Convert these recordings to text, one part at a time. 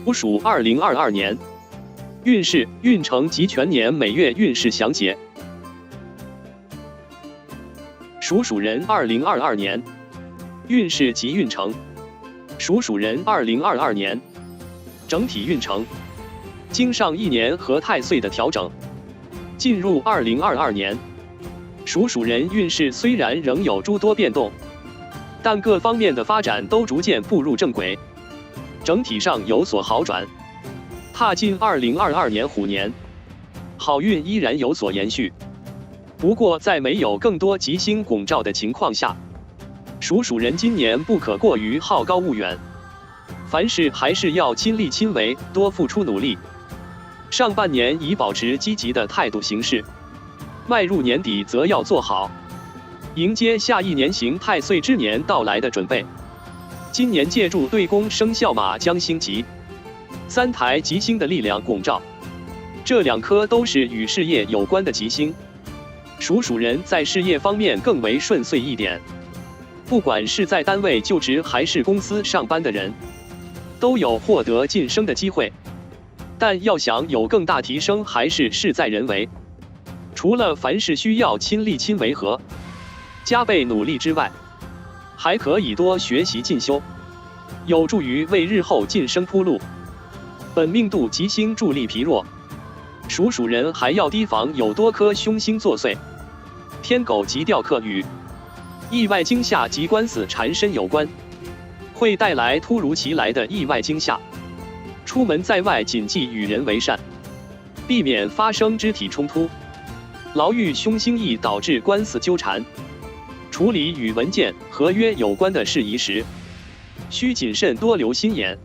属鼠2022年运势、运程及全年每月运势详解。属鼠人2022年运势及运程。属鼠人2022年整体运程，经上一年和太岁的调整，进入2022年，属鼠人运势虽然仍有诸多变动，但各方面的发展都逐渐步入正轨，整体上有所好转。踏进2022年虎年，好运依然有所延续。不过在没有更多吉星拱照的情况下，属鼠人今年不可过于好高骛远，凡事还是要亲力亲为，多付出努力。上半年以保持积极的态度行事，迈入年底则要做好迎接下一年行太岁之年到来的准备。今年借助对宫生肖马将星吉3台吉星的力量拱照，这2颗都是与事业有关的吉星，属鼠人在事业方面更为顺遂一点。不管是在单位就职还是公司上班的人，都有获得晋升的机会。但要想有更大提升，还是事在人为。除了凡事需要亲力亲为和加倍努力之外，还可以多学习进修，有助于为日后晋升铺路。本命度吉星助力疲弱，属鼠人还要提防有多颗凶星作祟，天狗及吊客与意外惊吓及官司缠身有关，会带来突如其来的意外惊吓。出门在外谨记与人为善，避免发生肢体冲突。牢狱凶星易导致官司纠缠，处理与文件、合约有关的事宜时，需谨慎多留心眼。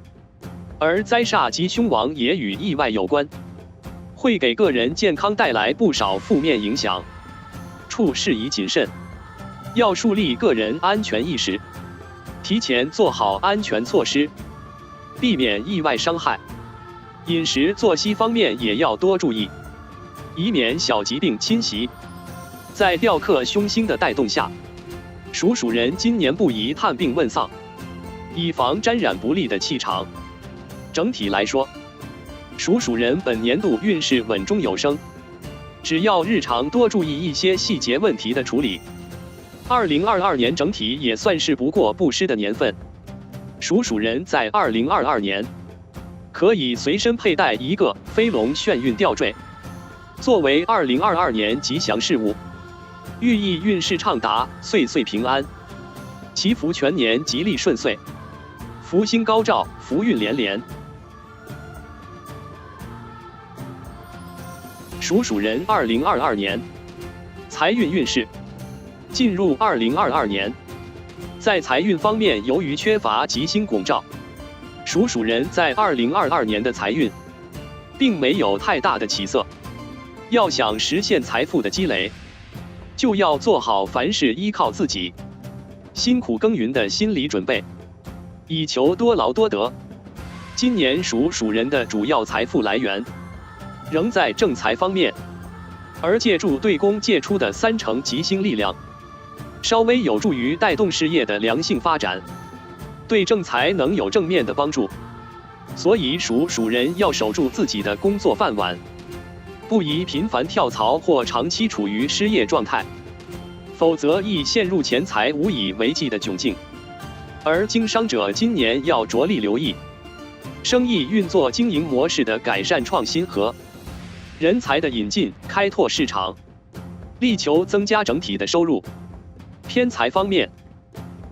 而灾煞及凶亡也与意外有关，会给个人健康带来不少负面影响，处事宜谨慎，要树立个人安全意识，提前做好安全措施，避免意外伤害。饮食作息方面也要多注意，以免小疾病侵袭。在吊客凶星的带动下，属鼠人今年不宜探病问丧，以防沾染不利的气场。整体来说，属鼠人本年度运势稳中有升，只要日常多注意一些细节问题的处理，2022年整体也算是不过不失的年份。属鼠人在2022年可以随身佩戴一个飞龙炫运吊坠，作为2022年吉祥事物，寓意运势畅达，岁岁平安，祈福全年吉利顺遂，福星高照，福运连连。属鼠人2022年财运运势。进入2022年，在财运方面，由于缺乏吉星拱照，属鼠人在2022年的财运并没有太大的起色。要想实现财富的积累，就要做好凡事依靠自己，辛苦耕耘的心理准备，以求多劳多得。今年属鼠人的主要财富来源仍在正财方面，而借助对宫借出的3成吉星力量，稍微有助于带动事业的良性发展，对正财能有正面的帮助。所以属鼠人要守住自己的工作饭碗，不宜频繁跳槽或长期处于失业状态，否则易陷入钱财无以为继的窘境。而经商者今年要着力留意生意运作经营模式的改善创新和人才的引进开拓市场，力求增加整体的收入。偏财方面，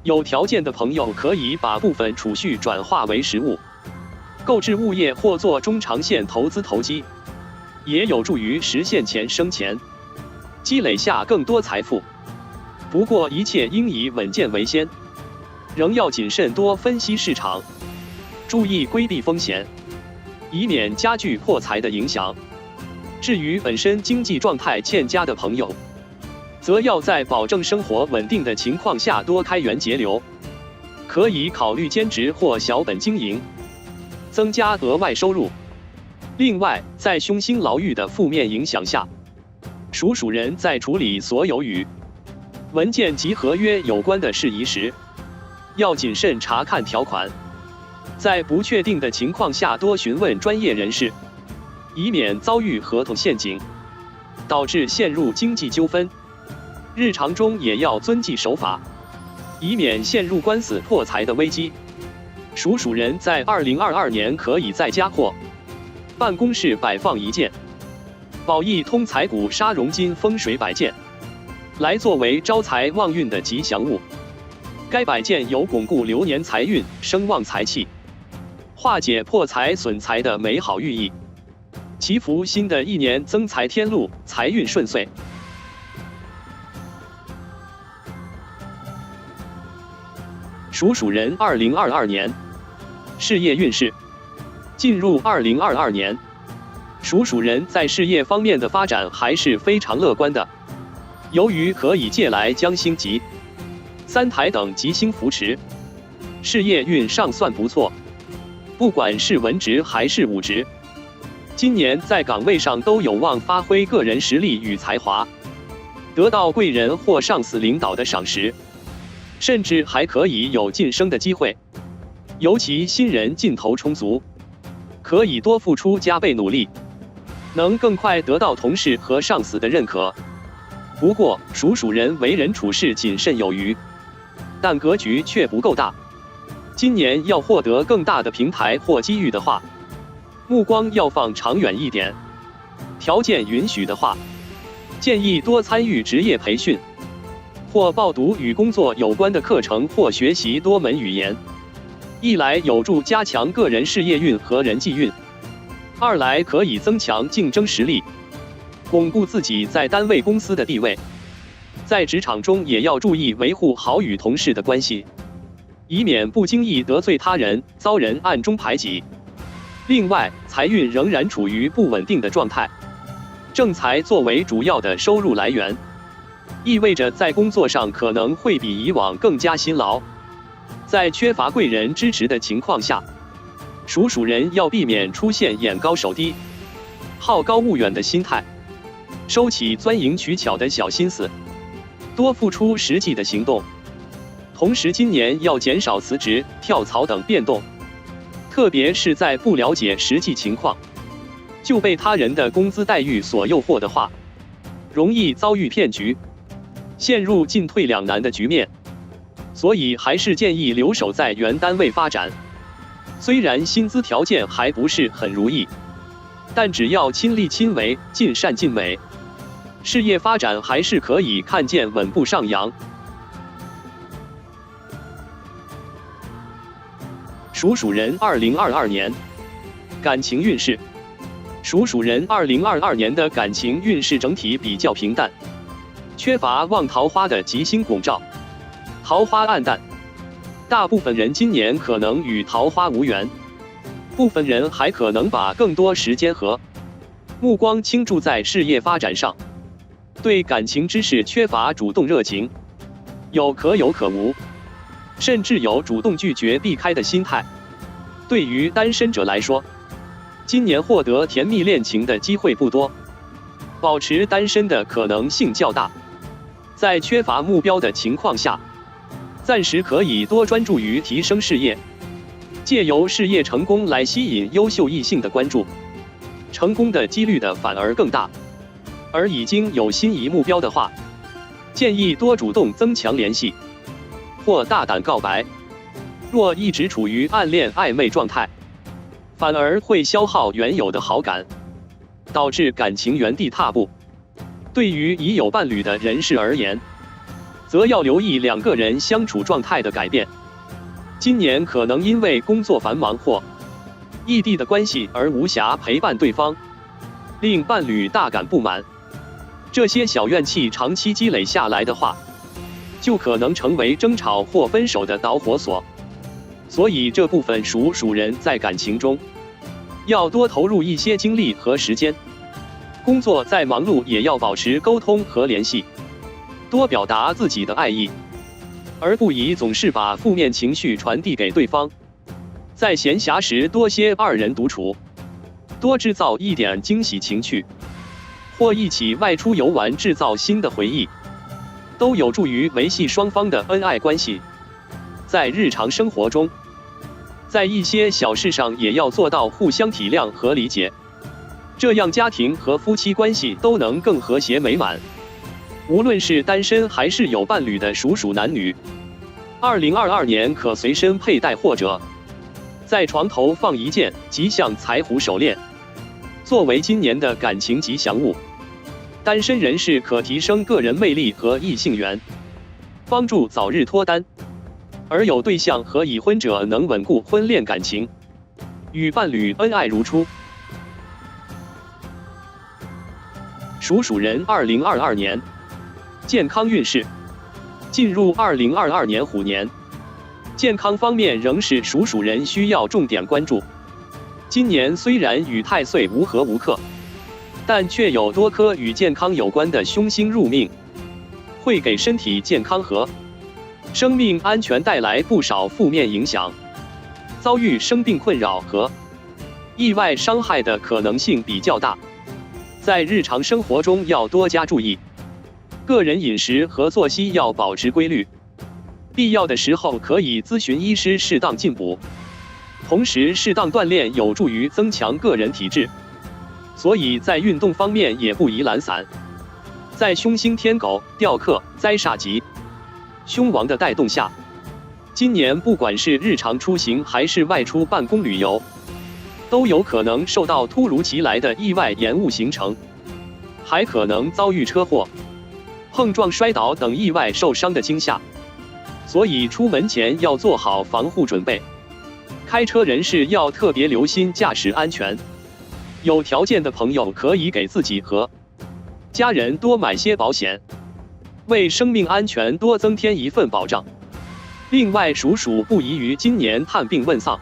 有条件的朋友可以把部分储蓄转化为实物，购置物业或做中长线投资投机，也有助于实现钱生钱，积累下更多财富。不过一切应以稳健为先，仍要谨慎多分析市场，注意规避风险，以免加剧破财的影响。至于本身经济状态欠佳的朋友，则要在保证生活稳定的情况下多开源节流，可以考虑兼职或小本经营，增加额外收入。另外，在凶星牢狱的负面影响下，属鼠人在处理所有与文件及合约有关的事宜时，要谨慎查看条款，在不确定的情况下多询问专业人士，以免遭遇合同陷阱，导致陷入经济纠纷。日常中也要遵纪守法，以免陷入官司破财的危机。属人在2022年可以在家或办公室摆放一件宝益通财骨砂熔金风水摆件，来作为招财旺运的吉祥物。该摆件有巩固流年财运、声旺财气、化解破财损财的美好寓意，祈福新的一年增财添禄，财运顺遂。属人2022年事业运势。进入2022年，属人在事业方面的发展还是非常乐观的。由于可以借来将星吉、三台等吉星扶持，事业运尚算不错。不管是文职还是武职，今年在岗位上都有望发挥个人实力与才华，得到贵人或上司领导的赏识，甚至还可以有晋升的机会。尤其新人劲头充足，可以多付出，加倍努力，能更快得到同事和上司的认可。不过属人为人处事谨慎有余，但格局却不够大。今年要获得更大的平台或机遇的话，目光要放长远一点。条件允许的话，建议多参与职业培训，或报读与工作有关的课程，或学习多门语言。一来有助加强个人事业运和人际运，二来可以增强竞争实力，巩固自己在单位公司的地位。在职场中也要注意维护好与同事的关系，以免不经意得罪他人，遭人暗中排挤。另外，财运仍然处于不稳定的状态，正财作为主要的收入来源，意味着在工作上可能会比以往更加辛劳。在缺乏贵人支持的情况下，属人要避免出现眼高手低、好高骛远的心态，收起钻营取巧的小心思，多付出实际的行动。同时，今年要减少辞职、跳槽等变动，特别是在不了解实际情况就被他人的工资待遇所诱惑的话，容易遭遇骗局，陷入进退两难的局面。所以还是建议留守在原单位发展。虽然薪资条件还不是很如意，但只要亲力亲为、尽善尽美，事业发展还是可以看见稳步上扬。属人2022年感情运势。属人2022年的感情运势整体比较平淡，缺乏旺桃花的吉星拱照，桃花暗淡，大部分人今年可能与桃花无缘，部分人还可能把更多时间和目光倾注在事业发展上，对感情之事缺乏主动热情，有可无，甚至有主动拒绝避开的心态。对于单身者来说，今年获得甜蜜恋情的机会不多，保持单身的可能性较大。在缺乏目标的情况下，暂时可以多专注于提升事业，借由事业成功来吸引优秀异性的关注，成功的几率反而更大。而已经有心仪目标的话，建议多主动增强联系，或大胆告白。若一直处于暗恋暧昧状态，反而会消耗原有的好感，导致感情原地踏步。对于已有伴侣的人士而言，则要留意两个人相处状态的改变。今年可能因为工作繁忙或异地的关系而无暇陪伴对方，令伴侣大感不满。这些小怨气长期积累下来的话，就可能成为争吵或分手的导火索。所以这部分属人在感情中要多投入一些精力和时间，工作再忙碌也要保持沟通和联系，多表达自己的爱意，而不宜总是把负面情绪传递给对方。在闲暇时多些二人独处，多制造一点惊喜情趣，或一起外出游玩，制造新的回忆，都有助于维系双方的恩爱关系。在日常生活中，在一些小事上也要做到互相体谅和理解，这样家庭和夫妻关系都能更和谐美满。无论是单身还是有伴侣的属男女，2022年可随身佩戴或者在床头放一件吉祥财虎手链，作为今年的感情吉祥物。单身人士可提升个人魅力和异性缘，帮助早日脱单；而有对象和已婚者能稳固婚恋感情，与伴侣恩爱如初。属人2022年健康运势，进入2022年虎年，健康方面仍是属人需要重点关注。今年虽然与太岁无合无克，但却有多颗与健康有关的凶星入命，会给身体健康和生命安全带来不少负面影响，遭遇生病困扰和意外伤害的可能性比较大。在日常生活中要多加注意，个人饮食和作息要保持规律，必要的时候可以咨询医师适当进补。同时，适当锻炼有助于增强个人体质，所以在运动方面也不宜懒散。在凶星天狗、吊客、灾煞及凶王的带动下，今年不管是日常出行还是外出办公旅游，都有可能受到突如其来的意外延误行程，还可能遭遇车祸、碰撞、摔倒等意外受伤的惊吓，所以出门前要做好防护准备。开车人士要特别留心驾驶安全，有条件的朋友可以给自己和家人多买些保险，为生命安全多增添一份保障。另外，属不宜于今年探病问丧，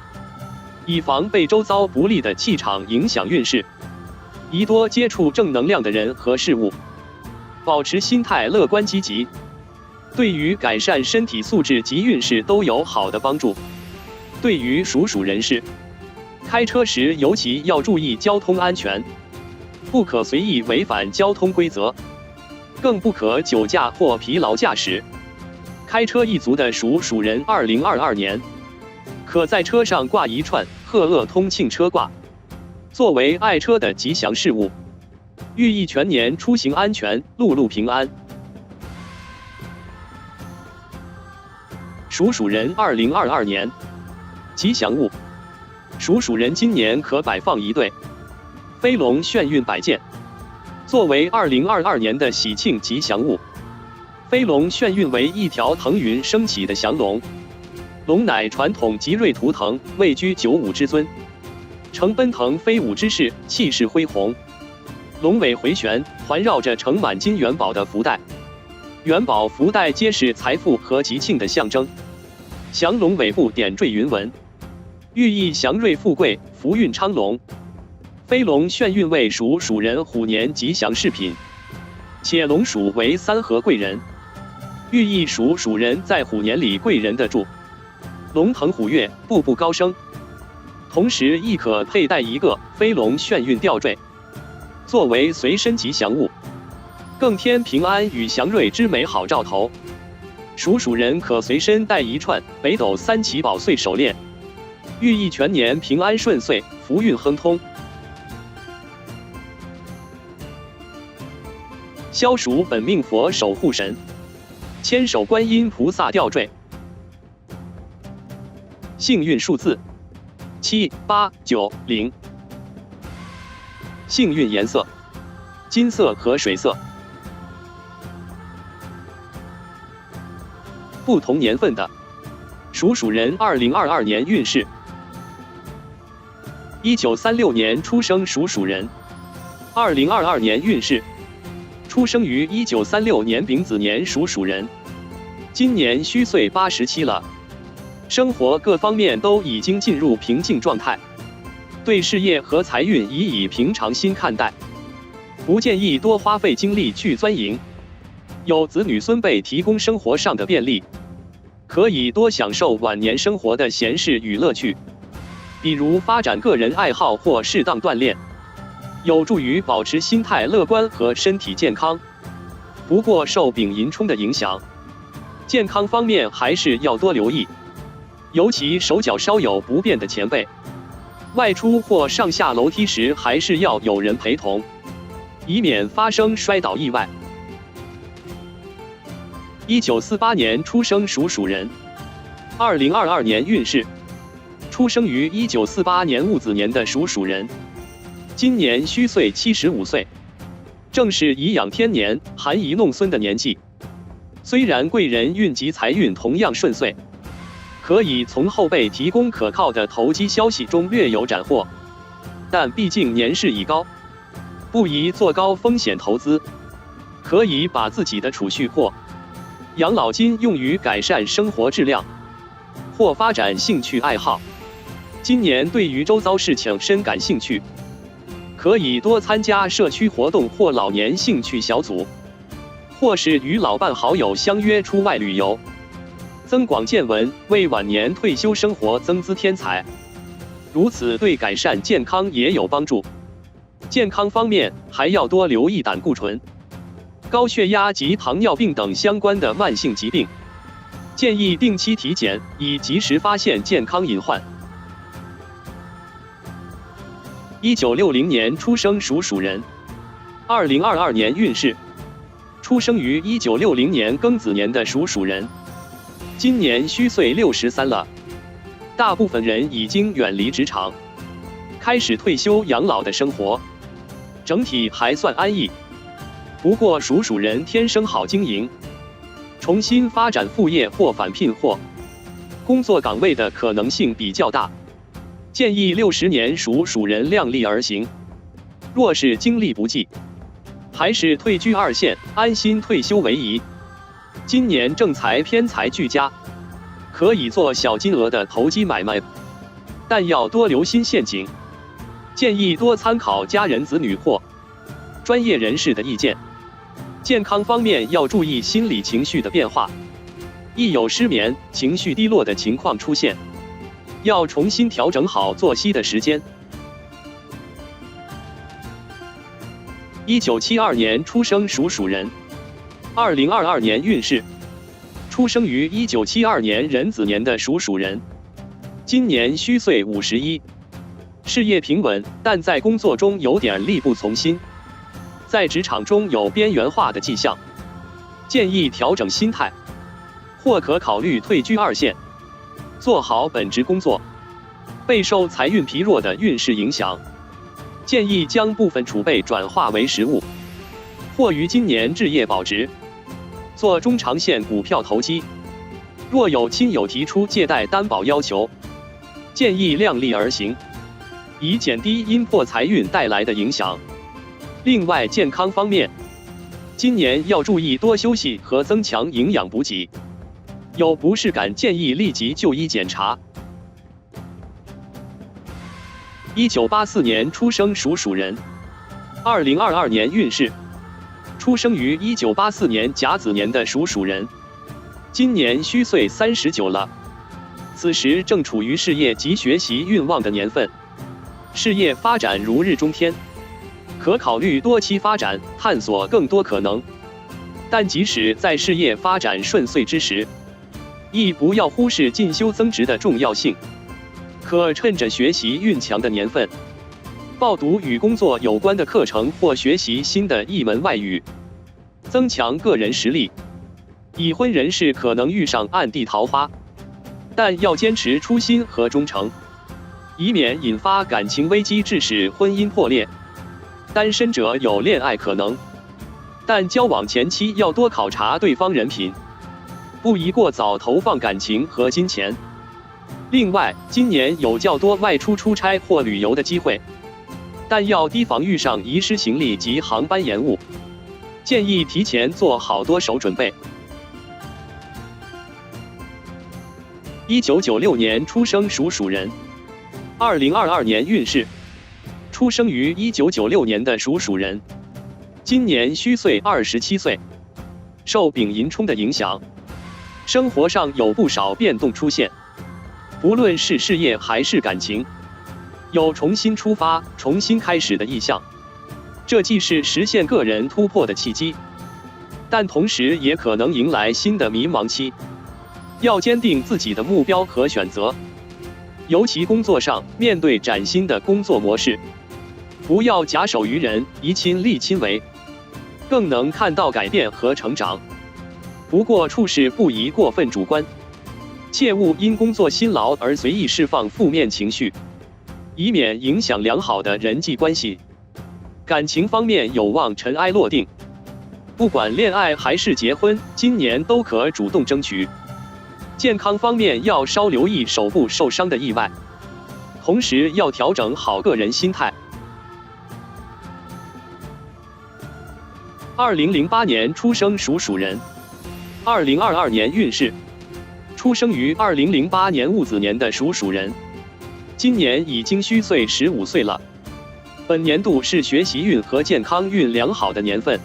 以防被周遭不利的气场影响运势，宜多接触正能量的人和事物，保持心态乐观积极，对于改善身体素质及运势都有好的帮助。对于属人士，开车时尤其要注意交通安全，不可随意违反交通规则，更不可酒驾或疲劳驾驶。开车一族的属人2022年，可在车上挂一串鹤乐通庆车挂，作为爱车的吉祥事物，寓意全年出行安全，路路平安。属人2022年吉祥物，属人今年可摆放一对飞龙炫运摆件，作为2022年的喜庆吉祥物。飞龙炫运为一条腾云升起的祥龙，龙乃传统吉瑞图腾，位居95之尊，呈奔腾飞舞之势，气势恢宏。龙尾回旋，环绕着盛满金元宝的福袋，元宝福袋皆是财富和吉庆的象征。祥龙尾部点缀云纹，寓意祥瑞富贵，福运昌隆。飞龙炫运为属人虎年吉祥饰品，且龙属为三合贵人，寓意属人在虎年里贵人的助，龙腾虎跃，步步高升。同时亦可佩戴一个飞龙炫运吊坠，作为随身吉祥物，更添平安与祥瑞之美好兆头。属人可随身带一串北斗三奇宝穗手链，寓意全年平安顺遂，福运亨通。消暑本命佛守护神，千手观音菩萨吊坠。幸运数字7、8、9、0。幸运颜色金色和水色。不同年份的属人2022年运势。1936年出生属人，2022年运势。出生于1936年丙子年属人，今年虚岁87了，生活各方面都已经进入平静状态，对事业和财运宜以平常心看待，不建议多花费精力去钻营。有子女孙辈提供生活上的便利，可以多享受晚年生活的闲适与乐趣，比如发展个人爱好或适当锻炼，有助于保持心态乐观和身体健康。不过受丙寅冲的影响，健康方面还是要多留意，尤其手脚稍有不便的前辈，外出或上下楼梯时还是要有人陪同，以免发生摔倒意外。1948年出生属鼠人，2022年运势。出生于1948年戊子年的属鼠人，今年虚岁75岁，正是颐养天年、含饴弄孙的年纪。虽然贵人运及财运同样顺遂，可以从后辈提供可靠的投机消息中略有斩获，但毕竟年事已高，不宜做高风险投资，可以把自己的储蓄或养老金用于改善生活质量，或发展兴趣爱好。今年对于周遭事情深感兴趣，可以多参加社区活动或老年兴趣小组，或是与老伴好友相约出外旅游，增广见闻，为晚年退休生活增资添彩。如此对改善健康也有帮助。健康方面还要多留意胆固醇、高血压及糖尿病等相关的慢性疾病，建议定期体检，以及时发现健康隐患。1960年出生属鼠人，2022年运势。出生于1960年庚子年的属鼠人，今年虚岁63了。大部分人已经远离职场，开始退休养老的生活，整体还算安逸。不过属鼠人天生好经营，重新发展副业或返聘或工作岗位的可能性比较大。建议60年属鼠人量力而行，若是精力不济，还是退居二线，安心退休为宜。今年正财偏财俱佳，可以做小金额的投机买卖，但要多留心陷阱。建议多参考家人子女或专业人士的意见。健康方面要注意心理情绪的变化，一有失眠、情绪低落的情况出现，要重新调整好作息的时间。1972年出生属鼠人，2022年运势。出生于1972年壬子年的属鼠人，今年虚岁51，事业平稳，但在工作中有点力不从心，在职场中有边缘化的迹象，建议调整心态，或可考虑退居二线，做好本职工作。备受财运疲弱的运势影响，建议将部分储备转化为实物，或于今年置业保值，做中长线股票投机。若有亲友提出借贷担保要求，建议量力而行，以减低因破财运带来的影响。另外，健康方面，今年要注意多休息和增强营养补给，有不适感建议立即就医检查。1984年出生属鼠人，2022年运势。出生于1984年甲子年的属鼠人，今年虚岁39了。此时正处于事业及学习运旺的年份，事业发展如日中天，可考虑多期发展，探索更多可能。但即使在事业发展顺遂之时，亦不要忽视进修增值的重要性。可趁着学习运强的年份，报读与工作有关的课程或学习新的一门外语，增强个人实力。已婚人士可能遇上暗地桃花，但要坚持初心和忠诚，以免引发感情危机致使婚姻破裂。单身者有恋爱可能，但交往前期要多考察对方人品，不宜过早投放感情和金钱。另外，今年有较多外出出差或旅游的机会，但要提防遇上遗失行李及航班延误，建议提前做好多手准备。1996年出生属鼠人，2022年运势。出生于1996年的属鼠人，今年虚岁27岁，受丙寅冲的影响，生活上有不少变动出现，不论是事业还是感情，有重新出发、重新开始的意向。这既是实现个人突破的契机，但同时也可能迎来新的迷茫期。要坚定自己的目标和选择，尤其工作上面对崭新的工作模式，不要假手于人，以亲力亲为，更能看到改变和成长。不过处事不宜过分主观，切勿因工作辛劳而随意释放负面情绪，以免影响良好的人际关系。感情方面有望尘埃落定，不管恋爱还是结婚，今年都可主动争取。健康方面要稍留意手部受伤的意外，同时要调整好个人心态。2008年出生属鼠人，2022年运势。出生于2008年戊子年的属鼠人，今年已经虚岁15岁了。本年度是学习运和健康运良好的年份，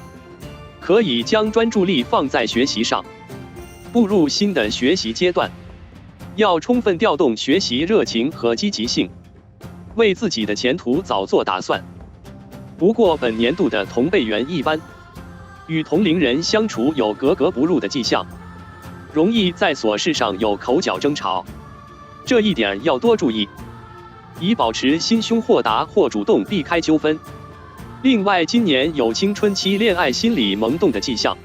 可以将专注力放在学习上。步入新的学习阶段，要充分调动学习热情和积极性，为自己的前途早做打算。不过本年度的同辈缘一般，与同龄人相处有格格不入的迹象，容易在琐事上有口角争吵，这一点要多注意，以保持心胸豁达或主动避开纠纷。另外，今年有青春期恋爱心理萌动的迹象，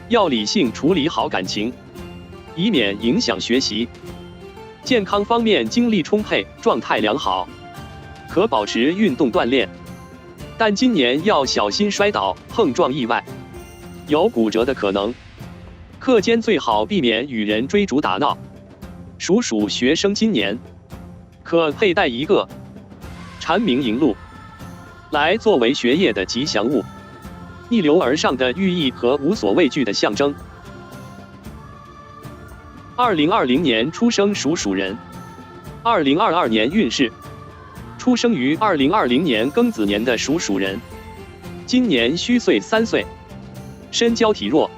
要理性处理好感情，以免影响学习。健康方面精力充沛，状态良好，可保持运动锻炼，但今年要小心摔倒、碰撞意外，有骨折的可能。课间最好避免与人追逐打闹。属鼠学生今年可佩戴一个蝉鸣银鹿来作为学业的吉祥物，逆流而上的寓意和无所畏惧的象征。2020年出生属鼠人，2022年运势。出生于2020年庚子年的属鼠人，今年虚岁3岁，身娇体弱，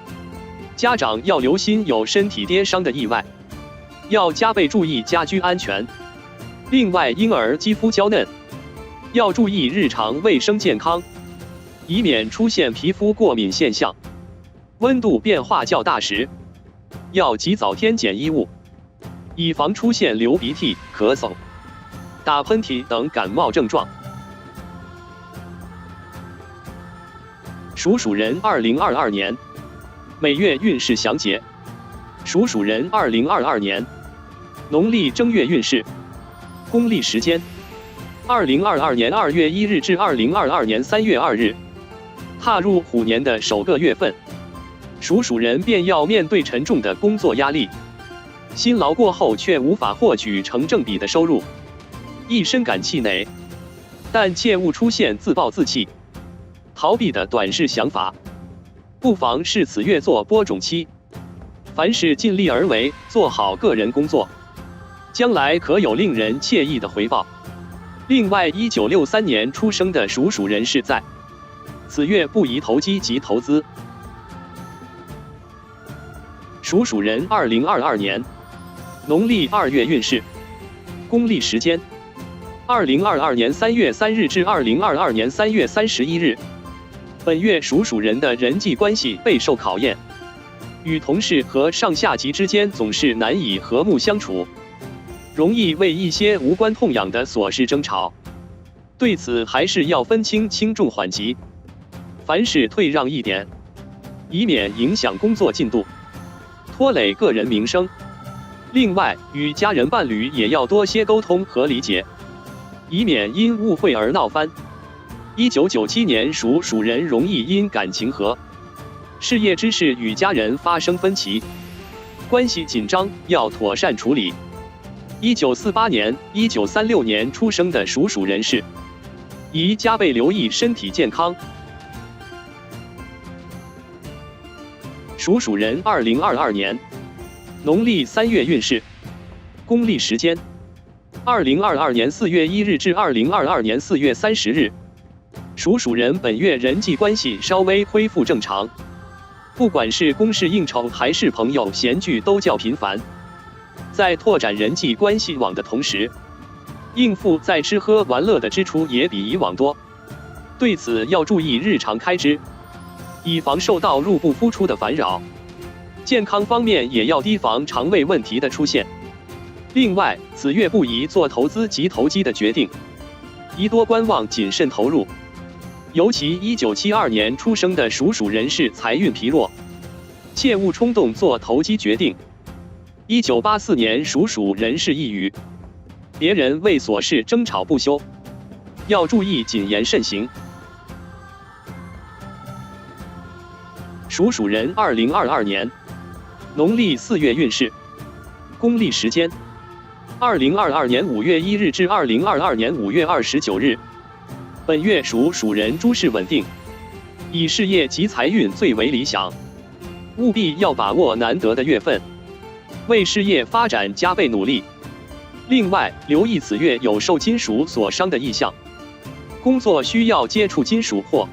家长要留心有身体跌伤的意外，要加倍注意家居安全。另外，婴儿肌肤娇嫩，要注意日常卫生健康，以免出现皮肤过敏现象。温度变化较大时，要及早添减衣物，以防出现流鼻涕、咳嗽、打喷嚏等感冒症状。属鼠人2022年每月运势详解。属鼠人2022年农历正月运势。公历时间2022年2月1日至2022年3月2日，踏入虎年的首个月份，属鼠人便要面对沉重的工作压力，辛劳过后却无法获取成正比的收入，亦深感气馁。但切勿出现自暴自弃、逃避的短视想法，不妨视此月做播种期，凡事尽力而为，做好个人工作，将来可有令人惬意的回报。另外，1963年出生的属鼠人士在此月不宜投机及投资。属鼠人2022年农历2月运势。公历时间2022年3月3日至2022年3月31日。本月属鼠人的人际关系备受考验，与同事和上下级之间总是难以和睦相处，容易为一些无关痛痒的琐事争吵。对此还是要分清轻重缓急，凡事退让一点，以免影响工作进度，拖累个人名声。另外，与家人伴侣也要多些沟通和理解，以免因误会而闹翻。1997年属鼠人容易因感情和事业之事与家人发生分歧，关系紧张，要妥善处理。1948年、1936年出生的属鼠人士，宜加倍留意身体健康。属鼠人2022年农历3月运势。公历时间2022年4月1日至2022年4月30日。属鼠人本月人际关系稍微恢复正常，不管是公事应酬还是朋友闲聚都较频繁。在拓展人际关系网的同时，应付在吃喝玩乐的支出也比以往多，对此要注意日常开支，以防受到入不敷出的烦扰。健康方面也要提防肠胃问题的出现。另外，此月不宜做投资及投机的决定，宜多观望谨慎投入。尤其1972年出生的属人士财运疲弱，切勿冲动做投机决定。1984年属人士抑郁，别人为琐事争吵不休，要注意谨言慎行。属人2022年农历4月运势，公历时间2022年5月1日至2022年5月29日。本月属人诸事稳定，以事业及财运最为理想，务必要把握难得的月份，为事业发展加倍努力。另外，留意此月有受金属所伤的异象，工作需要接触金属或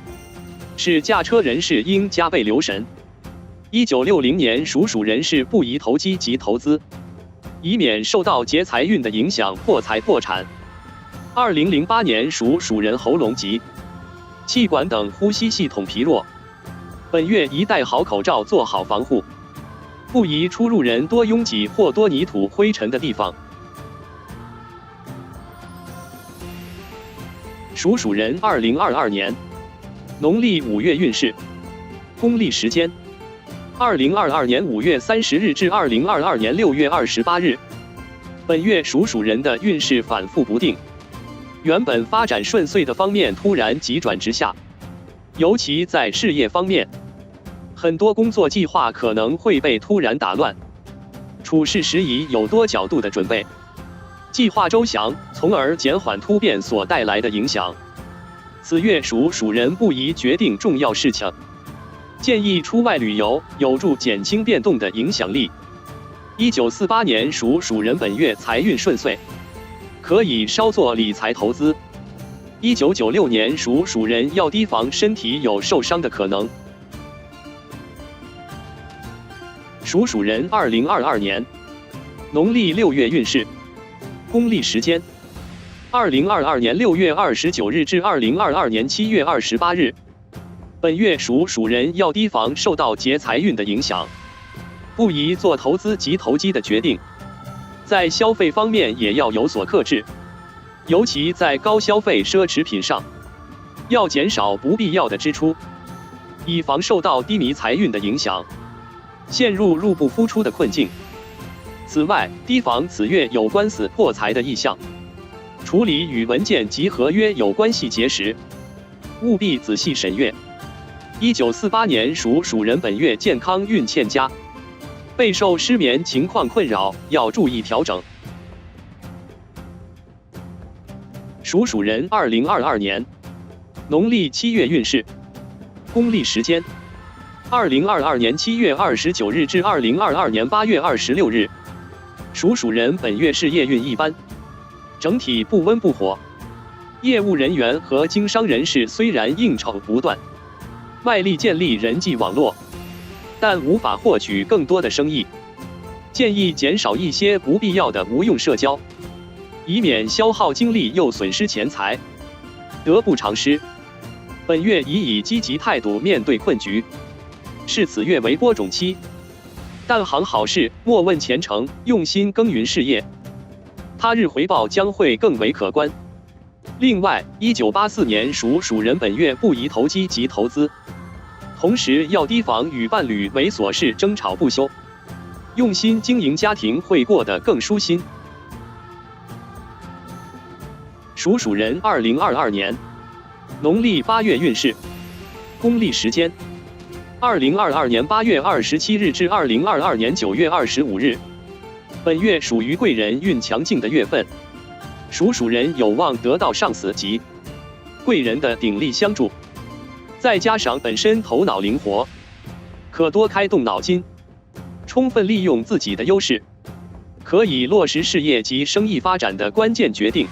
是驾车人士应加倍留神。1960年属人士不宜投机及投资，以免受到劫财运的影响破财破产。2008年属人喉咙疾、气管等呼吸系统疲弱，本月宜戴好口罩做好防护，不宜出入人多拥挤或多泥土灰尘的地方。属人2022年农历5月运势，公历时间2022年5月30日至2022年6月28日。本月属人的运势反复不定，原本发展顺遂的方面突然急转直下，尤其在事业方面，很多工作计划可能会被突然打乱，处事时宜有多角度的准备，计划周详，从而减缓突变所带来的影响。此月属人不宜决定重要事情，建议出外旅游，有助减轻变动的影响力。1948年属人本月财运顺遂，可以稍作理财投资。1996年属人要提防身体有受伤的可能。属人2022年农历6月运势，公历时间2022年6月29日至2022年7月28日。本月属人要提防受到劫财运的影响，不宜做投资及投机的决定。在消费方面也要有所克制，尤其在高消费奢侈品上，要减少不必要的支出，以防受到低迷财运的影响，陷入入不敷出的困境。此外，提防此月有官司破财的异象，处理与文件及合约有关细节时，务必仔细审阅。1948年属人本月健康运欠佳，备受失眠情况困扰，要注意调整。属人2022年农历7月运势，公历时间2022年7月29日至2022年8月26日。属人本月事业运一般，整体不温不火，业务人员和经商人士虽然应酬不断，卖力建立人际网络，但无法获取更多的生意，建议减少一些不必要的无用社交，以免消耗精力又损失钱财，得不偿失。本月宜以积极态度面对困局，视此月为播种期，但行好事，莫问前程，用心耕耘事业，他日回报将会更为可观。另外，1984年属人本月不宜投机及投资，同时要提防与伴侣为琐事争吵不休，用心经营家庭会过得更舒心。属人2022年农历8月运势，公历时间2022年8月27日至2022年9月25日。本月属于贵人运强劲的月份，属人有望得到上司及贵人的鼎力相助，再加上本身头脑灵活，可多开动脑筋，充分利用自己的优势，可以落实事业及生意发展的关键决定，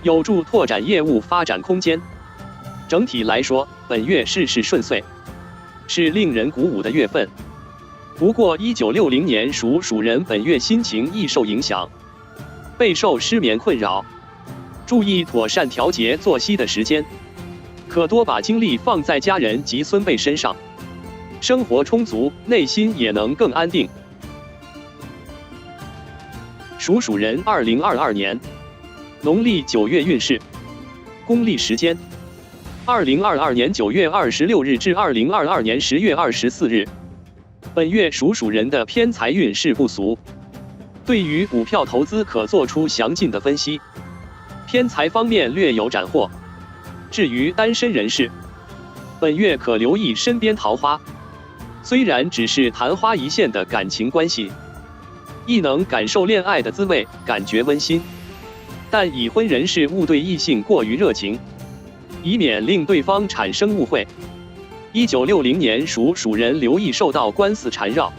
有助拓展业务发展空间。整体来说，本月事事顺遂，是令人鼓舞的月份。不过1960年属人本月心情易受影响，备受失眠困扰，注意妥善调节作息的时间，可多把精力放在家人及孙辈身上，生活充足，内心也能更安定。属鼠人2022年农历9月运势，公历时间2022年9月26日至2022年10月24日。本月属鼠人的偏财运势不俗，对于股票投资可做出详尽的分析。偏财方面略有斩获。至于单身人士，本月可留意身边桃花，虽然只是昙花一现的感情关系，亦能感受恋爱的滋味，感觉温馨。但已婚人士勿对异性过于热情，以免令对方产生误会。1960年属鼠人留意受到官司缠绕。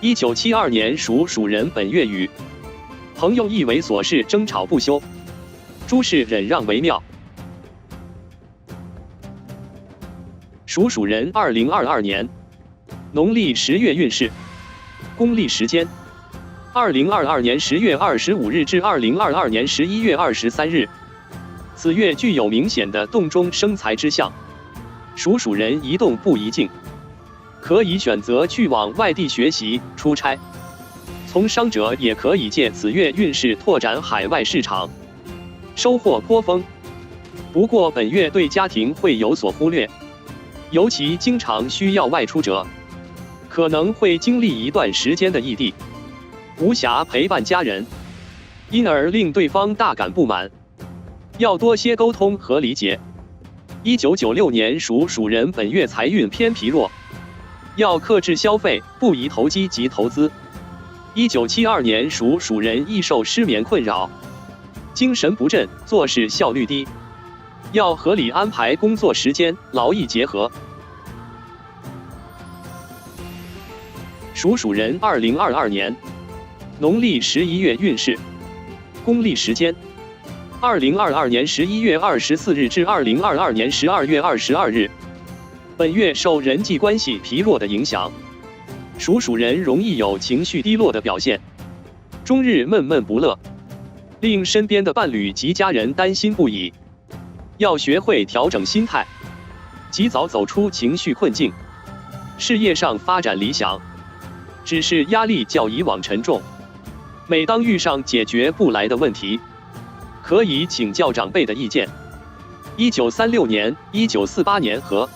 1972年属鼠人本月与朋友亦为琐事争吵不休，诸事忍让为妙。属鼠人2022年农历10月运势，公历时间2022年10月25日至2022年11月23日。此月具有明显的动中生财之象，属鼠人宜动不宜静，可以选择去往外地学习、出差。从商者也可以借此月运势拓展海外市场，收获颇丰。不过本月对家庭会有所忽略，尤其经常需要外出者，可能会经历一段时间的异地，无暇陪伴家人，因而令对方大感不满，要多些沟通和理解。1996年属鼠人本月财运偏疲弱，要克制消费，不宜投机及投资。1972年属鼠人易受失眠困扰，精神不振，做事效率低，要合理安排工作时间，劳逸结合。属鼠人2022年农历11月运势，公历时间2022年11月24日至2022年12月22日。本月受人际关系疲弱的影响，属鼠人容易有情绪低落的表现，终日闷闷不乐，令身边的伴侣及家人担心不已。要学会调整心态，及早走出情绪困境。事业上发展理想，只是压力较以往沉重。每当遇上解决不来的问题，可以请教长辈的意见。1936年、1948年和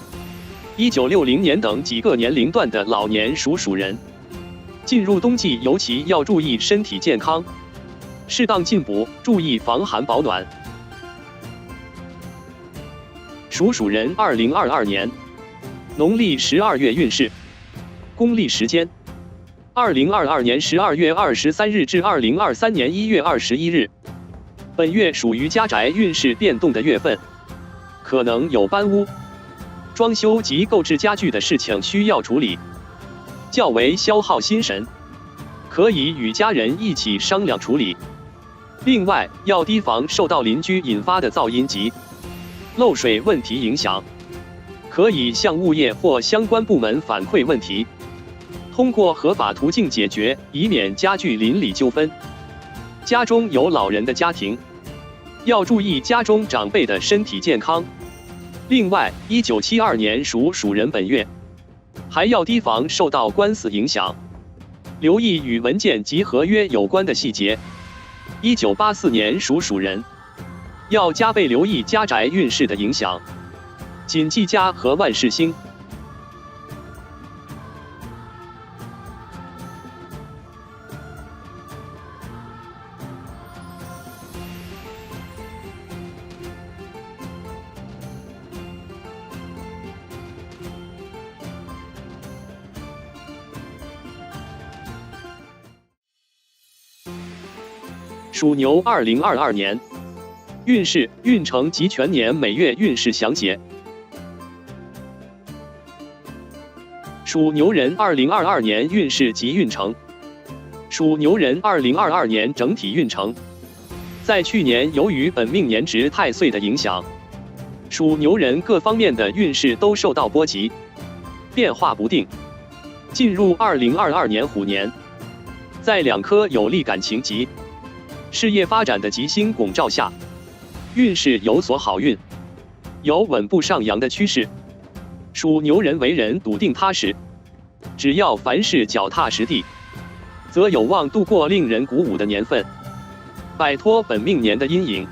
1960年等几个年龄段的老年属鼠人，进入冬季尤其要注意身体健康，适当进补，注意防寒保暖。属鼠人2022年农历12月运势，公历时间2022年12月23日至2023年1月21日。本月属于家宅运势变动的月份，可能有搬屋、装修及购置家具的事情需要处理，较为消耗心神，可以与家人一起商量处理。另外，要提防受到邻居引发的噪音及漏水问题影响，可以向物业或相关部门反馈问题，通过合法途径解决，以免加剧邻里纠纷。家中有老人的家庭，要注意家中长辈的身体健康。另外，1972年属鼠人本月还要提防受到官司影响，留意与文件及合约有关的细节。1984年属鼠人要加倍留意家宅运势的影响，谨记家和万事兴。属牛2022年运势、运程及全年每月运势详解。属牛人2022年运势及运程。属牛人2022年整体运程，在去年由于本命年值太岁的影响，属牛人各方面的运势都受到波及，变化不定。进入2022年虎年，在两颗有利感情及事业发展的吉星拱照下，运势有所好运，有稳步上扬的趋势。属牛人为人笃定踏实，只要凡事脚踏实地，则有望度过令人鼓舞的年份，摆脱本命年的阴影。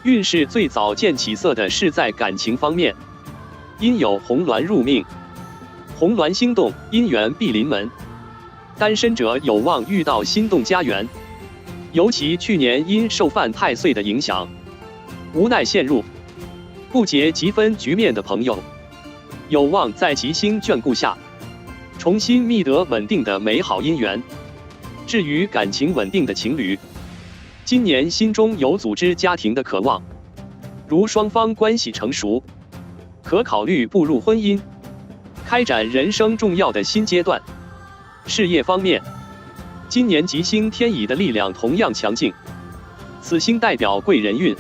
运势最早见起色的是在感情方面，因有红鸾入命，红鸾星动，姻缘必临门，单身者有望遇到心动佳缘。尤其去年因受犯太岁的影响，无奈陷入不解即分局面的朋友，有望在吉星眷顾下，重新觅得稳定的美好姻缘。至于感情稳定的情侣，今年心中有组织家庭的渴望，如双方关系成熟，可考虑步入婚姻，开展人生重要的新阶段。事业方面，今年吉星天乙的力量同样强劲，此星代表贵人运，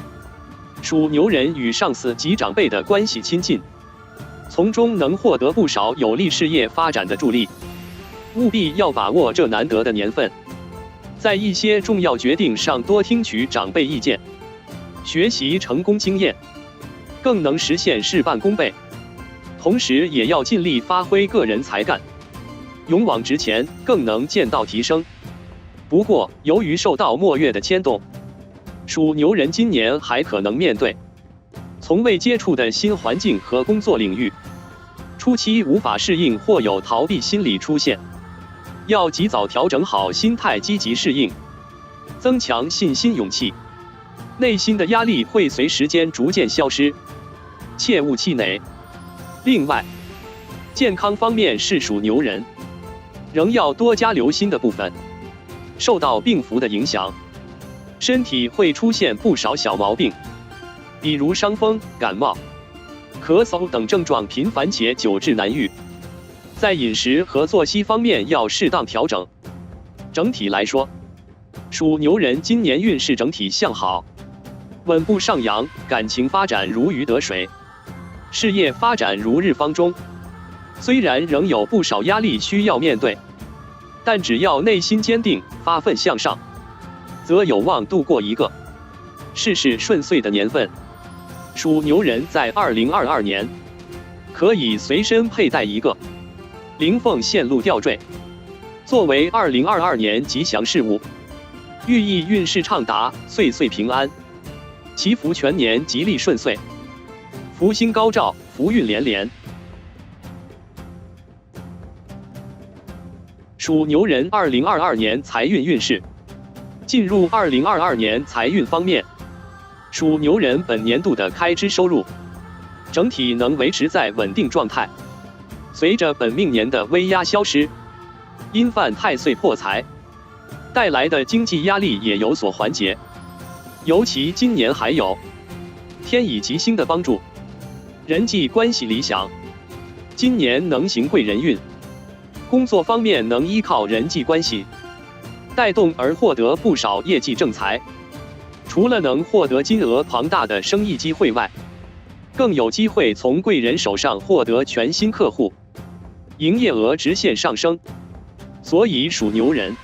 属牛人与上司及长辈的关系亲近，从中能获得不少有利事业发展的助力。务必要把握这难得的年份，在一些重要决定上多听取长辈意见，学习成功经验，更能实现事半功倍。同时也要尽力发挥个人才干，勇往直前，更能见到提升。不过，由于受到末月的牵动，属牛人今年还可能面对从未接触的新环境和工作领域，初期无法适应或有逃避心理出现，要及早调整好心态，积极适应，增强信心勇气。内心的压力会随时间逐渐消失，切勿气馁。另外，健康方面是属牛人仍要多加留心的部分，受到病符的影响，身体会出现不少小毛病，比如伤风、感冒、咳嗽等症状频繁且久治难愈。在饮食和作息方面要适当调整。整体来说，属牛人今年运势整体向好，稳步上扬，感情发展如鱼得水，事业发展如日方中。虽然仍有不少压力需要面对，但只要内心坚定，发奋向上，则有望度过一个事事顺遂的年份。属牛人在2022年可以随身佩戴一个灵凤线路吊坠，作为2022年吉祥事物，寓意运势畅达，岁岁平安，祈福全年吉利顺遂，福星高照，福运连连。属牛人2022年财运运势。进入2022年财运方面，属牛人本年度的开支收入整体能维持在稳定状态。随着本命年的威压消失，因犯太岁破财带来的经济压力也有所缓解。尤其今年还有天乙吉星的帮助，人际关系理想，今年能行贵人运。工作方面能依靠人际关系带动而获得不少业绩正财，除了能获得金额庞大的生意机会外，更有机会从贵人手上获得全新客户，营业额直线上升。所以属牛人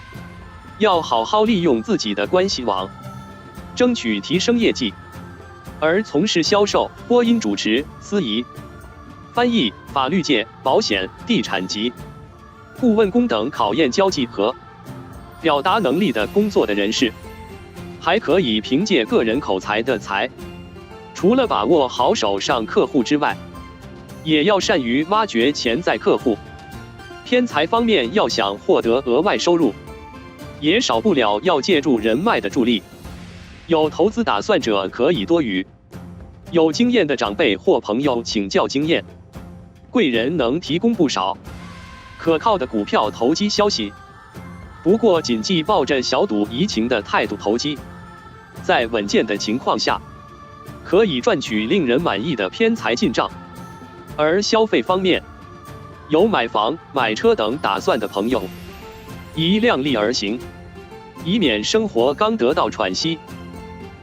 要好好利用自己的关系网，争取提升业绩。而从事销售、播音主持、司仪、翻译、法律界、保险、地产及顾问工等考验交际和表达能力的工作的人士，还可以凭借个人口才的才，除了把握好手上客户之外，也要善于挖掘潜在客户。偏财方面要想获得额外收入，也少不了要借助人脉的助力。有投资打算者可以多与有经验的长辈或朋友请教经验，贵人能提供不少可靠的股票投机消息。不过谨记抱着小赌怡情的态度投机，在稳健的情况下，可以赚取令人满意的偏财进账。而消费方面，有买房、买车等打算的朋友，宜量力而行，以免生活刚得到喘息，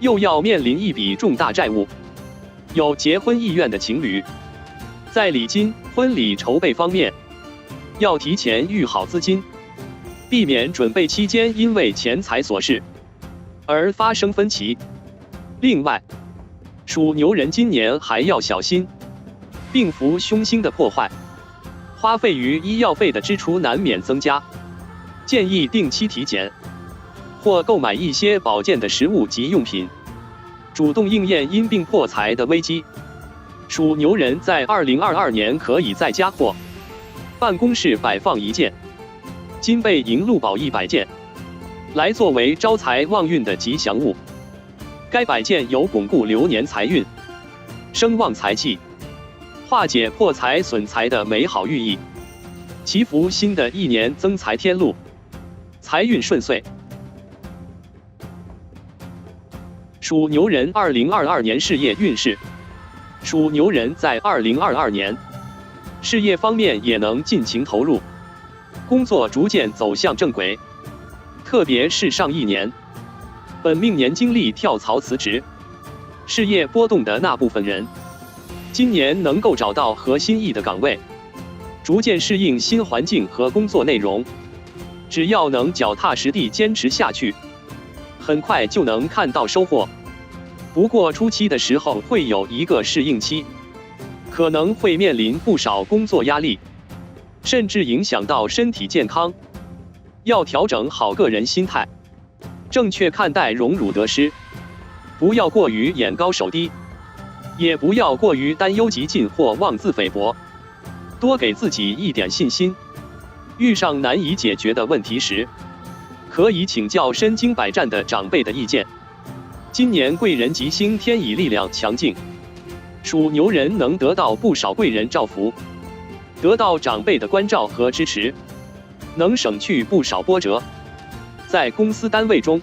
又要面临一笔重大债务。有结婚意愿的情侣，在礼金、婚礼筹备方面，要提前预好资金，避免准备期间因为钱财琐事而发生分歧。另外，属牛人今年还要小心并服凶星的破坏，花费于医药费的支出难免增加，建议定期体检，或购买一些保健的食物及用品，主动应验因病破财的危机。属牛人在2022年可以在家或办公室摆放一件金贝银鹿宝100件，来作为招财旺运的吉祥物。该摆件有巩固流年财运、生旺财气、化解破财损财的美好寓意，祈福新的一年增财添禄，财运顺遂。属牛人2022年事业运势。属牛人在2022年事业方面也能尽情投入，工作逐渐走向正轨。特别是上一年，本命年经历跳槽辞职、事业波动的那部分人，今年能够找到合心意的岗位，逐渐适应新环境和工作内容。只要能脚踏实地坚持下去，很快就能看到收获。不过初期的时候会有一个适应期，可能会面临不少工作压力，甚至影响到身体健康。要调整好个人心态，正确看待荣辱得失，不要过于眼高手低，也不要过于担忧极进或妄自菲薄，多给自己一点信心。遇上难以解决的问题时，可以请教身经百战的长辈的意见。今年贵人吉星天乙力量强劲，属牛人能得到不少贵人照拂，得到长辈的关照和支持，能省去不少波折。在公司单位中，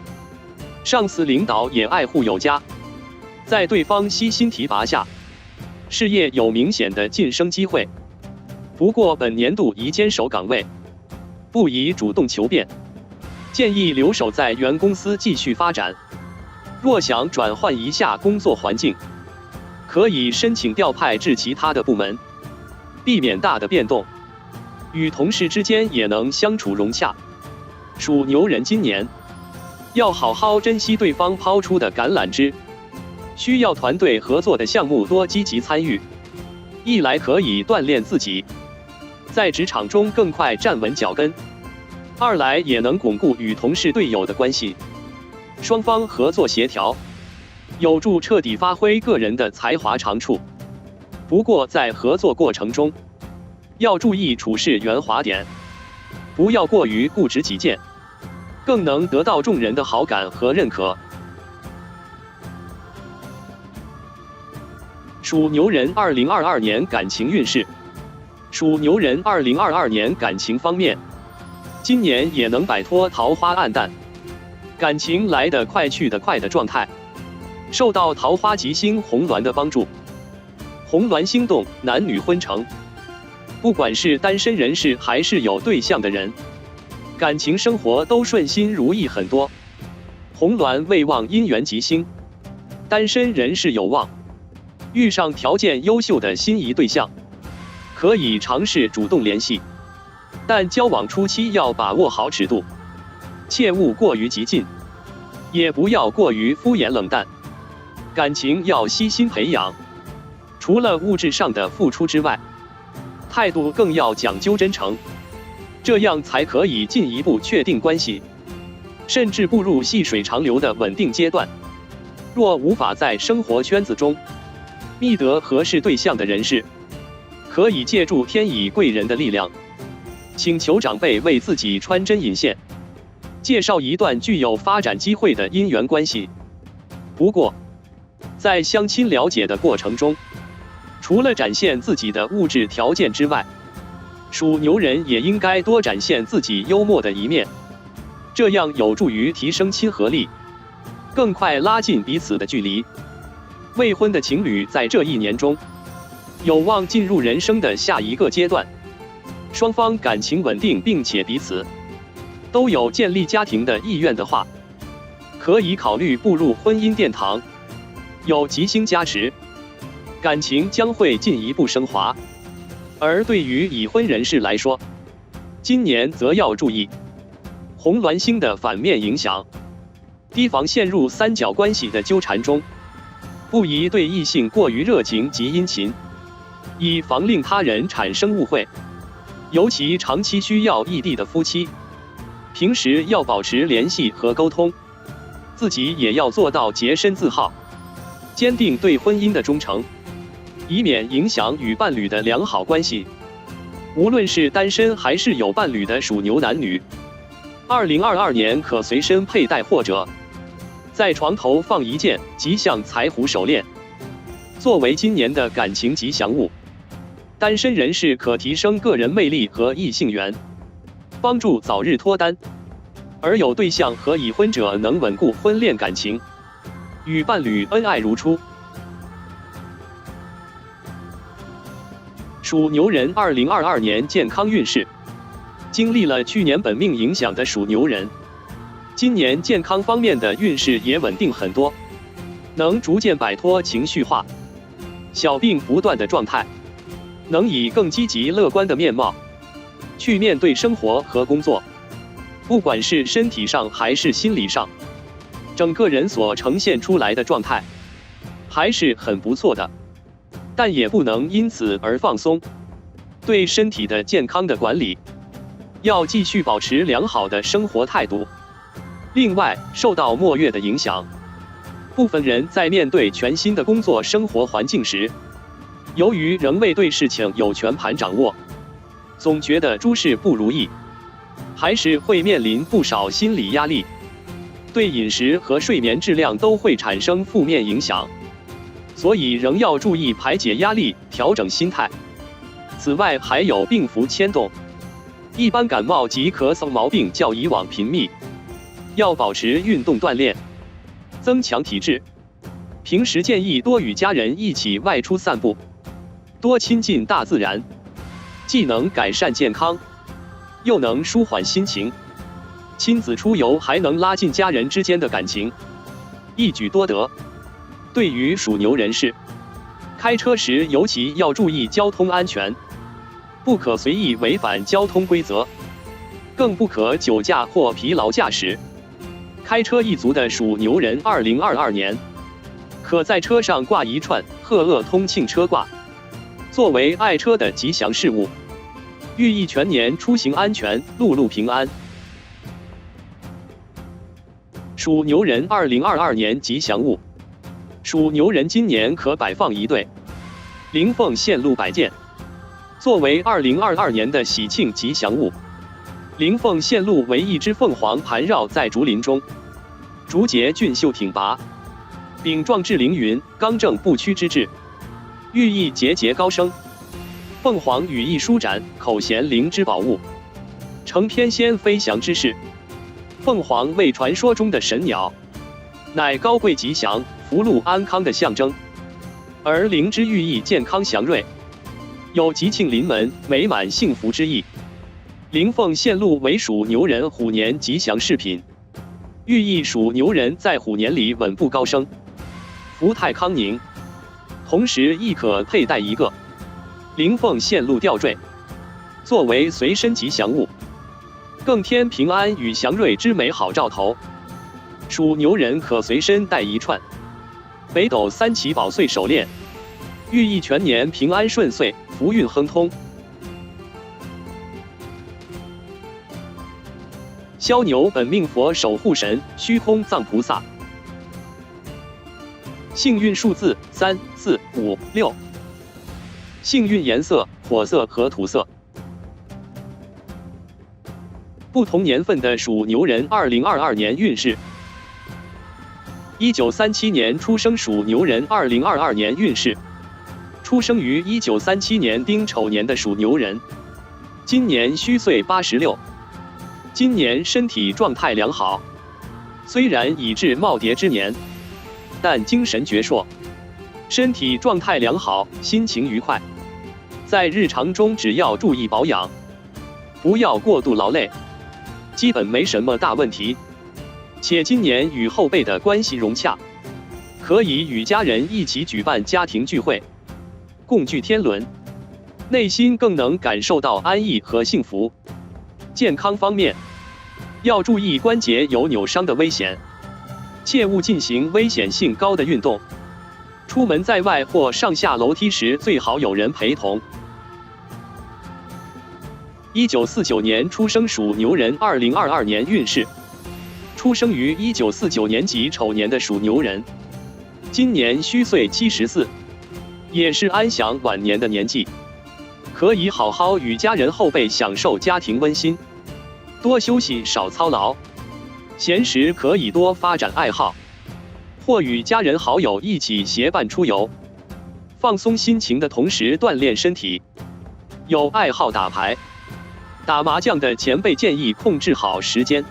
上司领导也爱护有加，在对方悉心提拔下，事业有明显的晋升机会。不过本年度宜坚守岗位，不宜主动求变，建议留守在原公司继续发展。若想转换一下工作环境，可以申请调派至其他的部门，避免大的变动，与同事之间也能相处融洽。属牛人今年要好好珍惜对方抛出的橄榄枝，需要团队合作的项目多积极参与，一来可以锻炼自己，在职场中更快站稳脚跟，二来也能巩固与同事队友的关系，双方合作协调，有助彻底发挥个人的才华长处。不过在合作过程中，要注意处事圆滑点，不要过于固执己见，更能得到众人的好感和认可。属牛人2022年感情运势。属牛人2022年感情方面，今年也能摆脱桃花暗淡、感情来得快去得快的状态，受到桃花吉星红鸾的帮助，红鸾星动，男女婚成。不管是单身人士还是有对象的人，感情生活都顺心如意很多。红鸾未旺姻缘吉星，单身人士有望遇上条件优秀的心仪对象，可以尝试主动联系，但交往初期要把握好尺度，切勿过于激进，也不要过于敷衍冷淡。感情要悉心培养，除了物质上的付出之外，态度更要讲究真诚，这样才可以进一步确定关系，甚至步入细水长流的稳定阶段。若无法在生活圈子中觅得合适对象的人士，可以借助天乙贵人的力量，请求长辈为自己穿针引线，介绍一段具有发展机会的姻缘关系。不过，在相亲了解的过程中，除了展现自己的物质条件之外，属牛人也应该多展现自己幽默的一面，这样有助于提升亲和力，更快拉近彼此的距离。未婚的情侣在这一年中有望进入人生的下一个阶段，双方感情稳定，并且彼此都有建立家庭的意愿的话，可以考虑步入婚姻殿堂。有吉星加持，感情将会进一步升华。而对于已婚人士来说，今年则要注意红鸾星的反面影响，提防陷入三角关系的纠缠中，不宜对异性过于热情及殷勤，以防令他人产生误会。尤其长期需要异地的夫妻，平时要保持联系和沟通，自己也要做到洁身自好，坚定对婚姻的忠诚，以免影响与伴侣的良好关系。无论是单身还是有伴侣的属牛男女，2022年可随身佩戴或者在床头放一件吉祥财虎手链，作为今年的感情吉祥物。单身人士可提升个人魅力和异性缘，帮助早日脱单；而有对象和已婚者能稳固婚恋感情，与伴侣恩爱如初。属牛人2022年健康运势。经历了去年本命影响的属牛人，今年健康方面的运势也稳定很多，能逐渐摆脱情绪化、小病不断的状态，能以更积极乐观的面貌去面对生活和工作。不管是身体上还是心理上，整个人所呈现出来的状态还是很不错的，但也不能因此而放松。对身体的健康的管理，要继续保持良好的生活态度。另外，受到末月的影响，部分人在面对全新的工作生活环境时，由于仍未对事情有全盘掌握，总觉得诸事不如意，还是会面临不少心理压力，对饮食和睡眠质量都会产生负面影响，所以仍要注意排解压力，调整心态。此外，还有病符牵动，一般感冒及咳嗽毛病较以往频密，要保持运动锻炼，增强体质。平时建议多与家人一起外出散步，多亲近大自然，既能改善健康，又能舒缓心情。亲子出游还能拉近家人之间的感情，一举多得。对于属牛人士，开车时尤其要注意交通安全，不可随意违反交通规则，更不可酒驾或疲劳驾驶。开车一族的属牛人2022年，可在车上挂一串鹤鄂通庆车挂，作为爱车的吉祥事物，寓意全年出行安全，路路平安。属牛人2022年吉祥物。属牛人今年可摆放一对灵凤线鹿摆件，作为2022年的喜庆吉祥物。灵凤线鹿为一只凤凰盘绕在竹林中，竹节俊秀挺拔，柄壮志凌云，刚正不屈之志，寓意节节高升。凤凰羽翼舒展，口衔灵之宝物，承天仙飞翔之势。凤凰为传说中的神鸟，乃高贵吉祥、福禄安康的象征，而灵之寓意健康祥瑞，有吉庆临门、美满幸福之意。灵凤线鹿为属牛人虎年吉祥饰品，寓意属牛人在虎年里稳步高升，福泰康宁。同时亦可佩戴一个灵凤线鹿吊坠，作为随身吉祥物，更添平安与祥瑞之美好兆头。属牛人可随身带一串北斗三奇宝穗手链，寓意全年平安顺遂，福运亨通。枭牛本命佛守护神虚空藏菩萨。幸运数字3、4、5、6。幸运颜色火色和土色。不同年份的属牛人2022年运势。1937年出生属牛人2022年运势。出生于1937年丁丑年的属牛人，今年虚岁86，今年身体状态良好，虽然已至耄耋之年，但精神矍铄，身体状态良好，心情愉快。在日常中只要注意保养，不要过度劳累，基本没什么大问题。且今年与后辈的关系融洽，可以与家人一起举办家庭聚会，共聚天伦，内心更能感受到安逸和幸福。健康方面，要注意关节有扭伤的危险，切勿进行危险性高的运动，出门在外或上下楼梯时最好有人陪同。1949年出生属牛人2022年运势。出生于1949年己丑年的属牛人，今年虚岁74，也是安享晚年的年纪，可以好好与家人后辈享受家庭温馨，多休息少操劳，闲时可以多发展爱好，或与家人好友一起结伴出游，放松心情的同时锻炼身体。有爱好打牌、打麻将的前辈建议控制好时间，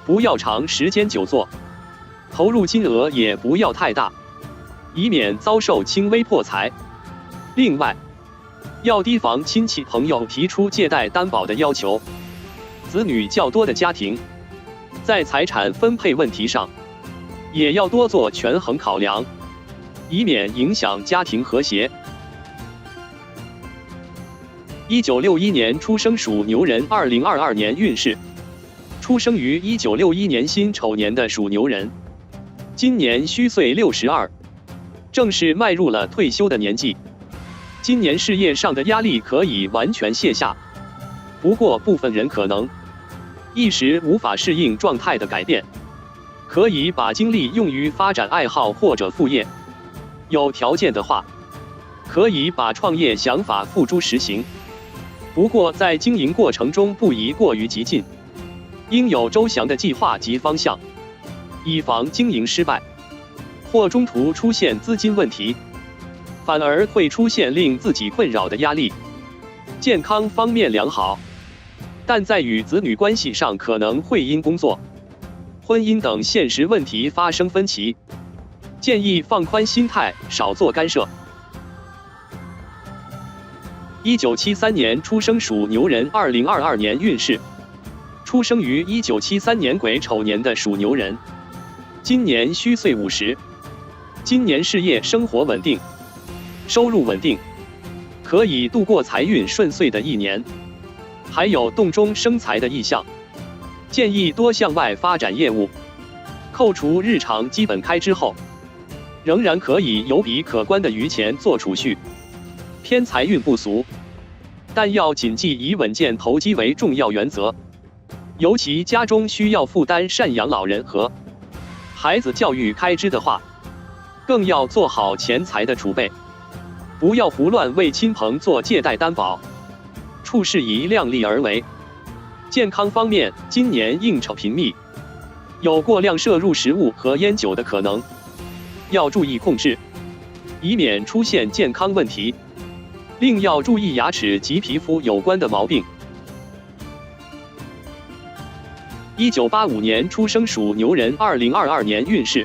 不要长时间久坐，投入金额也不要太大，以免遭受轻微破财。另外，要提防亲戚朋友提出借贷担保的要求。子女较多的家庭，在财产分配问题上，也要多做权衡考量，以免影响家庭和谐。1961年出生属牛人2022年运势。出生于1961年辛丑年的属牛人，今年虚岁62，正是迈入了退休的年纪。今年事业上的压力可以完全卸下，不过部分人可能一时无法适应状态的改变，可以把精力用于发展爱好或者副业。有条件的话，可以把创业想法付诸实行，不过在经营过程中不宜过于激进，应有周详的计划及方向，以防经营失败，或中途出现资金问题，反而会出现令自己困扰的压力。健康方面良好，但在与子女关系上可能会因工作、婚姻等现实问题发生分歧，建议放宽心态，少做干涉。1973年出生属牛人2022年运势。出生于1973年癸丑年的属牛人，今年虚岁50，今年事业生活稳定，收入稳定，可以度过财运顺遂的一年，还有动中生财的意象，建议多向外发展业务。扣除日常基本开支后，仍然可以有笔可观的余钱做储蓄，偏财运不俗，但要谨记以稳健投机为重要原则。尤其家中需要负担赡养老人和孩子教育开支的话，更要做好钱财的储备，不要胡乱为亲朋做借贷担保，处事宜量力而为。健康方面，今年应酬频密，有过量摄入食物和烟酒的可能，要注意控制，以免出现健康问题。另要注意牙齿及皮肤有关的毛病。1985年出生属牛人2022年运势。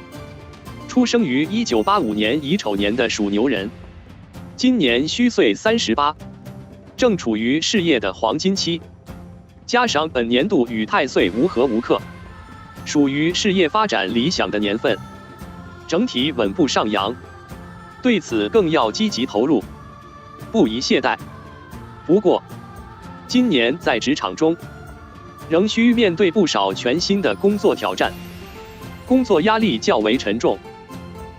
出生于1985年乙丑年的属牛人，今年虚岁38，正处于事业的黄金期，加上本年度与太岁无合无克，属于事业发展理想的年份，整体稳步上扬，对此更要积极投入，不宜懈怠。不过，今年在职场中，仍需面对不少全新的工作挑战，工作压力较为沉重，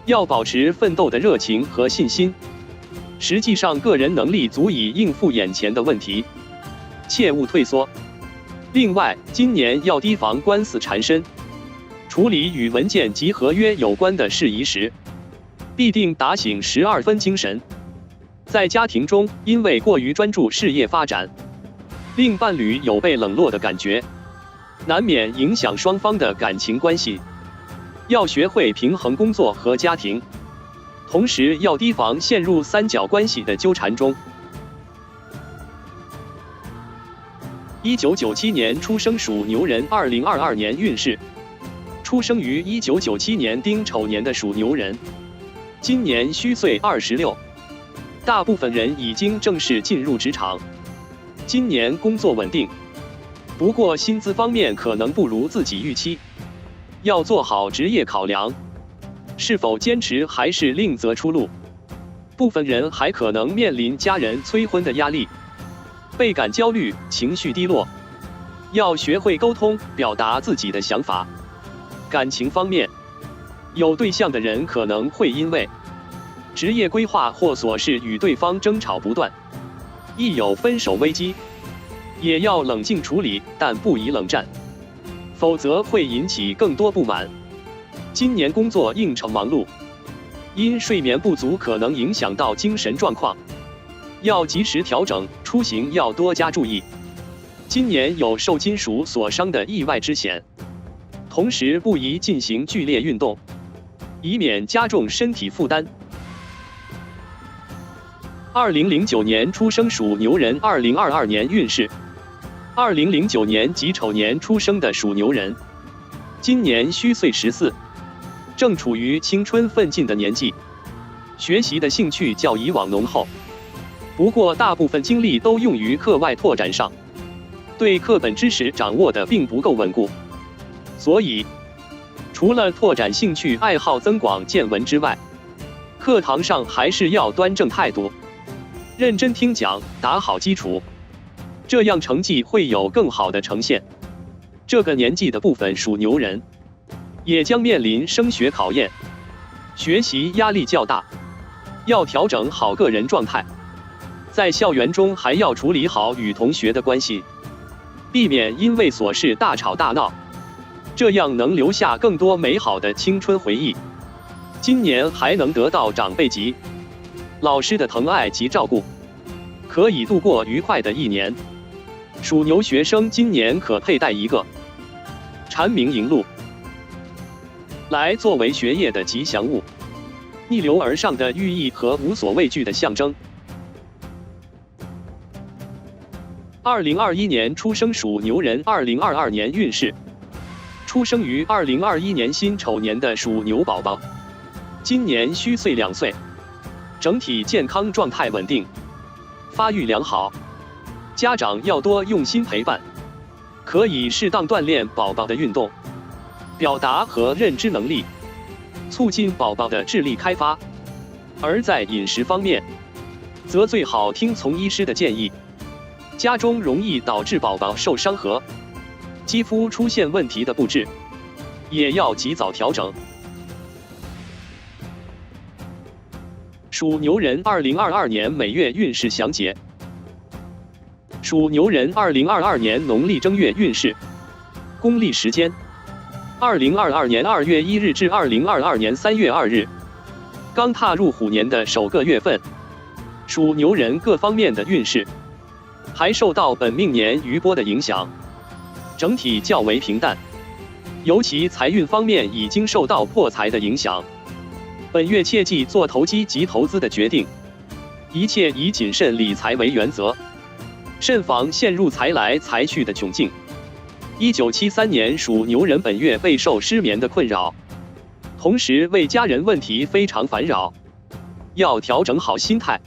要保持奋斗的热情和信心。实际上，个人能力足以应付眼前的问题，切勿退缩。另外，今年要提防官司缠身，处理与文件及合约有关的事宜时，必定打醒12分精神。在家庭中，因为过于专注事业发展，令伴侣有被冷落的感觉，难免影响双方的感情关系。要学会平衡工作和家庭，同时要提防陷入三角关系的纠缠中。1997年出生属牛人2022年运势。出生于1997年丁丑年的属牛人，今年虚岁26，大部分人已经正式进入职场，今年工作稳定，不过薪资方面可能不如自己预期，要做好职业考量，是否坚持还是另择出路。部分人还可能面临家人催婚的压力，倍感焦虑，情绪低落，要学会沟通，表达自己的想法。感情方面，有对象的人可能会因为职业规划或琐事与对方争吵不断，一有分手危机，也要冷静处理，但不宜冷战，否则会引起更多不满。今年工作应酬忙碌，因睡眠不足可能影响到精神状况，要及时调整，出行要多加注意。今年有受金属所伤的意外之险，同时不宜进行剧烈运动，以免加重身体负担。2009年出生属牛人2022年运势。2009年己丑年出生的属牛人，今年虚岁14，正处于青春奋进的年纪，学习的兴趣较以往浓厚，不过大部分精力都用于课外拓展上，对课本知识掌握的并不够稳固，所以除了拓展兴趣爱好、增广见闻之外，课堂上还是要端正态度，认真听讲，打好基础，这样成绩会有更好的呈现。这个年纪的部分属牛人，也将面临升学考验，学习压力较大，要调整好个人状态。在校园中还要处理好与同学的关系，避免因为琐事大吵大闹，这样能留下更多美好的青春回忆。今年还能得到长辈及老师的疼爱及照顾，可以度过愉快的一年。属牛学生今年可佩戴一个蝉鸣银鹿来作为学业的吉祥物，逆流而上的寓意和无所畏惧的象征。2021年出生属牛人2022年运势。出生于2021年辛丑年的属牛宝宝，今年虚岁2岁，整体健康状态稳定，发育良好，家长要多用心陪伴，可以适当锻炼宝宝的运动、表达和认知能力，促进宝宝的智力开发。而在饮食方面，则最好听从医师的建议，家中容易导致宝宝受伤和肌肤出现问题的布置，也要及早调整。属牛人2022年每月运势详解。属牛人2022年农历正月运势。公历时间：2022年2月1日至2022年3月2日，刚踏入虎年的首个月份，属牛人各方面的运势还受到本命年余波的影响，整体较为平淡，尤其财运方面已经受到破财的影响。本月切忌做投机及投资的决定，一切以谨慎理财为原则，慎防陷入财来财去的窘境。1973年属牛人本月备受失眠的困扰，同时为家人问题非常烦扰，要调整好心态。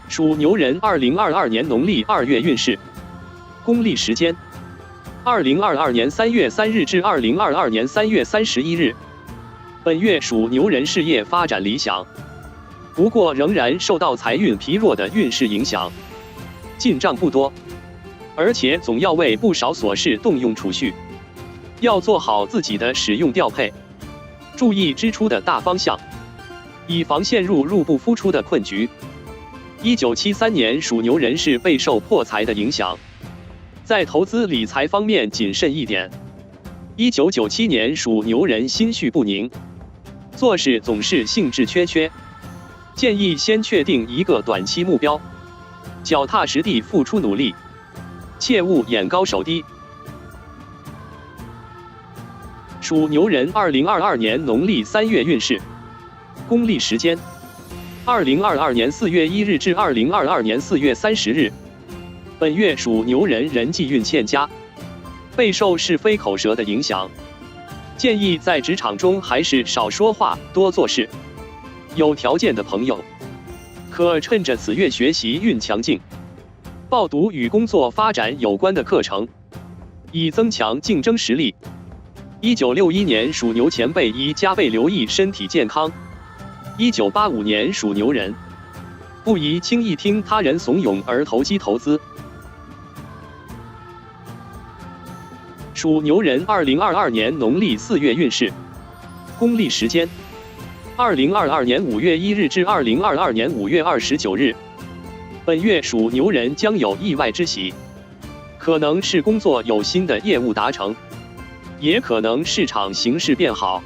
属牛人2022年农历2月运势。公历时间：2022年3月3日至2022年3月31日。本月属牛人事业发展理想，不过仍然受到财运疲弱的运势影响，进账不多，而且总要为不少琐事动用储蓄，要做好自己的使用调配，注意支出的大方向，以防陷入入不敷出的困局。1973年属牛人是备受破财的影响，在投资理财方面谨慎一点。1997年属牛人心绪不宁，做事总是兴致缺缺，建议先确定一个短期目标，脚踏实地付出努力，切勿眼高手低。属牛人2022年农历3月运势。公历时间：2022年4月1日至2022年4月30日。本月属牛人人际运欠佳，备受是非口舌的影响，建议在职场中还是少说话，多做事。有条件的朋友，可趁着此月学习运强劲，报读与工作发展有关的课程，以增强竞争实力。1961年属牛前辈宜加倍留意身体健康。1985年属牛人，不宜轻易听他人怂恿而投机投资。属牛人2022年农历4月运势。公历时间2022年5月1日至2022年5月29日，本月属牛人将有意外之喜，可能是工作有新的业务达成，也可能市场形势变好，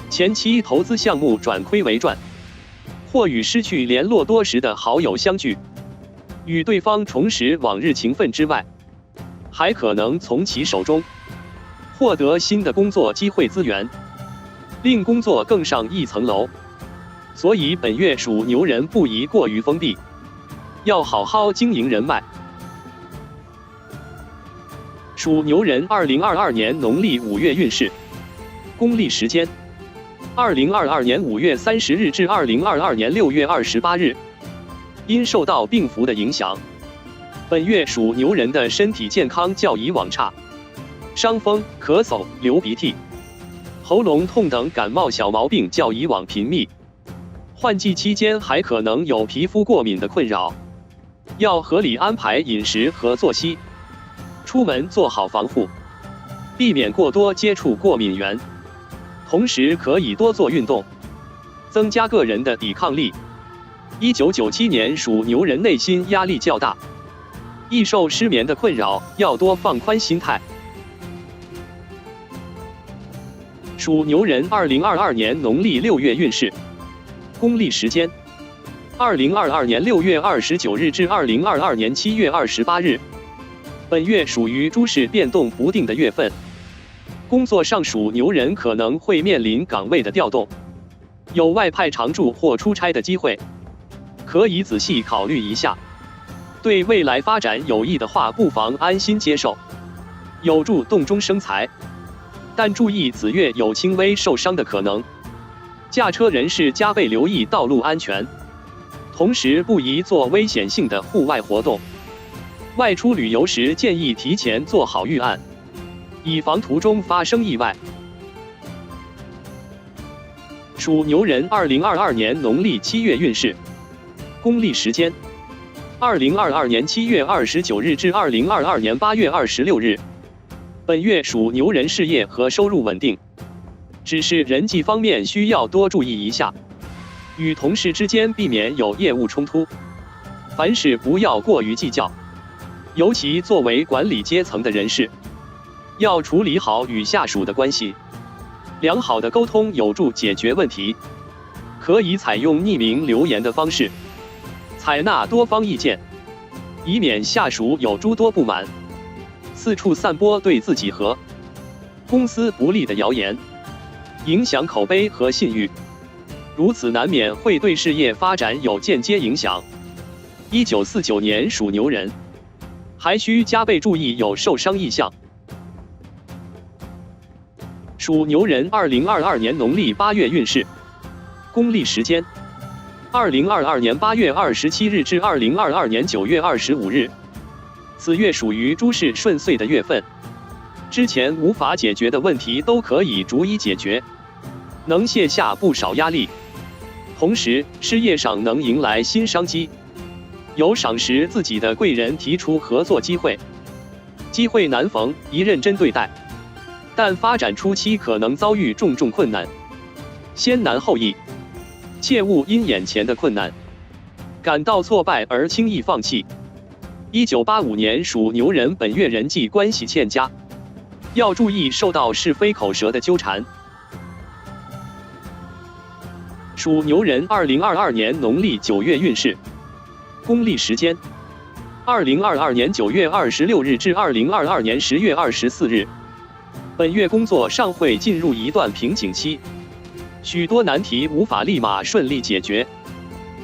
前期投资项目转亏为赚，或与失去联络多时的好友相聚，与对方重拾往日情分之外，还可能从其手中获得新的工作机会资源，令工作更上一层楼。所以本月属牛人不宜过于封闭，要好好经营人脉。属牛人2022年农历5月运势，公历时间2022年5月30日至2022年6月28日，因受到病符的影响，本月属牛人的身体健康较以往差，伤风、咳嗽、流鼻涕、喉咙痛等感冒小毛病较以往频密，换季期间还可能有皮肤过敏的困扰，要合理安排饮食和作息，出门做好防护，避免过多接触过敏源，同时可以多做运动，增加个人的抵抗力。1997年属牛人内心压力较大，易受失眠的困扰，要多放宽心态。属牛人2022年农历6月运势，公历时间2022年6月29日至2022年7月28日，本月属于诸事变动不定的月份，工作上属牛人可能会面临岗位的调动，有外派常驻或出差的机会，可以仔细考虑一下。对未来发展有益的话，不妨安心接受，有助动中生财。但注意此月有轻微受伤的可能，驾车人士加倍留意道路安全，同时不宜做危险性的户外活动。外出旅游时建议提前做好预案，以防途中发生意外。属牛人2022年农历7月运势，公历时间2022年7月29日至2022年8月26日，本月属牛人事业和收入稳定，只是人际方面需要多注意一下，与同事之间避免有业务冲突，凡事不要过于计较，尤其作为管理阶层的人士，要处理好与下属的关系，良好的沟通有助解决问题，可以采用匿名留言的方式，采纳多方意见，以免下属有诸多不满，四处散播对自己和公司不利的谣言，影响口碑和信誉，如此难免会对事业发展有间接影响。1949年属牛人，还需加倍注意有受伤迹象。属牛人2022年农历8月运势，公历时间2022年8月27日至2022年9月25日，此月属于诸事顺遂的月份，之前无法解决的问题都可以逐一解决，能卸下不少压力，同时事业上能迎来新商机，有赏识自己的贵人提出合作机会，机会难逢，宜认真对待，但发展初期可能遭遇重重困难，先难后易，切勿因眼前的困难感到挫败而轻易放弃。1985年属牛人本月人际关系欠佳，要注意受到是非口舌的纠缠。属牛人2022年农历9月运势，公历时间2022年9月26日至2022年10月24日，本月工作上会进入一段瓶颈期，许多难题无法立马顺利解决，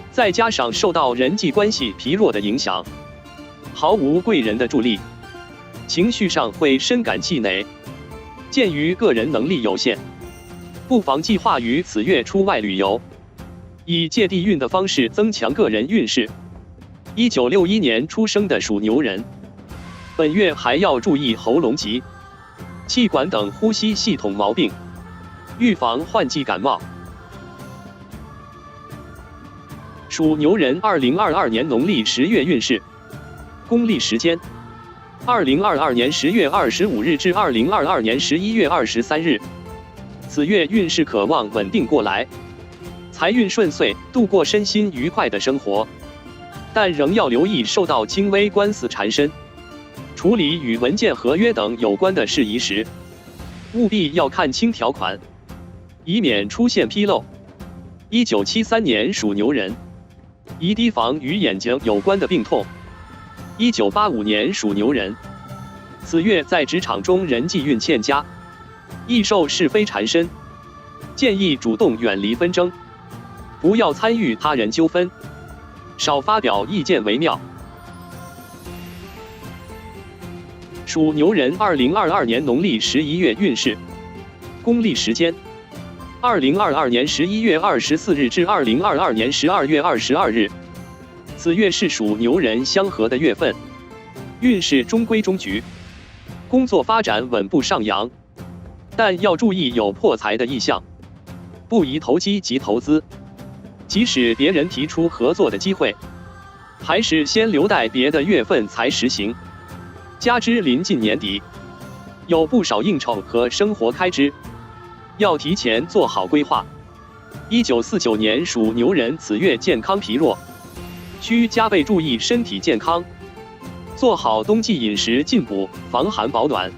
再加上受到人际关系疲弱的影响，毫无贵人的助力，情绪上会深感气馁。鉴于个人能力有限，不妨计划于此月出外旅游，以借地运的方式增强个人运势。1961年出生的属牛人，本月还要注意喉咙疾、气管等呼吸系统毛病，预防换季感冒。属牛人2022年农历10月运势，公历时间2022年10月25日至2022年11月23日，此月运势可望稳定过来，财运顺遂，度过身心愉快的生活，但仍要留意受到轻微官司缠身。处理与文件合约等有关的事宜时，务必要看清条款，以免出现纰漏。1973年属牛人，宜提防与眼睛有关的病痛。1985年属牛人，此月在职场中人际运欠佳，易受是非缠身，建议主动远离纷争，不要参与他人纠纷，少发表意见为妙。属牛人2022年农历11月运势，公历时间2022年11月24日至2022年12月22日，此月是属牛人相合的月份，运势中规中矩，工作发展稳步上扬，但要注意有破财的意象，不宜投机及投资。即使别人提出合作的机会，还是先留待别的月份才实行。加之临近年底，有不少应酬和生活开支，要提前做好规划。1949年属牛人此月健康疲弱，需加倍注意身体健康，做好冬季饮食进补，防寒保暖。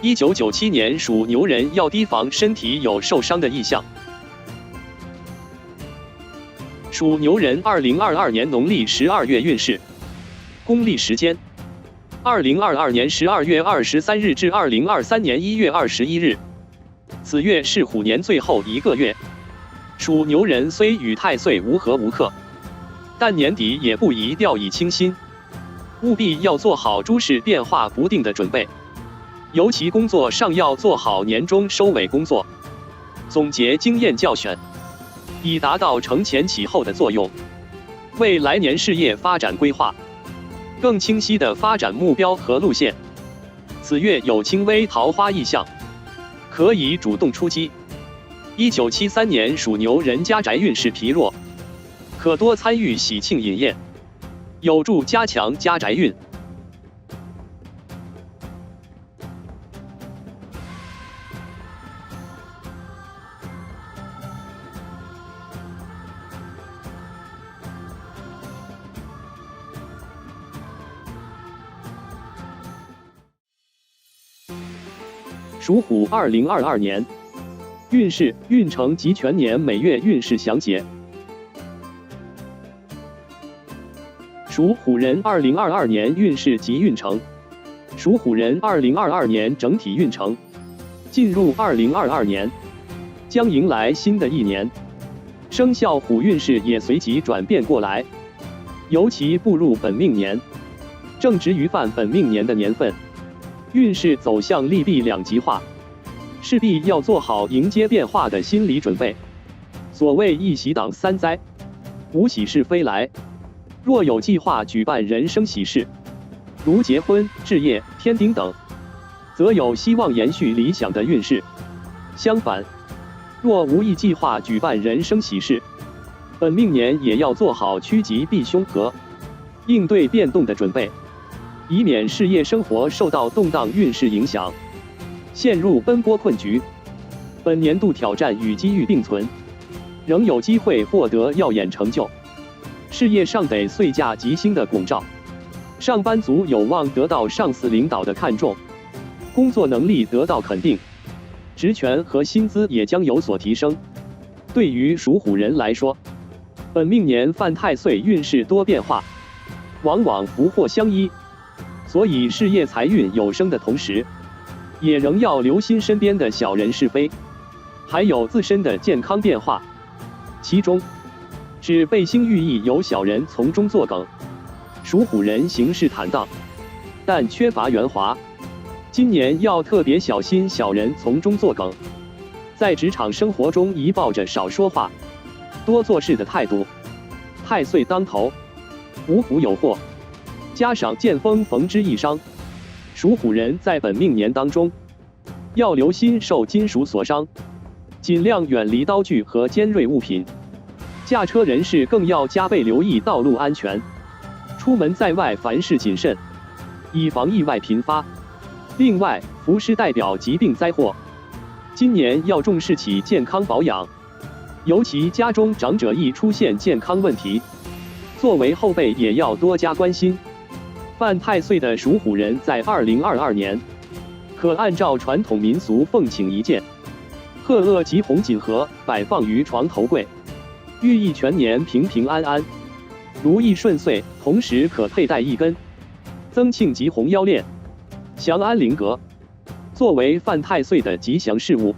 1997年属牛人要提防身体有受伤的意象。属牛人2022年农历12月运势，公历时间2022年12月23日至2023年1月21日，此月是虎年最后一个月。属牛人虽与太岁无合无克，但年底也不宜掉以轻心，务必要做好诸事变化不定的准备。尤其工作上要做好年终收尾工作，总结经验教训，以达到承前启后的作用，为来年事业发展规划更清晰的发展目标和路线。此月有轻微桃花意象，可以主动出击。1973年属牛人家宅运势疲弱，可多参与喜庆饮宴，有助加强家宅运。属虎2022年运势、运程及全年每月运势详解。属虎人2022年运势及运程。属虎人2022年整体运程，进入2022年，将迎来新的一年，生肖虎运势也随即转变过来，尤其步入本命年，正值于犯本命年的年份，运势走向利弊两极化，势必要做好迎接变化的心理准备。所谓一喜挡三灾，无喜事非来。若有计划举办人生喜事，如结婚、置业、添丁等，则有希望延续理想的运势。相反，若无意计划举办人生喜事，本命年也要做好趋吉避凶和应对变动的准备，以免事业生活受到动荡运势影响，陷入奔波困局。本年度挑战与机遇并存，仍有机会获得耀眼成就。事业上得岁驾吉星的拱照，上班族有望得到上司领导的看重，工作能力得到肯定，职权和薪资也将有所提升。对于属虎人来说，本命年犯太岁运势多变化，往往福祸相依，所以事业财运有升的同时，也仍要留心身边的小人是非，还有自身的健康变化。其中，指背星寓意有小人从中作梗，属虎人行事坦荡，但缺乏圆滑。今年要特别小心小人从中作梗，在职场生活中宜抱着少说话、多做事的态度。太岁当头，无福有祸，加上见风逢之一伤，属虎人在本命年当中要留心受金属所伤，尽量远离刀具和尖锐物品。驾车人士更要加倍留意道路安全，出门在外凡事谨慎，以防意外频发。另外，福狮代表疾病灾祸，今年要重视起健康保养，尤其家中长者易出现健康问题，作为后辈也要多加关心。犯太岁的属虎人在2022年，可按照传统民俗奉请一件鹤萼及红锦盒摆放于床头柜，寓意全年平平安安、如意顺遂。同时可佩戴一根增庆吉红腰链，祥安灵阁，作为犯太岁的吉祥事物，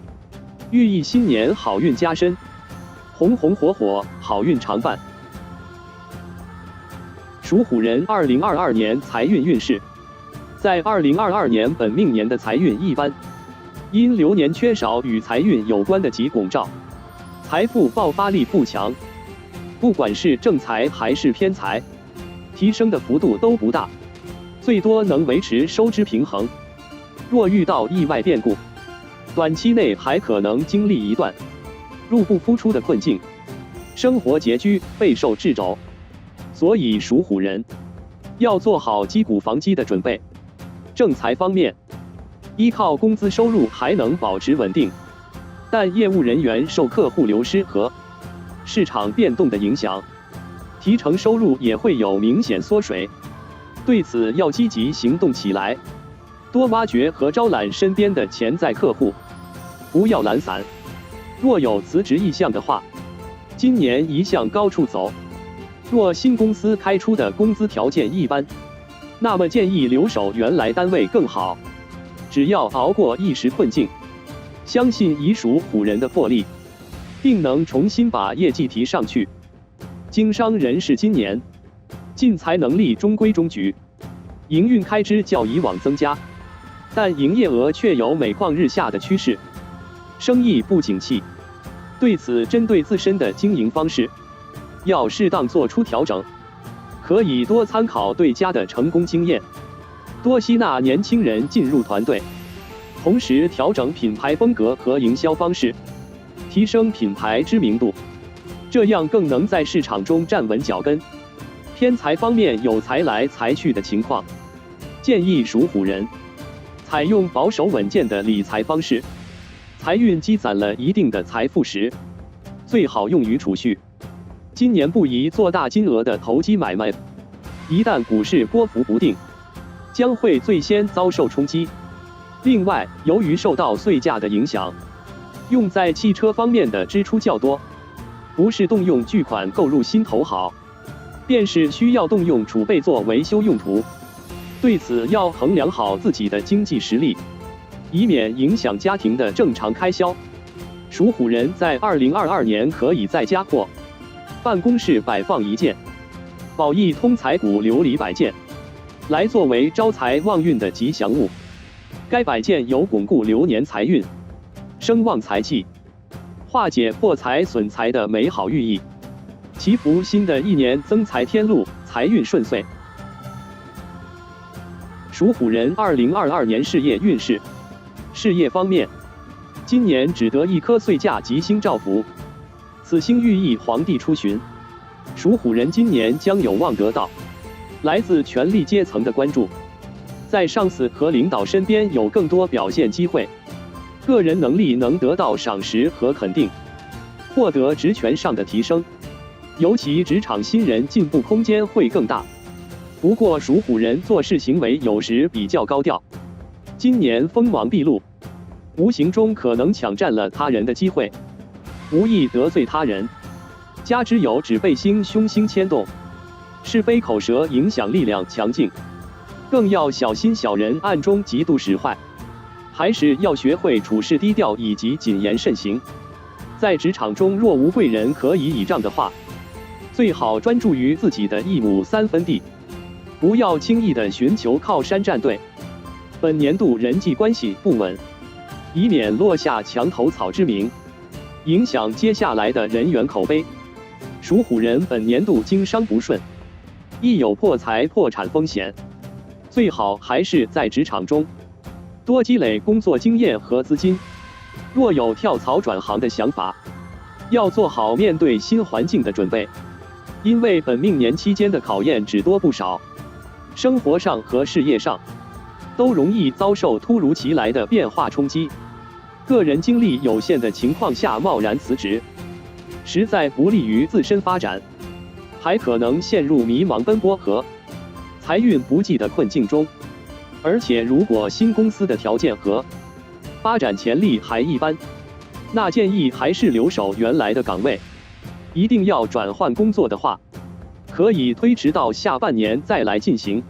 寓意新年好运加身，红红火火，好运常伴。属虎人2022年财运运势，在2022年本命年的财运一般，因流年缺少与财运有关的吉拱照，财富爆发力不强，不管是正财还是偏财，提升的幅度都不大，最多能维持收支平衡。若遇到意外变故，短期内还可能经历一段入不敷出的困境，生活拮据，备受掣肘。所以属虎人要做好击鼓防饥的准备。正财方面，依靠工资收入还能保持稳定，但业务人员受客户流失和市场变动的影响，提成收入也会有明显缩水。对此要积极行动起来，多挖掘和招揽身边的潜在客户，不要懒散。若有辞职意向的话，今年宜向高处走。若新公司开出的工资条件一般，那么建议留守原来单位更好。只要熬过一时困境，相信以属虎人的魄力，定能重新把业绩提上去。经商人士今年进财能力中规中矩，营运开支较以往增加，但营业额却有每况日下的趋势，生意不景气。对此，针对自身的经营方式，要适当做出调整，可以多参考对家的成功经验，多吸纳年轻人进入团队，同时调整品牌风格和营销方式，提升品牌知名度，这样更能在市场中站稳脚跟。偏财方面有财来财去的情况，建议属虎人采用保守稳健的理财方式，财运积攒了一定的财富时，最好用于储蓄。今年不宜做大金额的投机买卖，一旦股市波幅不定，将会最先遭受冲击。另外，由于受到岁价的影响，用在汽车方面的支出较多，不是动用巨款购入新头好，便是需要动用储备做维修用途。对此要衡量好自己的经济实力，以免影响家庭的正常开销。属虎人在2022年可以在家或办公室摆放一件宝益通财骨琉璃摆件，来作为招财旺运的吉祥物。该摆件有巩固流年财运、生旺财气、化解破财损财的美好寓意，祈福新的一年增财添禄，财运顺遂。属虎人2022年事业运势。事业方面，今年只得一颗岁驾吉星照福，此星寓意皇帝出巡，属虎人今年将有望得到来自权力阶层的关注，在上司和领导身边有更多表现机会，个人能力能得到赏识和肯定，获得职权上的提升，尤其职场新人进步空间会更大。不过属虎人做事行为有时比较高调，今年锋芒毕露，无形中可能抢占了他人的机会，无意得罪他人。加之有指背星凶星牵动，是非口舌影响力量强劲，更要小心小人暗中嫉妒使坏，还是要学会处事低调以及谨言慎行。在职场中若无贵人可以倚仗的话，最好专注于自己的1亩3分地，不要轻易的寻求靠山站队。本年度人际关系不稳，以免落下墙头草之名，影响接下来的人缘口碑。属虎人本年度经商不顺，亦有破财破产风险，最好还是在职场中多积累工作经验和资金。若有跳槽转行的想法，要做好面对新环境的准备，因为本命年期间的考验只多不少，生活上和事业上都容易遭受突如其来的变化冲击。个人精力有限的情况下贸然辞职，实在不利于自身发展，还可能陷入迷茫奔波和财运不济的困境中。而且，如果新公司的条件和发展潜力还一般，那建议还是留守原来的岗位。一定要转换工作的话，可以推迟到下半年再来进行。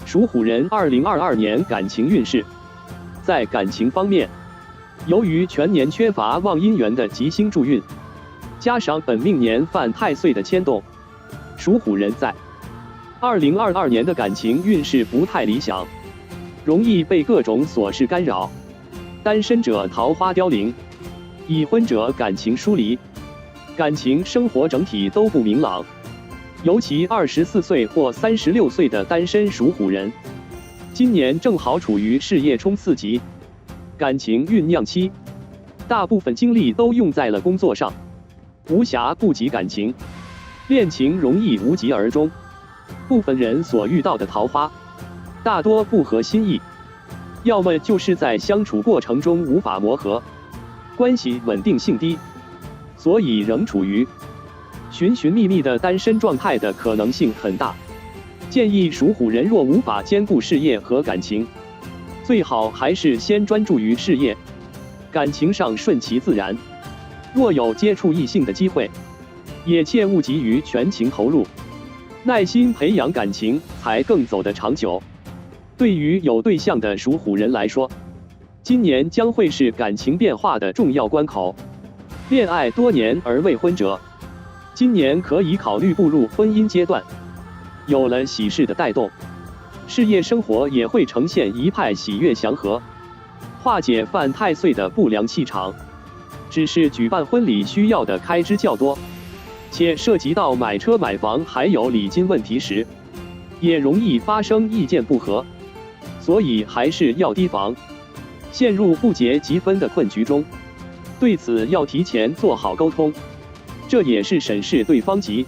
属虎人2022年感情运势，在感情方面，由于全年缺乏旺姻缘的吉星助运，加上本命年犯太岁的牵动，属虎人在2022年的感情运势不太理想，容易被各种琐事干扰。单身者桃花凋零，已婚者感情疏离，感情生活整体都不明朗。尤其24岁或36岁的单身属虎人，今年正好处于事业冲刺期，感情酝酿期，大部分精力都用在了工作上，无暇顾及感情，恋情容易无疾而终。部分人所遇到的桃花，大多不合心意，要么就是在相处过程中无法磨合，关系稳定性低，所以仍处于寻寻觅觅的单身状态的可能性很大。建议属虎人若无法兼顾事业和感情，最好还是先专注于事业，感情上顺其自然。若有接触异性的机会，也切勿急于全情投入，耐心培养感情才更走得长久。对于有对象的属虎人来说，今年将会是感情变化的重要关口。恋爱多年而未婚者，今年可以考虑步入婚姻阶段。有了喜事的带动，事业生活也会呈现一派喜悦祥和，化解犯太岁的不良气场。只是举办婚礼需要的开支较多，且涉及到买车买房还有礼金问题时，也容易发生意见不合，所以还是要提防陷入不结即分的困局中。对此要提前做好沟通，这也是审视对方及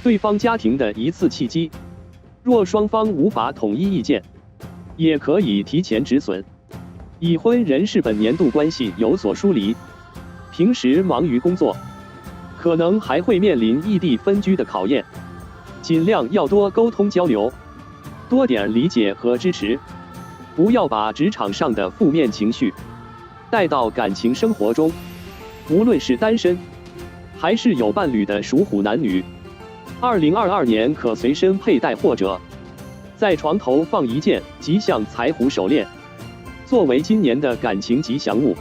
对方家庭的一次契机。若双方无法统一意见，也可以提前止损。已婚人士本年度关系有所疏离，平时忙于工作，可能还会面临异地分居的考验，尽量要多沟通交流，多点理解和支持，不要把职场上的负面情绪带到感情生活中。无论是单身还是有伴侣的属虎男女，2022年可随身佩戴或者在床头放一件吉祥财虎手链，作为今年的感情吉祥物。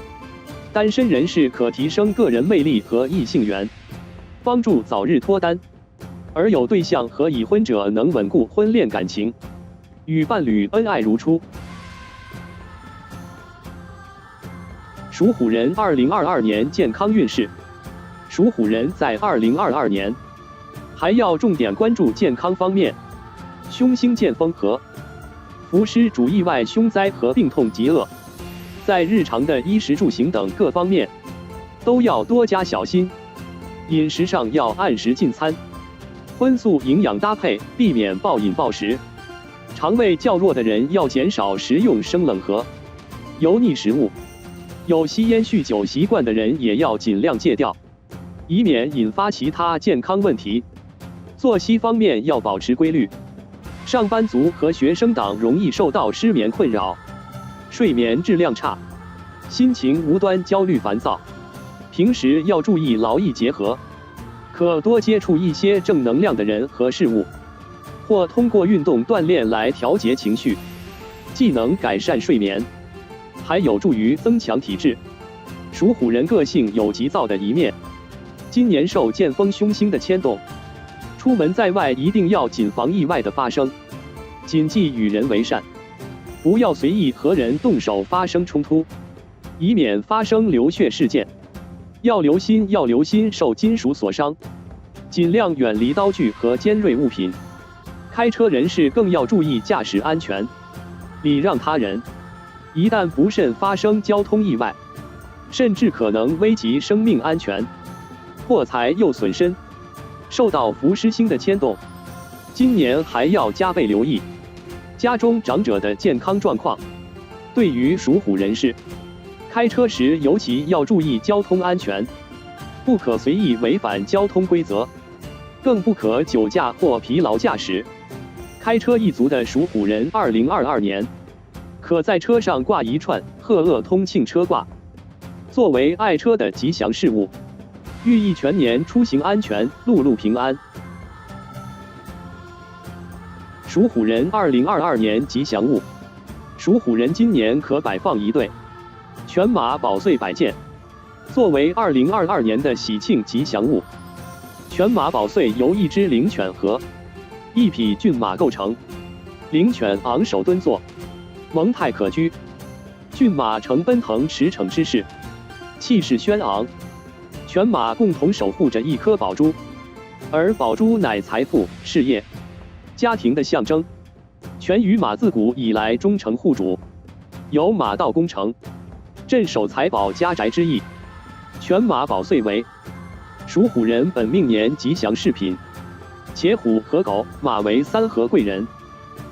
单身人士可提升个人魅力和异性缘，帮助早日脱单；而有对象和已婚者能稳固婚恋感情，与伴侣恩爱如初。属虎人2022年健康运势，属虎人在2022年还要重点关注健康方面，凶星见风和伏尸主意外凶灾和病痛极恶，在日常的衣食住行等各方面都要多加小心。饮食上要按时进餐，荤素营养搭配，避免暴饮暴食。肠胃较弱的人要减少食用生冷和油腻食物，有吸烟酗酒习惯的人也要尽量戒掉，以免引发其他健康问题。作息方面要保持规律，上班族和学生党容易受到失眠困扰，睡眠质量差，心情无端焦虑烦躁。平时要注意劳逸结合，可多接触一些正能量的人和事物，或通过运动锻炼来调节情绪，既能改善睡眠，还有助于增强体质。属虎人个性有急躁的一面，今年受剑锋凶星的牵动，出门在外一定要谨防意外的发生，谨记与人为善，不要随意和人动手发生冲突，以免发生流血事件。要留心受金属所伤，尽量远离刀具和尖锐物品。开车人士更要注意驾驶安全，礼让他人，一旦不慎发生交通意外，甚至可能危及生命安全，破财又损身。受到伏尸星的牵动，今年还要加倍留意家中长者的健康状况。对于属虎人士，开车时尤其要注意交通安全，不可随意违反交通规则，更不可酒驾或疲劳驾驶。开车一族的属虎人，2022年可在车上挂一串鹤鄂通庆车挂，作为爱车的吉祥事物，寓意全年出行安全，路路平安。属虎人2022年吉祥物，属虎人今年可摆放一对犬马宝穗摆件，作为2022年的喜庆吉祥物。犬马宝穗由一只灵犬和一匹骏马构成，灵犬昂首蹲坐，蒙太可掬；骏马呈奔腾驰骋之势，气势轩昂。犬马共同守护着一颗宝珠，而宝珠乃财富、事业、家庭的象征。犬与马自古以来忠诚护主，有马到功成、镇守财宝家宅之意。犬马宝穗为属虎人本命年吉祥饰品，且虎和狗、马为三合贵人，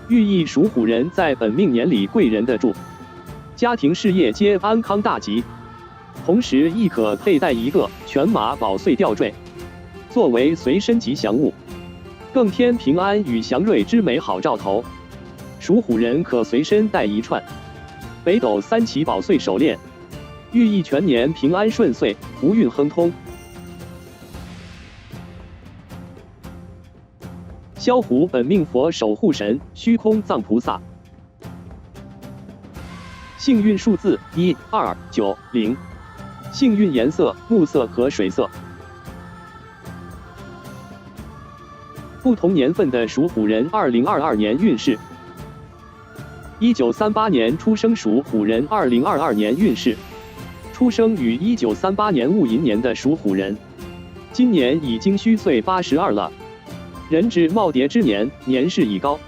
寓意属虎人在本命年里贵人的助，家庭事业皆安康大吉。同时亦可佩戴一个犬马宝穗吊坠，作为随身吉祥物，更添平安与祥瑞之美好兆头。属虎人可随身带一串北斗三奇宝穗手链，寓意全年平安顺遂，福运亨通。骁虎本命佛守护神，虚空藏菩萨。幸运数字1、2、9、0。幸运颜色木色和水色。不同年份的属虎人2022年运势。1938年出生属虎人2022年运势。出生于1938年戊寅年的属虎人，今年已经虚岁82了。人至耄耋之年，年事已高，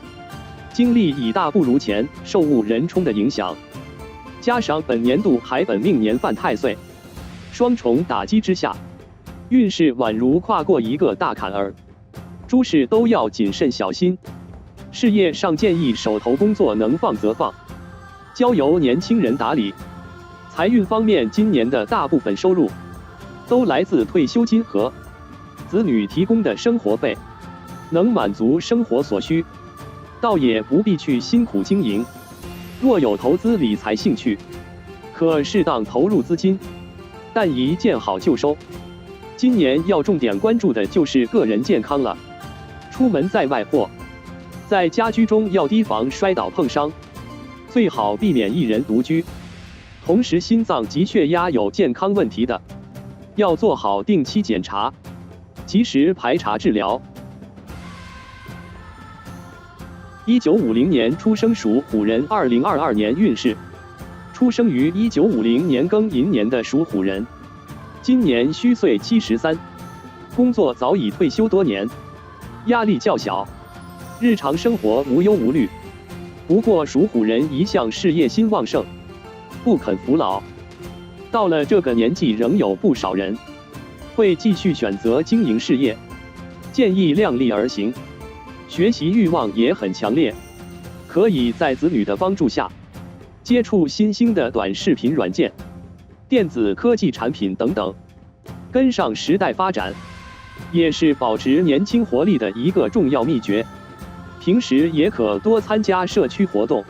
精力已大不如前，受戊人冲的影响，加上本年度还本命年犯太岁，双重打击之下，运势宛如跨过一个大坎儿，诸事都要谨慎小心。事业上建议手头工作能放则放，交由年轻人打理。财运方面，今年的大部分收入都来自退休金和子女提供的生活费，能满足生活所需，倒也不必去辛苦经营。若有投资理财兴趣，可适当投入资金，但宜见好就收。今年要重点关注的就是个人健康了。出门在外或在家居中要提防摔倒碰伤，最好避免一人独居。同时心脏及血压有健康问题的，要做好定期检查，及时排查治疗。1950年出生属虎人2022年运势。出生于1950年庚寅年的属虎人，今年虚岁73，工作早已退休多年，压力较小，日常生活无忧无虑。不过属虎人一向事业心旺盛，不肯服老，到了这个年纪仍有不少人会继续选择经营事业，建议量力而行。学习欲望也很强烈，可以在子女的帮助下接触新兴的短视频软件、电子科技产品等等，跟上时代发展，也是保持年轻活力的一个重要秘诀。平时也可多参加社区活动，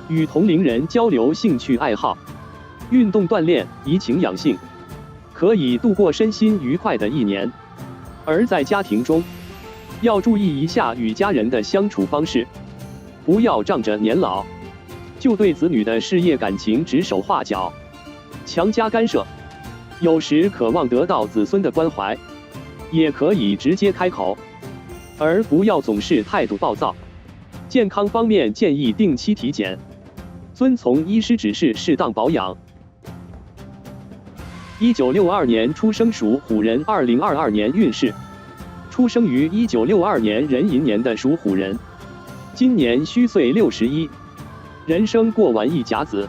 与同龄人交流兴趣爱好，运动锻炼，怡情养性，可以度过身心愉快的一年。而在家庭中，要注意一下与家人的相处方式，不要仗着年老就对子女的事业感情指手画脚，强加干涉。有时渴望得到子孙的关怀，也可以直接开口，而不要总是态度暴躁。健康方面建议定期体检，遵从医师指示适当保养。1962年出生属虎人2022年运势。出生于1962年壬寅年的属虎人，今年虚岁61，人生过完一甲子，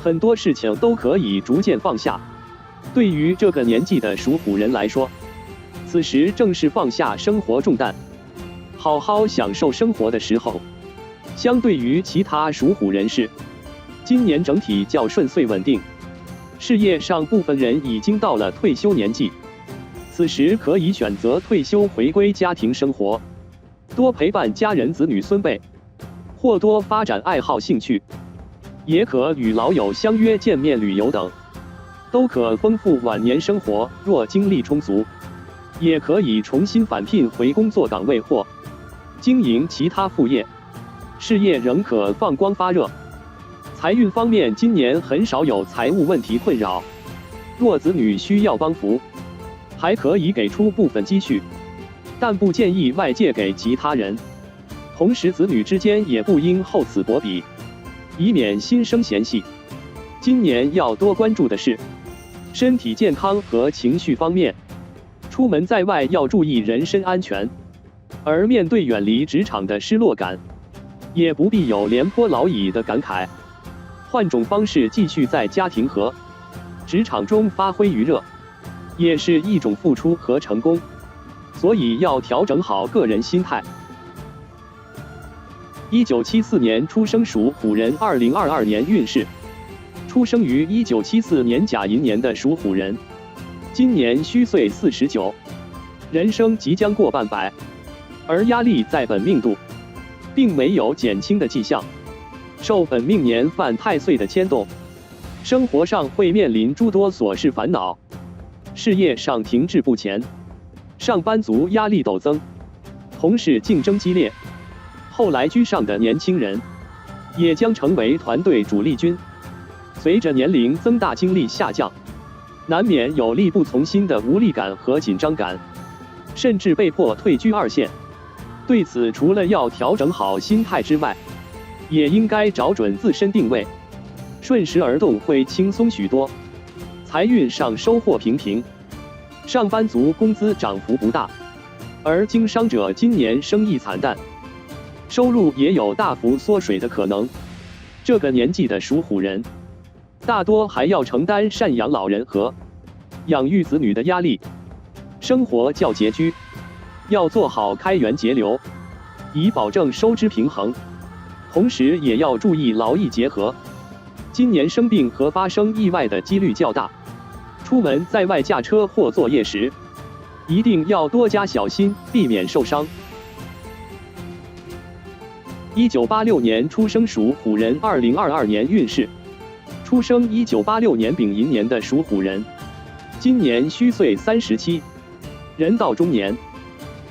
很多事情都可以逐渐放下。对于这个年纪的属虎人来说，此时正是放下生活重担，好好享受生活的时候。相对于其他属虎人士，今年整体较顺遂稳定，事业上部分人已经到了退休年纪，此时可以选择退休回归家庭生活，多陪伴家人子女孙辈，或多发展爱好兴趣，也可与老友相约见面旅游等，都可丰富晚年生活。若精力充足，也可以重新返聘回工作岗位或经营其他副业，事业仍可放光发热。财运方面，今年很少有财务问题困扰，若子女需要帮扶，还可以给出部分积蓄，但不建议外借给其他人。同时，子女之间也不应厚此薄彼，以免心生嫌隙。今年要多关注的是身体健康和情绪方面，出门在外要注意人身安全。而面对远离职场的失落感，也不必有廉颇老矣的感慨，换种方式继续在家庭和职场中发挥余热，也是一种付出和成功。所以要调整好个人心态。1974年出生属虎人，2022年运势。出生于1974年甲寅年的属虎人，今年虚岁49，人生即将过半百，而压力在本命度，并没有减轻的迹象。受本命年犯太岁的牵动，生活上会面临诸多琐事烦恼，事业上停滞不前，上班族压力陡增，同事竞争激烈。后来居上的年轻人，也将成为团队主力军。随着年龄增大，精力下降，难免有力不从心的无力感和紧张感，甚至被迫退居二线。对此，除了要调整好心态之外，也应该找准自身定位，顺时而动会轻松许多。财运上收获平平，上班族工资涨幅不大，而经商者今年生意惨淡，收入也有大幅缩水的可能。这个年纪的属虎人，大多还要承担赡养老人和养育子女的压力，生活较拮据，要做好开源节流，以保证收支平衡。同时也要注意劳逸结合。今年生病和发生意外的几率较大，出门在外驾车或作业时，一定要多加小心，避免受伤。1986年出生属虎人，2022年运势。出生1986年丙寅年的属虎人，今年虚岁37，人到中年，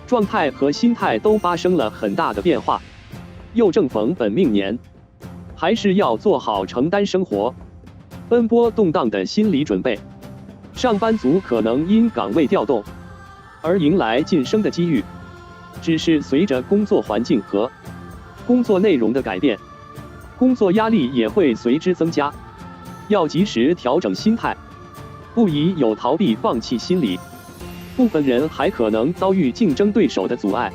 状态和心态都发生了很大的变化。又正逢本命年，还是要做好承担生活、奔波动荡的心理准备。上班族可能因岗位调动而迎来晋升的机遇，只是随着工作环境和工作内容的改变，工作压力也会随之增加。要及时调整心态，不宜有逃避放弃心理。部分人还可能遭遇竞争对手的阻碍，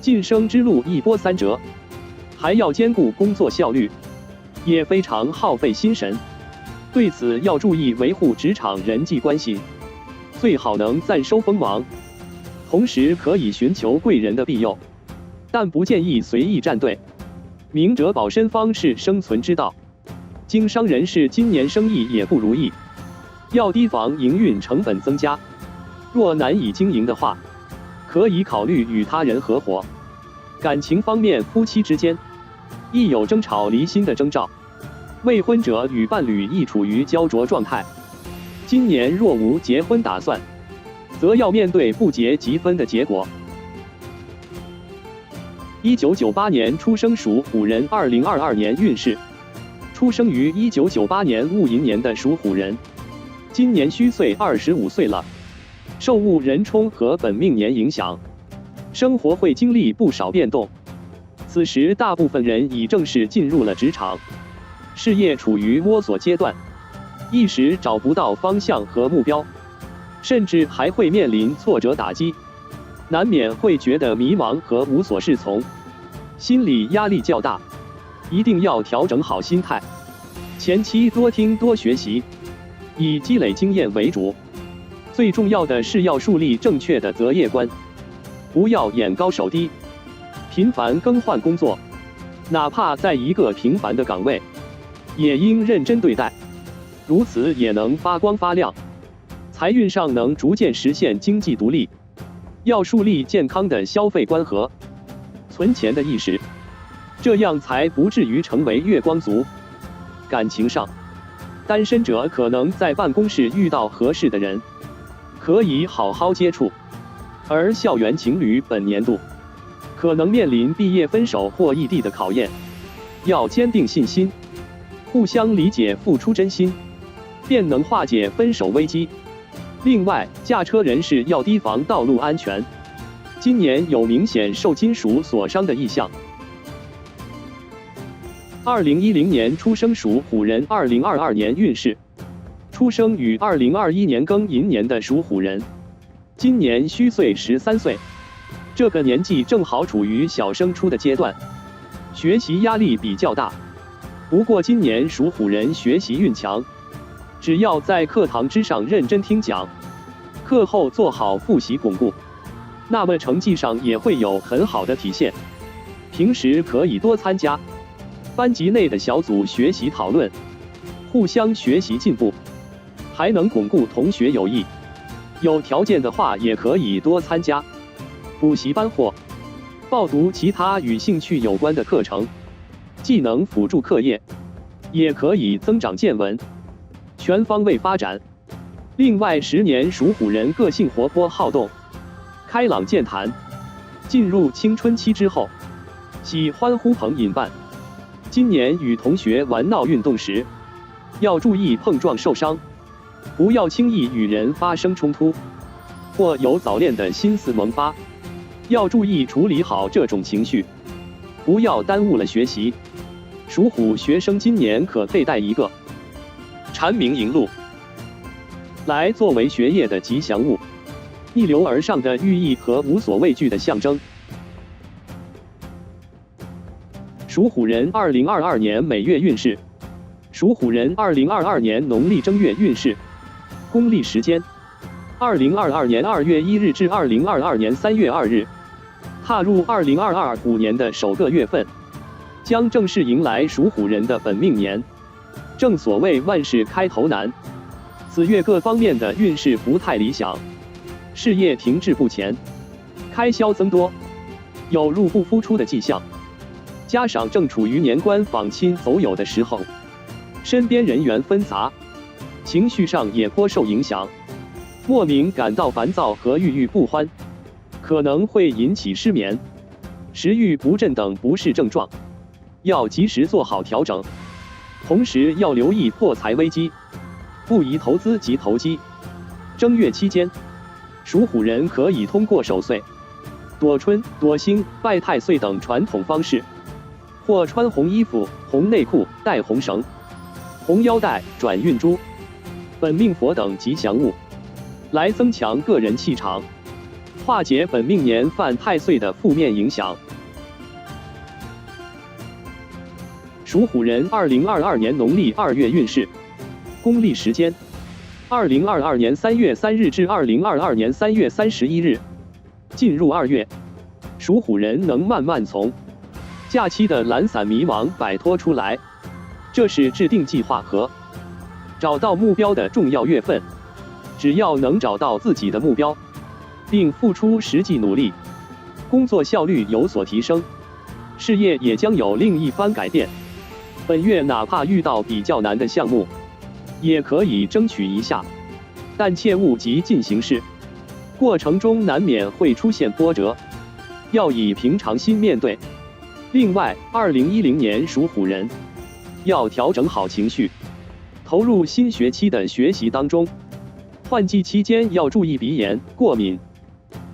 晋升之路一波三折，还要兼顾工作效率，也非常耗费心神。对此要注意维护职场人际关系，最好能暂收锋芒。同时可以寻求贵人的庇佑，但不建议随意站队。明哲保身方是生存之道。经商人士今年生意也不如意，要提防营运成本增加。若难以经营的话，可以考虑与他人合伙。感情方面，夫妻之间亦有争吵离心的征兆，未婚者与伴侣亦处于焦灼状态。今年若无结婚打算，则要面对不结即分的结果。1998年出生属虎人，2022年运势。出生于1998年戊寅年的属虎人，今年虚岁25岁了。受戊人冲和本命年影响，生活会经历不少变动。此时大部分人已正式进入了职场，事业处于摸索阶段，一时找不到方向和目标，甚至还会面临挫折打击，难免会觉得迷茫和无所适从，心理压力较大。一定要调整好心态，前期多听多学习，以积累经验为主。最重要的是要树立正确的择业观，不要眼高手低，频繁更换工作，哪怕在一个平凡的岗位，也应认真对待，如此也能发光发亮。财运上能逐渐实现经济独立，要树立健康的消费观和存钱的意识，这样才不至于成为月光族。感情上，单身者可能在办公室遇到合适的人，可以好好接触；而校园情侣本年度可能面临毕业分手或异地的考验，要坚定信心，互相理解，付出真心，便能化解分手危机。另外，驾车人士要提防道路安全，今年有明显受金属所伤的迹象。2010年出生属虎人2022年运势，出生于2021年庚寅年的属虎人，今年虚岁13岁，这个年纪正好处于小升初的阶段，学习压力比较大。不过今年属虎人学习运强，只要在课堂之上认真听讲，课后做好复习巩固，那么成绩上也会有很好的体现。平时可以多参加班级内的小组学习讨论，互相学习进步，还能巩固同学友谊。有条件的话，也可以多参加补习班或报读其他与兴趣有关的课程，既能辅助课业，也可以增长见闻，全方位发展。另外，10年属虎人个性活泼好动，开朗健谈，进入青春期之后，喜欢呼朋引伴。今年与同学玩闹运动时，要注意碰撞受伤，不要轻易与人发生冲突，或有早恋的心思萌发，要注意处理好这种情绪，不要耽误了学习。属虎学生今年可佩戴一个蝉鸣银鹿来作为学业的吉祥物，逆流而上的寓意和无所畏惧的象征。属虎人2022年每月运势，属虎人2022年农历正月运势，公历时间2022年2月1日至2022年3月2日，踏入2022年的首个月份，将正式迎来属虎人的本命年。正所谓万事开头难，此月各方面的运势不太理想，事业停滞不前，开销增多，有入不敷出的迹象。加上正处于年关访亲走友的时候，身边人员纷杂，情绪上也颇受影响，莫名感到烦躁和郁郁不欢，可能会引起失眠、食欲不振等不适症状，要及时做好调整。同时要留意破财危机，不宜投资及投机。正月期间，属虎人可以通过守岁、躲春、躲星、拜太岁等传统方式，或穿红衣服、红内裤、戴红绳、红腰带、转运珠、本命佛等吉祥物，来增强个人气场，化解本命年犯太岁的负面影响。属虎人2022年农历2月运势，公历时间2022年3月3日至2022年3月31日。进入2月，属虎人能慢慢从假期的懒散迷茫摆脱出来，这是制定计划和找到目标的重要月份。只要能找到自己的目标，并付出实际努力，工作效率有所提升，事业也将有另一番改变。本月哪怕遇到比较难的项目，也可以争取一下，但切勿急进行事，过程中难免会出现波折，要以平常心面对。另外，2010年属虎人要调整好情绪，投入新学期的学习当中。换季期间要注意鼻炎、过敏、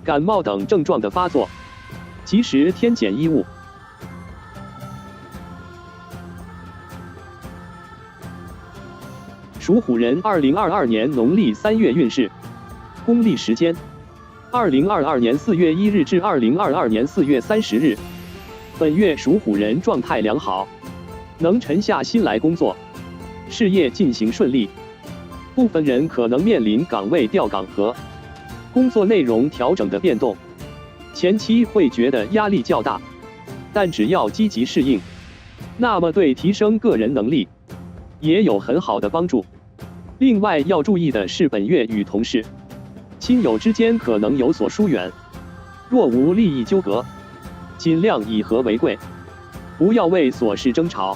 感冒等症状的发作，及时添减衣物。属虎人2022年农历3月运势，公历时间2022年4月1日至2022年4月30日。本月属虎人状态良好，能沉下心来工作，事业进行顺利。部分人可能面临岗位调岗和工作内容调整的变动，前期会觉得压力较大，但只要积极适应，那么对提升个人能力也有很好的帮助。另外要注意的是，本月与同事、亲友之间可能有所疏远，若无利益纠葛，尽量以和为贵，不要为琐事争吵。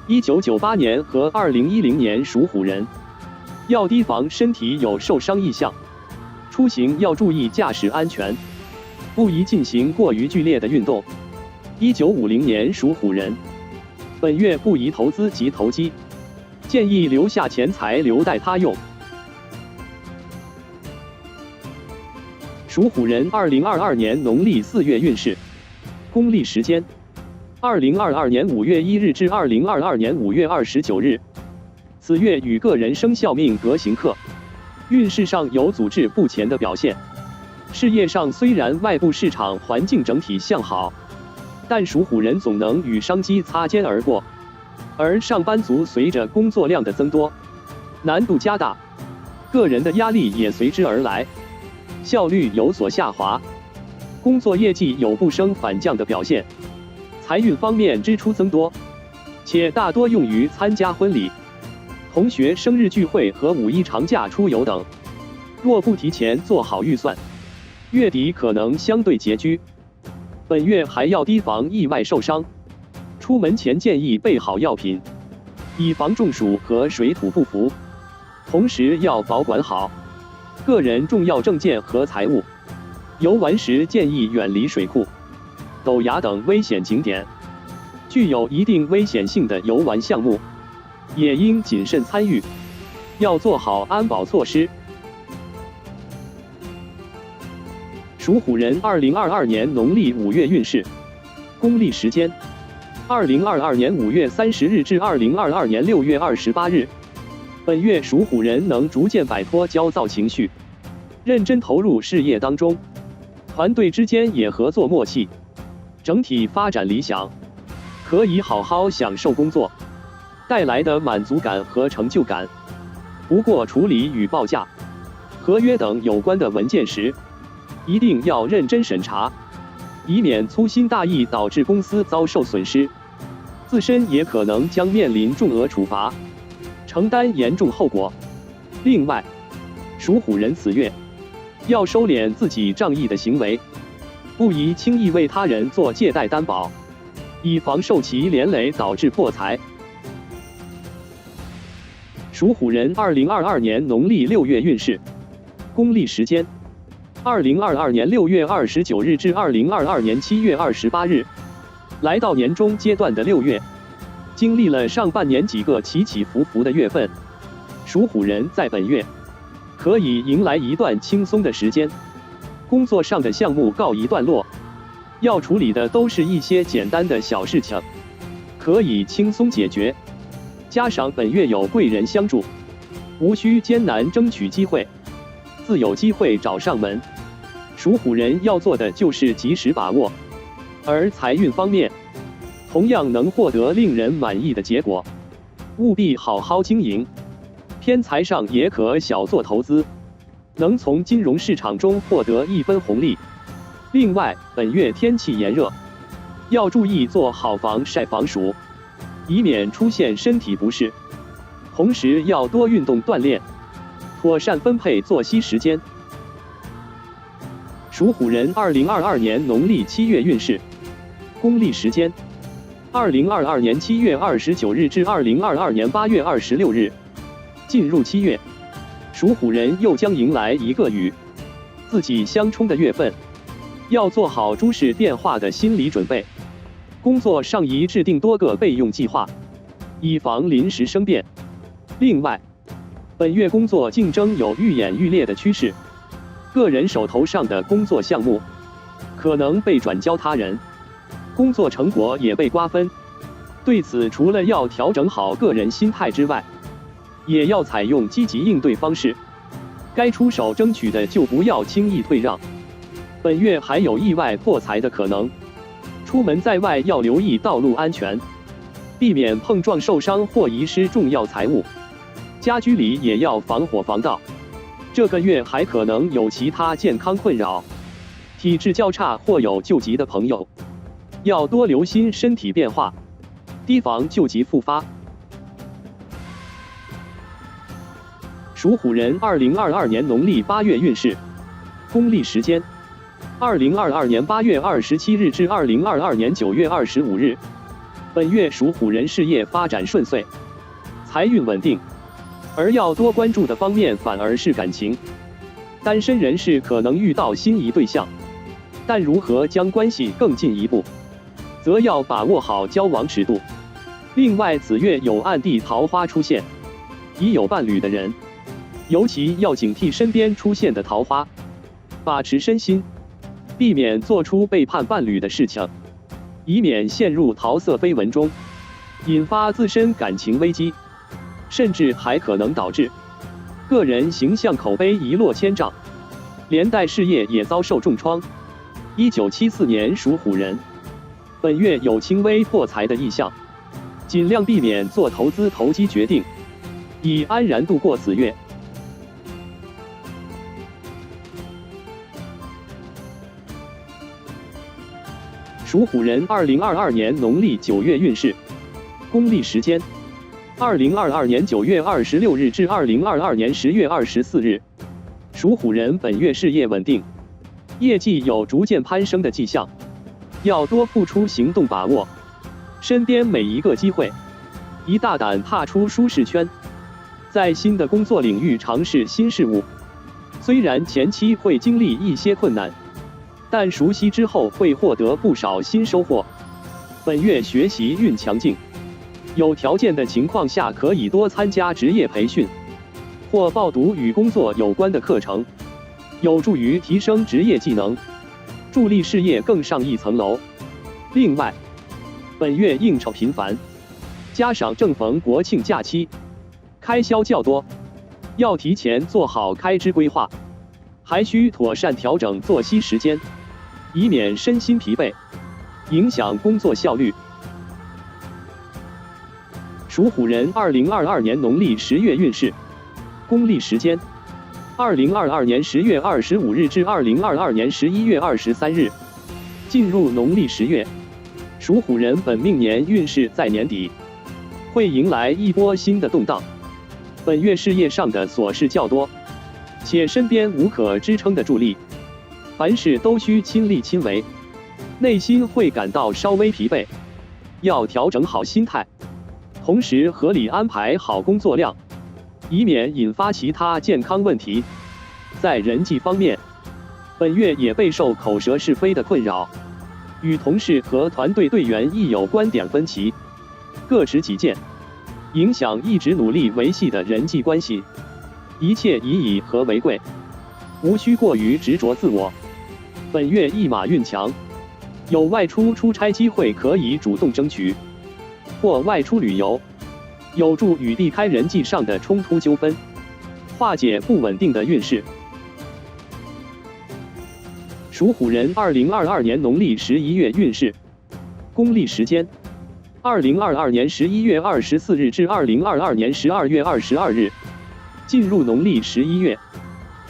1998年和2010年属虎人，要提防身体有受伤迹象，出行要注意驾驶安全，不宜进行过于剧烈的运动。1950年属虎人，本月不宜投资及投机，建议留下钱财留待他用。属虎人2022年农历4月运势，公历时间2022年5月1日至2022年5月29日，此月与个人生肖命格刑克，运势上有阻滞不前的表现。事业上虽然外部市场环境整体向好，但属虎人总能与商机擦肩而过，而上班族随着工作量的增多，难度加大，个人的压力也随之而来，效率有所下滑，工作业绩有不升反降的表现。财运方面支出增多，且大多用于参加婚礼、同学生日聚会和五一长假出游等。若不提前做好预算，月底可能相对拮据。本月还要提防意外受伤，出门前建议备好药品，以防中暑和水土不服。同时要保管好个人重要证件和财物。游玩时建议远离水库、陡崖等危险景点，具有一定危险性的游玩项目也应谨慎参与，要做好安保措施。属虎人2022年农历5月运势，公历时间2022年5月30日至2022年6月28日。本月属虎人能逐渐摆脱焦躁情绪，认真投入事业当中，团队之间也合作默契，整体发展理想，可以好好享受工作带来的满足感和成就感。不过处理与报价、合约等有关的文件时，一定要认真审查，以免粗心大意导致公司遭受损失，自身也可能将面临重额处罚，承担严重后果。另外，属虎人此月要收敛自己仗义的行为，不宜轻易为他人做借贷担保，以防受其连累导致破财。属虎人2022年农历6月运势，公历时间2022年6月29日至2022年7月28日。来到年终阶段的6月，经历了上半年几个起起伏伏的月份，属虎人在本月可以迎来一段轻松的时间，工作上的项目告一段落，要处理的都是一些简单的小事情，可以轻松解决。加上本月有贵人相助，无需艰难争取机会，自有机会找上门。属虎人要做的就是及时把握。而财运方面，同样能获得令人满意的结果，务必好好经营。偏财上也可小做投资，能从金融市场中获得一分红利。另外，本月天气炎热，要注意做好防晒防暑，以免出现身体不适。同时要多运动锻炼，妥善分配作息时间。属虎人2022年农历7月运势，公历时间2022年7月29日至2022年8月26日。进入7月，属虎人又将迎来一个与自己相冲的月份，要做好诸事变化的心理准备。工作上宜制定多个备用计划，以防临时生变。另外，本月工作竞争有愈演愈烈的趋势，个人手头上的工作项目可能被转交他人，工作成果也被瓜分。对此，除了要调整好个人心态之外，也要采用积极应对方式，该出手争取的就不要轻易退让。本月还有意外破财的可能，出门在外要留意道路安全，避免碰撞受伤或遗失重要财物。家居里也要防火防盗。这个月还可能有其他健康困扰，体质较差或有旧疾的朋友，要多留心身体变化，提防旧疾复发。属虎人2022年农历8月运势，公历时间：2022年8月27日至2022年9月25日。本月属虎人事业发展顺遂，财运稳定，而要多关注的方面反而是感情。单身人士可能遇到心仪对象，但如何将关系更进一步，则要把握好交往尺度。另外，此月有暗地桃花出现，已有伴侣的人，尤其要警惕身边出现的桃花，把持身心，避免做出背叛伴侣的事情，以免陷入桃色绯闻中，引发自身感情危机，甚至还可能导致个人形象口碑一落千丈，连带事业也遭受重创。1974年属虎人，本月有轻微破财的异象，尽量避免做投资投机决定，以安然度过此月。属虎人2022年农历9月运势，公历时间：2022年9月26日至2022年10月24日。属虎人本月事业稳定，业绩有逐渐攀升的迹象，要多付出行动把握身边每一个机会，宜大胆踏出舒适圈，在新的工作领域尝试新事物。虽然前期会经历一些困难，但熟悉之后会获得不少新收获。本月学习运强劲，有条件的情况下可以多参加职业培训，或报读与工作有关的课程，有助于提升职业技能，助力事业更上一层楼。另外，本月应酬频繁，加上正逢国庆假期，开销较多，要提前做好开支规划，还需妥善调整作息时间，以免身心疲惫，影响工作效率。属虎人2022年农历10月运势，公历时间：2022年10月25日至2022年11月23日。进入农历10月，属虎人本命年运势在年底会迎来一波新的动荡。本月事业上的琐事较多，且身边无可支撑的助力，凡事都需亲力亲为，内心会感到稍微疲惫，要调整好心态，同时合理安排好工作量，以免引发其他健康问题。在人际方面，本月也备受口舌是非的困扰，与同事和团队队员亦有观点分歧，各持己见，影响一直努力维系的人际关系。一切以和为贵，无需过于执着自我。本月一马运强，有外出出差机会可以主动争取，或外出旅游，有助于避开人际上的冲突纠纷，化解不稳定的运势。属虎人2022年农历11月运势，公历时间：2022年11月24日至2022年12月22日。进入农历11月，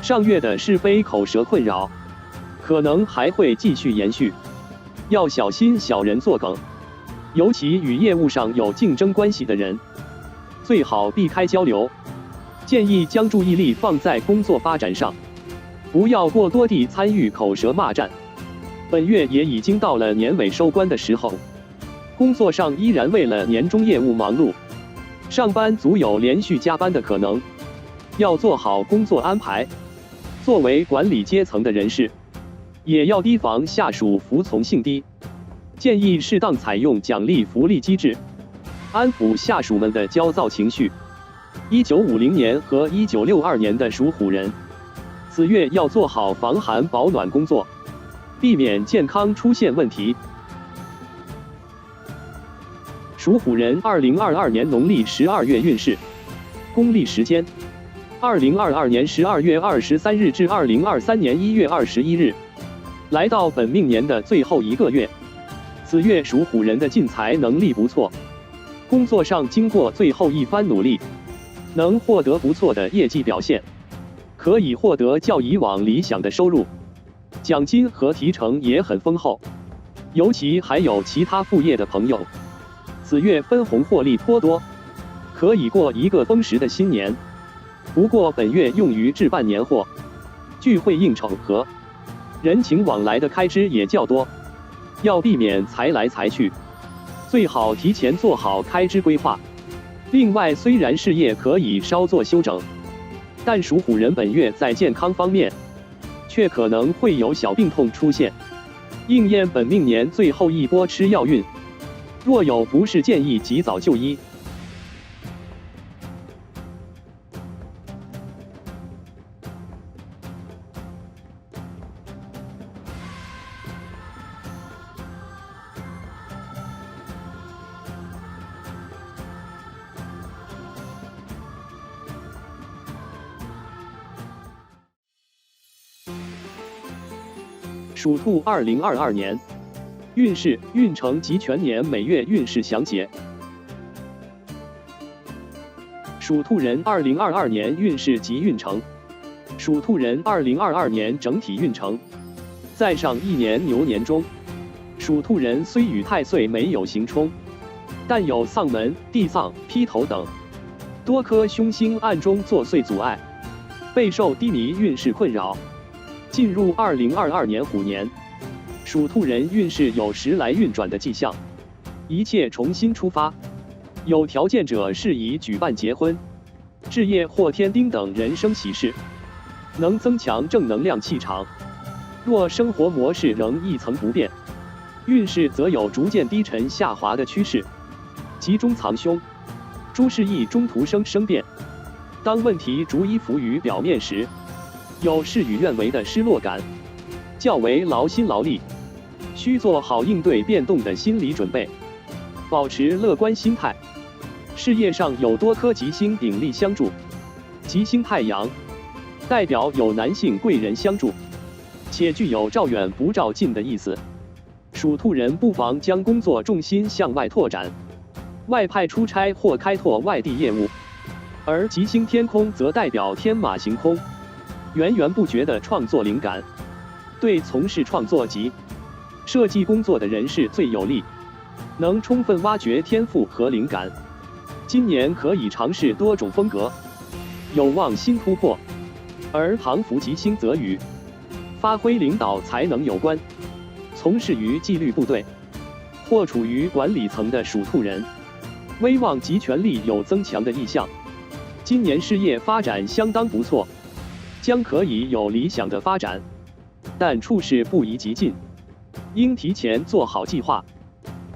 上月的是非口舌困扰，可能还会继续延续，要小心小人作梗，尤其与业务上有竞争关系的人，最好避开交流，建议将注意力放在工作发展上，不要过多地参与口舌骂战。本月也已经到了年尾收官的时候，工作上依然为了年终业务忙碌，上班族有连续加班的可能，要做好工作安排。作为管理阶层的人士，也要提防下属服从性低，建议适当采用奖励福利机制，安抚下属们的焦躁情绪。1950年和1962年的属虎人，此月要做好防寒保暖工作，避免健康出现问题。属虎人2022年农历12月运势，公历时间：2022年12月23日至2023年1月21日。来到本命年的最后一个月，此月属虎人的进财能力不错，工作上经过最后一番努力，能获得不错的业绩表现，可以获得较以往理想的收入，奖金和提成也很丰厚，尤其还有其他副业的朋友，此月分红获利颇多，可以过一个丰实的新年。不过本月用于置办年货、聚会应酬和人情往来的开支也较多，要避免财来财去，最好提前做好开支规划。另外，虽然事业可以稍作休整，但属虎人本月在健康方面，却可能会有小病痛出现，应验本命年最后一波吃药运。若有不适，建议及早就医。属兔2022年运势、运程及全年每月运势详解。属兔人2022年运势及运程。属兔人2022年整体运程，在上一年牛年中，属兔人虽与太岁没有行冲，但有丧门、地丧、劈头等多颗凶星暗中作祟阻碍，备受低迷运势困扰。进入2022年虎年，属兔人运势有时来运转的迹象，一切重新出发。有条件者适宜举办结婚、置业或添丁等人生喜事，能增强正能量气场。若生活模式仍一成不变，运势则有逐渐低沉下滑的趋势。吉中藏凶，诸事宜中途生变。当问题逐一浮于表面时，有事与愿违的失落感，较为劳心劳力，需做好应对变动的心理准备，保持乐观心态。事业上有多颗吉星鼎力相助，吉星太阳代表有男性贵人相助，且具有照远不照近的意思。属兔人不妨将工作重心向外拓展，外派出差或开拓外地业务。而吉星天空则代表天马行空，源源不绝的创作灵感，对从事创作及设计工作的人士最有利，能充分挖掘天赋和灵感。今年可以尝试多种风格，有望新突破。而唐福吉星则与发挥领导才能有关，从事于纪律部队或处于管理层的属兔人，威望及权力有增强的意向。今年事业发展相当不错，将可以有理想的发展，但处事不宜急进，应提前做好计划。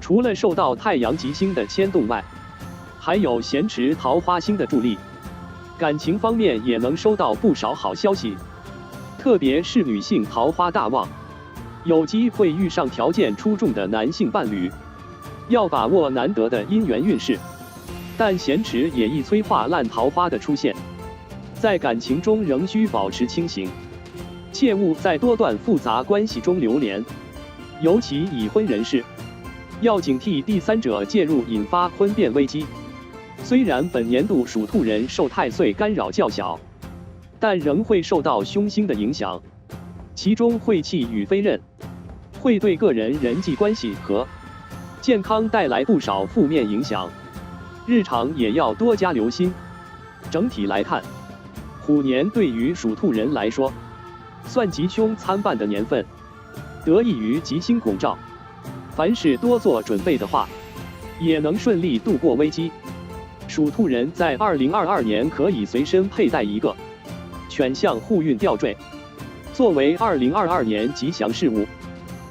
除了受到太阳吉星的牵动外，还有咸池桃花星的助力，感情方面也能收到不少好消息，特别是女性桃花大旺，有机会遇上条件出众的男性伴侣，要把握难得的姻缘运势。但咸池也易催化烂桃花的出现，在感情中仍需保持清醒，切勿在多段复杂关系中流连，尤其已婚人士，要警惕第三者介入引发婚变危机。虽然本年度属兔人受太岁干扰较小，但仍会受到凶星的影响，其中晦气与飞刃会对个人人际关系和健康带来不少负面影响，日常也要多加留心。整体来看，虎年对于属兔人来说，算吉凶参半的年份，得益于吉星拱照，凡事多做准备的话，也能顺利度过危机。属兔人在2022年可以随身佩戴一个犬象护运吊坠，作为2022年吉祥事物，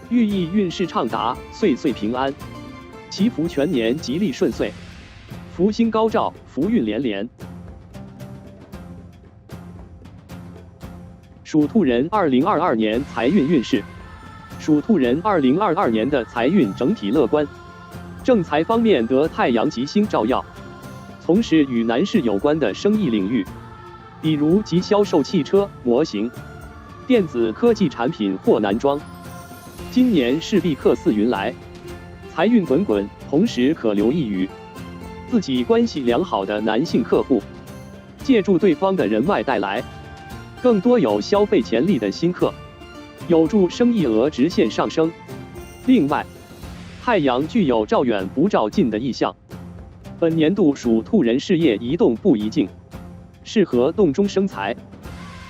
寓意运势畅达，岁岁平安，祈福全年吉利顺遂，福星高照，福运连连。属兔人2022年财运运势。属兔人2022年的财运整体乐观，正财方面得太阳吉星照耀，从事与男士有关的生意领域，比如及销售汽车、模型、电子科技产品或男装。今年势必客似云来，财运滚滚，同时可留意与自己关系良好的男性客户，借助对方的人脉带来更多有消费潜力的新客，有助生意额直线上升。另外，太阳具有照远不照近的意象，本年度属兔人事业宜动不宜静，适合洞中生财。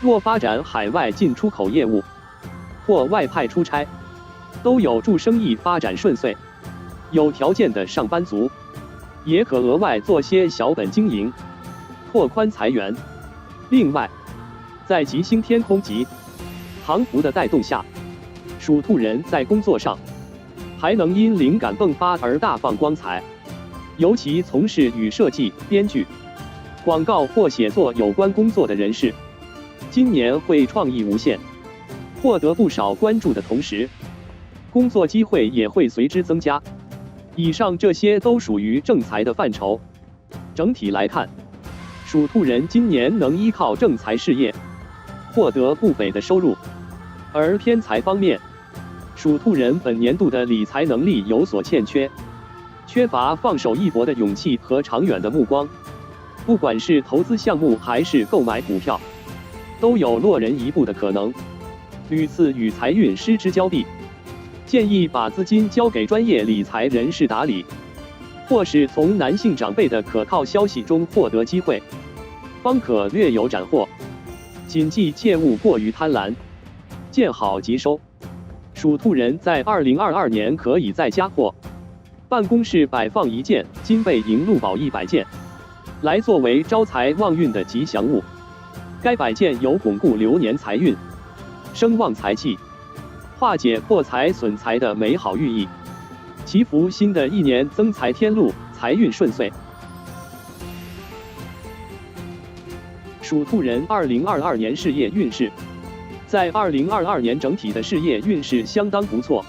若发展海外进出口业务，或外派出差，都有助生意发展顺遂。有条件的上班族，也可额外做些小本经营，拓宽财源。另外，在吉星天空及唐符的带动下，属兔人在工作上还能因灵感迸发而大放光彩。尤其从事与设计、编剧、广告或写作有关工作的人士，今年会创意无限，获得不少关注的同时，工作机会也会随之增加。以上这些都属于正财的范畴。整体来看，属兔人今年能依靠正财事业获得不菲的收入。而偏财方面，属兔人本年度的理财能力有所欠缺，缺乏放手一搏的勇气和长远的目光。不管是投资项目还是购买股票，都有落人一步的可能，屡次与财运失之交臂。建议把资金交给专业理财人士打理，或是从男性长辈的可靠消息中获得机会，方可略有斩获。谨记切勿过于贪婪，见好即收。属兔人在2022年可以在家或办公室摆放一件金贝银鹿宝100件，来作为招财旺运的吉祥物。该摆件有巩固流年财运、声旺财气、化解破财损财的美好寓意，祈福新的一年增财添禄，财运顺遂。属兔人2022年事业运势，在2022年整体的事业运势相当不错，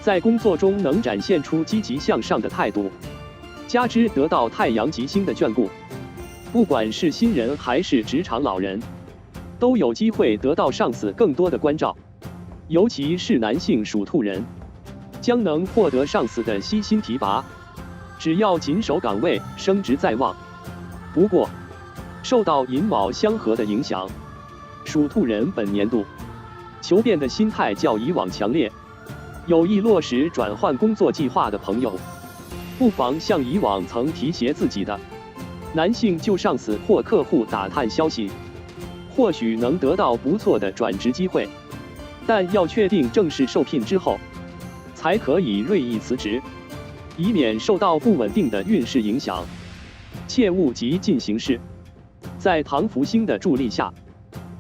在工作中能展现出积极向上的态度，加之得到太阳吉星的眷顾，不管是新人还是职场老人，都有机会得到上司更多的关照。尤其是男性属兔人，将能获得上司的悉心提拔，只要谨守岗位，升职在望。不过，受到寅卯相合的影响，属兔人本年度求变的心态较以往强烈。有意落实转换工作计划的朋友，不妨像以往曾提携自己的男性旧上司或客户打探消息，或许能得到不错的转职机会。但要确定正式受聘之后，才可以锐意辞职，以免受到不稳定的运势影响。切勿急进行事。在唐福星的助力下，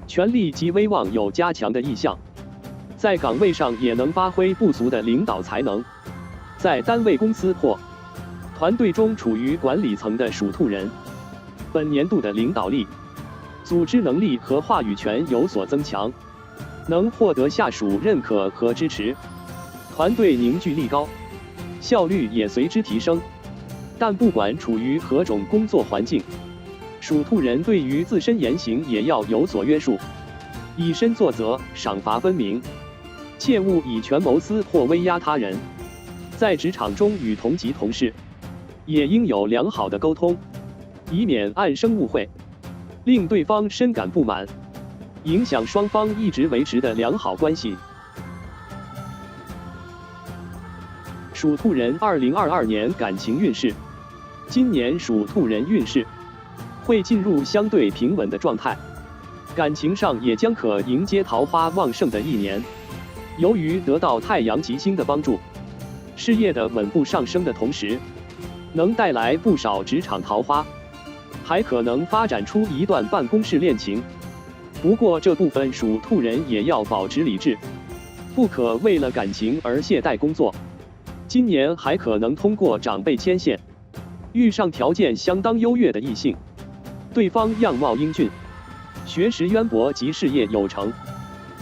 权力及威望有加强的意向，在岗位上也能发挥不俗的领导才能。在单位、公司或团队中处于管理层的属兔人，本年度的领导力、组织能力和话语权有所增强，能获得下属认可和支持，团队凝聚力高，效率也随之提升。但不管处于何种工作环境，属兔人对于自身言行也要有所约束，以身作则，赏罚分明，切勿以权谋私或威压他人。在职场中与同级同事也应有良好的沟通，以免暗生误会，令对方深感不满，影响双方一直维持的良好关系。属兔人2022年感情运势，今年属兔人运势会进入相对平稳的状态，感情上也将可迎接桃花旺盛的一年。由于得到太阳吉星的帮助，事业的稳步上升的同时，能带来不少职场桃花，还可能发展出一段办公室恋情。不过这部分属兔人也要保持理智，不可为了感情而懈怠工作。今年还可能通过长辈牵线，遇上条件相当优越的异性，对方样貌英俊，学识渊博及事业有成，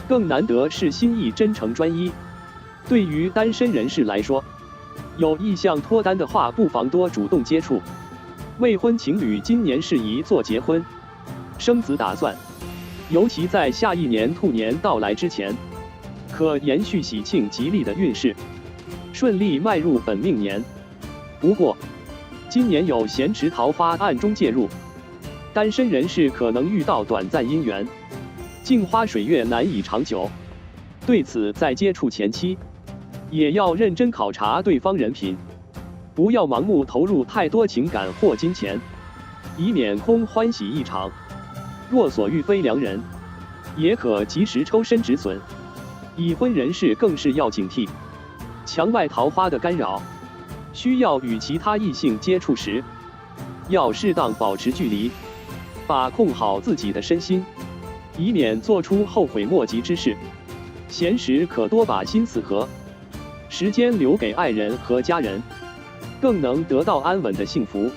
更难得是心意真诚专一。对于单身人士来说，有意向脱单的话，不妨多主动接触。未婚情侣今年适宜做结婚、生子打算，尤其在下一年兔年到来之前，可延续喜庆吉利的运势，顺利迈入本命年。不过，今年有咸池桃花暗中介入，单身人士可能遇到短暂姻缘，镜花水月难以长久。对此，在接触前期，也要认真考察对方人品，不要盲目投入太多情感或金钱，以免空欢喜一场。若所遇非良人，也可及时抽身止损。已婚人士更是要警惕墙外桃花的干扰，需要与其他异性接触时，要适当保持距离，把控好自己的身心，以免做出后悔莫及之事。闲时可多把心思和时间留给爱人和家人，更能得到安稳的幸福。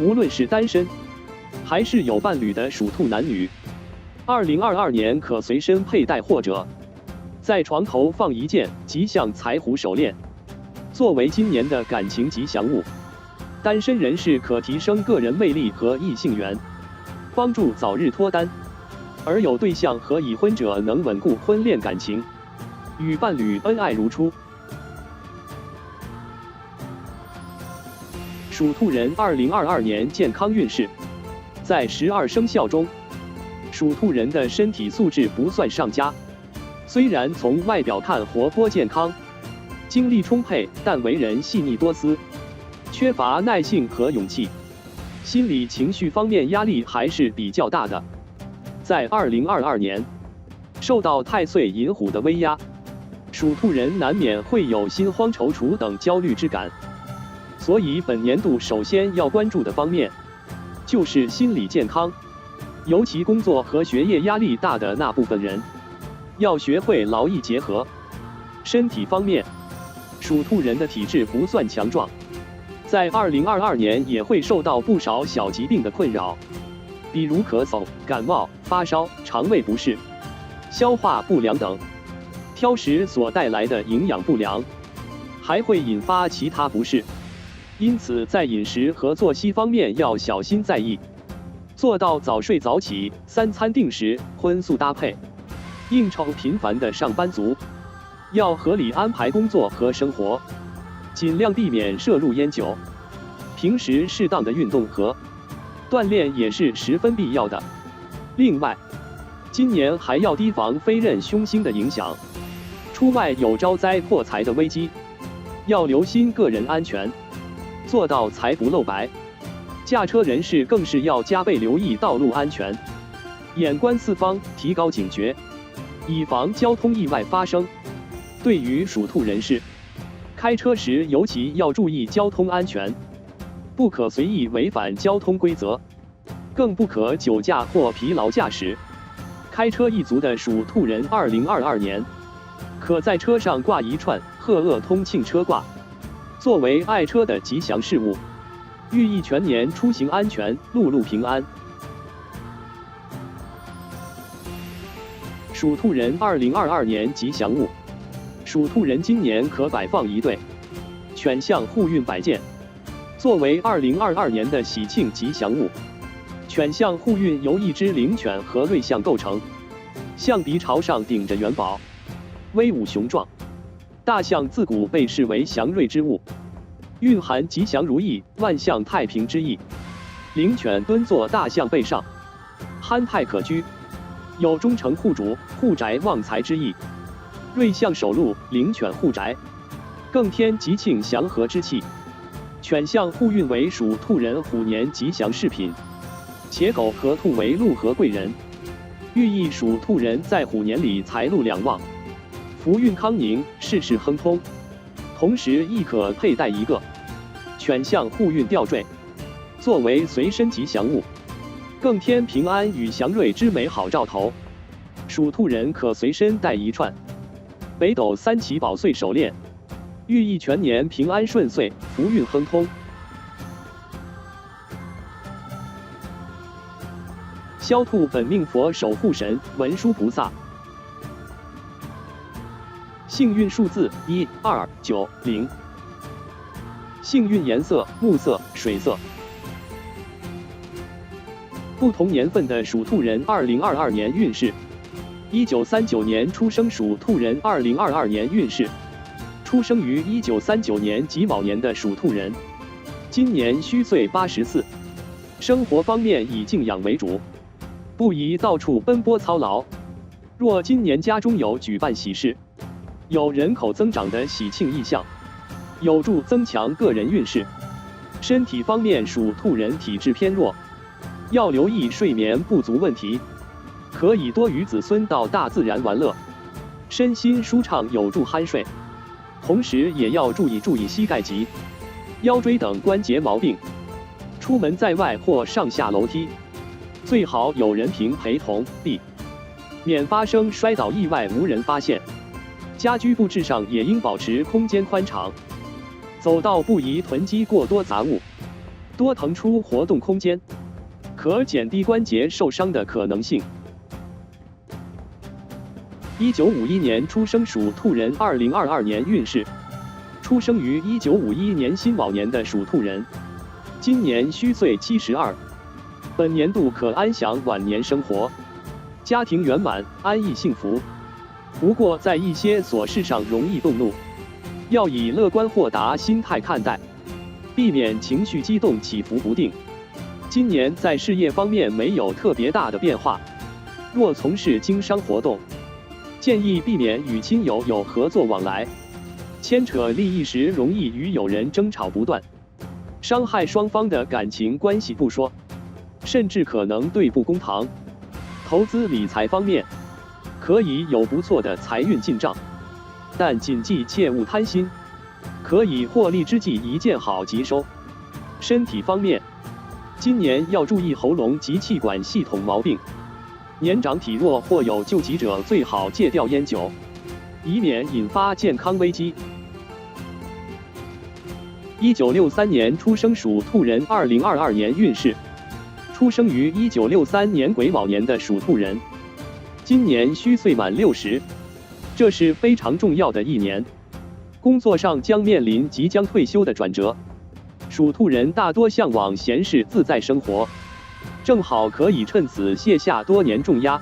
无论是单身还是有伴侣的属兔男女，2022年可随身佩戴或者在床头放一件吉祥财虎手链，作为今年的感情吉祥物。单身人士可提升个人魅力和异性缘，帮助早日脱单；而有对象和已婚者能稳固婚恋感情，与伴侣恩爱如初。属兔人2022年健康运势，在12生肖中，属兔人的身体素质不算上佳。虽然从外表看活泼健康，精力充沛，但为人细腻多思，缺乏耐性和勇气，心理情绪方面压力还是比较大的。在2022年，受到太岁寅虎的威压，属兔人难免会有心慌踌躇等焦虑之感。所以本年度首先要关注的方面，就是心理健康，尤其工作和学业压力大的那部分人，要学会劳逸结合。身体方面，属兔人的体质不算强壮，在2022年也会受到不少小疾病的困扰，比如咳嗽、感冒、发烧、肠胃不适、消化不良等。挑食所带来的营养不良，还会引发其他不适，因此在饮食和作息方面要小心在意，做到早睡早起、3餐定时、荤素搭配。应酬频繁的上班族，要合理安排工作和生活，尽量避免摄入烟酒。平时适当的运动和锻炼也是十分必要的。另外，今年还要提防飞刃凶星的影响，出外有招灾破财的危机，要留心个人安全，做到财不露白。驾车人士更是要加倍留意道路安全，眼观四方，提高警觉，以防交通意外发生。对于属兔人士，开车时尤其要注意交通安全，不可随意违反交通规则，更不可酒驾或疲劳驾驶。开车一族的属兔人2022年，可在车上挂一串鹤鄂通庆车挂，作为爱车的吉祥事物，寓意全年出行安全，路路平安。属兔人2022年吉祥物，属兔人今年可摆放一对犬象护运摆件，作为2022年的喜庆吉祥物。犬象护运由一只灵犬和瑞象构成，象鼻朝上顶着元宝，威武雄壮。大象自古被视为祥瑞之物，蕴含吉祥如意、万象太平之意。灵犬蹲坐大象背上，憨态可掬，有忠诚护主、护宅旺财之意。瑞象守路，灵犬护宅，更添吉庆祥和之气。犬象护运为属兔人虎年吉祥饰品，且狗和兔为禄和贵人，寓意属兔人在虎年里财路两旺，福运康宁，事事亨通。同时亦可佩戴一个犬象护运吊坠，作为随身吉祥物，更添平安与祥瑞之美好兆头。属兔人可随身带一串北斗三奇宝穗手链，寓意全年平安顺遂，福运亨通。枭兔本命佛守护神文殊菩萨，幸运数字1、2、9、0，幸运颜色木色、水色。不同年份的属兔人2022年运势：1939年出生属兔人2022年运势。出生于1939年己卯年的属兔人，今年虚岁84。生活方面以静养为主，不宜到处奔波操劳。若今年家中有举办喜事，有人口增长的喜庆意象，有助增强个人运势。身体方面属兔人体质偏弱，要留意睡眠不足问题，可以多与子孙到大自然玩乐，身心舒畅有助酣睡。同时也要注意膝盖肌、腰椎等关节毛病。出门在外或上下楼梯，最好有人陪同，免发生摔倒意外无人发现。家居布置上也应保持空间宽敞，走道不宜囤积过多杂物，多腾出活动空间，可减低关节受伤的可能性。1951年出生属兔人2022年运势。出生于1951年辛卯年的属兔人，今年虚岁72，本年度可安享晚年生活，家庭圆满，安逸幸福。不过在一些琐事上容易动怒，要以乐观豁达心态看待，避免情绪激动起伏不定。今年在事业方面没有特别大的变化，若从事经商活动，建议避免与亲友有合作往来，牵扯利益时容易与友人争吵不断，伤害双方的感情关系不说，甚至可能对簿公堂。投资理财方面，可以有不错的财运进账，但谨记切勿贪心，可以获利之际一见好即收。身体方面，今年要注意喉咙及气管系统毛病，年长体弱或有旧疾者最好戒掉烟酒，以免引发健康危机。1963年出生属兔人2022年运势。出生于1963年癸卯年的属兔人，今年虚岁满60，这是非常重要的一年。工作上将面临即将退休的转折，属兔人大多向往闲适自在生活，正好可以趁此卸下多年重压。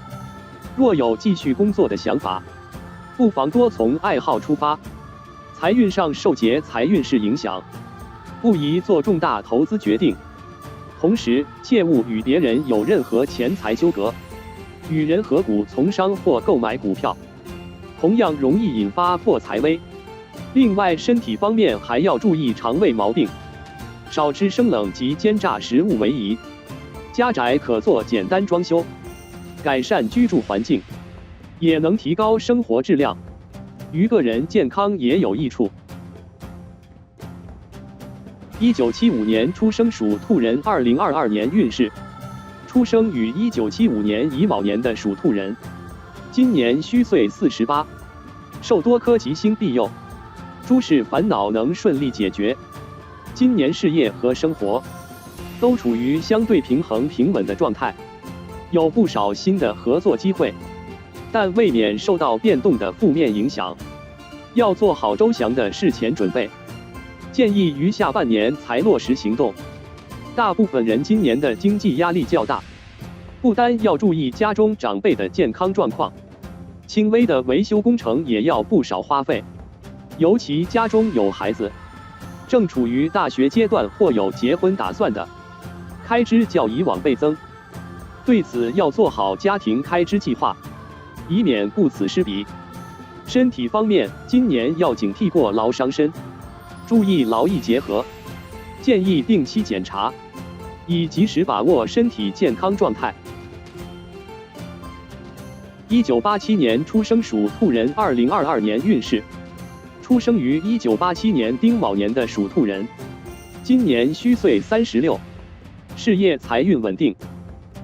若有继续工作的想法，不妨多从爱好出发。财运上受劫财运势影响，不宜做重大投资决定。同时，切勿与别人有任何钱财纠葛，与人合股从商或购买股票，同样容易引发破财危。另外，身体方面还要注意肠胃毛病，少吃生冷及煎炸食物为宜。家宅可做简单装修，改善居住环境，也能提高生活质量，于个人健康也有益处。1975年出生属兔人2022年运势。出生于1975年乙卯年的属兔人，今年虚岁48，受多颗吉星庇佑，诸事烦恼能顺利解决。今年事业和生活都处于相对平衡平稳的状态，有不少新的合作机会，但未免受到变动的负面影响，要做好周详的事前准备。建议于下半年才落实行动。大部分人今年的经济压力较大，不单要注意家中长辈的健康状况，轻微的维修工程也要不少花费。尤其家中有孩子，正处于大学阶段或有结婚打算的，开支较以往倍增。对此要做好家庭开支计划，以免顾此失彼。身体方面，今年要警惕过劳伤身，注意劳逸结合，建议定期检查，以及时把握身体健康状态。1987年出生属兔人2022年运势。出生于1987年丁卯年的属兔人，今年虚岁36，事业财运稳定，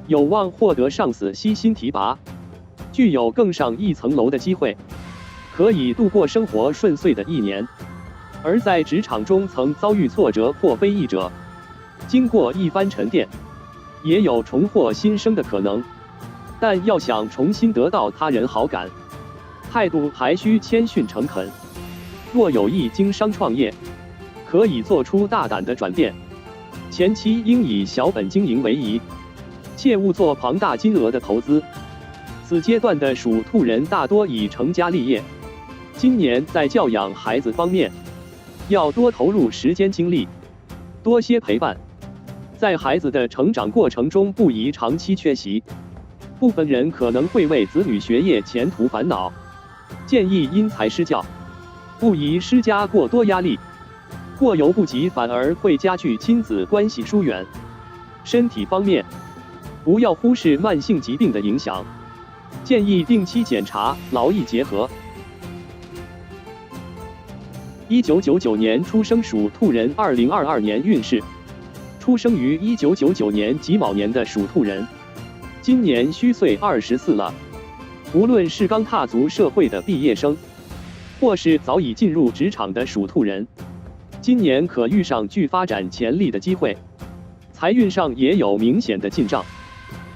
有望获得上司悉心提拔，具有更上一层楼的机会，可以度过生活顺遂的一年。而在职场中曾遭遇挫折或非议者，经过一番沉淀，也有重获新生的可能。但要想重新得到他人好感，态度还需谦逊诚恳。若有意经商创业，可以做出大胆的转变，前期应以小本经营为宜，切勿做庞大金额的投资。此阶段的属兔人大多已成家立业，今年在教养孩子方面，要多投入时间精力，多些陪伴。在孩子的成长过程中不宜长期缺席，部分人可能会为子女学业前途烦恼，建议因材施教，不宜施加过多压力，过犹不及反而会加剧亲子关系疏远。身体方面，不要忽视慢性疾病的影响，建议定期检查，劳逸结合。1999年出生属兔人2022年运势。出生于1999年己卯年的属兔人，今年虚岁24了。无论是刚踏足社会的毕业生，或是早已进入职场的属兔人，今年可遇上具发展潜力的机会。财运上也有明显的进账，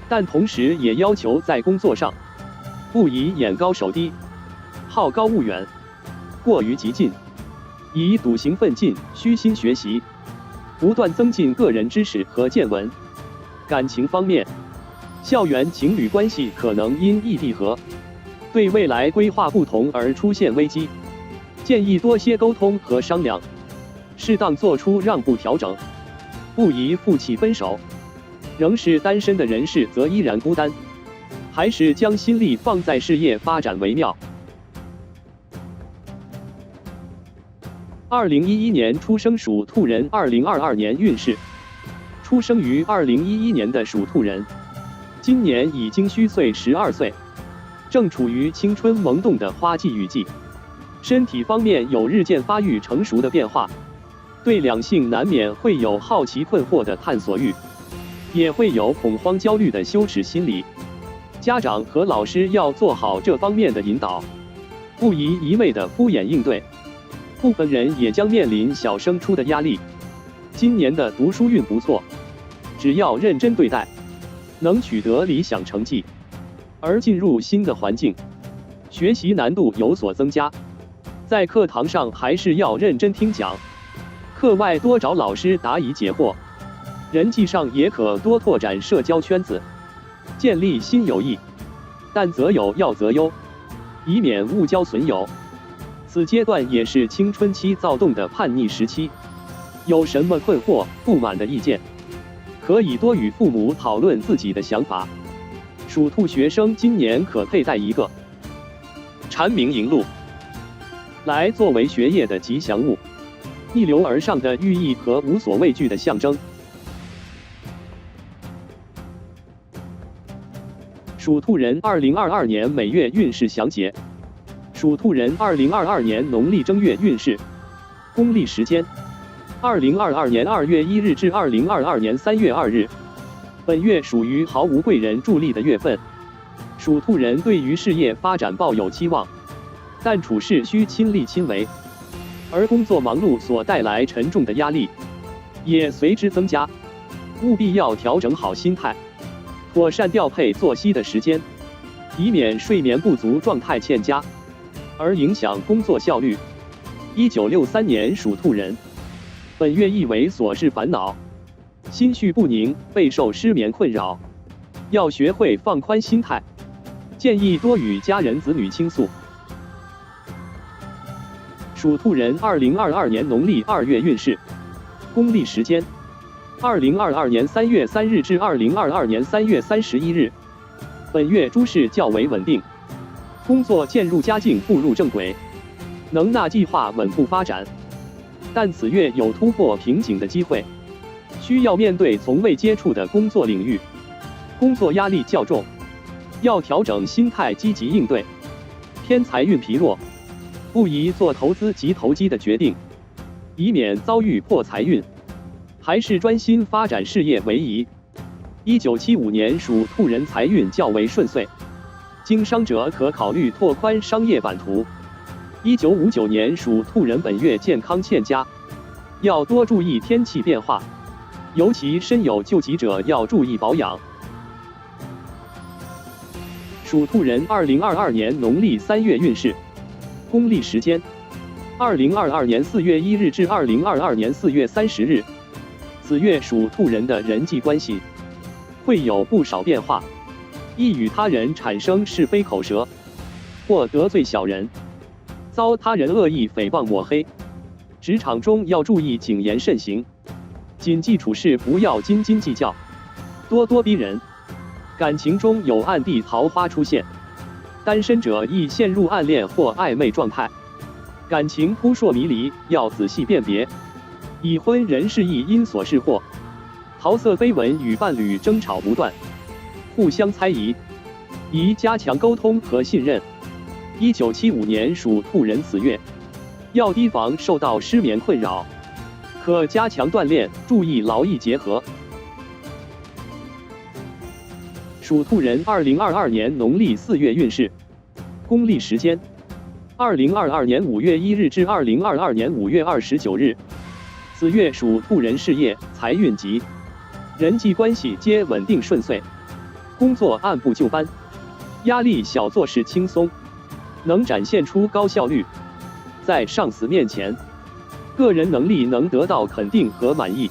但同时也要求在工作上不宜眼高手低，好高骛远，过于激进，以笃行奋进，虚心学习，不断增进个人知识和见闻。感情方面，校园情侣关系可能因异地合，对未来规划不同而出现危机，建议多些沟通和商量，适当做出让步调整，不宜负气分手。仍是单身的人士则依然孤单，还是将心力放在事业发展为妙。2011年出生属兔人2022年运势。出生于2011年的属兔人，今年已经虚岁12岁，正处于青春萌动的花季雨季。身体方面有日渐发育成熟的变化，对两性难免会有好奇困惑的探索欲，也会有恐慌焦虑的羞耻心理。家长和老师要做好这方面的引导，不宜一味的敷衍应对。部分人也将面临小升初的压力。今年的读书运不错，只要认真对待，能取得理想成绩。而进入新的环境，学习难度有所增加，在课堂上还是要认真听讲，课外多找老师答疑解惑。人际上也可多拓展社交圈子，建立新友谊，但择友要择优，以免误交损友。此阶段也是青春期躁动的叛逆时期，有什么困惑、不满的意见，可以多与父母讨论自己的想法。属兔学生今年可佩戴一个蝉鸣银鹿，来作为学业的吉祥物，逆流而上的寓意和无所畏惧的象征。属兔人2022年每月运势详解。属兔人2022年农历正月运势。公历时间：2022年2月1日至2022年3月2日。本月属于毫无贵人助力的月份，属兔人对于事业发展抱有期望，但处事需亲力亲为，而工作忙碌所带来沉重的压力也随之增加，务必要调整好心态，妥善调配作息的时间，以免睡眠不足状态欠佳，而影响工作效率。1963年属兔人，本月亦为琐事烦恼，心绪不宁，备受失眠困扰，要学会放宽心态，建议多与家人子女倾诉。属兔人2022年农历2月运势。公历时间：2022年3月3日至2022年3月31日。本月诸事较为稳定，工作渐入佳境，步入正轨，能纳计划稳步发展。但此月有突破瓶颈的机会，需要面对从未接触的工作领域，工作压力较重，要调整心态，积极应对。偏财运疲弱，不宜做投资及投机的决定，以免遭遇破财运，还是专心发展事业为宜。1975年属兔人财运较为顺遂，经商者可考虑拓宽商业版图。1959年属兔人本月健康欠佳，要多注意天气变化，尤其身有旧疾者要注意保养。属兔人2022年农历3月运势。公历时间：2022年4月1日至2022年4月30日。此月属兔人的人际关系会有不少变化，易与他人产生是非口舌，或得罪小人，遭他人恶意诽谤抹黑。职场中要注意谨言慎行，谨记处事不要斤斤计较，咄咄逼人。感情中有暗地桃花出现，单身者易陷入暗恋或暧昧状态，感情扑朔迷离，要仔细辨别。已婚人士易因琐事或桃色绯闻与伴侣争吵不断，互相猜疑，以加强沟通和信任。1975年属兔人此月，要提防受到失眠困扰，可加强锻炼，注意劳逸结合。属兔人2022年农历4月运势，公历时间：2022年5月1日至2022年5月29日。此月属兔人事业、财运吉，人际关系皆稳定顺遂，工作按部就班，压力小，做事轻松，能展现出高效率。在上司面前，个人能力能得到肯定和满意。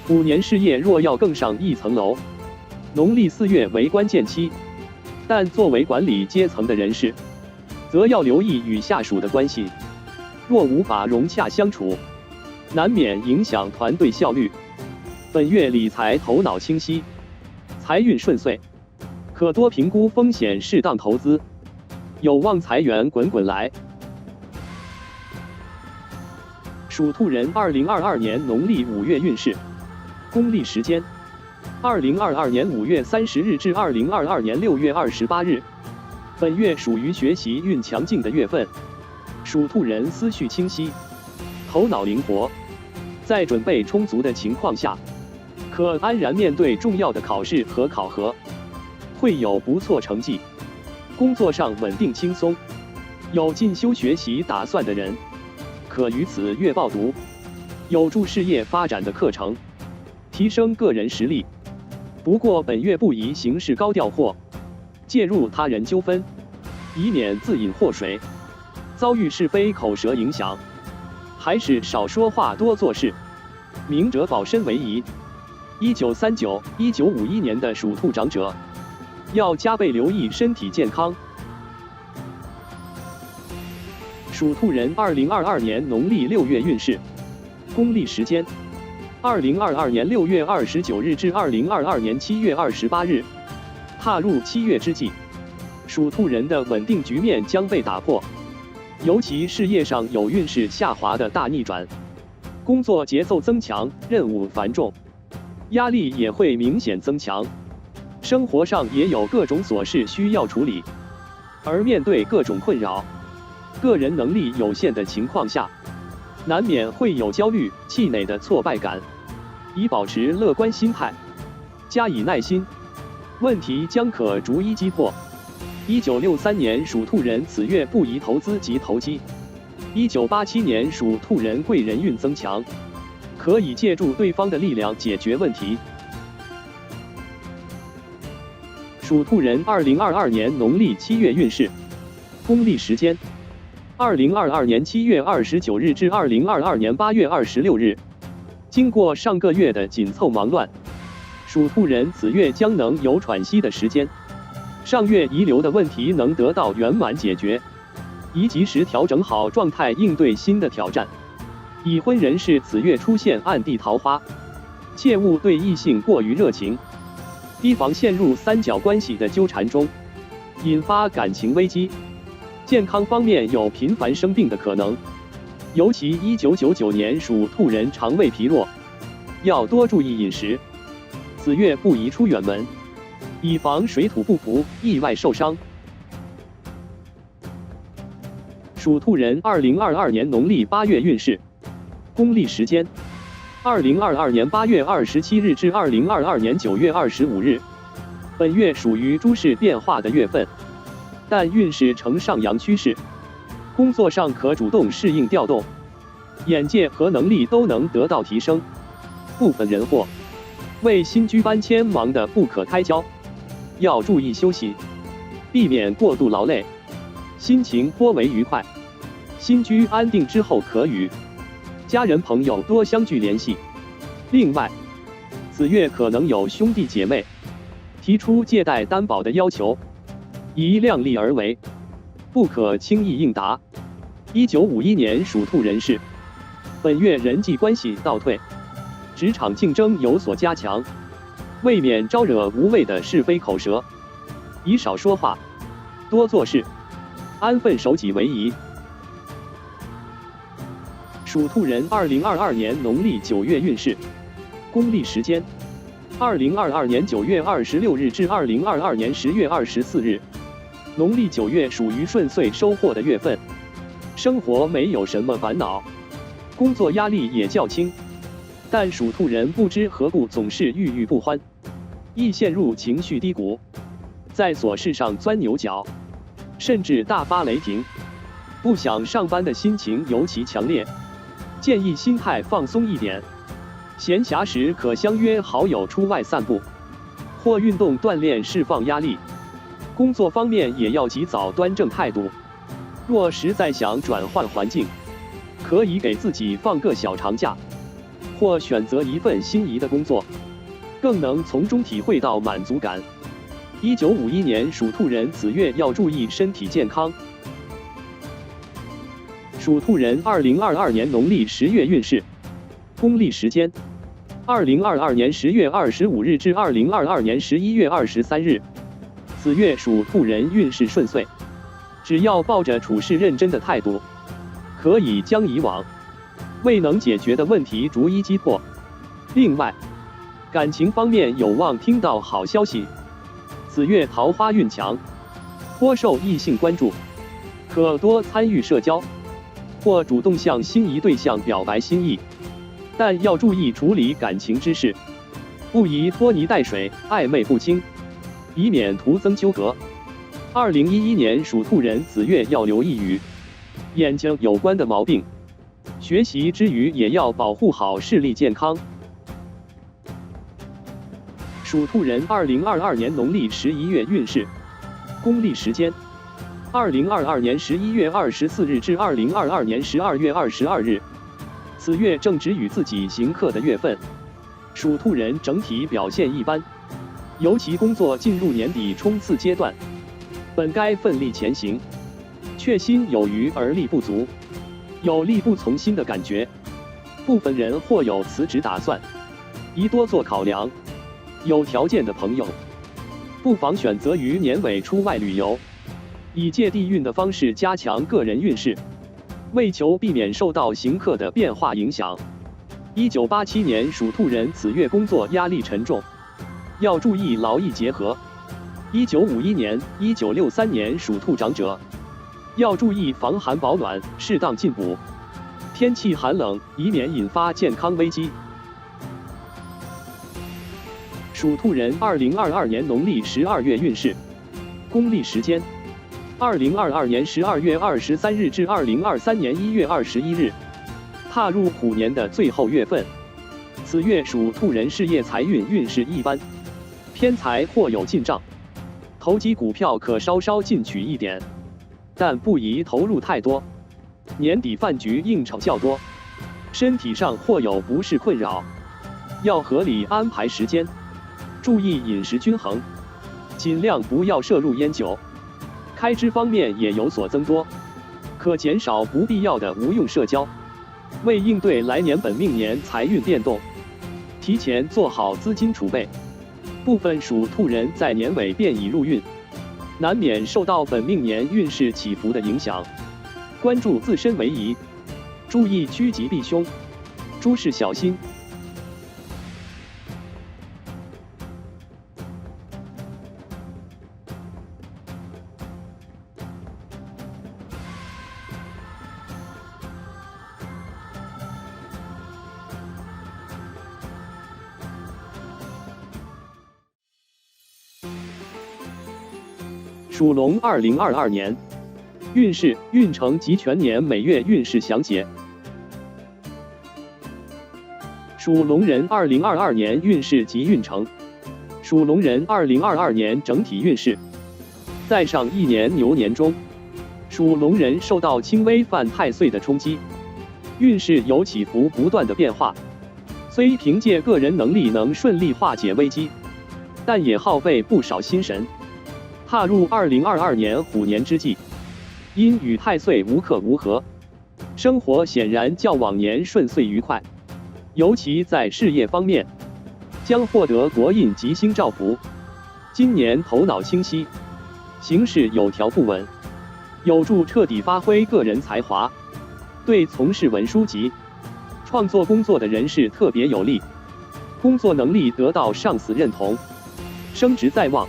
5年事业若要更上一层楼，农历4月为关键期，但作为管理阶层的人士，则要留意与下属的关系，若无法融洽相处，难免影响团队效率。本月理财头脑清晰，财运顺遂，可多评估风险，适当投资，有望财源滚滚来。属兔人2022年农历5月运势，公历时间：2022年5月30日至2022年6月28日。本月属于学习运强劲的月份，属兔人思绪清晰，头脑灵活，在准备充足的情况下，可安然面对重要的考试和考核，会有不错成绩。工作上稳定轻松，有进修学习打算的人，可于此月报读有助事业发展的课程，提升个人实力。不过本月不宜行事高调或介入他人纠纷，以免自引祸水，遭遇是非口舌影响。还是少说话多做事，明哲保身为宜。1939、1951年的属兔长者，要加倍留意身体健康。属兔人2022年农历6月运势，公历时间：2022年6月29日至2022年7月28日。踏入7月之际，属兔人的稳定局面将被打破，尤其事业上有运势下滑的大逆转，工作节奏增强，任务繁重，压力也会明显增强。生活上也有各种琐事需要处理，而面对各种困扰，个人能力有限的情况下，难免会有焦虑、气馁的挫败感。以保持乐观心态，加以耐心，问题将可逐一击破。1963年属兔人此月不宜投资及投机。1987年属兔人贵人运增强，可以借助对方的力量解决问题。属兔人2022年农历7月运势，公历时间：2022年7月29日至2022年8月26日。经过上个月的紧凑忙乱，属兔人此月将能有喘息的时间，上月遗留的问题能得到圆满解决，宜及时调整好状态应对新的挑战。已婚人士此月出现暗地桃花，切勿对异性过于热情，提防陷入三角关系的纠缠中，引发感情危机。健康方面有频繁生病的可能，尤其1999年属兔人肠胃疲弱，要多注意饮食。此月不宜出远门，以防水土不服，意外受伤。属兔人2022年农历8月运势，公历时间：2022年8月27日至2022年9月25日。本月属于诸事变化的月份，但运势呈上扬趋势，工作上可主动适应调动，眼界和能力都能得到提升。部分人或为新居搬迁忙得不可开交，要注意休息，避免过度劳累，心情颇为愉快。新居安定之后可与家人朋友多相聚联系。另外，此月可能有兄弟姐妹提出借贷担保的要求，宜量力而为，不可轻易应答。1951年属兔人士，本月人际关系倒退，职场竞争有所加强，未免招惹无谓的是非口舌，宜少说话，多做事，安分守己为宜。属兔人2022年农历9月运势，公历时间2022年9月26日至2022年10月24日，农历9月属于顺遂收获的月份，生活没有什么烦恼，工作压力也较轻。但属兔人不知何故总是郁郁不欢，易陷入情绪低谷，在琐事上钻牛角，甚至大发雷霆。不想上班的心情尤其强烈，建议心态放松一点。闲暇时可相约好友出外散步，或运动锻炼释放压力。工作方面也要及早端正态度。若实在想转换环境，可以给自己放个小长假，或选择一份心仪的工作，更能从中体会到满足感。1951年属兔人此月要注意身体健康。属兔人2022年农历10月运势。公历时间：2022年10月25日至2022年11月23日。此月属兔人运势顺遂，只要抱着处事认真的态度，可以将以往未能解决的问题逐一击破。另外，感情方面有望听到好消息。此月桃花运强，颇受异性关注，可多参与社交，或主动向心仪对象表白心意。但要注意处理感情之事，不宜拖泥带水、暧昧不清，以免徒增纠葛。2011年属兔人此月要留意与眼睛有关的毛病，学习之余也要保护好视力健康。属兔人2022年农历11月运势。公历时间：2022年11月24日至2022年12月22日。此月正值与自己刑克的月份，属兔人整体表现一般，尤其工作进入年底冲刺阶段，本该奋力前行，却心有余而力不足，有力不从心的感觉。部分人或有辞职打算，宜多做考量。有条件的朋友，不妨选择于年尾出外旅游，以借地运的方式加强个人运势。为求避免受到刑克的变化影响，1987年属兔人此月工作压力沉重，要注意劳逸结合。1951年、1963年属兔长者，要注意防寒保暖，适当进补。天气寒冷，以免引发健康危机。属兔人2022年农历12月运势。公历时间：2022年12月23日至2023年1月21日，踏入虎年的最后月份。此月属兔人事业财运运势一般，偏财或有进账，投机股票可稍稍进取一点，但不宜投入太多。年底饭局应酬较多，身体上或有不适困扰，要合理安排时间，注意饮食均衡，尽量不要摄入烟酒。开支方面也有所增多，可减少不必要的无用社交。为应对来年本命年财运变动，提前做好资金储备。部分属兔人在年尾便已入运，难免受到本命年运势起伏的影响。关注自身为宜，注意趋吉避凶，诸事小心。属龙2022年运势、运程及全年每月运势详解。属龙人2022年运势及运程。属龙人2022年整体运势。在上一年牛年中，属龙人受到轻微犯太岁的冲击，运势有起伏不断的变化。虽凭借个人能力能顺利化解危机，但也耗费不少心神。踏入2022年虎年之际，因与太岁无克无合，生活显然较往年顺遂愉快，尤其在事业方面，将获得国印吉星照拂。今年头脑清晰，行事有条不紊，有助彻底发挥个人才华，对从事文书及创作工作的人士特别有利。工作能力得到上司认同，升职在望，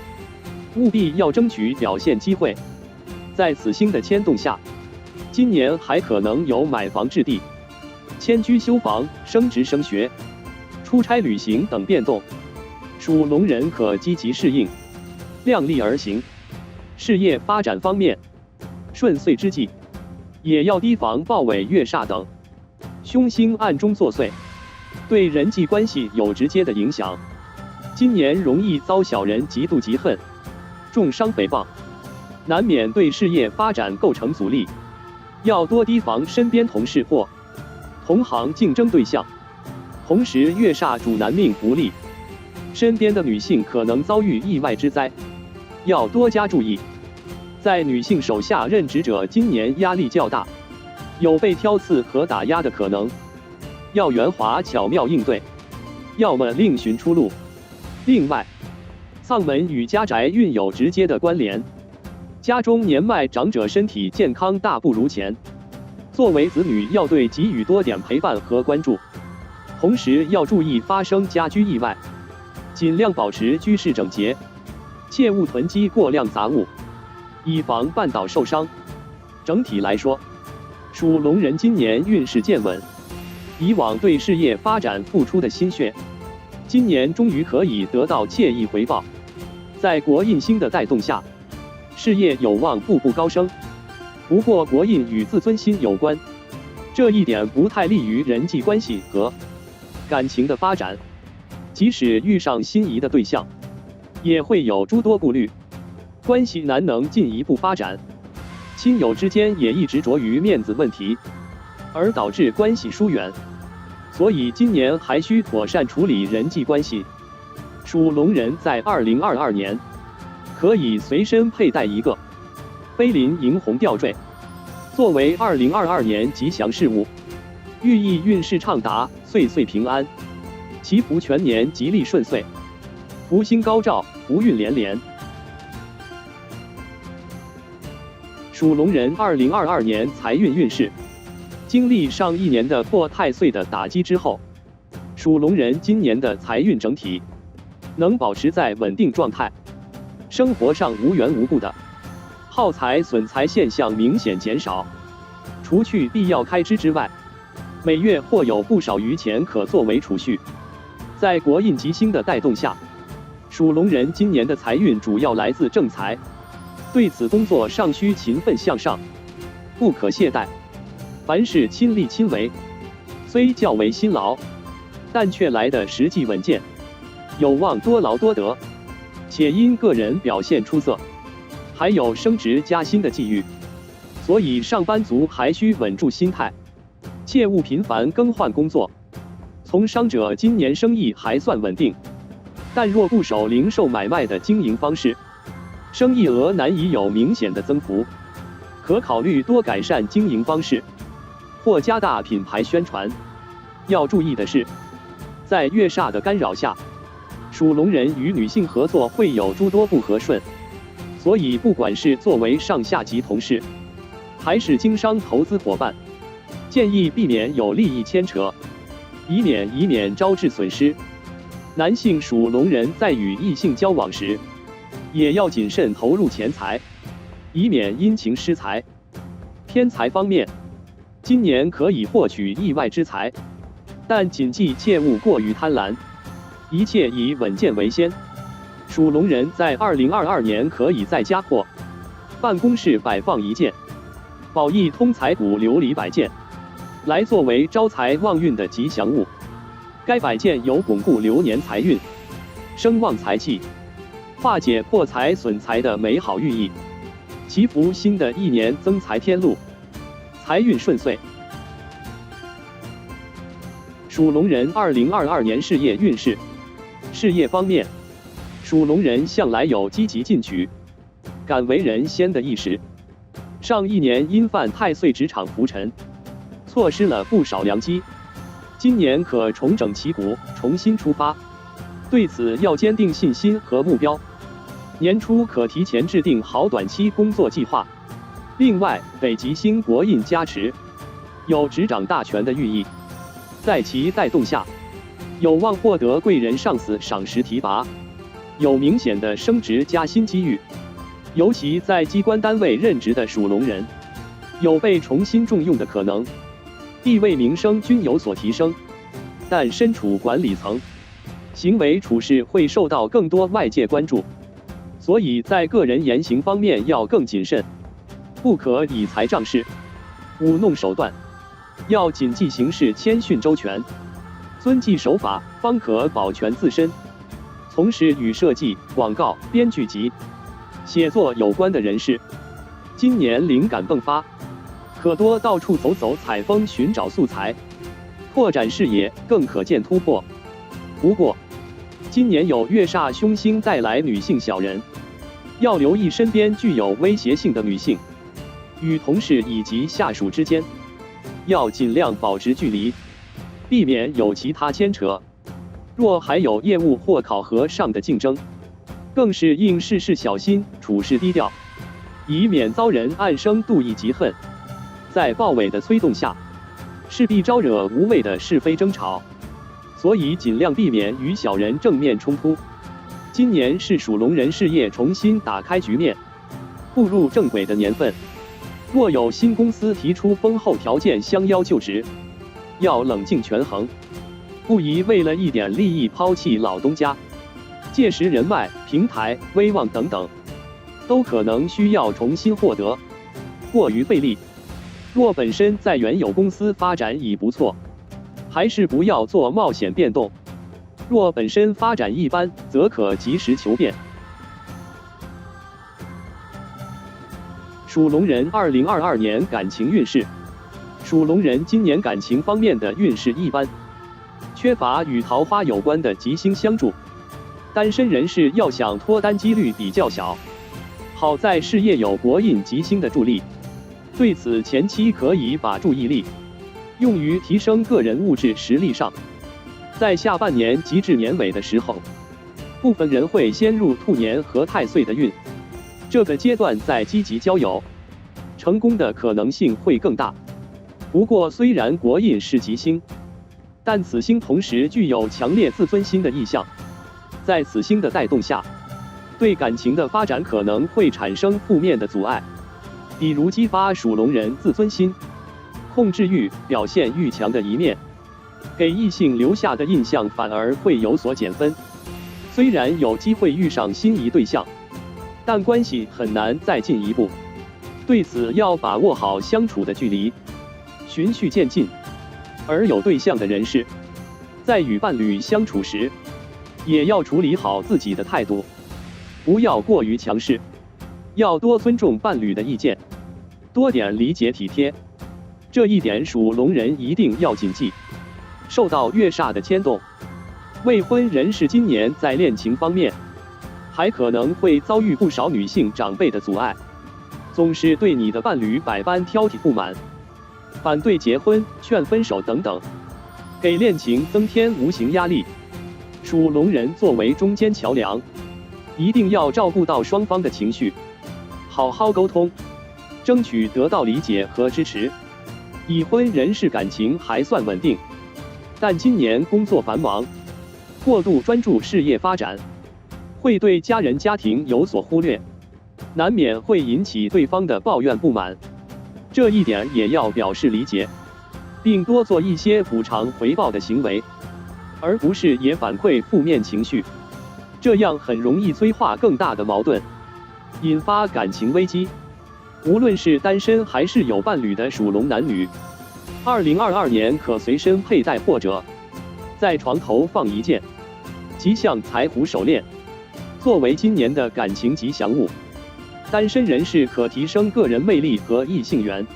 务必要争取表现机会。在此星的牵动下，今年还可能有买房置地、迁居修房、升职升学、出差旅行等变动，属龙人可积极适应，量力而行。事业发展方面，顺遂之际，也要提防豹尾月煞等凶星暗中作祟，对人际关系有直接的影响。今年容易遭小人嫉妒嫉恨、重伤诽谤，难免对事业发展构成阻力，要多提防身边同事或同行竞争对象。同时，月煞主男命不利，身边的女性可能遭遇意外之灾，要多加注意。在女性手下任职者今年压力较大，有被挑刺和打压的可能，要圆滑巧妙应对，要么另寻出路。另外，丧门与家宅运有直接的关联，家中年迈长者身体健康大不如前，作为子女要对给予多点陪伴和关注，同时要注意发生家居意外，尽量保持居室整洁，切勿囤积过量杂物，以防绊倒受伤。整体来说，属龙人今年运势渐稳，以往对事业发展付出的心血，今年终于可以得到惬意回报。在国印星的带动下，事业有望步步高升。不过国印与自尊心有关，这一点不太利于人际关系和感情的发展。即使遇上心仪的对象，也会有诸多顾虑，关系难能进一步发展。亲友之间也一直着于面子问题，而导致关系疏远。所以今年还需妥善处理人际关系。属龙人在2022年可以随身佩戴一个碑林银红吊坠，作为2022年吉祥事物，寓意运势畅达，岁岁平安，祈福全年吉利顺遂，福星高照，福运连连。属龙人2022年财运运势，经历上一年的破太岁的打击之后，属龙人今年的财运整体能保持在稳定状态，生活上无缘无故的耗财损财现象明显减少，除去必要开支之外，每月或有不少余钱可作为储蓄。在国印吉星的带动下，属龙人今年的财运主要来自正财，对此工作尚需勤奋向上，不可懈怠，凡事亲力亲为，虽较为辛劳，但却来得实际稳健，有望多劳多得，且因个人表现出色，还有升职加薪的际遇。所以上班族还需稳住心态，切勿频繁更换工作。从商者今年生意还算稳定，但若固守零售买卖的经营方式，生意额难以有明显的增幅，可考虑多改善经营方式，或加大品牌宣传。要注意的是，在月煞的干扰下，属龙人与女性合作会有诸多不和顺，所以不管是作为上下级同事，还是经商投资伙伴，建议避免有利益牵扯，以免招致损失。男性属龙人在与异性交往时，也要谨慎投入钱财，以免因情失财。偏财方面，今年可以获取意外之财，但谨记切勿过于贪婪，一切以稳健为先。属龙人在2022年可以在家或办公室摆放一件宝益通财骨琉璃摆件，来作为招财旺运的吉祥物。该摆件有巩固流年财运、生旺财气、化解破财损财的美好寓意，祈福新的一年增财添禄，财运顺遂。属龙人2022年事业运势。事业方面，属龙人向来有积极进取、敢为人先的意识。上一年因犯太岁职场浮沉，错失了不少良机。今年可重整旗鼓，重新出发。对此要坚定信心和目标。年初可提前制定好短期工作计划。另外，北极星国印加持，有执掌大权的寓意，在其带动下，有望获得贵人上司赏识提拔，有明显的升职加薪机遇。尤其在机关单位任职的属龙人，有被重新重用的可能，地位名声均有所提升。但身处管理层，行为处事会受到更多外界关注，所以在个人言行方面要更谨慎，不可以财仗势，舞弄手段，要谨记行事，谦逊周全，遵纪守法，方可保全自身。从事与设计、广告、编剧及写作有关的人士，今年灵感迸发，可多到处走走采风，寻找素材，拓展视野，更可见突破。不过，今年有月煞凶星带来女性小人，要留意身边具有威胁性的女性，与同事以及下属之间，要尽量保持距离，避免有其他牵扯。若还有业务或考核上的竞争，更是应事事小心，处事低调，以免遭人暗生妒意嫉恨。在豹尾的催动下，势必招惹无谓的是非争吵，所以尽量避免与小人正面冲突。今年是属龙人事业重新打开局面，步入正轨的年份。若有新公司提出丰厚条件相邀就职，要冷静权衡，不宜为了一点利益抛弃老东家。届时人脉、平台、威望等等，都可能需要重新获得。过于费力，若本身在原有公司发展已不错，还是不要做冒险变动。若本身发展一般，则可及时求变。属龙人2022年感情运势。属龙人今年感情方面的运势一般，缺乏与桃花有关的吉星相助，单身人士要想脱单几率比较小。好在事业有国印吉星的助力，对此前期可以把注意力用于提升个人物质实力上。在下半年及至年尾的时候，部分人会先入兔年和太岁的运，这个阶段在积极交友，成功的可能性会更大。不过虽然国印是吉星，但此星同时具有强烈自尊心的意象，在此星的带动下，对感情的发展可能会产生负面的阻碍，比如激发属龙人自尊心、控制欲、表现欲强的一面，给异性留下的印象反而会有所减分。虽然有机会遇上心仪对象，但关系很难再进一步。对此要把握好相处的距离，循序渐进。而有对象的人士，在与伴侣相处时，也要处理好自己的态度，不要过于强势，要多尊重伴侣的意见，多点理解体贴。这一点属龙人一定要谨记。受到月煞的牵动，未婚人士今年在恋情方面，还可能会遭遇不少女性长辈的阻碍，总是对你的伴侣百般挑剔不满，反对结婚、劝分手等等，给恋情增添无形压力。属龙人作为中间桥梁，一定要照顾到双方的情绪，好好沟通，争取得到理解和支持。已婚人士感情还算稳定，但今年工作繁忙，过度专注事业发展，会对家人家庭有所忽略，难免会引起对方的抱怨不满。这一点也要表示理解，并多做一些补偿回报的行为，而不是也反馈负面情绪，这样很容易催化更大的矛盾，引发感情危机。无论是单身还是有伴侣的属龙男女，2022年可随身佩戴或者在床头放一件吉祥财虎手链，作为今年的感情吉祥物。单身人士可提升个人魅力和异性缘，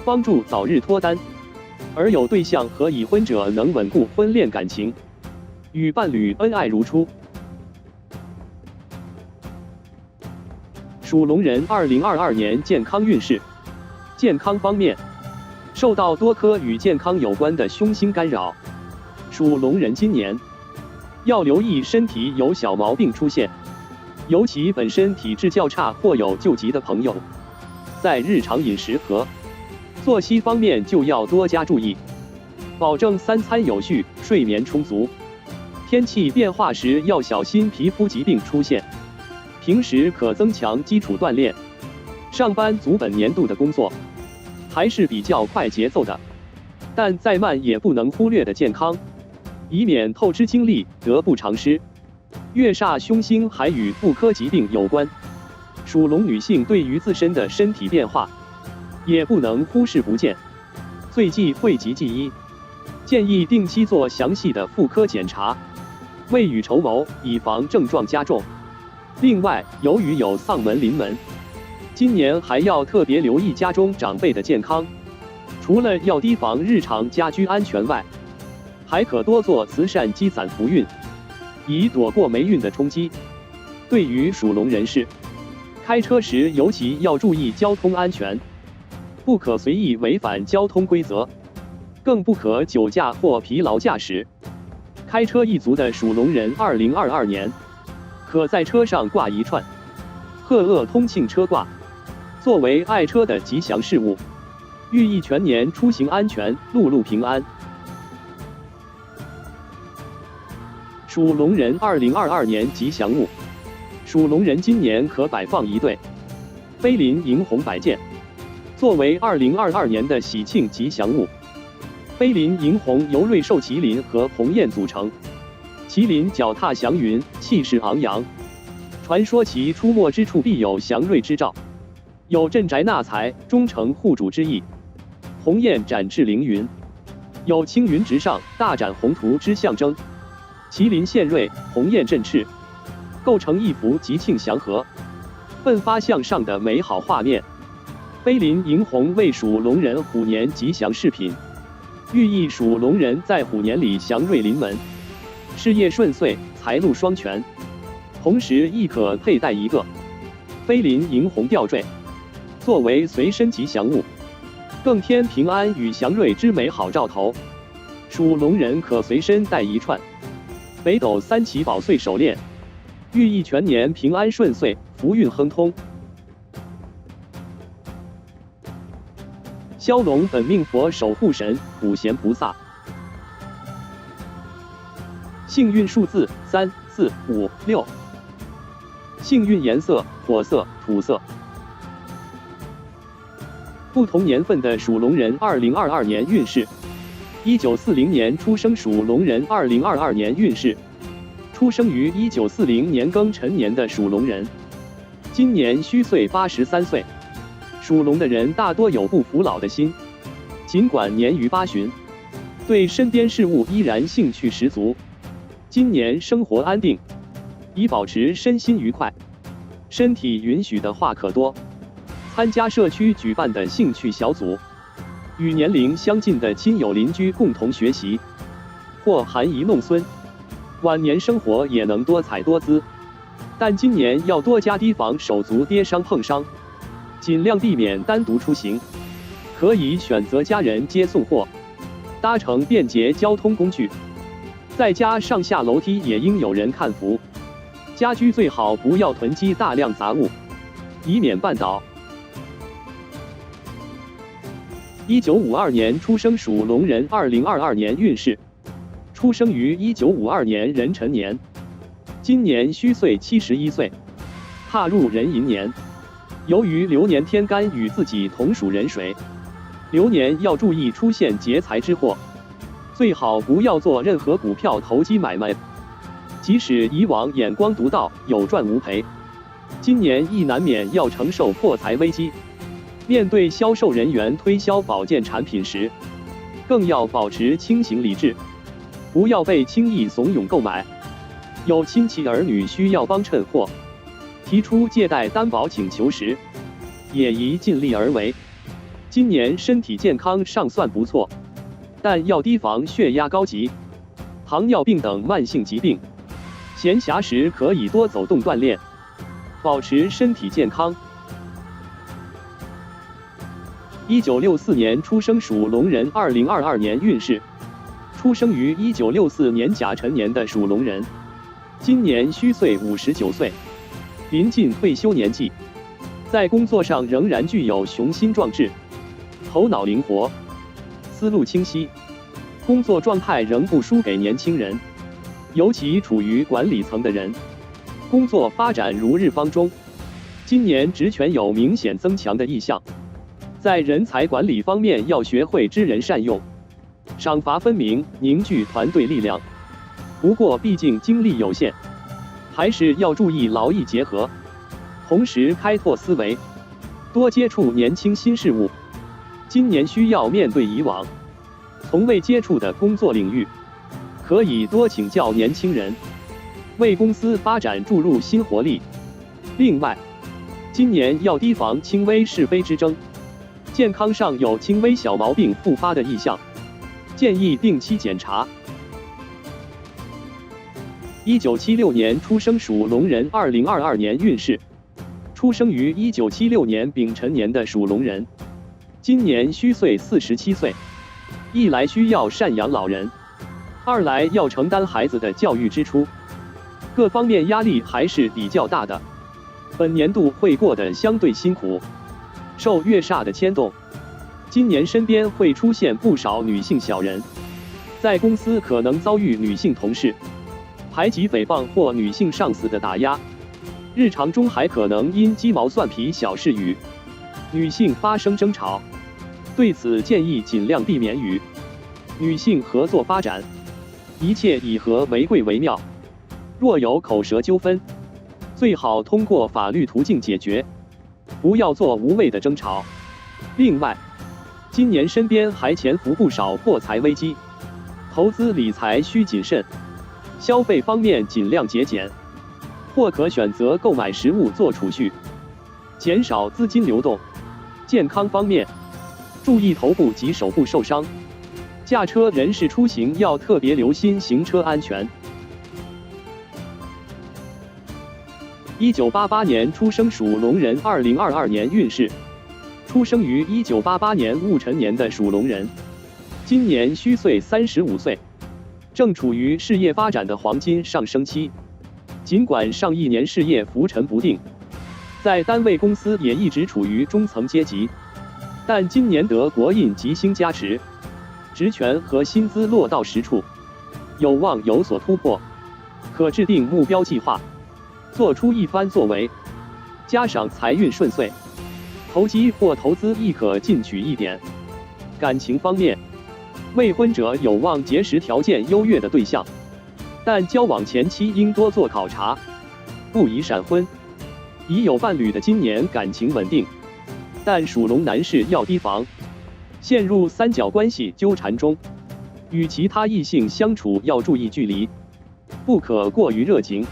帮助早日脱单；而有对象和已婚者能稳固婚恋感情，与伴侣恩爱如初。属龙人2022年健康运势。健康方面，受到多颗与健康有关的凶星干扰，属龙人今年要留意身体有小毛病出现，尤其本身体质较差或有旧疾的朋友，在日常饮食和作息方面就要多加注意，保证三餐有序、睡眠充足，天气变化时要小心皮肤疾病出现，平时可增强基础锻炼。上班族本年度的工作还是比较快节奏的，但再慢也不能忽略的健康，以免透支精力得不偿失。月煞凶星还与妇科疾病有关，属龙女性对于自身的身体变化也不能忽视不见，最忌讳疾忌医，建议定期做详细的妇科检查，未雨绸缪，以防症状加重。另外，由于有丧门临门，今年还要特别留意家中长辈的健康，除了要提防日常家居安全外，还可多做慈善积攒福运，以躲过霉运的冲击。对于属龙人士，开车时尤其要注意交通安全，不可随意违反交通规则，更不可酒驾或疲劳驾驶。开车一族的属龙人，2022年可在车上挂一串鹤鄂通庆车挂，作为爱车的吉祥事物，寓意全年出行安全，路路平安。属龙人2022年吉祥物，属龙人今年可摆放一对飞临迎红摆件，作为2022年的喜庆吉祥物。飞临迎红由瑞兽麒麟和鸿雁组成，麒麟脚踏祥云，气势昂扬，传说其出没之处必有祥瑞之兆，有镇宅纳财、忠诚护主之意。鸿雁展翅凌云，有青云直上、大展宏图之象征。麒麟现瑞，鸿雁振翅，构成一幅吉庆祥和、奋发向上的美好画面。飞临迎红为属龙人虎年吉祥饰品，寓意属龙人在虎年里祥瑞临门，事业顺遂，财路双全。同时亦可佩戴一个飞临迎红吊坠，作为随身吉祥物，更添平安与祥瑞之美好兆头。属龙人可随身带一串北斗三奇宝穗手链，寓意全年平安顺遂，福运亨通。骁龙本命佛守护神普贤菩萨，幸运数字3、4、5、6，幸运颜色火色、土色。不同年份的属龙人2022年运势：1940年出生属龙人2022年运势，出生于1940年庚辰年的属龙人，今年虚岁83岁。属龙的人大多有不服老的心，尽管年逾八旬，对身边事物依然兴趣十足。今年生活安定，以保持身心愉快。身体允许的话可多参加社区举办的兴趣小组，与年龄相近的亲友邻居共同学习，或含饴弄孙。晚年生活也能多彩多姿，但今年要多加提防手足跌伤碰伤，尽量避免单独出行，可以选择家人接送或搭乘便捷交通工具。在家上下楼梯也应有人看扶，家居最好不要囤积大量杂物，以免绊倒。1952年出生属龙人2022年运势，出生于1952年壬辰年，今年虚岁71岁，踏入壬寅年。由于流年天干与自己同属壬水，流年要注意出现劫财之祸，最好不要做任何股票投机买卖，即使以往眼光独到，有赚无赔，今年亦难免要承受破财危机。面对销售人员推销保健产品时，更要保持清醒理智，不要被轻易怂恿购买。有亲戚儿女需要帮衬或提出借贷担保请求时，也宜尽力而为。今年身体健康尚算不错，但要提防血压高级、糖尿病等慢性疾病。闲暇时可以多走动锻炼，保持身体健康。1964年出生属龙人2022年运势，出生于1964年甲辰年的属龙人，今年虚岁59岁，临近退休年纪，在工作上仍然具有雄心壮志，头脑灵活，思路清晰，工作状态仍不输给年轻人。尤其处于管理层的人，工作发展如日方中。今年职权有明显增强的意向，在人才管理方面要学会知人善用，赏罚分明，凝聚团队力量。不过毕竟精力有限，还是要注意劳逸结合，同时开拓思维，多接触年轻新事物。今年需要面对以往从未接触的工作领域，可以多请教年轻人，为公司发展注入新活力。另外，今年要提防轻微是非之争，健康上有轻微小毛病复发的迹象，建议定期检查。1976年出生属龙人2022年运势，出生于1976年丙辰年的属龙人，今年虚岁47岁，一来需要赡养老人，二来要承担孩子的教育支出，各方面压力还是比较大的。本年度会过得相对辛苦，受月煞的牵动，今年身边会出现不少女性小人，在公司可能遭遇女性同事排挤、诽谤或女性上司的打压，日常中还可能因鸡毛蒜皮小事与女性发生争吵，对此建议尽量避免与女性合作发展，一切以和为贵为妙。若有口舌纠纷，最好通过法律途径解决，不要做无谓的争吵。另外，今年身边还潜伏不少破财危机，投资理财需谨慎，消费方面尽量节俭，或可选择购买实物做储蓄，减少资金流动。健康方面，注意头部及手部受伤，驾车人士出行要特别留心行车安全。1988年出生属龙人2022年运势，出生于1988年戊辰年的属龙人，今年虚岁35岁，正处于事业发展的黄金上升期。尽管上一年事业浮沉不定，在单位公司也一直处于中层阶级，但今年得国印吉星加持，职权和薪资落到实处，有望有所突破，可制定目标计划，做出一番作为，加上财运顺遂，投机或投资亦可进取一点。感情方面，未婚者有望结识条件优越的对象，但交往前期应多做考察，不宜闪婚。已有伴侣的今年感情稳定，但属龙男士要提防陷入三角关系纠缠中，与其他异性相处要注意距离，不可过于热情，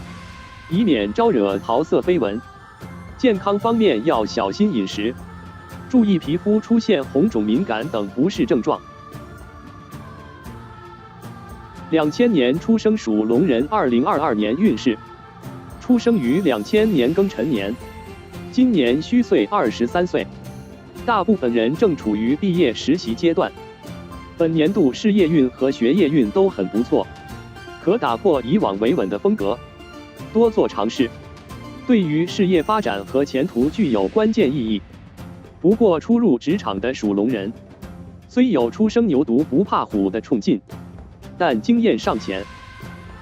以免招惹桃色绯闻。健康方面要小心饮食，注意皮肤出现红肿、敏感等不适症状。2000年出生属龙人2022年运势，出生于2000年庚辰年，今年虚岁23岁，大部分人正处于毕业实习阶段，本年度事业运和学业运都很不错，可打破以往维稳的风格，多做尝试，对于事业发展和前途具有关键意义。不过初入职场的属龙人，虽有初生牛犊不怕虎的冲劲，但经验尚浅，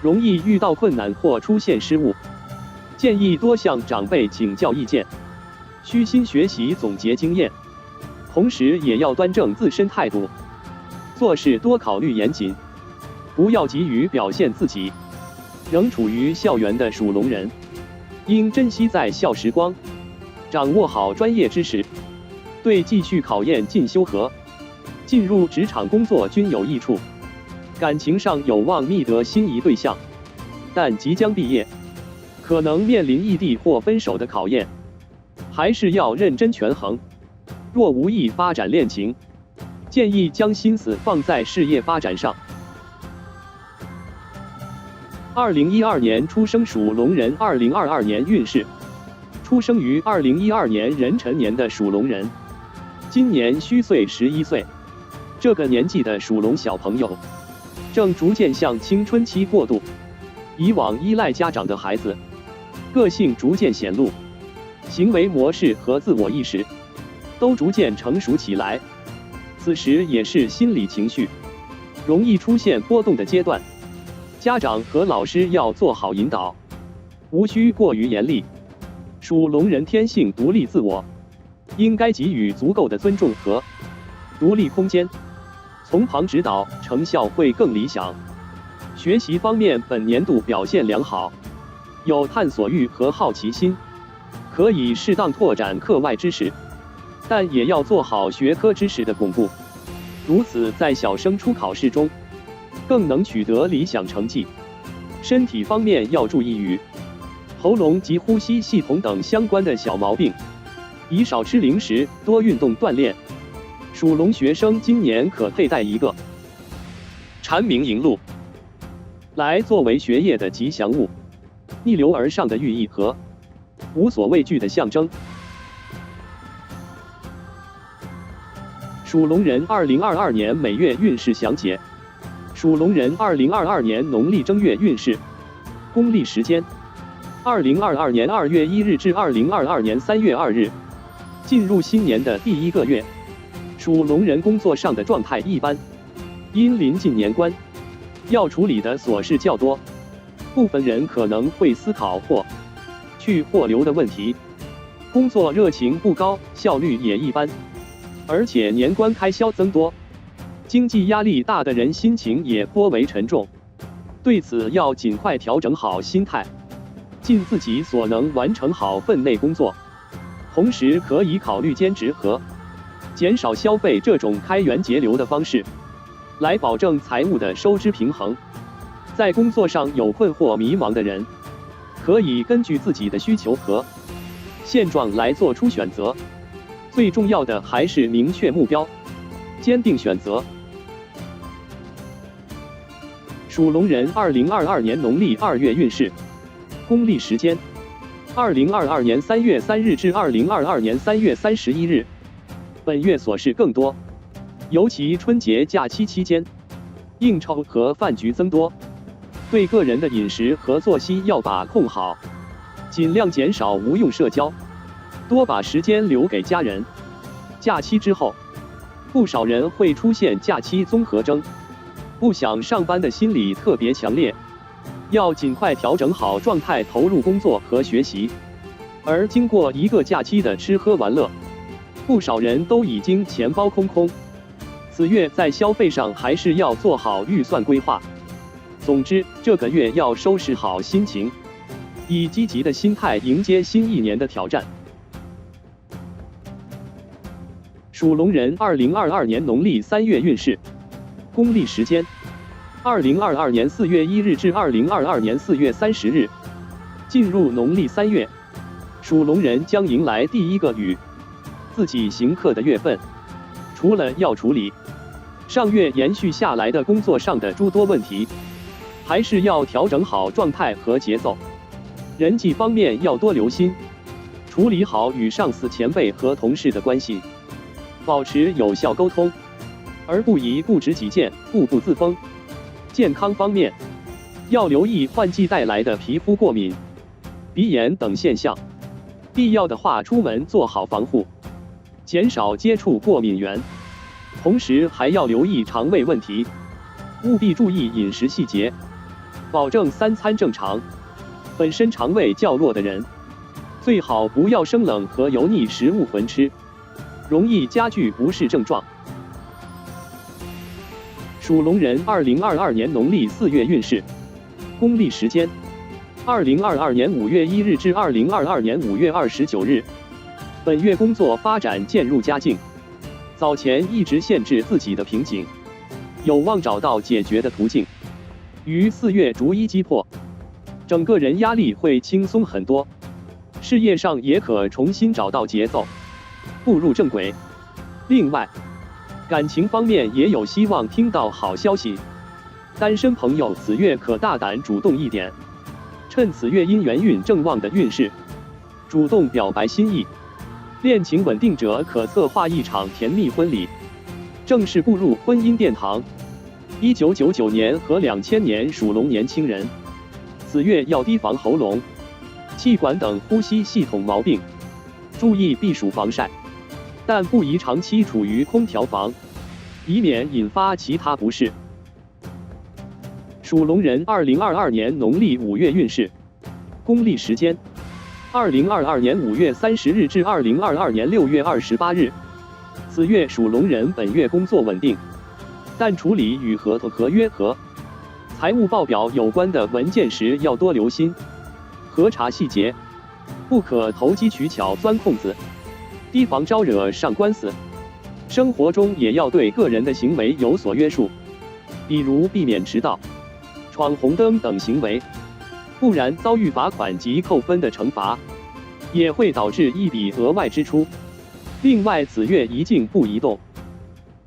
容易遇到困难或出现失误，建议多向长辈请教意见，虚心学习总结经验，同时也要端正自身态度，做事多考虑严谨，不要急于表现自己。仍处于校园的属龙人，应珍惜在校时光，掌握好专业知识，对继续考研、进修和进入职场工作均有益处。感情上有望觅得心仪对象，但即将毕业，可能面临异地或分手的考验，还是要认真权衡。若无意发展恋情，建议将心思放在事业发展上。2012年出生属龙人2022年运势，出生于2012年壬辰年的属龙人，今年虚岁11岁。这个年纪的属龙小朋友，正逐渐向青春期过渡，以往依赖家长的孩子，个性逐渐显露，行为模式和自我意识都逐渐成熟起来。此时也是心理情绪容易出现波动的阶段，家长和老师要做好引导，无需过于严厉。属龙人天性独立自我，应该给予足够的尊重和独立空间，从旁指导，成效会更理想。学习方面，本年度表现良好，有探索欲和好奇心，可以适当拓展课外知识，但也要做好学科知识的巩固，如此在小升初考试中更能取得理想成绩。身体方面要注意与喉咙及呼吸系统等相关的小毛病，宜少吃零食，多运动锻炼。属龙学生今年可佩戴一个蝉鸣银鹿，来作为学业的吉祥物，逆流而上的寓意和无所畏惧的象征。属龙人2022年每月运势详解。属龙人2022年农历正月运势，公历时间2022年2月1日至2022年3月2日，进入新年的第一个月。属龙人工作上的状态一般，因临近年关，要处理的琐事较多，部分人可能会思考或去或留的问题，工作热情不高，效率也一般，而且年关开销增多，经济压力大的人心情也颇为沉重，对此要尽快调整好心态，尽自己所能完成好分内工作，同时可以考虑兼职和减少消费这种开源节流的方式，来保证财务的收支平衡。在工作上有困惑迷茫的人，可以根据自己的需求和现状来做出选择，最重要的还是明确目标，坚定选择。属龙人2022年农历2月运势，公历时间2022年3月3日至2022年3月31日。本月琐事更多，尤其春节假期期间，应酬和饭局增多，对个人的饮食和作息要把控好，尽量减少无用社交，多把时间留给家人。假期之后，不少人会出现假期综合征，不想上班的心理特别强烈，要尽快调整好状态，投入工作和学习。而经过一个假期的吃喝玩乐，不少人都已经钱包空空，此月在消费上还是要做好预算规划。总之，这个月要收拾好心情，以积极的心态迎接新一年的挑战。属龙人2022年农历3月运势，公历时间2022年4月1日至2022年4月30日，进入农历3月，属龙人将迎来第一个与自己行克的月份。除了要处理上月延续下来的工作上的诸多问题，还是要调整好状态和节奏。人际方面要多留心，处理好与上司、前辈和同事的关系，保持有效沟通，而不宜固执己见、固步自封。健康方面，要留意换季带来的皮肤过敏、鼻炎等现象，必要的话出门做好防护，减少接触过敏源，同时还要留意肠胃问题，务必注意饮食细节，保证3餐正常。本身肠胃较弱的人，最好不要生冷和油腻食物混吃，容易加剧不适症状。属龙人2022年农历4月运势，公历时间2022年5月1日至2022年5月29日。本月工作发展渐入佳境，早前一直限制自己的瓶颈，有望找到解决的途径，于4月逐一击破，整个人压力会轻松很多，事业上也可重新找到节奏，步入正轨。另外，感情方面也有希望听到好消息，单身朋友此月可大胆主动一点，趁此月姻缘运正旺的运势，主动表白心意。恋情稳定者可策划一场甜蜜婚礼，正式步入婚姻殿堂。1999年和2000年属龙年轻人，此月要提防喉咙、气管等呼吸系统毛病，注意避暑防晒，但不宜长期处于空调房，以免引发其他不适。属龙人2022年农历5月运势，公历时间2022年5月30日至2022年6月28日。此月属龙人本月工作稳定，但处理与合同、合约和财务报表有关的文件时要多留心，核查细节，不可投机取巧钻空子，提防招惹上官司。生活中也要对个人的行为有所约束，比如避免迟到、闯红灯等行为，不然遭遇罚款及扣分的惩罚，也会导致一笔额外支出。另外，此月宜静不宜动，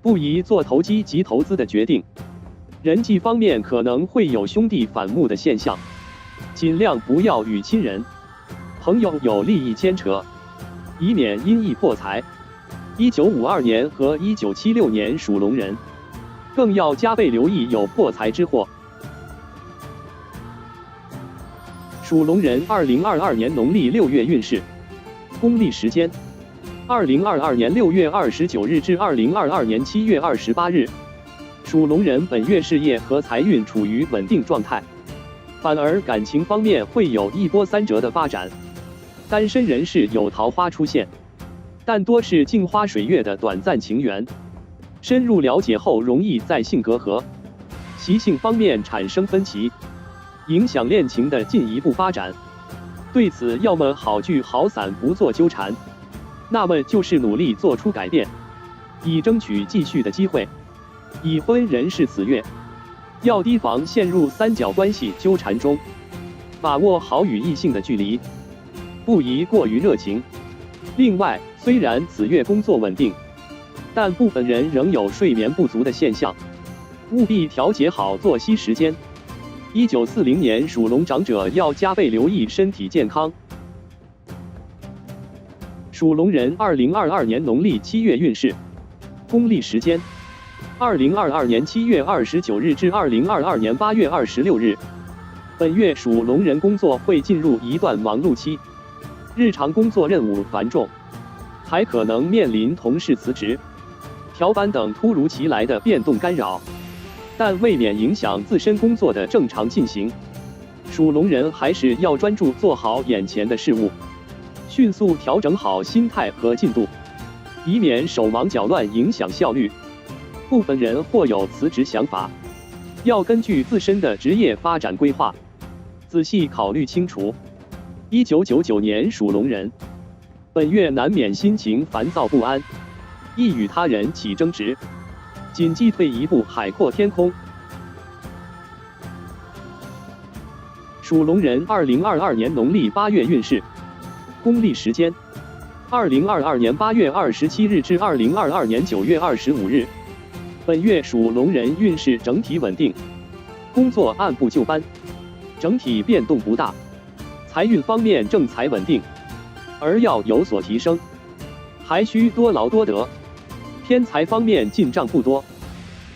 不宜做投机及投资的决定。人际方面可能会有兄弟反目的现象，尽量不要与亲人、朋友有利益牵扯，以免因意破财。1952年和1976年属龙人，更要加倍留意有破财之祸。属龙人2022年农历6月运势，公历时间2022年6月29日至2022年7月28日。属龙人本月事业和财运处于稳定状态，反而感情方面会有一波三折的发展。单身人士有桃花出现，但多是镜花水月的短暂情缘，深入了解后容易在性格和习性方面产生分歧，影响恋情的进一步发展。对此，要么好聚好散，不做纠缠，那么就是努力做出改变，以争取继续的机会。已婚人士此月要提防陷入三角关系纠缠中，把握好与异性的距离，不宜过于热情。另外，虽然此月工作稳定，但部分人仍有睡眠不足的现象，务必调节好作息时间。1940年属龙长者要加倍留意身体健康。属龙人2022年农历7月运势，公历时间2022年7月29日至2022年8月26日。本月属龙人工作会进入一段忙碌期，日常工作任务繁重，还可能面临同事辞职、调班等突如其来的变动干扰，但未免影响自身工作的正常进行。属龙人还是要专注做好眼前的事物，迅速调整好心态和进度，以免手忙脚乱影响效率。部分人或有辞职想法，要根据自身的职业发展规划，仔细考虑清楚。1999年属龙人，本月难免心情烦躁不安，易与他人起争执，谨记退一步海阔天空。属龙人2022年农历8月运势，公历时间2022年8月27日至2022年9月25日。本月属龙人运势整体稳定，工作按部就班，整体变动不大。财运方面正财稳定，而要有所提升，还需多劳多得。偏财方面进账不多，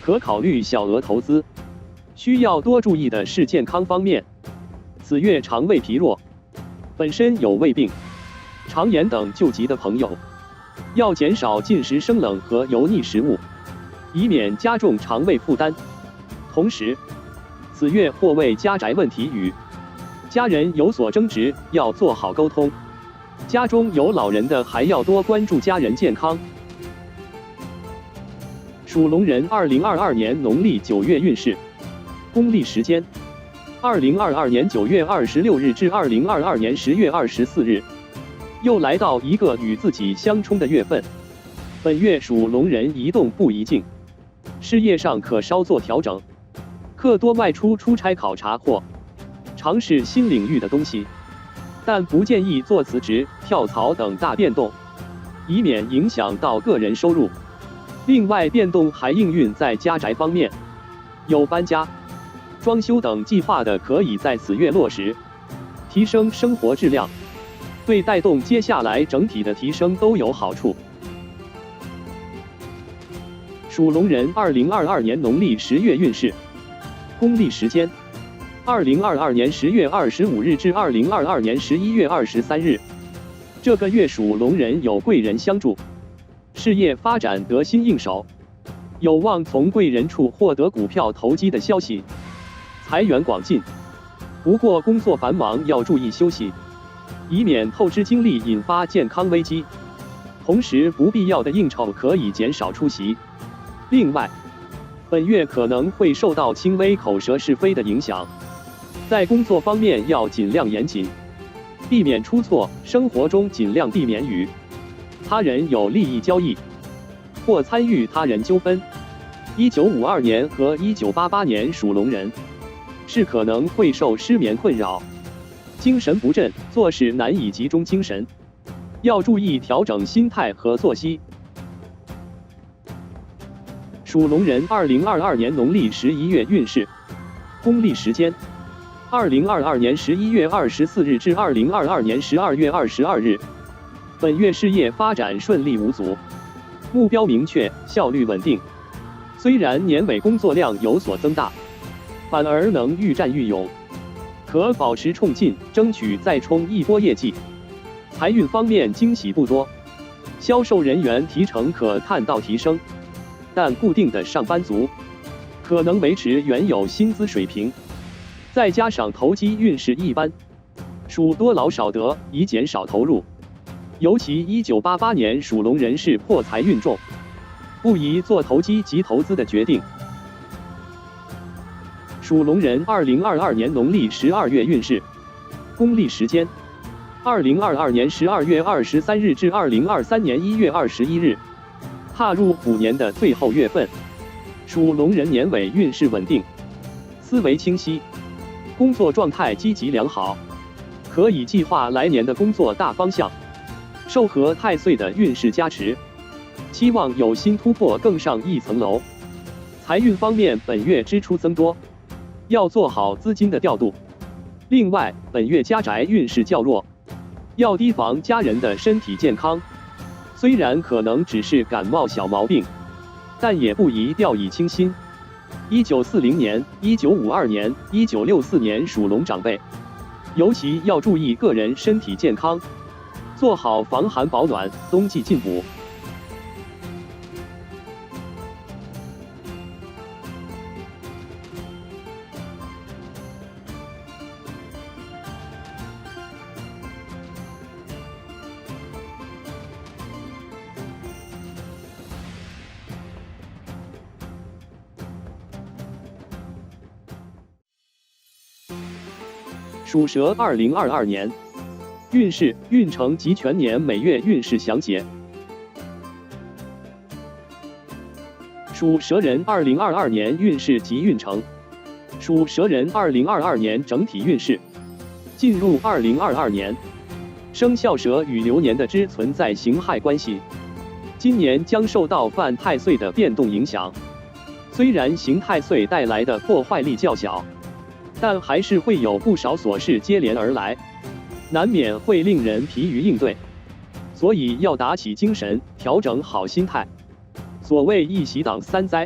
可考虑小额投资。需要多注意的是健康方面，此月肠胃疲弱，本身有胃病、肠炎等救急的朋友，要减少进食生冷和油腻食物，以免加重肠胃负担。同时，此月或为家宅问题与家人有所争执，要做好沟通。家中有老人的，还要多关注家人健康。属龙人2022年农历9月运势，公历时间2022年9月26日至2022年10月24日。又来到一个与自己相冲的月份。本月属龙人宜动不宜静，事业上可稍作调整，可多外出出差考察或尝试新领域的东西，但不建议做辞职、跳槽等大变动，以免影响到个人收入。另外，变动还应运在家宅方面，有搬家、装修等计划的，可以在此月落实，提升生活质量，对带动接下来整体的提升都有好处。属龙人2022年农历10月运势，公历时间2022年10月25日至2022年11月23日。这个月属龙人有贵人相助，事业发展得心应手，有望从贵人处获得股票投机的消息。财源广进。不过工作繁忙要注意休息，以免透支精力引发健康危机。同时不必要的应酬可以减少出席。另外，本月可能会受到轻微口舌是非的影响，在工作方面要尽量严谨，避免出错；生活中尽量避免与他人有利益交易或参与他人纠纷。1952年和1988年属龙人是可能会受失眠困扰，精神不振，做事难以集中精神，要注意调整心态和作息。属龙人2022年农历11月运势，公历时间2022年11月24日至2022年12月22日。本月事业发展顺利无阻，目标明确，效率稳定。虽然年尾工作量有所增大，反而能愈战愈勇，可保持冲劲，争取再冲一波业绩。财运方面惊喜不多，销售人员提成可看到提升，但固定的上班族可能维持原有薪资水平。再加上投机运势一般，属多劳少得，宜减少投入。尤其1988年属龙人是破财运重，不宜做投机及投资的决定。属龙人2022年农历12月运势，公历时间2022年12月23日至2023年1月21日。踏入虎年的最后月份，属龙人年尾运势稳定，思维清晰，工作状态积极良好，可以计划来年的工作大方向。受合太岁的运势加持，期望有新突破，更上一层楼。财运方面，本月支出增多，要做好资金的调度。另外，本月家宅运势较弱，要提防家人的身体健康。虽然可能只是感冒小毛病，但也不宜掉以轻心。1940年、1952年、1964年属龙长辈，尤其要注意个人身体健康，做好防寒保暖，冬季进补。属蛇2022年运势、运程及全年每月运势详解。属蛇人2022年运势及运程。属蛇人2022年整体运势。进入2022年，生肖蛇与流年的支存在刑害关系，今年将受到犯太岁的变动影响。虽然刑太岁带来的破坏力较小，但还是会有不少琐事接连而来，难免会令人疲于应对，所以要打起精神，调整好心态。所谓一喜挡三灾，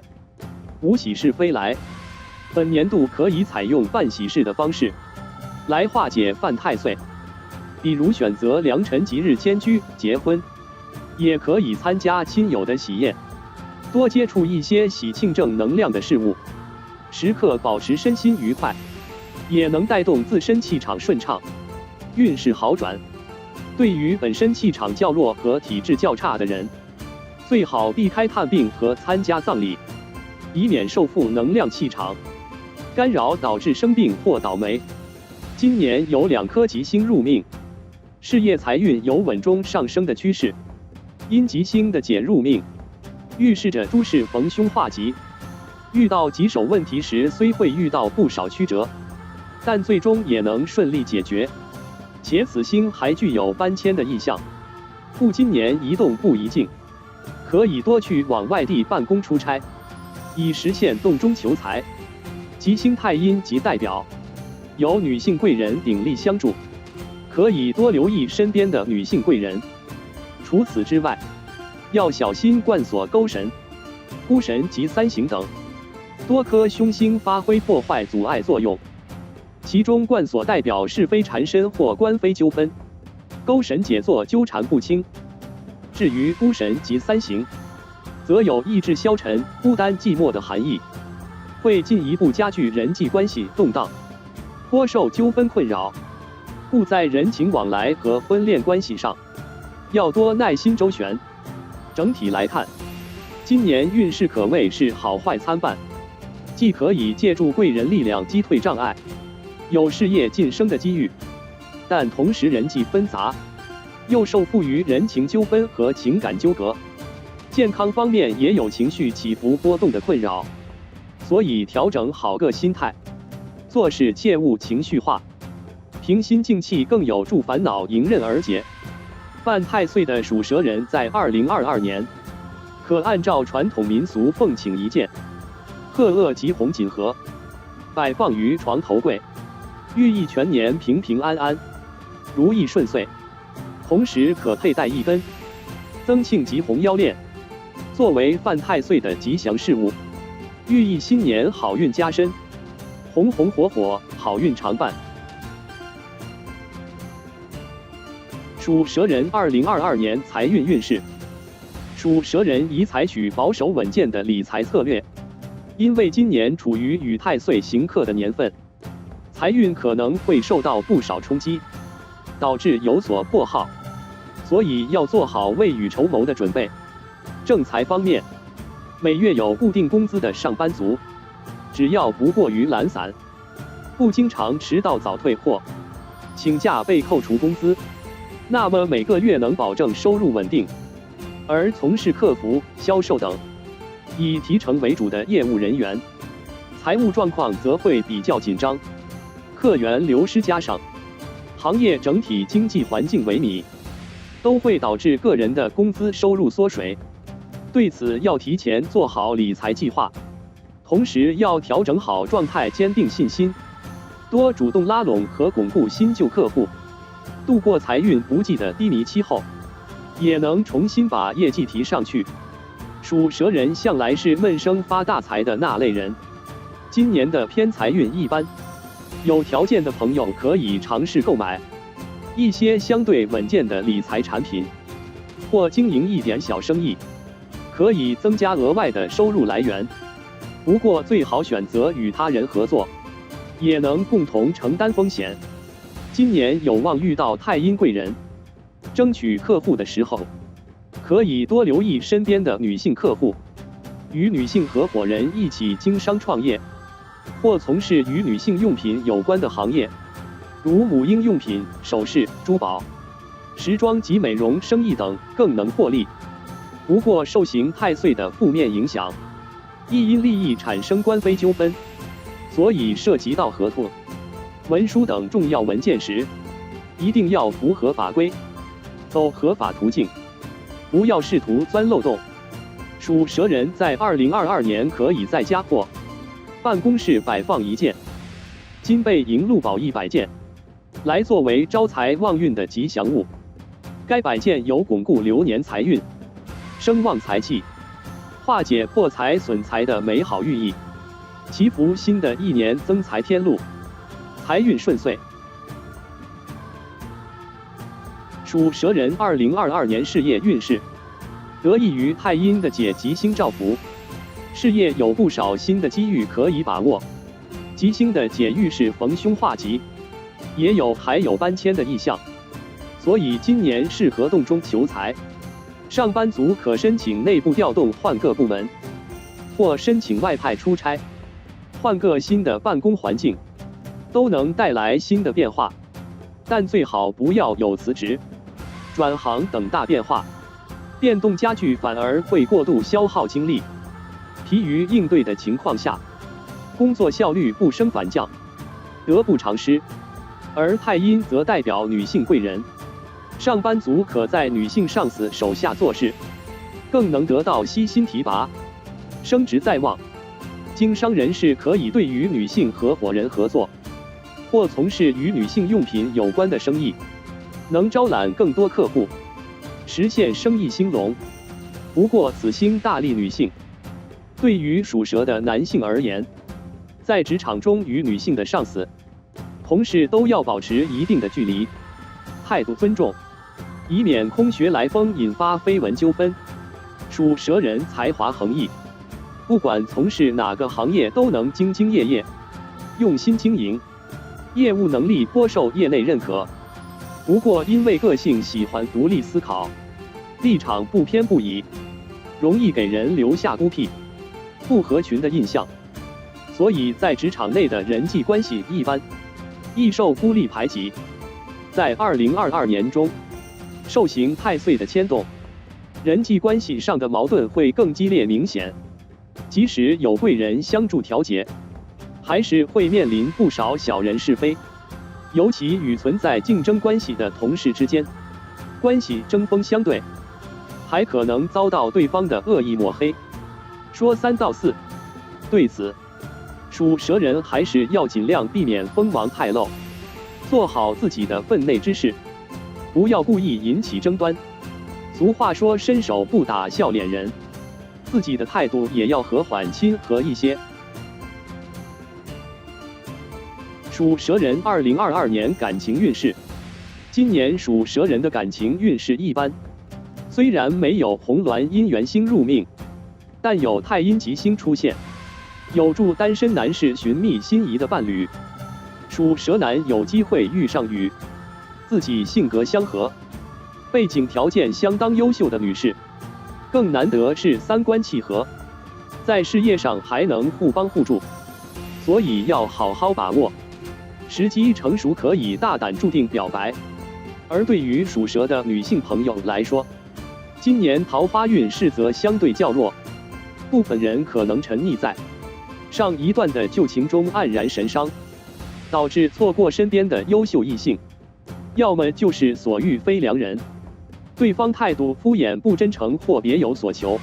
无喜事非来。本年度可以采用办喜事的方式来化解犯太岁，比如选择良辰吉日迁居、结婚，也可以参加亲友的喜宴，多接触一些喜庆正能量的事物，时刻保持身心愉快，也能带动自身气场顺畅，运势好转。对于本身气场较弱和体质较差的人，最好避开探病和参加葬礼，以免受负能量气场干扰导致生病或倒霉。今年有2颗吉星入命，事业财运有稳中上升的趋势。因吉星的解入命，预示着诸事逢凶化吉，遇到棘手问题时虽会遇到不少曲折，但最终也能顺利解决。且此星还具有搬迁的意象，故今年宜动不宜静，可以多去往外地办公出差，以实现动中求财。吉星太阴即代表有女性贵人鼎力相助，可以多留意身边的女性贵人。除此之外，要小心贯锁勾神、孤神及三刑等多颗凶星发挥破坏阻碍作用。其中贯锁代表是非缠身或官非纠纷，勾神解作纠缠不清。至于孤神及三刑，则有意志消沉、孤单寂寞的含义，会进一步加剧人际关系动荡，颇受纠纷困扰。故在人情往来和婚恋关系上，要多耐心周旋。整体来看，今年运势可谓是好坏参半，既可以借助贵人力量击退障碍，有事业晋升的机遇，但同时人际纷杂，又受缚于人情纠纷和情感纠葛。健康方面也有情绪起伏波动的困扰，所以调整好个心态，做事切勿情绪化，平心静气更有助烦恼迎刃而解。犯太岁的属蛇人在2022年，可按照传统民俗奉请一件鹤萼吉红锦盒，摆放于床头柜，寓意全年平平安安、如意顺遂。同时可佩戴一根增庆吉红腰链，作为犯太岁的吉祥饰物，寓意新年好运加身，红红火火，好运常伴。属蛇人2022年财运运势，属蛇人宜采取保守稳健的理财策略，因为今年处于与太岁刑克的年份，财运可能会受到不少冲击，导致有所破耗，所以要做好未雨绸缪的准备。正财方面，每月有固定工资的上班族，只要不过于懒散，不经常迟到早退或请假被扣除工资，那么每个月能保证收入稳定。而从事客服、销售等以提成为主的业务人员，财务状况则会比较紧张，客源流失加上行业整体经济环境萎靡，都会导致个人的工资收入缩水。对此要提前做好理财计划，同时要调整好状态，坚定信心，多主动拉拢和巩固新旧客户，度过财运不济的低迷期后，也能重新把业绩提上去。属蛇人向来是闷声发大财的那类人，今年的偏财运一般，有条件的朋友可以尝试购买一些相对稳健的理财产品，或经营一点小生意，可以增加额外的收入来源。不过最好选择与他人合作，也能共同承担风险。今年有望遇到太阴贵人，争取客户的时候，可以多留意身边的女性客户，与女性合伙人一起经商创业，或从事与女性用品有关的行业，如母婴用品、首饰、珠宝、时装及美容生意等，更能获利。不过受刑太岁的负面影响，易因利益产生官非纠纷，所以涉及到合同、文书等重要文件时，一定要符合法规，走合法途径，不要试图钻漏洞。属蛇人在2022年可以在家或办公室摆放一件金贝银鹿宝100件，来作为招财旺运的吉祥物。该摆件有巩固流年财运、生旺财气、化解破财损财的美好寓意，祈福新的一年增财添禄，财运顺遂。属蛇人2022年事业运势，得益于太阴的解吉星照拂，事业有不少新的机遇可以把握。吉星的解遇是逢凶化吉，也有还有搬迁的意象，所以今年适合动中求财。上班族可申请内部调动，换个部门，或申请外派出差，换个新的办公环境，都能带来新的变化。但最好不要有辞职、转行等大变化，变动加剧反而会过度消耗精力，疲于应对的情况下，工作效率不升反降，得不偿失。而太阴则代表女性贵人，上班族可在女性上司手下做事，更能得到悉心提拔，升职在望。经商人士可以对与女性合伙人合作，或从事与女性用品有关的生意，能招揽更多客户，实现生意兴隆。不过此星大利女性，对于属蛇的男性而言，在职场中与女性的上司、同事都要保持一定的距离，态度尊重，以免空穴来风引发绯闻纠纷。属蛇人才华横溢，不管从事哪个行业都能兢兢业业，用心经营，业务能力颇受业内认可。不过因为个性喜欢独立思考，立场不偏不倚，容易给人留下孤僻、不合群的印象，所以在职场内的人际关系一般，易受孤立排挤。在2022年中，受刑太岁的牵动，人际关系上的矛盾会更激烈明显。即使有贵人相助调节，还是会面临不少小人是非。尤其与存在竞争关系的同事之间，关系针锋相对，还可能遭到对方的恶意抹黑，说三道四。对此，属蛇人还是要尽量避免锋芒太露，做好自己的分内之事，不要故意引起争端。俗话说伸手不打笑脸人，自己的态度也要和缓亲和一些。属蛇人2022年感情运势，今年属蛇人的感情运势一般，虽然没有红鸾姻缘星入命，但有太阴吉星出现，有助单身男士寻觅心仪的伴侣。属蛇男有机会遇上与自己性格相合、背景条件相当优秀的女士，更难得是三观契合，在事业上还能互帮互助，所以要好好把握。时机成熟可以大胆注定表白。而对于属蛇的女性朋友来说，今年桃花运势则相对较弱，部分人可能沉溺在上一段的旧情中黯然神伤，导致错过身边的优秀异性，要么就是所遇非良人，对方态度敷衍不真诚或别有所求，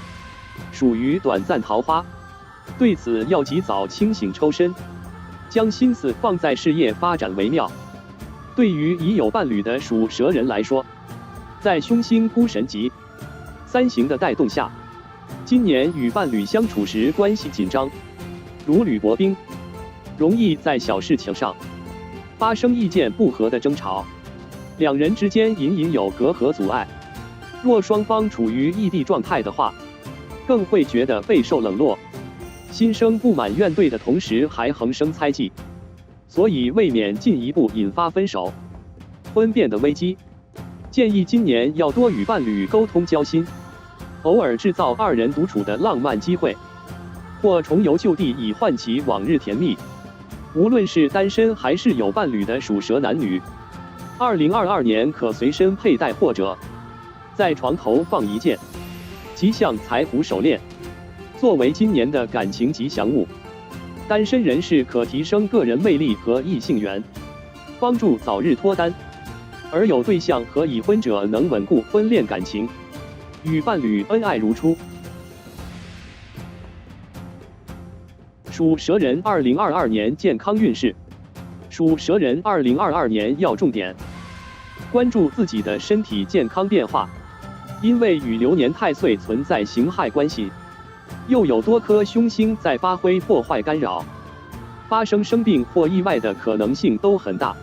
属于短暂桃花。对此要及早清醒抽身，将心思放在事业发展为妙。对于已有伴侣的属蛇人来说，在凶星孤神吉三行的带动下，今年与伴侣相处时关系紧张，如履薄冰，容易在小事情上发生意见不合的争吵，两人之间隐隐有隔阂阻碍。若双方处于异地状态的话，更会觉得备受冷落，心生不满怨怼的同时还横生猜忌，所以未免进一步引发分手、婚变的危机。建议今年要多与伴侣沟通交心，偶尔制造二人独处的浪漫机会，或重游旧地以唤起往日甜蜜。无论是单身还是有伴侣的属蛇男女，2022年可随身佩戴或者在床头放一件吉祥财虎手链，作为今年的感情吉祥物。单身人士可提升个人魅力和异性缘，帮助早日脱单；而有对象和已婚者能稳固婚恋感情，与伴侣恩爱如初。属蛇人2022年健康运势，属蛇人2022年要重点关注自己的身体健康变化，因为与流年太岁存在刑害关系，又有多颗凶星在发挥破坏干扰，发生生病或意外的可能性都很大，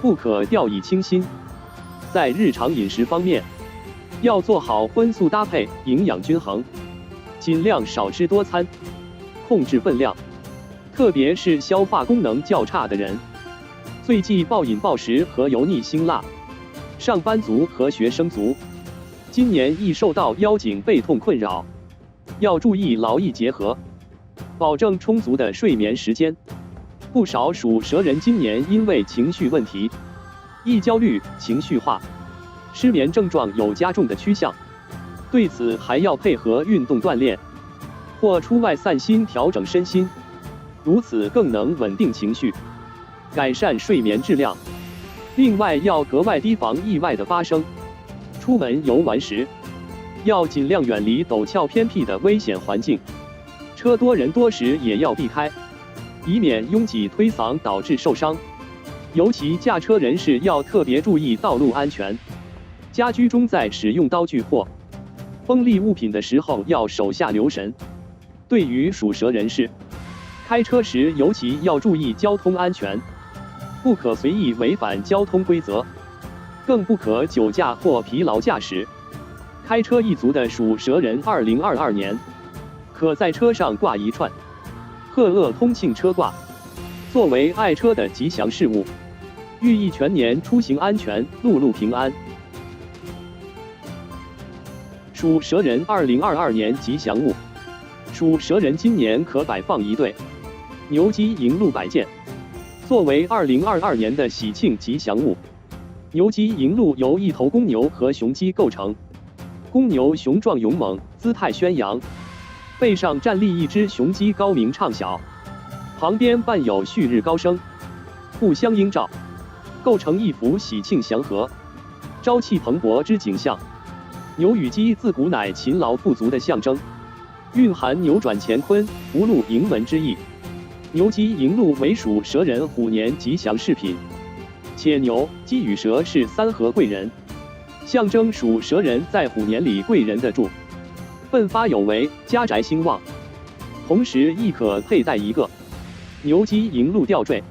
不可掉以轻心。在日常饮食方面，要做好荤素搭配，营养均衡，尽量少吃多餐，控制分量，特别是消化功能较差的人，最忌暴饮暴食和油腻辛辣。上班族和学生族今年易受到腰颈背痛困扰，要注意劳逸结合，保证充足的睡眠时间。不少属蛇人今年因为情绪问题，易焦虑、情绪化、失眠症状有加重的趋向，对此还要配合运动锻炼，或出外散心调整身心，如此更能稳定情绪，改善睡眠质量。另外要格外提防意外的发生，出门游玩时要尽量远离陡峭偏僻的危险环境，车多人多时也要避开，以免拥挤推搡导致受伤。尤其驾车人士要特别注意道路安全。家居中在使用刀具或锋利物品的时候要手下留神。对于属蛇人士，开车时尤其要注意交通安全，不可随意违反交通规则，更不可酒驾或疲劳驾驶。开车一族的属蛇人2022年可在车上挂一串鹤鄂通庆车挂，作为爱车的吉祥事物，寓意全年出行安全，路路平安。属蛇人2022年吉祥物，属蛇人今年可摆放一对牛鸡迎路摆件，作为2022年的喜庆吉祥物。牛鸡迎路由一头公牛和雄鸡构成，公牛雄壮勇猛，姿态轩扬，背上站立一只雄鸡高鸣唱晓，旁边伴有旭日高升，互相映照，构成一幅喜庆祥和、朝气蓬勃之景象。牛与鸡自古乃勤劳富足的象征，蕴含扭转乾坤、福禄迎门之意。牛鸡迎路为属蛇人虎年吉祥饰品，且牛、鸡与蛇是三合贵人，象征属蛇人在虎年里贵人的助，奋发有为，家宅兴旺。同时亦可佩戴一个牛鸡迎路吊坠，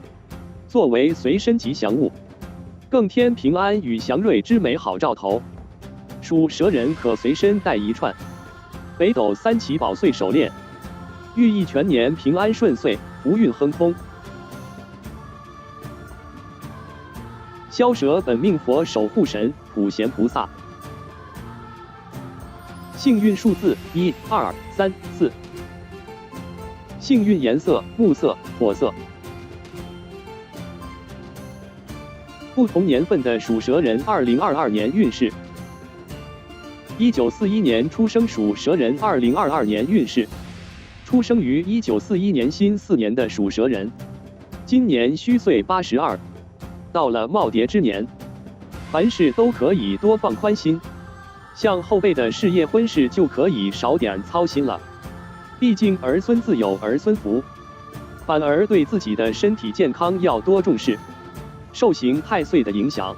作为随身吉祥物，更添平安与祥瑞之美好兆头。属蛇人可随身带一串北斗三奇宝穗手链，寓意全年平安顺遂，福运亨通。枭蛇本命佛守护神普贤菩萨。幸运数字1、2、3、4。幸运颜色木色、火色。不同年份的属蛇人2022年运势。1941年出生属蛇人2022年运势。出生于1941年辛巳年的属蛇人，今年虚岁82，到了耄耋之年，凡事都可以多放宽心，像后辈的事业婚事就可以少点操心了，毕竟儿孙自有儿孙福，反而对自己的身体健康要多重视。受刑太岁的影响，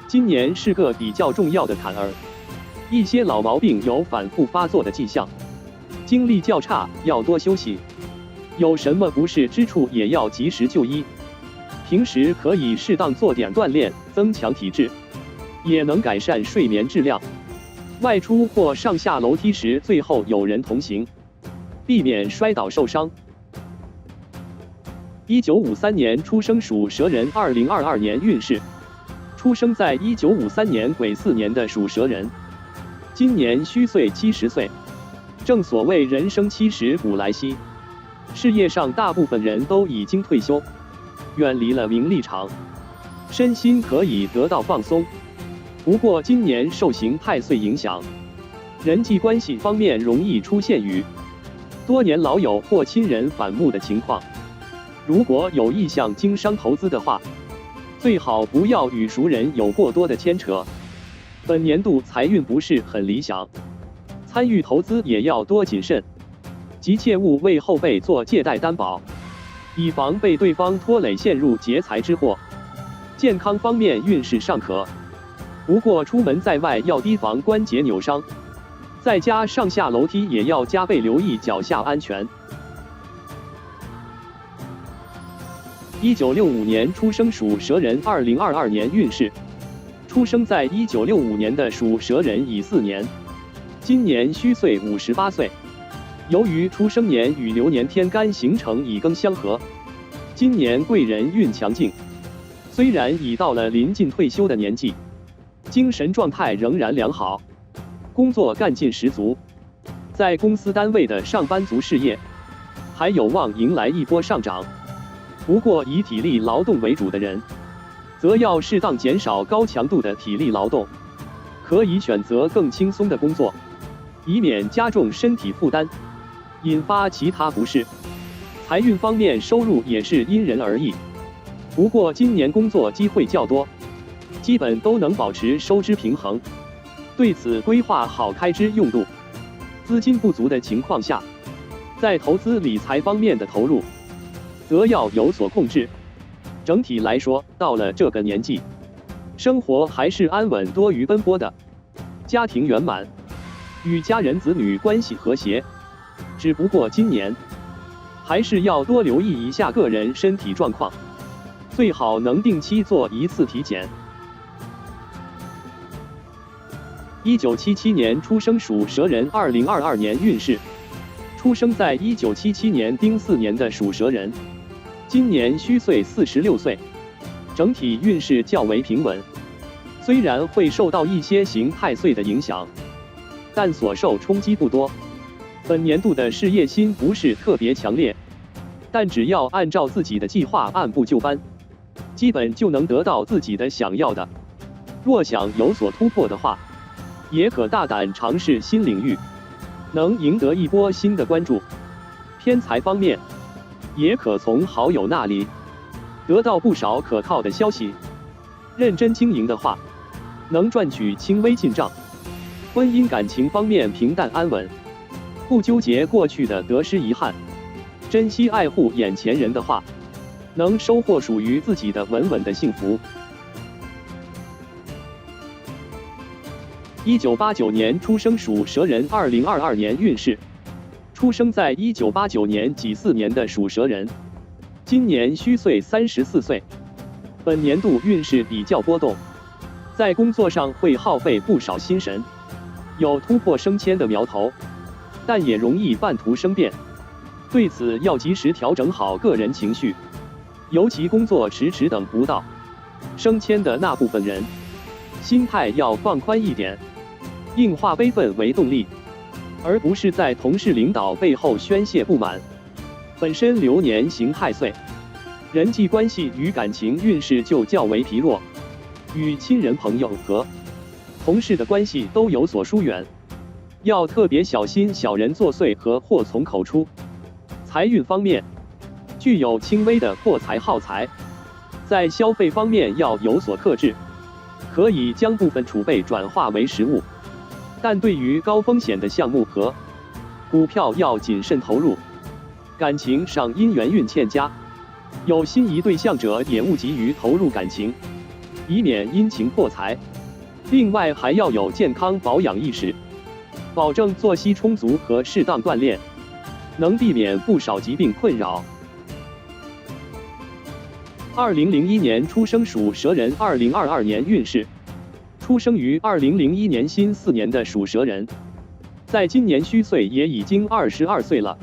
今年是个比较重要的坎儿，一些老毛病有反复发作的迹象，精力较差，要多休息，有什么不适之处也要及时就医。平时可以适当做点锻炼，增强体质，也能改善睡眠质量。外出或上下楼梯时最后有人同行，避免摔倒受伤。1953年出生属蛇人2022年运势。出生在1953年癸巳年的属蛇人，今年虚岁70岁。正所谓人生70古来稀，事业上大部分人都已经退休，远离了名利场，身心可以得到放松。不过今年受刑太岁影响，人际关系方面容易出现与多年老友或亲人反目的情况。如果有意向经商投资的话，最好不要与熟人有过多的牵扯。本年度财运不是很理想，参与投资也要多谨慎，急切勿为后辈做借贷担保，以防被对方拖累陷入劫财之祸。健康方面运势尚可，不过出门在外要提防关节扭伤，在家上下楼梯也要加倍留意脚下安全。1965年出生属蛇人2022年运势。出生在1965年的属蛇人乙巳年，今年虚岁58岁。由于出生年与流年天干形成乙庚相合，今年贵人运强劲，虽然已到了临近退休的年纪，精神状态仍然良好，工作干劲十足。在公司单位的上班族事业还有望迎来一波上涨。不过以体力劳动为主的人，则要适当减少高强度的体力劳动，可以选择更轻松的工作，以免加重身体负担，引发其他不适。财运方面收入也是因人而异，不过今年工作机会较多，基本都能保持收支平衡。对此规划好开支用度。资金不足的情况下，在投资理财方面的投入则要有所控制。整体来说，到了这个年纪，生活还是安稳多于奔波的，家庭圆满，与家人子女关系和谐。只不过今年还是要多留意一下个人身体状况，最好能定期做一次体检。1977年出生属蛇人2022年运势。出生在1977年丁巳年的属蛇人，今年虚岁46岁，整体运势较为平稳，虽然会受到一些刑太岁的影响，但所受冲击不多。本年度的事业心不是特别强烈，但只要按照自己的计划按部就班，基本就能得到自己的想要的。若想有所突破的话，也可大胆尝试新领域，能赢得一波新的关注。偏财方面，也可从好友那里得到不少可靠的消息。认真经营的话，能赚取轻微进账。婚姻感情方面平淡安稳，不纠结过去的得失遗憾，珍惜爱护眼前人的话，能收获属于自己的稳稳的幸福。1989年出生属蛇人2022年运势，出生在1989年己巳年的属蛇人，今年虚岁34岁，本年度运势比较波动，在工作上会耗费不少心神，有突破升迁的苗头，但也容易半途生变，对此要及时调整好个人情绪，尤其工作迟迟等不到升迁的那部分人，心态要放宽一点，硬化悲愤为动力，而不是在同事领导背后宣泄不满。本身流年行太岁，人际关系与感情运势就较为疲弱，与亲人朋友和同事的关系都有所疏远，要特别小心小人作祟和祸从口出。财运方面，具有轻微的破财耗财，在消费方面要有所克制，可以将部分储备转化为实物，但对于高风险的项目和股票要谨慎投入。感情上姻缘运欠佳，有心仪对象者也勿急于投入感情，以免因情破财。另外还要有健康保养意识，保证作息充足和适当锻炼，能避免不少疾病困扰。2001年出生属蛇人2022年运势，出生于2001年辛巳年的属蛇人，在今年虚岁也已经22岁了。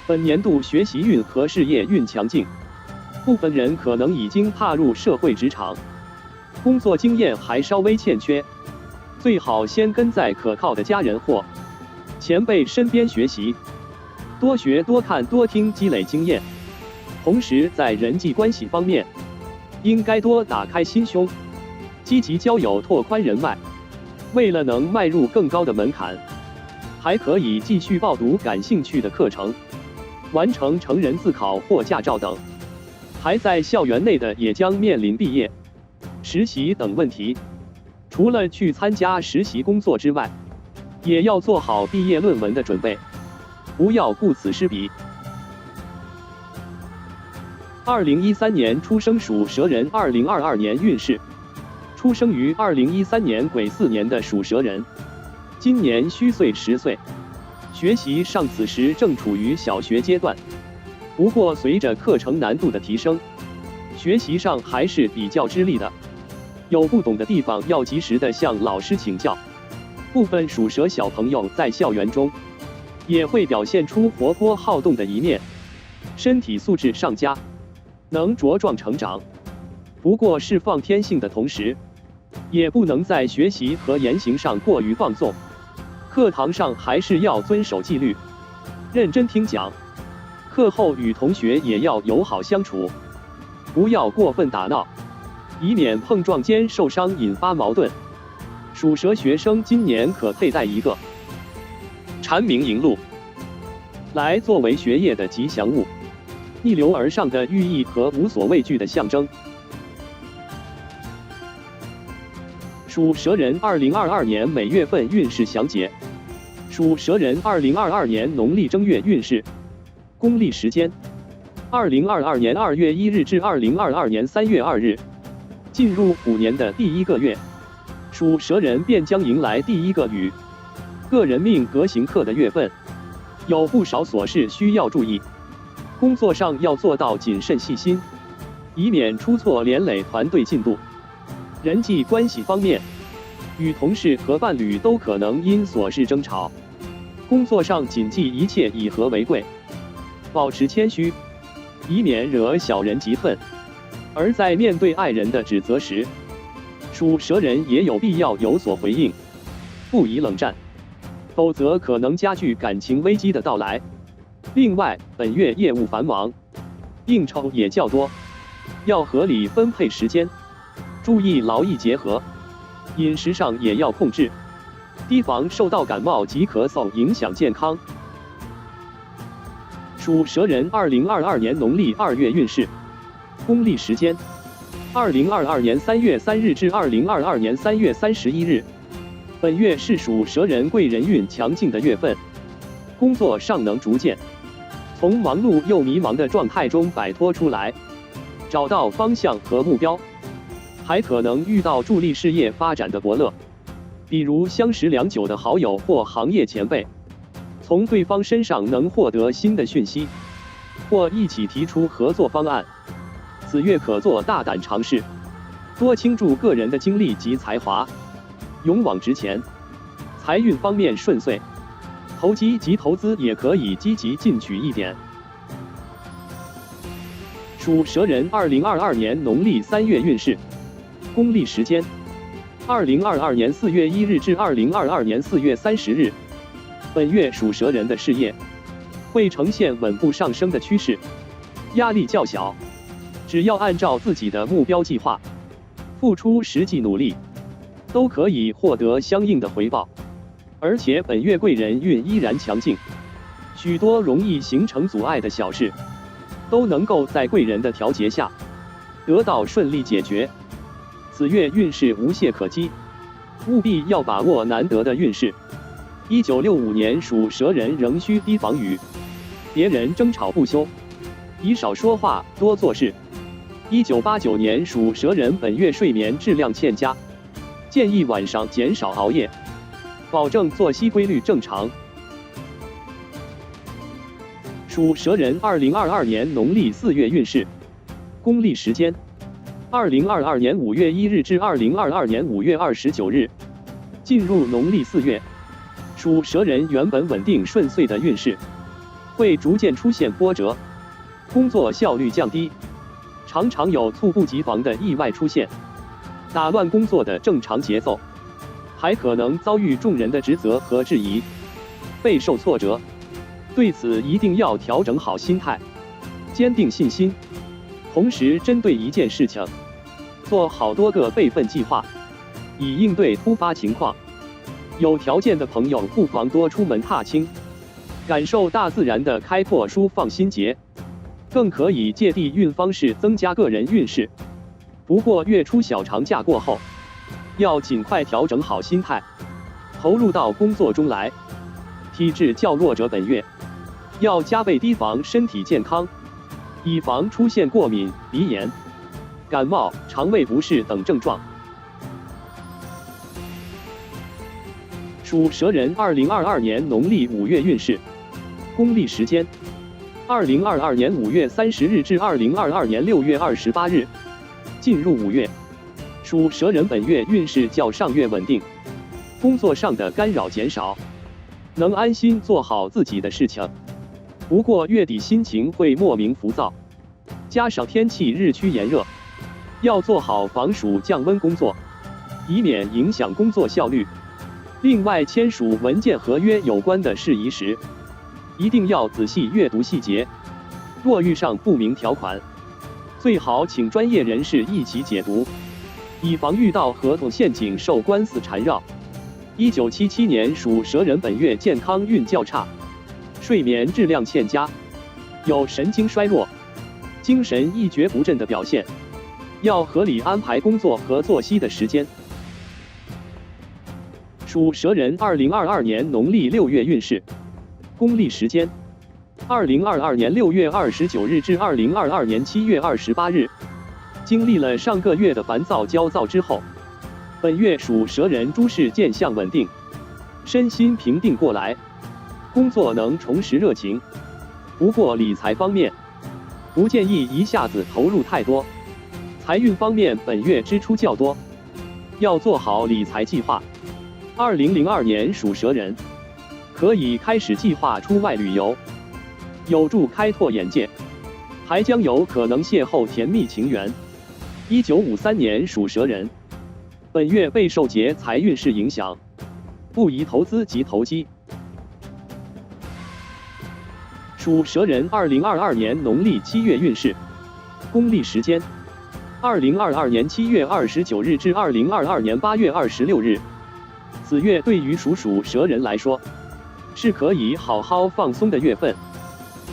本年度学习运和事业运强劲，部分人可能已经踏入社会职场，工作经验还稍微欠缺，最好先跟在可靠的家人或前辈身边学习，多学多看多听，积累经验。同时在人际关系方面，应该多打开心胸，积极交友，拓宽人脉。为了能迈入更高的门槛，还可以继续报读感兴趣的课程，完成成人自考或驾照等。还在校园内的也将面临毕业、实习等问题，除了去参加实习工作之外，也要做好毕业论文的准备，不要顾此失彼。2013年出生属蛇人2022年运势，出生于2013年癸巳年的属蛇人，今年虚岁10岁，学习上此时正处于小学阶段，不过随着课程难度的提升，学习上还是比较吃力的，有不懂的地方要及时的向老师请教。部分属蛇小朋友在校园中也会表现出活泼好动的一面，身体素质上佳，能茁壮成长。不过释放天性的同时，也不能在学习和言行上过于放纵，课堂上还是要遵守纪律，认真听讲。课后与同学也要友好相处，不要过分打闹，以免碰撞间受伤引发矛盾。属蛇学生今年可佩戴一个蝉鸣银鹿来作为学业的吉祥物，逆流而上的寓意和无所畏惧的象征。属蛇人2022年每月份运势详解。属蛇人2022年农历正月运势。公历时间：2022年2月1日至2022年3月2日，进入虎年的第一个月，属蛇人便将迎来第一个与个人命格刑克的月份，有不少琐事需要注意。工作上要做到谨慎细心，以免出错连累团队进度。人际关系方面，与同事和伴侣都可能因琐事争吵，工作上谨记一切以和为贵，保持谦虚，以免惹小人嫉愤。而在面对爱人的指责时，属蛇人也有必要有所回应，不宜冷战，否则可能加剧感情危机的到来。另外，本月业务繁忙，应酬也较多，要合理分配时间，注意劳逸结合，饮食上也要控制，提防受到感冒及咳嗽影响健康。属蛇人2022年农历2月运势，公历时间2022年3月3日至2022年3月31日。本月是属蛇人贵人运强劲的月份，工作上能逐渐从忙碌又迷茫的状态中摆脱出来，找到方向和目标，还可能遇到助力事业发展的伯乐，比如相识良久的好友或行业前辈，从对方身上能获得新的讯息，或一起提出合作方案。此月可做大胆尝试，多倾注个人的精力及才华，勇往直前。财运方面顺遂，投机及投资也可以积极进取一点。属蛇人2022年农历3月运势，公历时间2022年4月1日至2022年4月30日。本月属蛇人的事业会呈现稳步上升的趋势，压力较小，只要按照自己的目标计划，付出实际努力，都可以获得相应的回报。而且本月贵人运依然强劲，许多容易形成阻碍的小事，都能够在贵人的调节下得到顺利解决。此月运势无懈可击，务必要把握难得的运势。1965年属蛇人仍需提防与别人争吵不休，以少说话多做事。1989年属蛇人本月睡眠质量欠佳，建议晚上减少熬夜，保证作息规律正常。属蛇人2022年农历4月运势，公历时间2022年5月1日至2022年5月29日。进入农历4月，属蛇人原本稳定顺遂的运势会逐渐出现波折，工作效率降低，常常有猝不及防的意外出现，打乱工作的正常节奏，还可能遭遇众人的指责和质疑，备受挫折。对此一定要调整好心态，坚定信心，同时针对一件事情做好多个备份计划，以应对突发情况。有条件的朋友不妨多出门踏青，感受大自然的开阔舒放心节，更可以借地运方式增加个人运势。不过月初小长假过后，要尽快调整好心态，投入到工作中来。体质较弱者本月要加倍提防身体健康，以防出现过敏、鼻炎、感冒、肠胃不适等症状。属蛇人2022年农历5月运势，公历时间2022年5月30日至2022年6月28日。进入5月，属蛇人本月运势较上月稳定，工作上的干扰减少，能安心做好自己的事情。不过月底心情会莫名浮躁，加上天气日趋炎热，要做好防暑降温工作，以免影响工作效率。另外，签署文件合约有关的事宜时，一定要仔细阅读细节，若遇上不明条款，最好请专业人士一起解读，以防遇到合同陷阱受官司缠绕。1977年属蛇人本月健康运较差，睡眠质量欠佳，有神经衰弱、精神一蹶不振的表现，要合理安排工作和作息的时间。属蛇人2022年农历6月运势，公历时间2022年6月29日至2022年7月28日。经历了上个月的烦躁焦躁之后，本月属蛇人诸事渐向稳定，身心平定过来，工作能重拾热情。不过理财方面，不建议一下子投入太多。财运方面，本月支出较多，要做好理财计划。2002年属蛇人可以开始计划出外旅游，有助开拓眼界，还将有可能邂逅甜蜜情缘。1953年属蛇人，本月备受劫财运势影响，不宜投资及投机。属蛇人2022年农历7月运势，公历时间2022年7月29日至2022年8月26日。此月对于属蛇人来说，是可以好好放松的月份。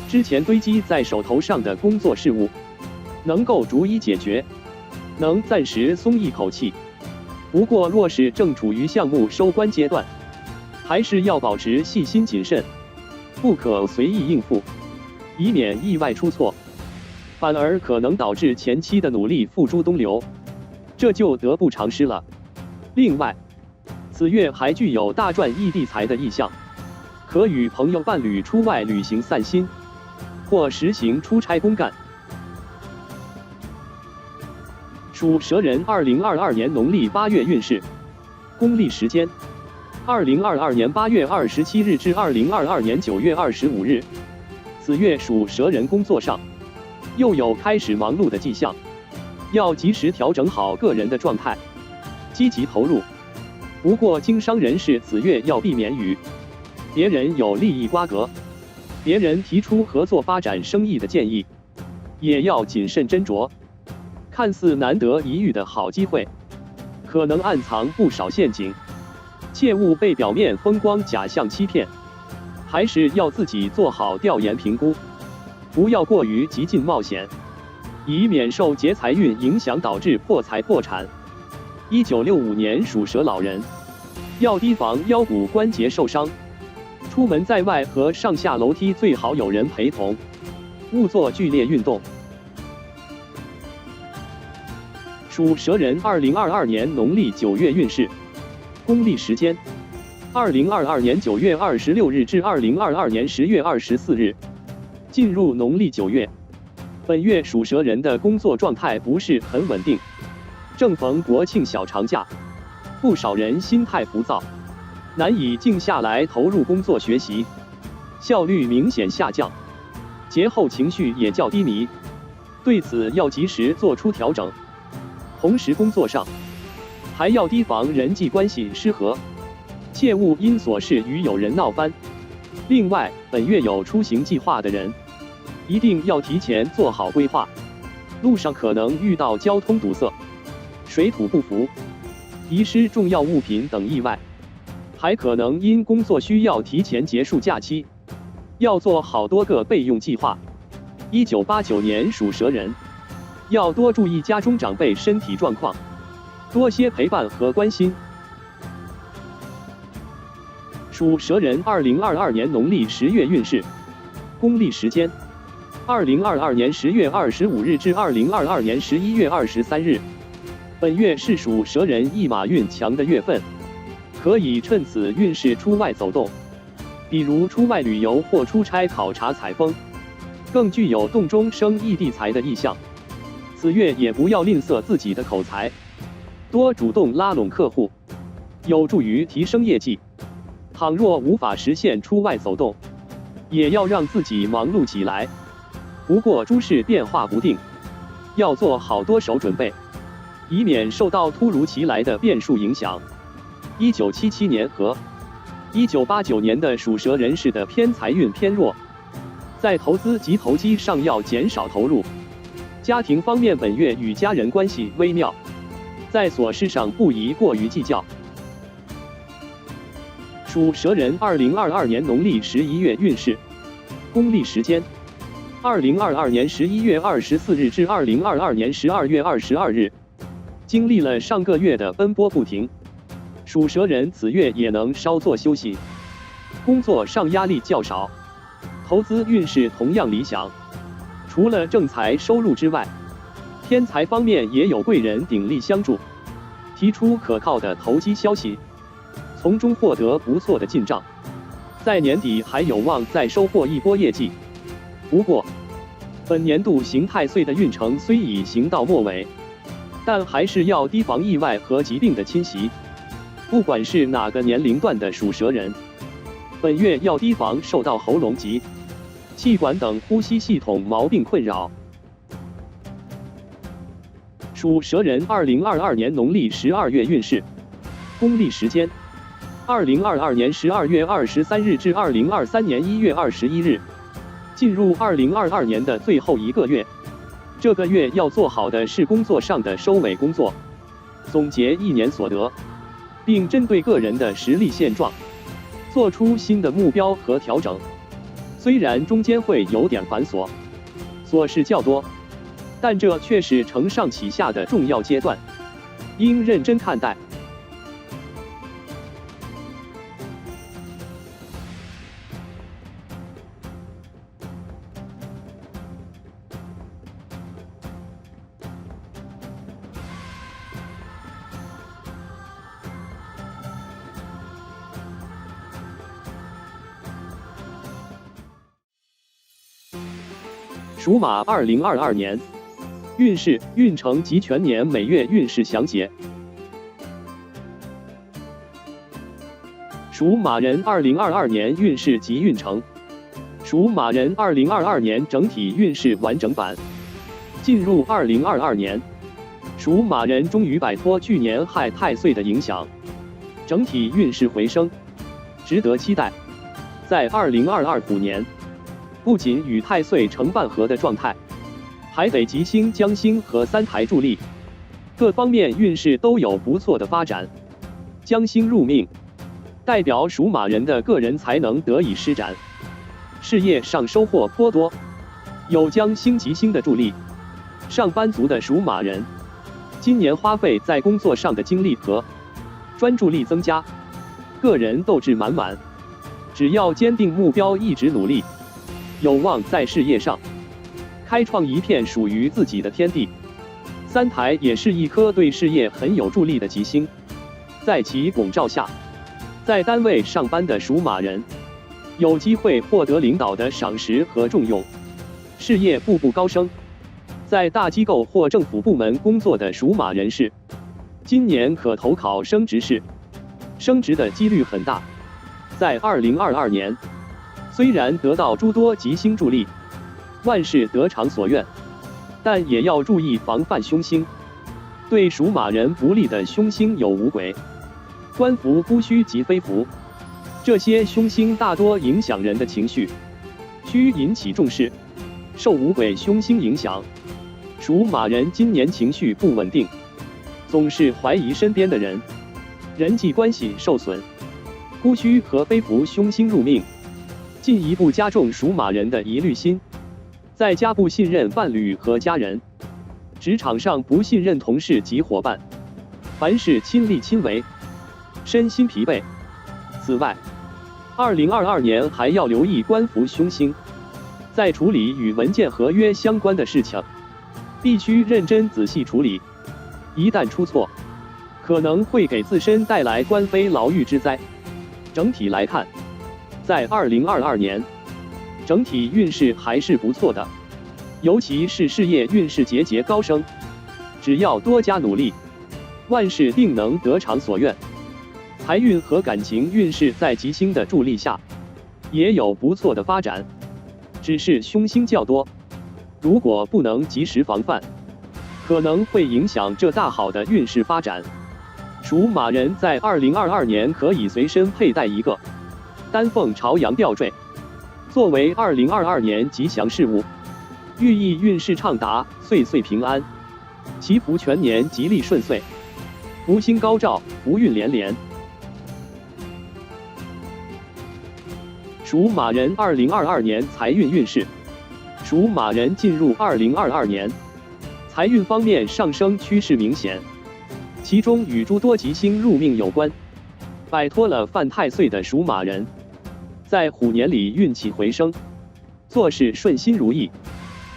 之前堆积在手头上的工作事务，能够逐一解决，能暂时松一口气。不过若是正处于项目收官阶段，还是要保持细心谨慎，不可随意应付，以免意外出错，反而可能导致前期的努力付诸东流，这就得不偿失了。另外，此月还具有大赚异地财的意象，可与朋友伴侣出外旅行散心，或实行出差公干。属蛇人2022年农历8月运势，公历时间2022年8月27日至2022年9月25日。此月属蛇人工作上又有开始忙碌的迹象，要及时调整好个人的状态，积极投入。不过经商人士此月要避免与别人有利益瓜葛，别人提出合作发展生意的建议，也要谨慎斟酌。看似难得一遇的好机会，可能暗藏不少陷阱，切勿被表面风光假象欺骗，还是要自己做好调研评估，不要过于激进冒险，以免受劫财运影响导致破财破产。1965年属蛇老人要提防腰骨关节受伤，出门在外和上下楼梯最好有人陪同，勿做剧烈运动。属蛇人2022年农历9月运势，公历时间2022年9月26日至2022年10月24日。进入农历9月，本月属蛇人的工作状态不是很稳定，正逢国庆小长假，不少人心态浮躁，难以静下来投入工作学习，效率明显下降，节后情绪也较低迷，对此要及时做出调整。同时工作上还要提防人际关系失和，切勿因琐事与友人闹翻。另外，本月有出行计划的人，一定要提前做好规划，路上可能遇到交通堵塞、水土不服、遗失重要物品等意外，还可能因工作需要提前结束假期，要做好多个备用计划。1989年属蛇人要多注意家中长辈身体状况，多些陪伴和关心。属蛇人2022年农历10月运势，公历时间2022年10月25日至2022年11月23日。本月是属蛇人一马运强的月份，可以趁此运势出外走动，比如出外旅游或出差考察采风，更具有动中生异地财的意象。此月也不要吝啬自己的口才，多主动拉拢客户，有助于提升业绩。倘若无法实现出外走动，也要让自己忙碌起来。不过诸事变化不定，要做好多手准备，以免受到突如其来的变数影响。1977年和1989年的属蛇人士的偏财运偏弱，在投资及投机上要减少投入。家庭方面，本月与家人关系微妙，在琐事上不宜过于计较。属蛇人2022年农历11月运势，公历时间2022年11月24日至2022年12月22日。经历了上个月的奔波不停，属蛇人此月也能稍作休息，工作上压力较少，投资运势同样理想。除了正财收入之外，偏财方面也有贵人鼎力相助，提出可靠的投机消息，从中获得不错的进账，在年底还有望再收获一波业绩。不过，本年度刑太岁的运程虽已行到末尾，但还是要提防意外和疾病的侵袭。不管是哪个年龄段的属蛇人，本月要提防受到喉咙疾、气管等呼吸系统毛病困扰。属蛇人2022年农历12月运势，公历时间：2022年12月23日至2023年1月21日，进入2022年的最后一个月。这个月要做好的是工作上的收尾工作，总结一年所得，并针对个人的实力现状，做出新的目标和调整。虽然中间会有点繁琐，琐事较多，但这却是承上启下的重要阶段，应认真看待。属马2022年运势、运程及全年每月运势详解。属马人2022年运势及运程。属马人2022年整体运势完整版。进入2022年，属马人终于摆脱去年害太岁的影响，整体运势回升，值得期待。在2022虎年，不仅与太岁成半合的状态，还得吉星、将星和三台助力，各方面运势都有不错的发展。将星入命，代表属马人的个人才能得以施展，事业上收获颇多。有将星吉星的助力，上班族的属马人，今年花费在工作上的精力和专注力增加，个人斗志满满。只要坚定目标，一直努力，有望在事业上开创一片属于自己的天地。三台也是一颗对事业很有助力的吉星，在其拱照下，在单位上班的属马人有机会获得领导的赏识和重用，事业步步高升。在大机构或政府部门工作的属马人士，今年可投考升职试，升职的几率很大。在2022年，虽然得到诸多吉星助力，万事得偿所愿，但也要注意防范凶星。对属马人不利的凶星有五鬼、官符、孤虚及飞符，这些凶星大多影响人的情绪，需引起重视。受五鬼凶星影响，属马人今年情绪不稳定，总是怀疑身边的人，人际关系受损。孤虚和飞符凶星入命，进一步加重属马人的疑虑心，在家不信任伴侣和家人，职场上不信任同事及伙伴，凡事亲力亲为，身心疲惫。此外，2022年还要留意官符凶星，在处理与文件合约相关的事情，必须认真仔细处理，一旦出错，可能会给自身带来官非牢狱之灾。整体来看，在2022年，整体运势还是不错的，尤其是事业运势节节高升，只要多加努力，万事定能得偿所愿。财运和感情运势在吉星的助力下，也有不错的发展，只是凶星较多，如果不能及时防范，可能会影响这大好的运势发展。属马人在2022年可以随身佩戴一个丹凤朝阳吊坠，作为2022年吉祥事物，寓意运势畅达，岁岁平安，祈福全年吉利顺遂，福星高照，福运连连。属马人2022年财运运势。属马人进入2022年，财运方面上升趋势明显，其中与诸多吉星入命有关。摆脱了犯太岁的属马人，在虎年里运气回升，做事顺心如意，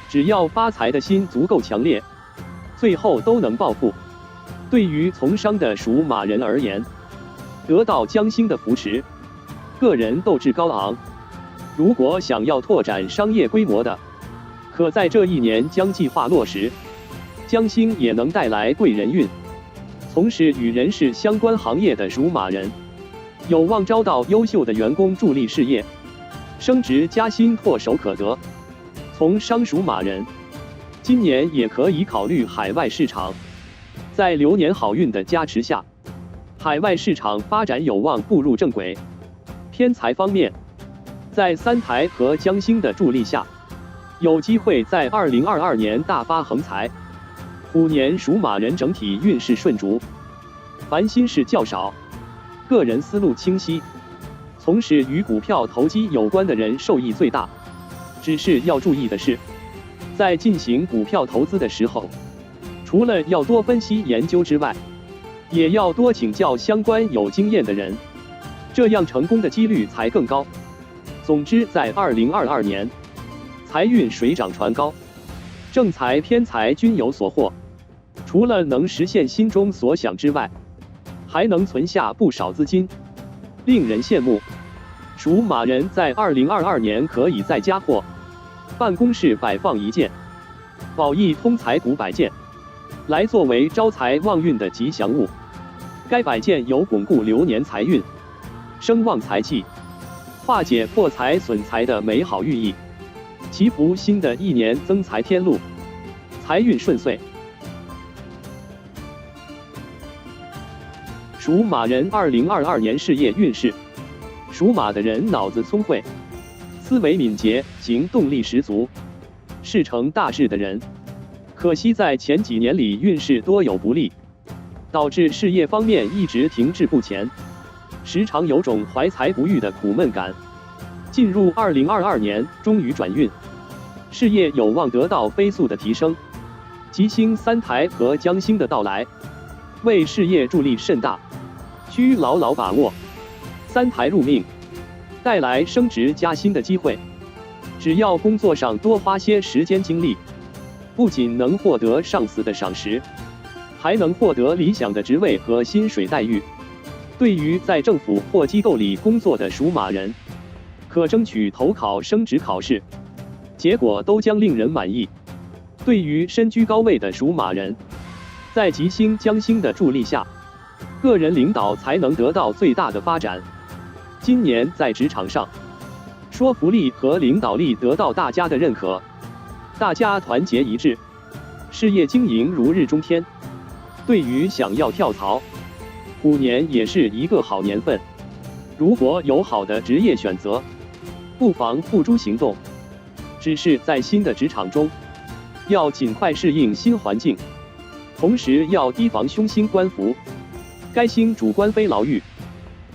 只要发财的心足够强烈，最后都能暴富。对于从商的属马人而言，得到将星的扶持，个人斗志高昂。如果想要拓展商业规模的，可在这一年将计划落实。将星也能带来贵人运。从事与人事相关行业的属马人，有望招到优秀的员工助力事业，升职加薪唾手可得。从商属马人，今年也可以考虑海外市场。在流年好运的加持下，海外市场发展有望步入正轨。偏财方面，在三台和将星的助力下，有机会在2022年大发横财。虎年属马人整体运势顺逐，烦心事较少，个人思路清晰，从事与股票投机有关的人受益最大。只是要注意的是，在进行股票投资的时候，除了要多分析研究之外，也要多请教相关有经验的人，这样成功的几率才更高。总之，在2022年，财运水涨船高，正财偏财均有所获。除了能实现心中所想之外，还能存下不少资金，令人羡慕。属马人在2022年可以在家或办公室摆放一件宝益通财古摆件，来作为招财旺运的吉祥物。该摆件有巩固流年财运、升旺财气、化解破财损财的美好寓意，祈福新的一年增财添禄，财运顺遂。属马人2022年事业运势，属马的人脑子聪慧，思维敏捷，行动力十足，是成大事的人。可惜在前几年里运势多有不利，导致事业方面一直停滞不前，时常有种怀才不遇的苦闷感。进入2022年，终于转运，事业有望得到飞速的提升。吉星三台和将星的到来，为事业助力甚大，需牢牢把握。三台入命，带来升职加薪的机会。只要工作上多花些时间精力，不仅能获得上司的赏识，还能获得理想的职位和薪水待遇。对于在政府或机构里工作的属马人，可争取投考升职考试，结果都将令人满意。对于身居高位的属马人，在吉星将星的助力下，个人领导才能得到最大的发展。今年在职场上，说服力和领导力得到大家的认可，大家团结一致，事业经营如日中天。对于想要跳槽，虎年也是一个好年份。如果有好的职业选择，不妨付诸行动。只是在新的职场中，要尽快适应新环境，同时要提防凶星官符。该星主官非牢狱。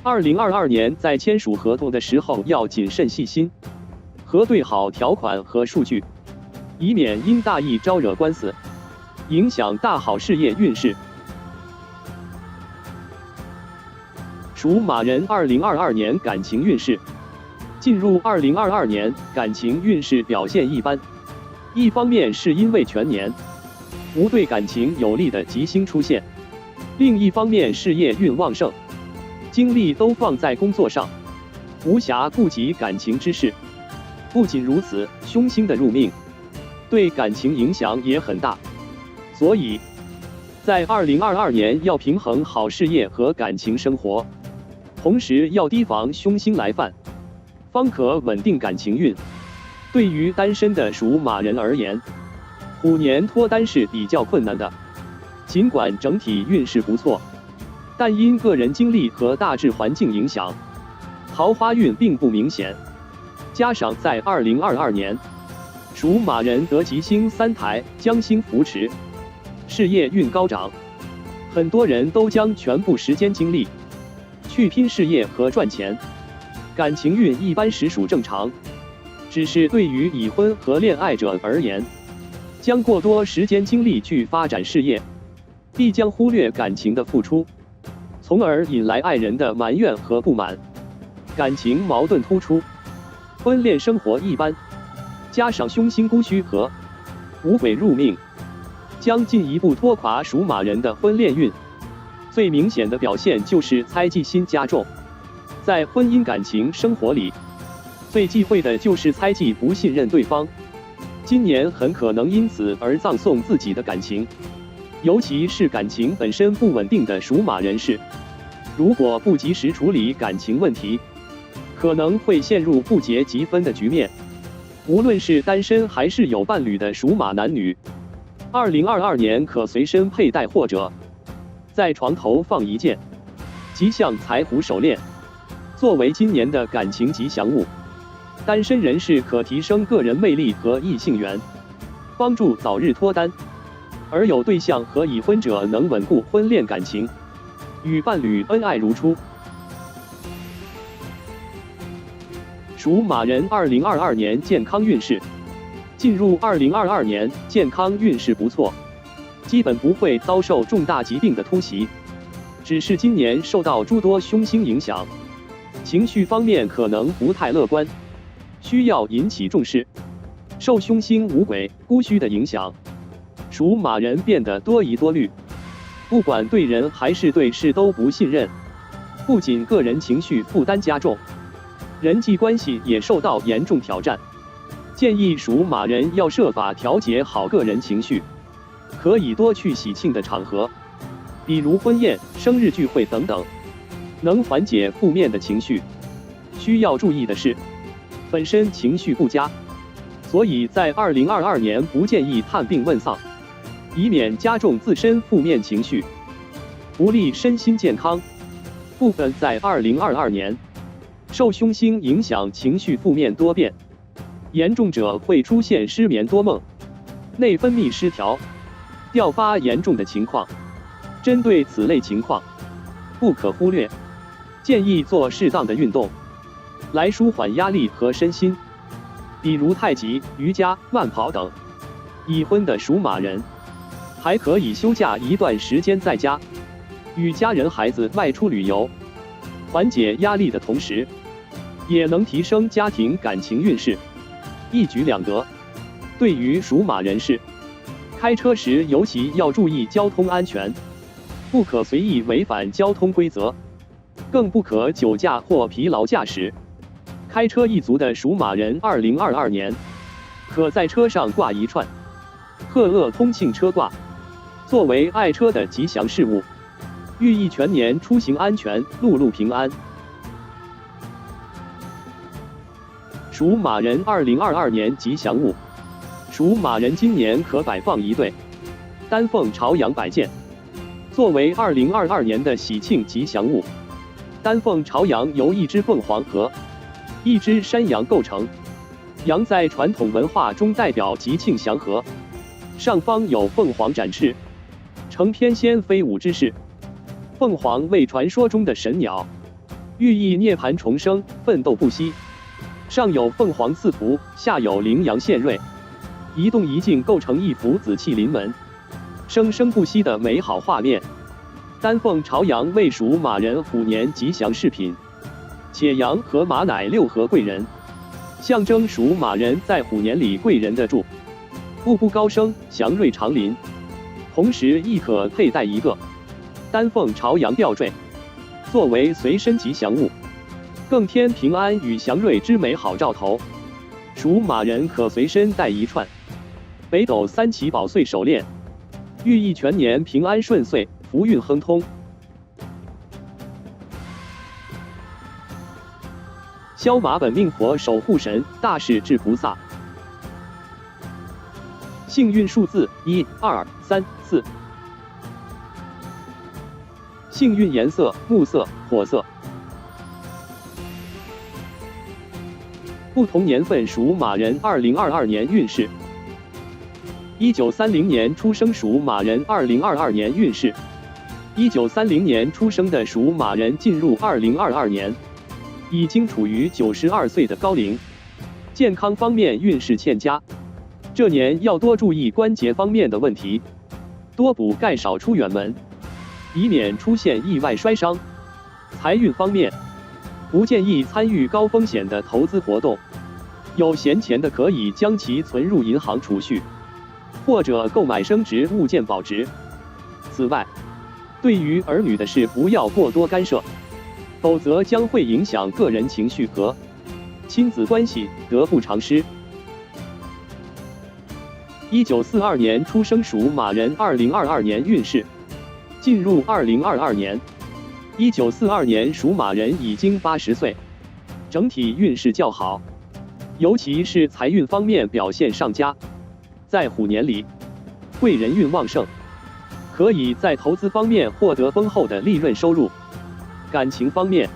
2022年在签署合同的时候要谨慎细心，核对好条款和数据，以免因大意招惹官司，影响大好事业运势。属马人2022年感情运势。进入2022年，感情运势表现一般。一方面是因为全年无对感情有利的吉星出现，另一方面事业运旺盛，精力都放在工作上，无暇顾及感情之事。不仅如此，凶星的入命对感情影响也很大，所以在2022年要平衡好事业和感情生活，同时要提防凶星来犯，方可稳定感情运。对于单身的属马人而言，虎年脱单是比较困难的。尽管整体运势不错，但因个人经历和大致环境影响，桃花运并不明显。加上在2022年，属马人得吉星三台，将星扶持，事业运高涨，很多人都将全部时间精力去拼事业和赚钱。感情运一般实属正常，只是对于已婚和恋爱者而言，将过多时间精力去发展事业，必将忽略感情的付出，从而引来爱人的埋怨和不满，感情矛盾突出，婚恋生活一般。加上凶星孤虚和五鬼入命，将进一步拖垮属马人的婚恋运。最明显的表现就是猜忌心加重。在婚姻感情生活里，最忌讳的就是猜忌不信任对方。今年很可能因此而葬送自己的感情，尤其是感情本身不稳定的属马人士，如果不及时处理感情问题，可能会陷入不结即分的局面。无论是单身还是有伴侣的属马男女，2022年可随身佩戴或者在床头放一件吉祥财虎手链，作为今年的感情吉祥物。单身人士可提升个人魅力和异性缘，帮助早日脱单；而有对象和已婚者能稳固婚恋感情，与伴侣恩爱如初。属马人2022年健康运势。进入2022年，健康运势不错，基本不会遭受重大疾病的突袭，只是今年受到诸多凶星影响，情绪方面可能不太乐观，需要引起重视。受凶星五鬼、孤虚的影响，属马人变得多疑多虑，不管对人还是对事都不信任，不仅个人情绪负担加重，人际关系也受到严重挑战。建议属马人要设法调节好个人情绪，可以多去喜庆的场合，比如婚宴、生日聚会等等，能缓解负面的情绪。需要注意的是，本身情绪不佳，所以在2022年不建议探病问丧，以免加重自身负面情绪，不利身心健康。部分在2022年受凶星影响，情绪负面多变，严重者会出现失眠多梦、内分泌失调、掉发严重的情况。针对此类情况，不可忽略，建议做适当的运动，来舒缓压力和身心，比如太极、瑜伽、慢跑等。已婚的属马人还可以休假一段时间在家，与家人孩子外出旅游，缓解压力的同时，也能提升家庭感情运势，一举两得。对于属马人士，开车时尤其要注意交通安全，不可随意违反交通规则，更不可酒驾或疲劳驾驶。开车一族的属马人2022年可在车上挂一串鹤鄂通庆车挂，作为爱车的吉祥事物，寓意全年出行安全，路路平安。属马人2022年吉祥物。属马人今年可摆放一对丹凤朝阳摆件，作为2022年的喜庆吉祥物。丹凤朝阳由一只凤凰和一只山羊构成，羊在传统文化中代表吉庆祥和，上方有凤凰展翅，呈天仙飞舞之势。凤凰为传说中的神鸟，寓意涅槃重生，奋斗不息。上有凤凰刺图，下有羚羊献瑞，一动一静构成一幅紫气临门、生生不息的美好画面。丹凤朝阳为属马人虎年吉祥饰品，且羊和马乃六合贵人，象征属马人在虎年里贵人的助，步步高升，祥瑞长临。同时亦可佩戴一个丹凤朝阳吊坠，作为随身吉祥物，更添平安与祥瑞之美好兆头。属马人可随身带一串北斗三奇宝穗手链，寓意全年平安顺遂，福运亨通。骁马本命佛守护神大势至菩萨。幸运数字1、2、3、4。幸运颜色木色、火色。不同年份属马人2022年运势。1930年出生属马人2022年运势。1930年出生的属马人进入2022年，已经处于92岁的高龄，健康方面运势欠佳，这年要多注意关节方面的问题，多补钙，少出远门，以免出现意外摔伤。财运方面，不建议参与高风险的投资活动，有闲钱的可以将其存入银行储蓄，或者购买升值物件保值。此外，对于儿女的事不要过多干涉，否则将会影响个人情绪和亲子关系，得不偿失。1942年出生属马人2022年运势。进入2022年， 1942年属马人已经80岁，整体运势较好，尤其是财运方面表现上佳。在虎年里，贵人运旺盛，可以在投资方面获得丰厚的利润收入。感情方面，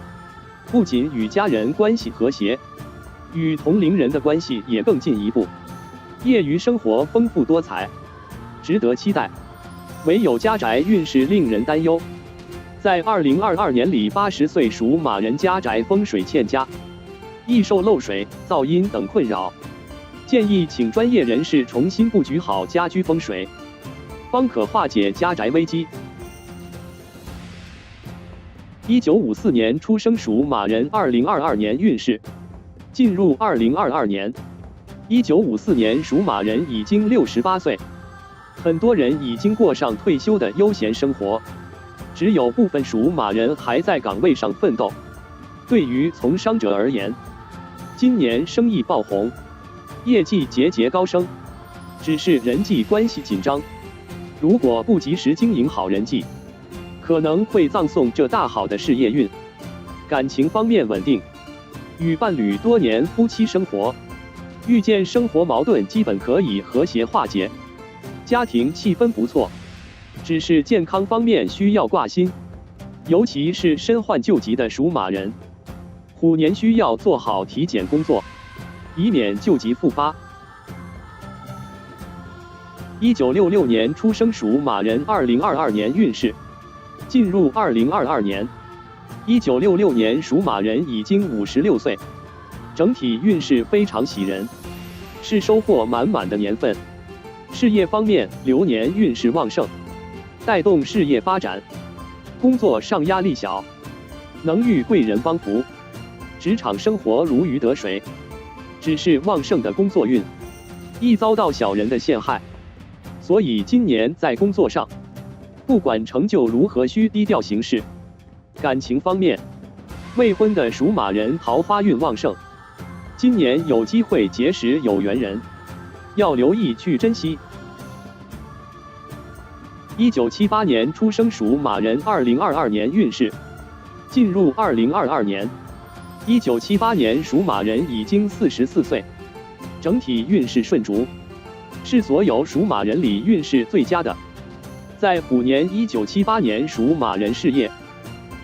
不仅与家人关系和谐，与同龄人的关系也更进一步。业余生活丰富多彩，值得期待。唯有家宅运势令人担忧。在2022年里，80岁属马人家宅风水欠佳，易受漏水、噪音等困扰，建议请专业人士重新布局好家居风水，方可化解家宅危机。1954年出生属马人2022年运势，进入2022年。1954年属马人已经68岁，很多人已经过上退休的悠闲生活。只有部分属马人还在岗位上奋斗。对于从商者而言，今年生意爆红，业绩节节高升，只是人际关系紧张。如果不及时经营好人际，可能会葬送这大好的事业运。感情方面稳定，与伴侣多年夫妻生活，遇见生活矛盾基本可以和谐化解，家庭气氛不错。只是健康方面需要挂心，尤其是身患旧疾的属马人，虎年需要做好体检工作，以免旧疾复发。1966年出生属马人2022年运势，进入2022年。1966年属马人已经56岁，整体运势非常喜人，是收获满满的年份。事业方面，流年运势旺盛，带动事业发展，工作上压力小，能遇贵人帮扶，职场生活如鱼得水。只是旺盛的工作运，易遭到小人的陷害，所以今年在工作上，不管成就如何，需低调行事。感情方面，未婚的属马人桃花运旺盛，今年有机会结识有缘人，要留意去珍惜。1978年出生属马人2022年运势，进入2022年。1978年属马人已经44岁，整体运势顺逐，是所有属马人里运势最佳的。在虎年1978年属马人事业、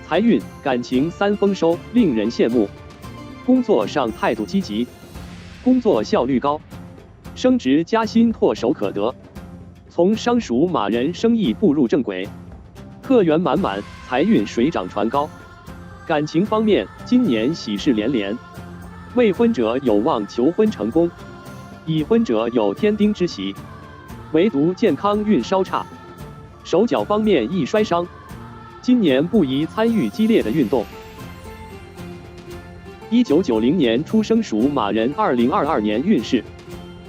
财运、感情三丰收，令人羡慕。工作上态度积极，工作效率高，升职加薪唾手可得。从商属马人生意步入正轨，客源满满，财运水涨船高。感情方面，今年喜事连连，未婚者有望求婚成功，已婚者有添丁之喜，唯独健康运稍差，手脚方面易摔伤，今年不宜参与激烈的运动。1990年出生属马人2022年运势，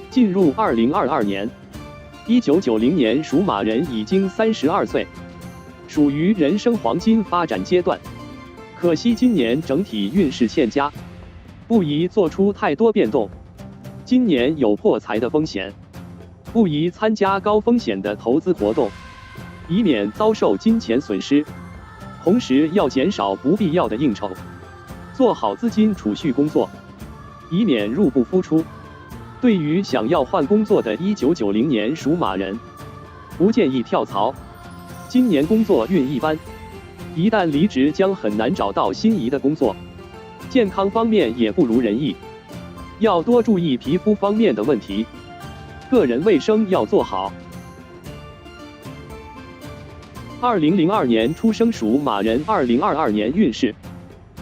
进入2022年。1990年属马人已经32岁，属于人生黄金发展阶段，可惜今年整体运势欠佳，不宜做出太多变动。今年有破财的风险，不宜参加高风险的投资活动，以免遭受金钱损失。同时要减少不必要的应酬，做好资金储蓄工作，以免入不敷出。对于想要换工作的1990年属马人，不建议跳槽，今年工作运一般，一旦离职将很难找到心仪的工作。健康方面也不如人意，要多注意皮肤方面的问题，个人卫生要做好。2002年出生属马人2022年运势，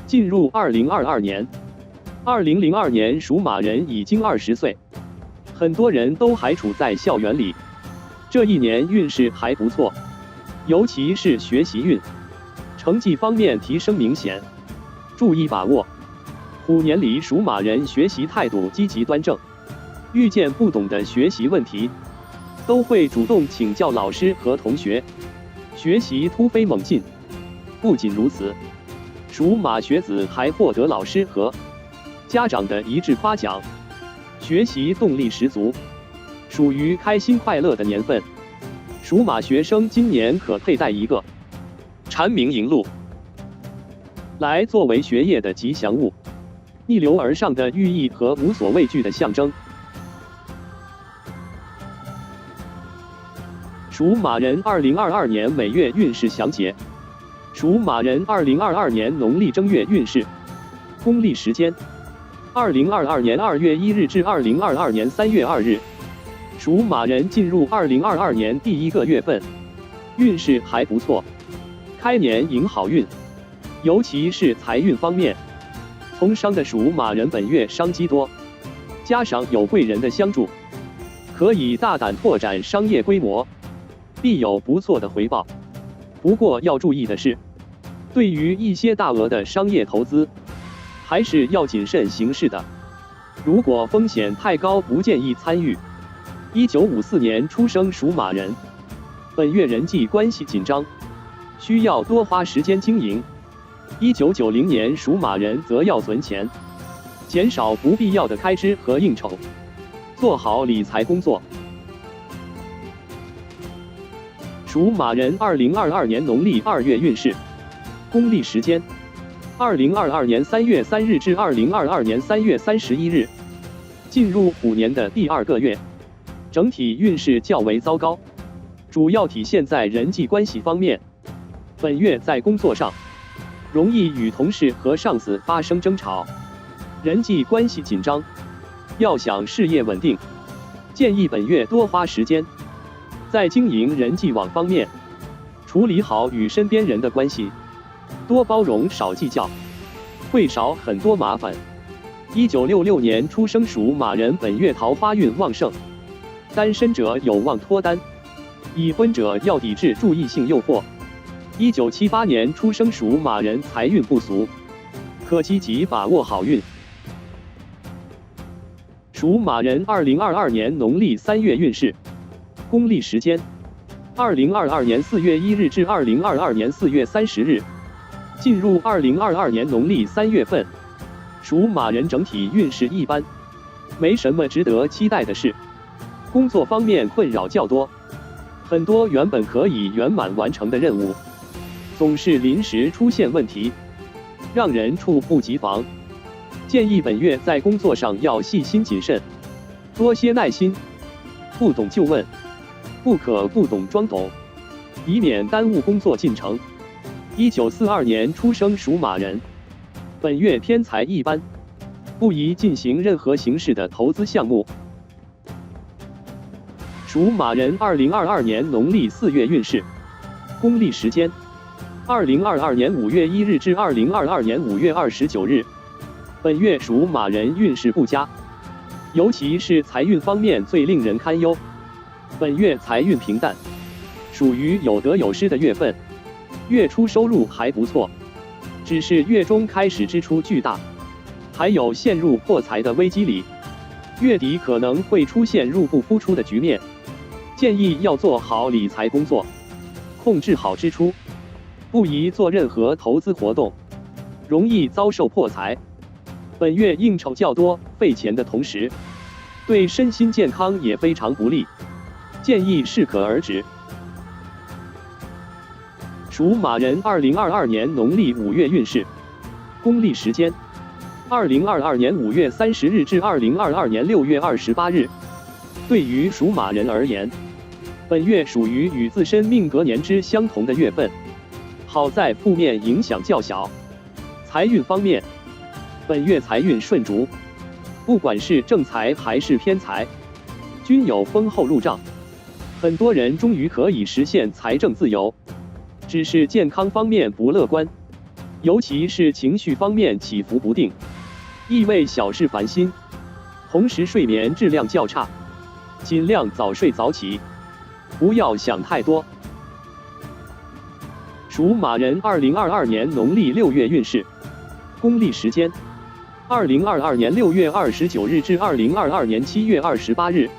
进入2022年。2002年属马人已经20岁，很多人都还处在校园里，这一年运势还不错，尤其是学习运，成绩方面提升明显，注意把握。虎年里属马人学习态度积极端正，遇见不懂的学习问题，都会主动请教老师和同学，学习突飞猛进。不仅如此，属马学子还获得老师和家长的一致夸奖，学习动力十足，属于开心快乐的年份。属马学生今年可佩戴一个蝉鸣银鹿，来作为学业的吉祥物，逆流而上的寓意和无所畏惧的象征。属马人2022年每月运势详解。属马人2022年农历正月运势。公历时间：2022年2月1日至2022年3月2日。属马人进入2022年第一个月份，运势还不错，开年迎好运，尤其是财运方面。从商的属马人本月商机多，加上有贵人的相助，可以大胆拓展商业规模，必有不错的回报。不过要注意的是，对于一些大额的商业投资，还是要谨慎行事的。如果风险太高，不建议参与。1954年出生属马人，本月人际关系紧张，需要多花时间经营。1990年属马人则要存钱，减少不必要的开支和应酬，做好理财工作。属马人2022年农历2月运势。公历时间：2022年3月3日至2022年3月31日。进入虎年的第2个月，整体运势较为糟糕，主要体现在人际关系方面。本月在工作上，容易与同事和上司发生争吵，人际关系紧张。要想事业稳定，建议本月多花时间在经营人际网方面，处理好与身边人的关系，多包容少计较，会少很多麻烦。1966年出生属马人本月桃花运旺盛，单身者有望脱单，已婚者要抵制注意性诱惑。1978年出生属马人财运不俗，可积极把握好运。属马人2022年农历3月运势。公历时间：2022年4月1日至2022年4月30日。进入2022年农历3月份，属马人整体运势一般，没什么值得期待的事。工作方面困扰较多，很多原本可以圆满完成的任务，总是临时出现问题，让人猝不及防。建议本月在工作上要细心谨慎，多些耐心，不懂就问，不可不懂装懂，以免耽误工作进程。1942年出生属马人，本月偏财一般，不宜进行任何形式的投资项目。属马人2022年农历4月运势。公历时间：2022年5月1日至2022年5月29日。本月属马人运势不佳，尤其是财运方面最令人堪忧。本月财运平淡，属于有得有失的月份。月初收入还不错，只是月中开始支出巨大，还有陷入破财的危机里。月底可能会出现入不敷出的局面，建议要做好理财工作，控制好支出，不宜做任何投资活动，容易遭受破财。本月应酬较多，费钱的同时，对身心健康也非常不利，建议适可而止。属马人2022年农历5月运势。公历时间：2022年5月30日至2022年6月28日。对于属马人而言，本月属于与自身命格年支相同的月份，好在负面影响较小。财运方面，本月财运顺逐，不管是正财还是偏财，均有丰厚入账，很多人终于可以实现财政自由。只是健康方面不乐观，尤其是情绪方面起伏不定，易为小事烦心，同时睡眠质量较差，尽量早睡早起，不要想太多。属马人2022年农历6月运势。公历时间：2022年6月29日至2022年7月28日。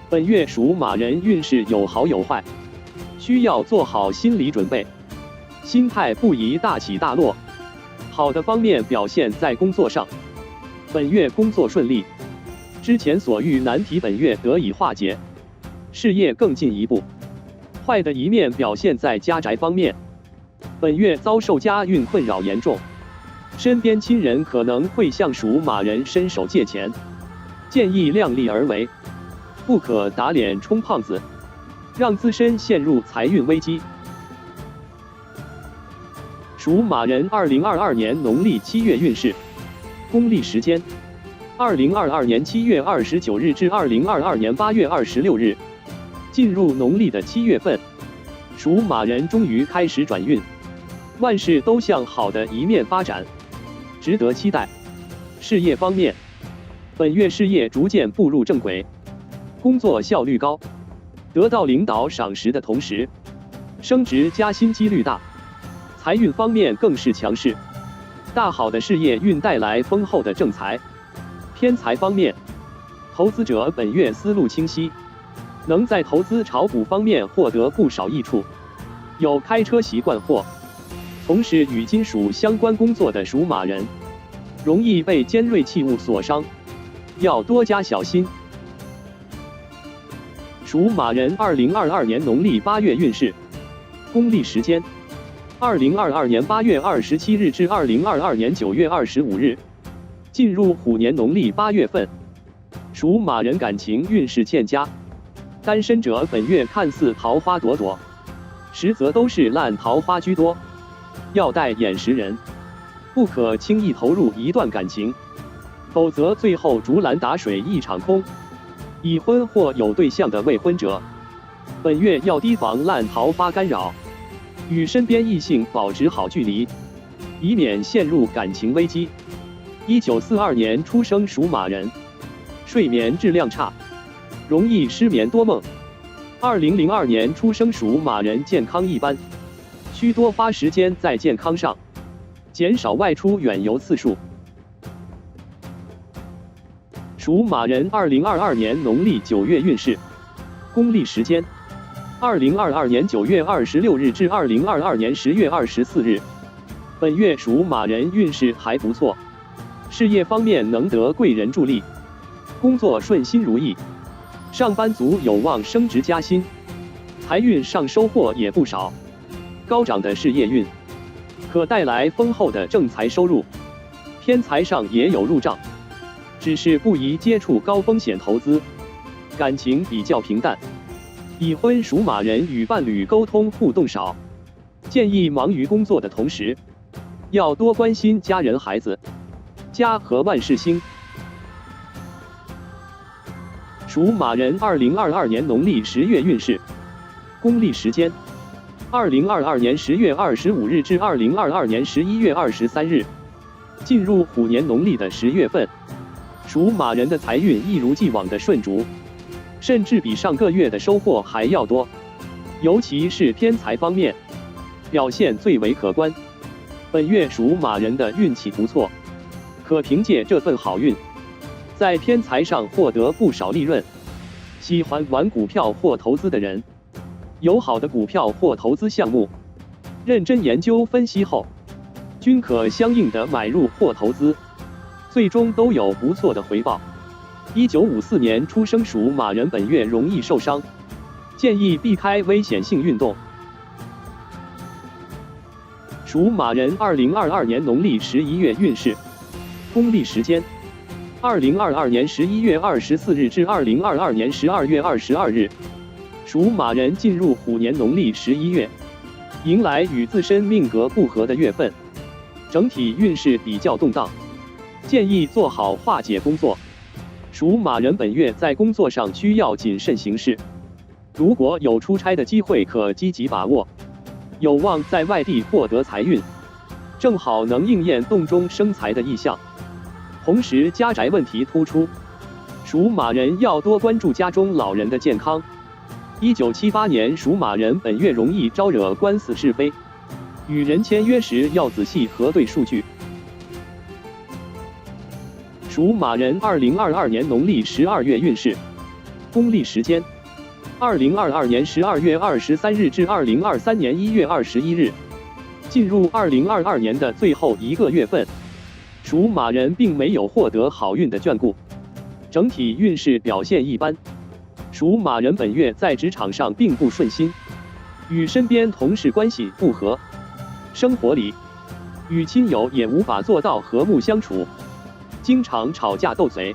本月属马人运势有好有坏，需要做好心理准备，心态不宜大起大落。好的方面表现在工作上，本月工作顺利，之前所遇难题本月得以化解，事业更进一步。坏的一面表现在家宅方面，本月遭受家运困扰严重，身边亲人可能会向属马人伸手借钱，建议量力而为，不可打脸充胖子，让自身陷入财运危机。属马人2022年农历7月运势，公历时间：2022年7月29日至2022年8月26日。进入农历的7月份，属马人终于开始转运，万事都向好的一面发展，值得期待。事业方面，本月事业逐渐步入正轨，工作效率高，得到领导赏识的同时，升职加薪几率大。财运方面更是强势，大好的事业运带来丰厚的正财。偏财方面，投资者本月思路清晰，能在投资炒股方面获得不少益处。有开车习惯或从事与金属相关工作的属马人，容易被尖锐器物所伤，要多加小心。属马人2022年农历8月运势，公历时间：2022年8月27日至2022年9月25日。进入虎年农历8月份，属马人感情运势欠佳，单身者本月看似桃花朵朵，实则都是烂桃花居多，要带眼识人，不可轻易投入一段感情，否则最后竹篮打水一场空。已婚或有对象的未婚者，本月要提防烂桃花干扰，与身边异性保持好距离，以免陷入感情危机。1942年出生属马人，睡眠质量差，容易失眠多梦。2002年出生属马人健康一般，需多花时间在健康上，减少外出远游次数。属马人2022年农历9月运势，公历时间：2022年9月26日至2022年10月24日。本月属马人运势还不错，事业方面能得贵人助力，工作顺心如意，上班族有望升职加薪，财运上收获也不少。高涨的事业运可带来丰厚的正财收入，偏财上也有入账，只是不宜接触高风险投资。感情比较平淡，已婚属马人与伴侣沟通互动少，建议忙于工作的同时，要多关心家人孩子。家和万事兴。属马人2022年农历10月运势，公历时间：2022年10月25日至2022年11月23日。进入虎年农历的10月份，属马人的财运一如既往的顺逐，甚至比上个月的收获还要多，尤其是偏财方面，表现最为可观。本月属马人的运气不错，可凭借这份好运，在偏财上获得不少利润。喜欢玩股票或投资的人，有好的股票或投资项目，认真研究分析后，均可相应的买入或投资，最终都有不错的回报。1954年出生属马人本月容易受伤，建议避开危险性运动。属马人2022年农历11月运势，公历时间：2022年11月24日至2022年12月22日。属马人进入虎年农历11月，迎来与自身命格不合的月份，整体运势比较动荡，建议做好化解工作。属马人本月在工作上需要谨慎行事，如果有出差的机会可积极把握，有望在外地获得财运，正好能应验洞中生财的意象。同时家宅问题突出，属马人要多关注家中老人的健康。1978年属马人本月容易招惹官司是非，与人签约时要仔细核对数据。属马人2022年农历12月运势，公历时间：2022年12月23日至2023年1月21日。进入2022年的最后一个月份，属马人并没有获得好运的眷顾，整体运势表现一般。属马人本月在职场上并不顺心，与身边同事关系不和，生活里与亲友也无法做到和睦相处，经常吵架斗嘴，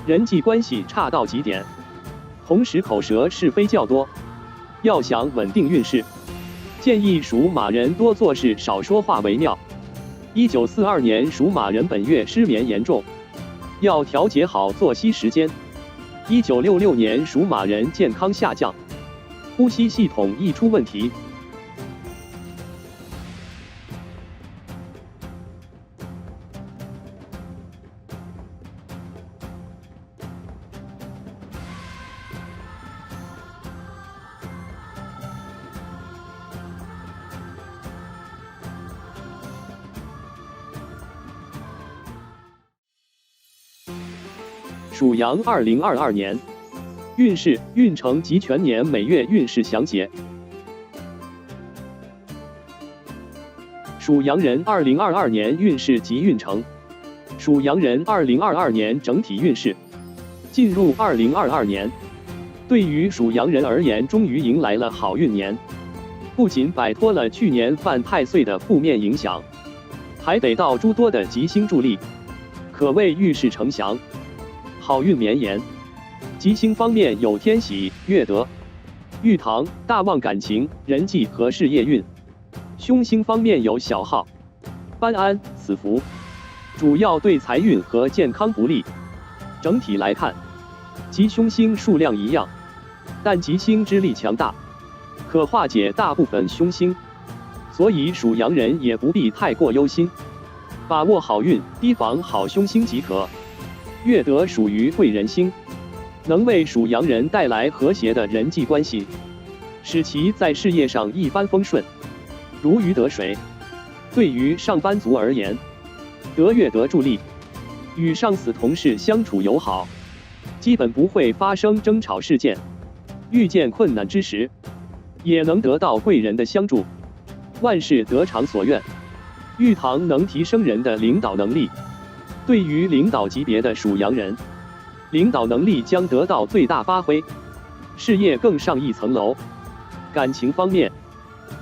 人际关系差到极点，同时口舌是非较多。要想稳定运势，建议属马人多做事少说话为妙。1942年属马人本月失眠严重，要调节好作息时间。1966年属马人健康下降，呼吸系统易出问题。属羊2022年运势、运程及全年每月运势详解。属羊人2022年运势及运程。属羊人2022年整体运势。进入2022年，对于属羊人而言，终于迎来了好运年，不仅摆脱了去年犯太岁的负面影响，还得到诸多的吉星助力，可谓运势呈祥，好运绵延。吉星方面有天喜、月德、玉堂，大旺感情、人际和事业运。凶星方面有小耗、搬安、死符，主要对财运和健康不利。整体来看，吉凶星数量一样，但吉星之力强大，可化解大部分凶星，所以属羊人也不必太过忧心，把握好运，提防好凶星即可。月德属于贵人星，能为属羊人带来和谐的人际关系，使其在事业上一帆风顺，如鱼得水。对于上班族而言，得月德助力，与上司同事相处友好，基本不会发生争吵事件。遇见困难之时，也能得到贵人的相助，万事得偿所愿。玉堂能提升人的领导能力，对于领导级别的属羊人，领导能力将得到最大发挥，事业更上一层楼。感情方面，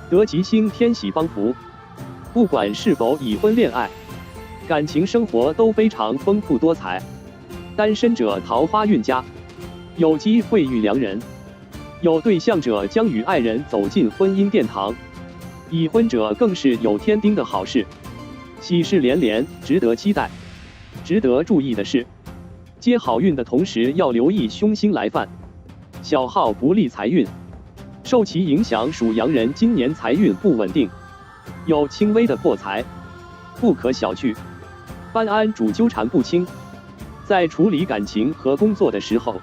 得吉星天喜帮扶，不管是否已婚恋爱，感情生活都非常丰富多彩。单身者桃花运佳，有机会遇良人；有对象者将与爱人走进婚姻殿堂；已婚者更是有添丁的好事，喜事连连，值得期待。值得注意的是，接好运的同时要留意凶星来犯，小耗不利财运。受其影响，属羊人今年财运不稳定，有轻微的破财，不可小觑。搬安主纠缠不清，在处理感情和工作的时候，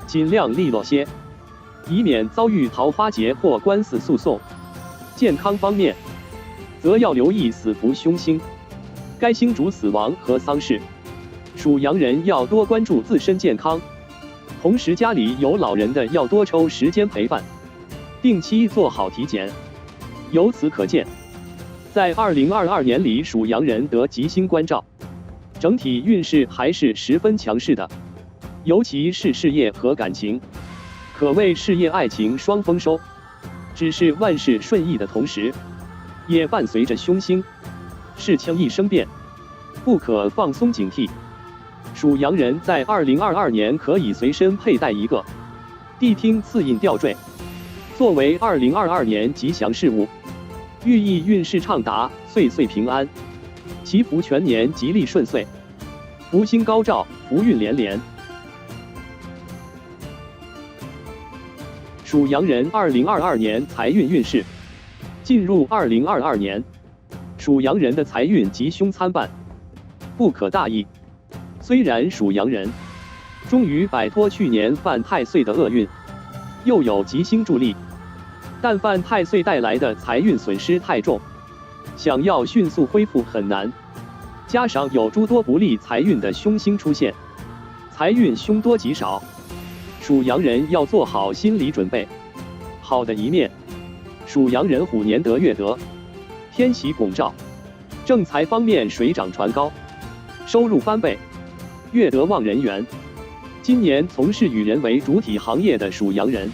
尽量利落些，以免遭遇桃花劫或官司诉讼。健康方面，则要留意死符凶星，该星主死亡和丧事，属羊人要多关注自身健康，同时家里有老人的要多抽时间陪伴，定期做好体检。由此可见，在2022年里，属羊人得吉星关照，整体运势还是十分强势的，尤其是事业和感情，可谓事业爱情双丰收。只是万事顺意的同时，也伴随着凶星，事轻易生变，不可放松警惕。属羊人在2022年可以随身佩戴一个谛听刺印吊坠，作为2022年吉祥事物，寓意运势畅达，岁岁平安，祈福全年吉利顺遂，福星高照，福运连连。属羊人2022年财运运势。进入2022年，属羊人的财运吉凶参半，不可大意。虽然属羊人终于摆脱去年犯太岁的厄运，又有吉星助力，但犯太岁带来的财运损失太重，想要迅速恢复很难。加上有诸多不利财运的凶星出现，财运凶多吉少，属羊人要做好心理准备。好的一面，属羊人虎年得月德，天喜拱照，正财方面水涨船高，收入翻倍，月德旺人缘。今年从事与人为主体行业的属羊人，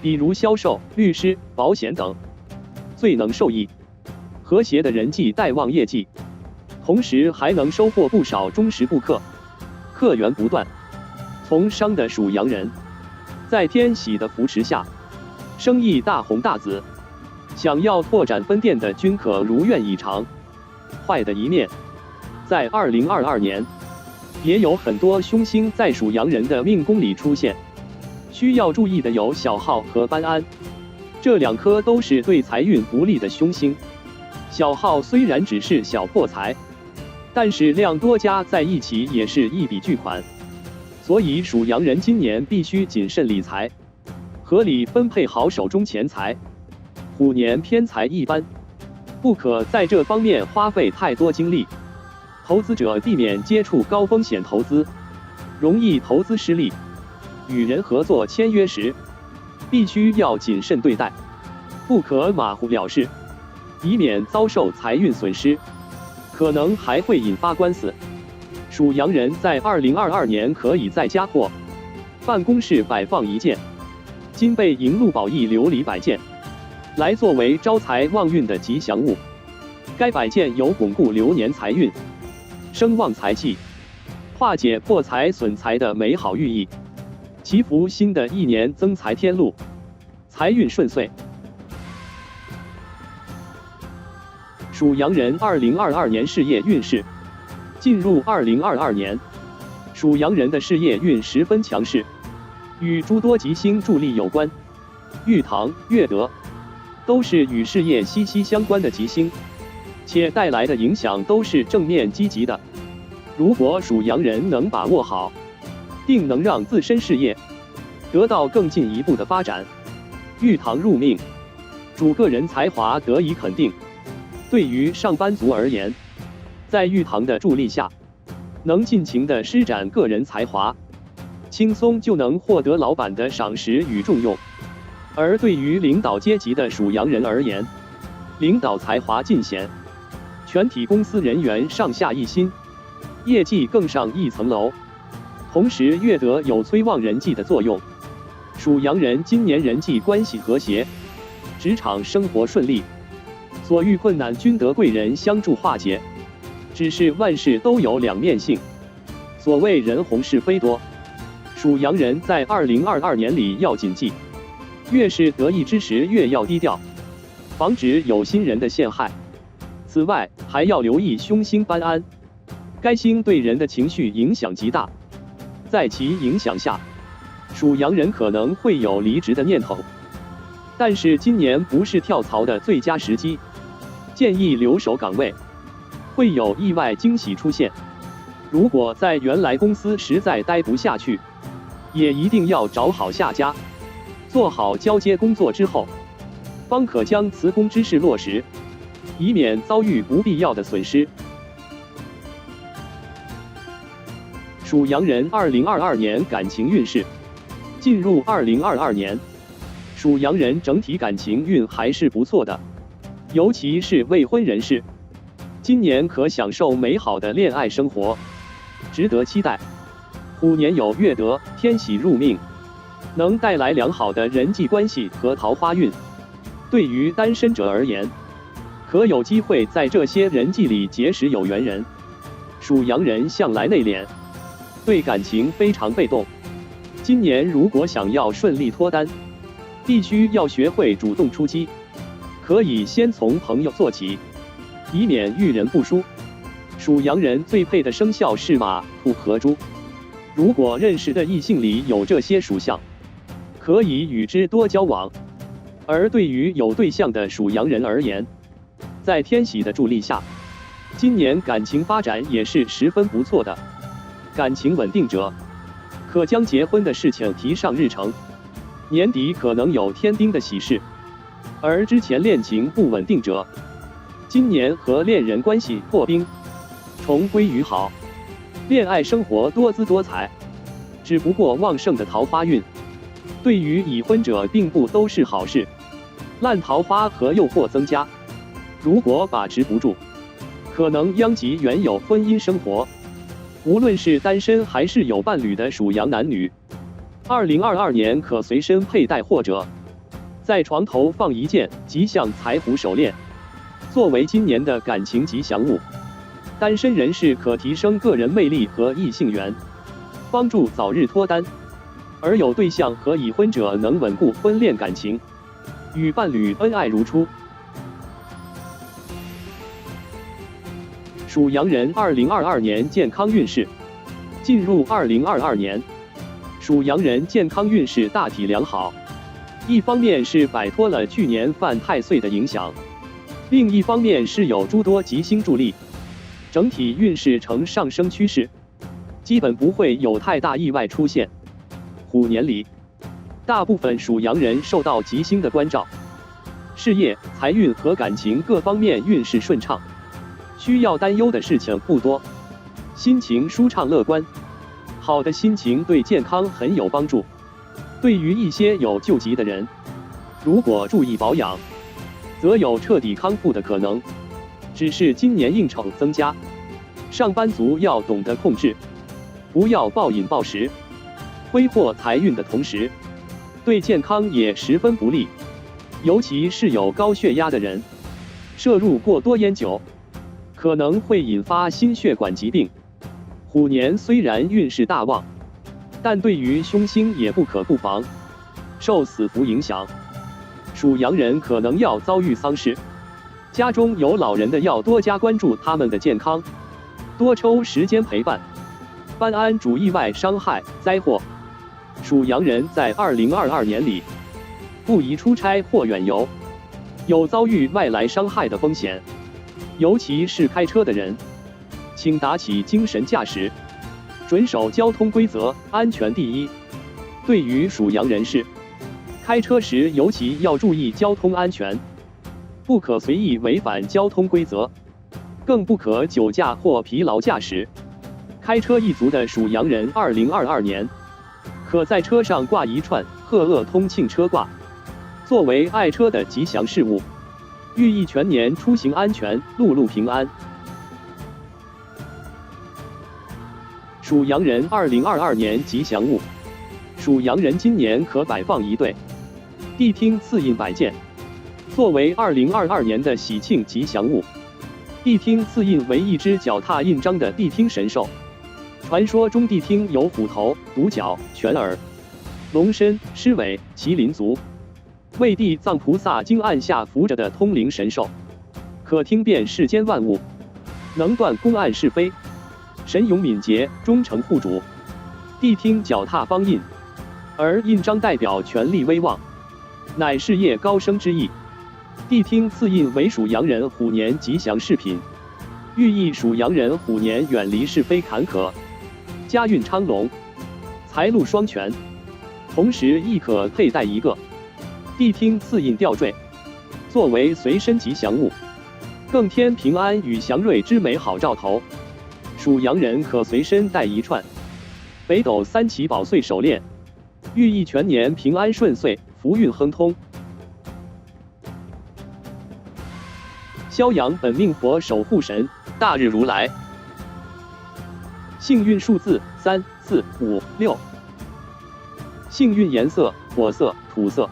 比如销售、律师、保险等，最能受益。和谐的人际带旺业绩，同时还能收获不少忠实顾客，客源不断。从商的属羊人，在天喜的扶持下，生意大红大紫，想要拓展分店的均可如愿以偿。坏的一面，在2022年，也有很多凶星在属羊人的命宫里出现，需要注意的有小耗和班安，这2颗都是对财运不利的凶星。小耗虽然只是小破财，但是量多加在一起也是一笔巨款，所以属羊人今年必须谨慎理财，合理分配好手中钱财。虎年偏财一般，不可在这方面花费太多精力。投资者避免接触高风险投资，容易投资失利。与人合作签约时，必须要谨慎对待，不可马虎了事，以免遭受财运损失，可能还会引发官司。属羊人在2022年可以在家或办公室摆放一件金贝银鹿宝翼琉璃摆件，来作为招财旺运的吉祥物。该摆件有巩固流年财运、生旺财气、化解破财损财的美好寓意，祈福新的一年增财添禄，财运顺遂。属羊人2022年事业运势。进入2022年，属羊人的事业运十分强势，与诸多吉星助力有关。玉堂、月德都是与事业息息相关的吉星，且带来的影响都是正面积极的。如果属羊人能把握好，定能让自身事业得到更进一步的发展。玉堂入命，主个人才华得以肯定。对于上班族而言，在玉堂的助力下，能尽情地施展个人才华，轻松就能获得老板的赏识与重用。而对于领导阶级的属羊人而言，领导才华尽显，全体公司人员上下一心，业绩更上一层楼。同时月德有催旺人际的作用，属羊人今年人际关系和谐，职场生活顺利，所遇困难均得贵人相助化解。只是万事都有两面性，所谓人红是非多，属羊人在2022年里要谨记，越是得意之时越要低调，防止有心人的陷害。此外还要留意凶星班安，该星对人的情绪影响极大，在其影响下，属羊人可能会有离职的念头，但是今年不是跳槽的最佳时机，建议留守岗位，会有意外惊喜出现。如果在原来公司实在待不下去，也一定要找好下家，做好交接工作之后，方可将辞工之事落实，以免遭遇不必要的损失。属羊人2022年感情运势。进入2022年，属羊人整体感情运还是不错的，尤其是未婚人士，今年可享受美好的恋爱生活，值得期待。虎年有月德、天喜入命，能带来良好的人际关系和桃花运。对于单身者而言，可有机会在这些人际里结识有缘人。属羊人向来内敛，对感情非常被动，今年如果想要顺利脱单，必须要学会主动出击，可以先从朋友做起，以免遇人不淑。属羊人最配的生肖是马、兔和猪，如果认识的异性里有这些属相，可以与之多交往。而对于有对象的属羊人而言，在天喜的助力下，今年感情发展也是十分不错的。感情稳定者可将结婚的事情提上日程，年底可能有添丁的喜事。而之前恋情不稳定者，今年和恋人关系破冰，重归于好，恋爱生活多姿多彩。只不过旺盛的桃花运，对于已婚者并不都是好事，烂桃花和诱惑增加，如果把持不住，可能殃及原有婚姻生活。无论是单身还是有伴侣的属羊男女，2022年可随身佩戴或者在床头放一件吉祥财虎手链，作为今年的感情吉祥物，单身人士可提升个人魅力和异性缘，帮助早日脱单；而有对象和已婚者能稳固婚恋感情，与伴侣恩爱如初。属羊人2022年健康运势。进入2022年，属羊人健康运势大体良好，一方面是摆脱了去年犯太岁的影响，另一方面是有诸多吉星助力，整体运势呈上升趋势，基本不会有太大意外出现。虎年里，大部分属羊人受到吉星的关照，事业、财运和感情各方面运势顺畅，需要担忧的事情不多，心情舒畅乐观。好的心情对健康很有帮助。对于一些有旧疾的人，如果注意保养，则有彻底康复的可能。只是今年应酬增加，上班族要懂得控制，不要暴饮暴食，挥霍财运的同时，对健康也十分不利。尤其是有高血压的人，摄入过多烟酒，可能会引发心血管疾病。虎年虽然运势大旺，但对于凶星也不可不防。受死符影响，属羊人可能要遭遇丧事，家中有老人的要多加关注他们的健康，多抽时间陪伴，搬安主意外伤害灾祸。属羊人在2022年里，不宜出差或远游，有遭遇外来伤害的风险。尤其是开车的人，请打起精神驾驶，遵守交通规则，安全第一。对于属羊人士，开车时尤其要注意交通安全，不可随意违反交通规则，更不可酒驾或疲劳驾驶。开车一族的属羊人2022年，可在车上挂一串贺鄂通庆车挂，作为爱车的吉祥事物，寓意全年出行安全，路路平安。属羊人2022年吉祥物，属羊人今年可摆放一对谛听刺印摆件，作为2022年的喜庆吉祥物。谛听刺印为一只脚踏印章的谛听神兽，传说中谛听有虎头、独角、犬耳、龙身、狮尾、麒麟足，为地藏菩萨经案下伏着的通灵神兽，可听遍世间万物，能断公案是非，神勇敏捷，忠诚护主。谛听脚踏方印，而印章代表权力威望，乃事业高升之意。谛听刺印为属羊人虎年吉祥饰品，寓意属羊人虎年远离是非坎坷，家运昌隆，财路双全。同时亦可佩戴一个谛听刺印吊坠，作为随身吉祥物，更添平安与祥瑞之美好兆头。属羊人可随身带一串北斗三奇宝穗手链，寓意全年平安顺遂，福运亨通。萧阳本命佛守护神大日如来，幸运数字3、4、5、6，幸运颜色火色、土色。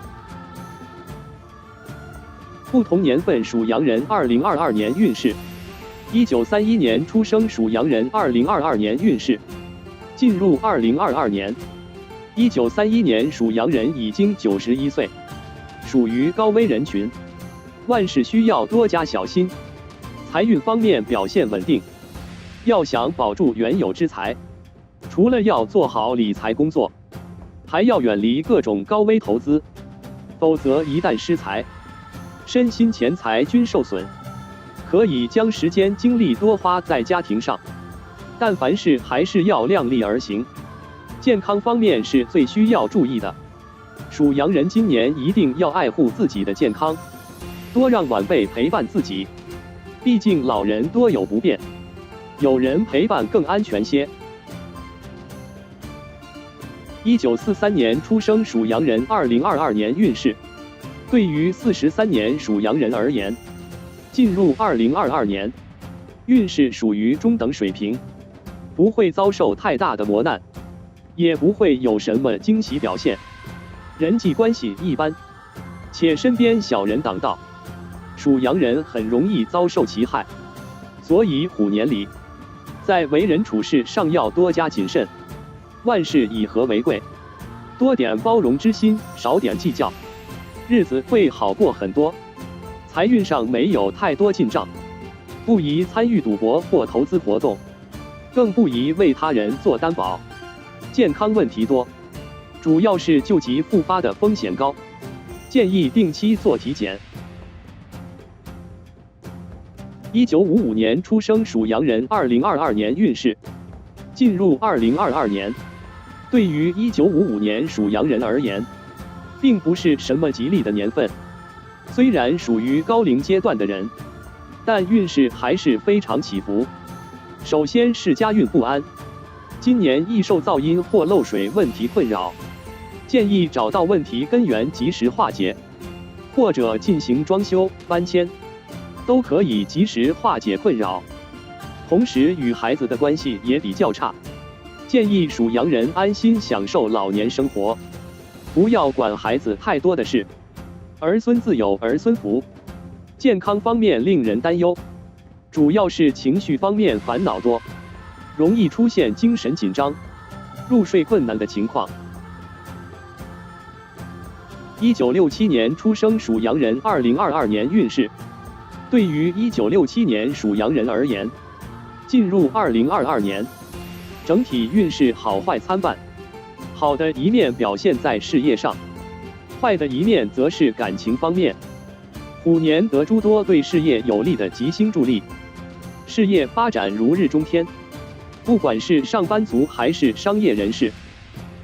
不同年份属羊人2022年运势。1931年出生属羊人2022年运势。进入2022年，1931年属羊人已经91岁，属于高危人群，万事需要多加小心。财运方面表现稳定，要想保住原有之财，除了要做好理财工作，还要远离各种高危投资，否则一旦失财，身心钱财均受损。可以将时间精力多花在家庭上，但凡事还是要量力而行。健康方面是最需要注意的，属羊人今年一定要爱护自己的健康，多让晚辈陪伴自己，毕竟老人多有不便，有人陪伴更安全些。1943年出生属羊人2022年运势。对于43年属羊人而言，进入2022年，运势属于中等水平，不会遭受太大的磨难，也不会有什么惊喜表现。人际关系一般，且身边小人挡道，属羊人很容易遭受其害，所以虎年里，在为人处事上要多加谨慎，万事以和为贵，多点包容之心，少点计较，日子会好过很多。财运上没有太多进账，不宜参与赌博或投资活动，更不宜为他人做担保。健康问题多，主要是旧疾复发的风险高，建议定期做体检。1955年出生属羊人2022年运势。进入2022年，对于1955年属羊人而言，并不是什么吉利的年份。虽然属于高龄阶段的人，但运势还是非常起伏。首先是家运不安，今年易受噪音或漏水问题困扰，建议找到问题根源及时化解，或者进行装修、搬迁，都可以及时化解困扰。同时与孩子的关系也比较差，建议属羊人安心享受老年生活，不要管孩子太多的事。儿孙自有儿孙福。健康方面令人担忧，主要是情绪方面烦恼多，容易出现精神紧张、入睡困难的情况。1967年出生属羊人2022年运势。对于1967年属羊人而言，进入2022年，整体运势好坏参半，好的一面表现在事业上，坏的一面则是感情方面。虎年得诸多对事业有利的吉星助力，事业发展如日中天，不管是上班族还是商业人士，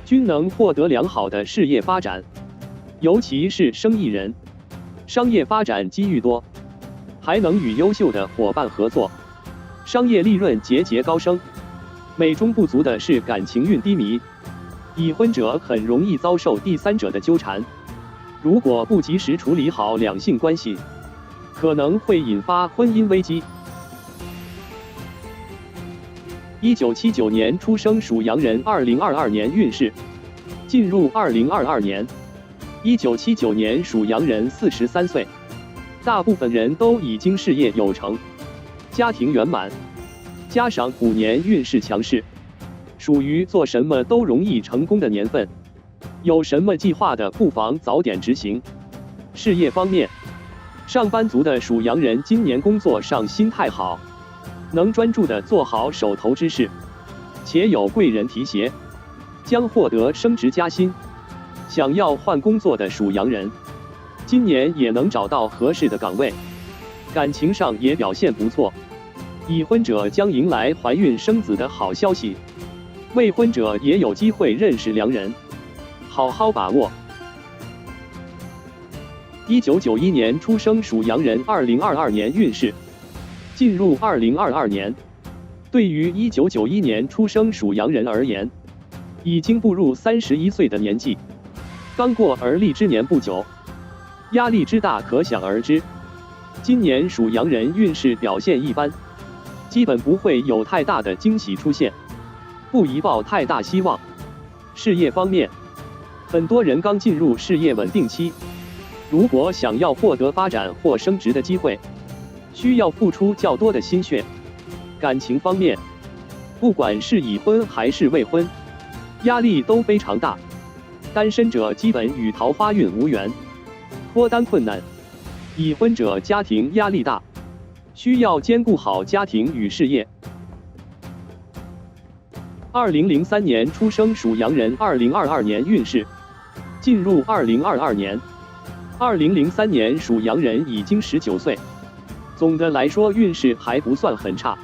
均能获得良好的事业发展，尤其是生意人，商业发展机遇多，还能与优秀的伙伴合作，商业利润节节高升。美中不足的是感情运低迷，已婚者很容易遭受第三者的纠缠，如果不及时处理好两性关系，可能会引发婚姻危机。1979年出生属羊人2022年运势。进入2022年，1979年属羊人43岁，大部分人都已经事业有成，家庭圆满，加上虎年运势强势，属于做什么都容易成功的年份。有什么计划的不妨早点执行。事业方面，上班族的属羊人今年工作上心态好，能专注的做好手头之事，且有贵人提携，将获得升职加薪。想要换工作的属羊人，今年也能找到合适的岗位，感情上也表现不错。已婚者将迎来怀孕生子的好消息，未婚者也有机会认识良人，好好把握。1991年出生属羊人2022年运势。进入2022年，对于1991年出生属羊人而言，已经步入31岁的年纪，刚过而立之年不久，压力之大可想而知。今年属羊人运势表现一般，基本不会有太大的惊喜出现，不宜抱太大希望。事业方面，很多人刚进入事业稳定期，如果想要获得发展或升职的机会，需要付出较多的心血。感情方面，不管是已婚还是未婚，压力都非常大。单身者基本与桃花运无缘，脱单困难；已婚者家庭压力大，需要兼顾好家庭与事业。2003年出生属羊人2022年运势。进入2022年，2003年属羊人已经19岁，总的来说运势还不算很差。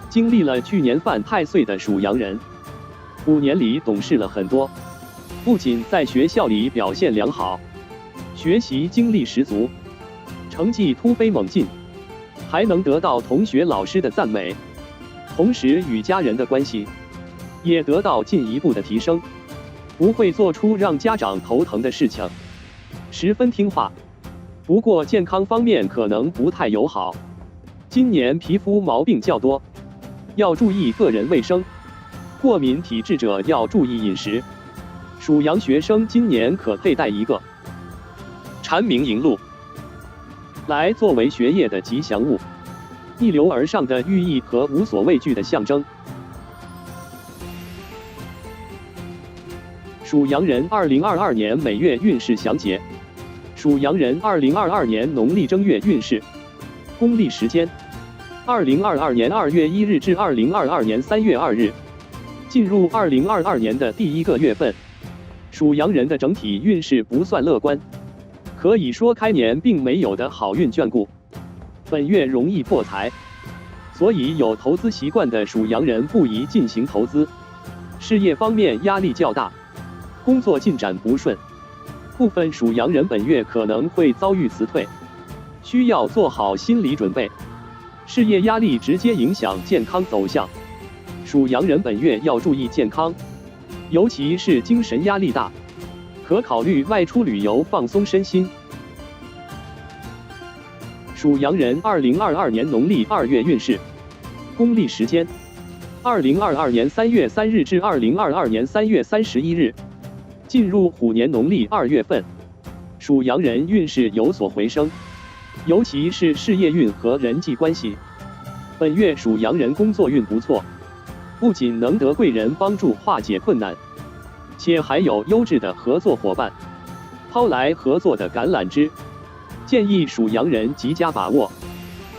经历了去年犯太岁的属羊人，5年里懂事了很多，不仅在学校里表现良好，学习精力十足，成绩突飞猛进，还能得到同学老师的赞美，同时与家人的关系也得到进一步的提升，不会做出让家长头疼的事情，十分听话。不过健康方面可能不太友好，今年皮肤毛病较多，要注意个人卫生。过敏体质者要注意饮食。属羊学生今年可佩戴一个蝉鸣银鹿。来作为学业的吉祥物，逆流而上的寓意和无所畏惧的象征。属羊人2022年每月运势详解。属羊人2022年农历正月运势。公历时间：2022年2月1日至2022年3月2日，进入2022年的第一个月份。属羊人的整体运势不算乐观，可以说开年并没有的好运眷顾。本月容易破财，所以有投资习惯的属羊人不宜进行投资。事业方面压力较大，工作进展不顺，部分属羊人本月可能会遭遇辞退，需要做好心理准备。事业压力直接影响健康走向，属羊人本月要注意健康，尤其是精神压力大，可考虑外出旅游放松身心。属羊人2022年农历2月运势。公历时间：2022年3月3日至2022年3月31日，进入虎年农历2月份。属羊人运势有所回升，尤其是事业运和人际关系。本月属羊人工作运不错，不仅能得贵人帮助化解困难，且还有优质的合作伙伴抛来合作的橄榄枝，建议属羊人极佳把握，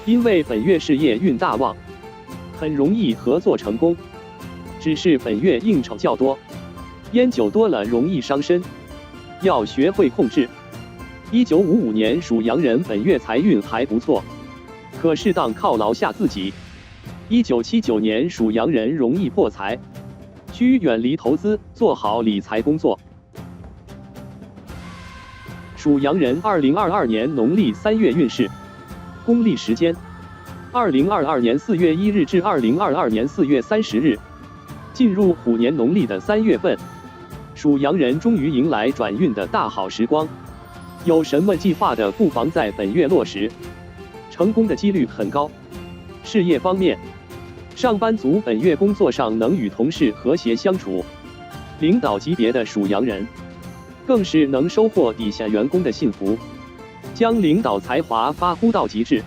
因为本月事业运大旺，很容易合作成功。只是本月应酬较多，烟酒多了容易伤身，要学会控制。1955年属羊人本月财运还不错，可适当犒劳下自己。1979年属羊人容易破财，需远离投资，做好理财工作。属羊人2022年农历3月运势。公历时间：2022年4月1日至2022年4月30日，进入虎年农历的3月份。属羊人终于迎来转运的大好时光，有什么计划的不妨在本月落实，成功的几率很高。事业方面，上班族本月工作上能与同事和谐相处，领导级别的属羊人更是能收获底下员工的信服，将领导才华发挥到极致。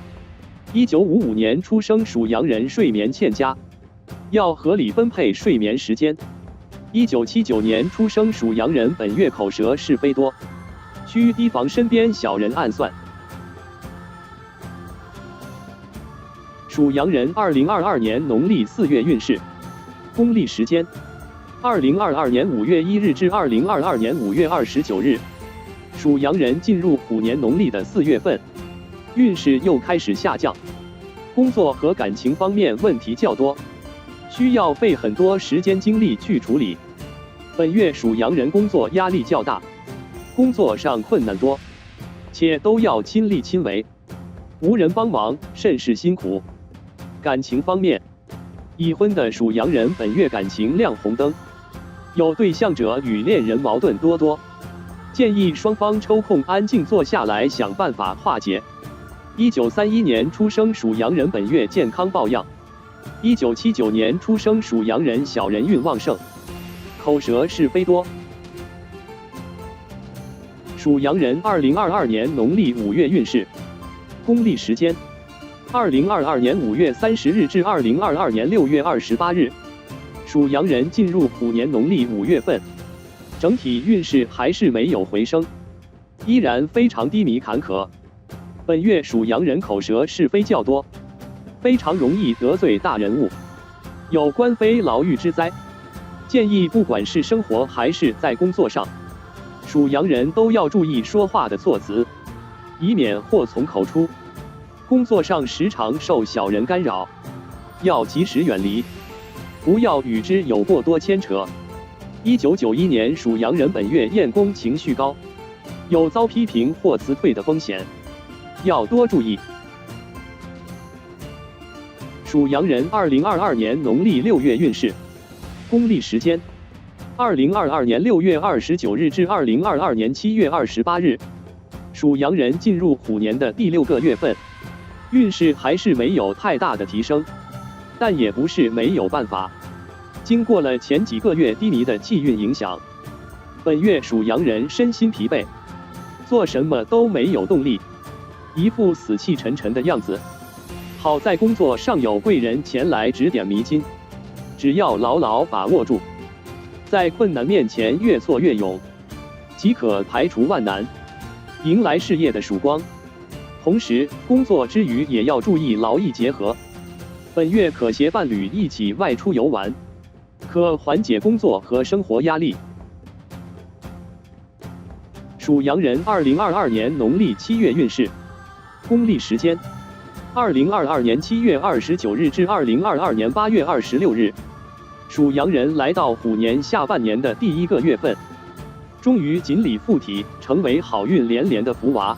1955年出生属羊人睡眠欠佳，要合理分配睡眠时间。1979年出生属羊人本月口舌是非多，需提防身边小人暗算。属羊人2022年农历4月运势。公历时间：2022年5月1日至2022年5月29日，属羊人进入虎年农历的4月份，运势又开始下降，工作和感情方面问题较多，需要费很多时间精力去处理。本月属羊人工作压力较大，工作上困难多，且都要亲力亲为，无人帮忙，甚是辛苦。感情方面，已婚的属羊人本月感情亮红灯，有对象者与恋人矛盾多多，建议双方抽空安静坐下来想办法化解。1931年出生属羊人本月健康抱恙。1979年出生属羊人小人运旺盛，口舌是非多。属羊人2022年农历5月运势。公历时间：2022年5月30日至2022年6月28日，属羊人进入虎年农历5月份，整体运势还是没有回升，依然非常低迷坎坷。本月属羊人口舌是非较多，非常容易得罪大人物，有官非牢狱之灾。建议不管是生活还是在工作上，属羊人都要注意说话的措辞，以免祸从口出。工作上时常受小人干扰，要及时远离，不要与之有过多牵扯。1991年属羊人本月厌工情绪高，有遭批评或辞退的风险，要多注意。属羊人2022年农历6月运势。公历时间：2022年6月29日至2022年7月28日，属羊人进入虎年的第6个月份，运势还是没有太大的提升，但也不是没有办法。经过了前几个月低迷的气运影响，本月属羊人身心疲惫，做什么都没有动力，一副死气沉沉的样子。好在工作上有贵人前来指点迷津，只要牢牢把握住，在困难面前越挫越勇，即可排除万难，迎来事业的曙光。同时，工作之余也要注意劳逸结合。本月可携伴侣一起外出游玩，可缓解工作和生活压力。属羊人2022年农历7月运势，公历时间：2022年7月29日至2022年8月26日。属羊人来到虎年下半年的第一个月份，终于锦鲤附体，成为好运连连的福娃。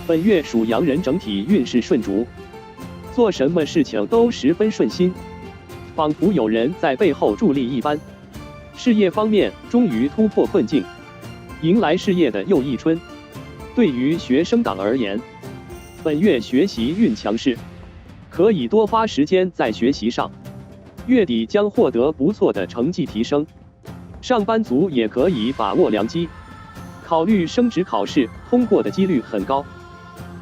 本月属羊人整体运势顺逐，做什么事情都十分顺心，仿佛有人在背后助力一般。事业方面终于突破困境，迎来事业的又一春。对于学生党而言，本月学习运强势，可以多花时间在学习上，月底将获得不错的成绩提升。上班族也可以把握良机，考虑升职考试，通过的几率很高。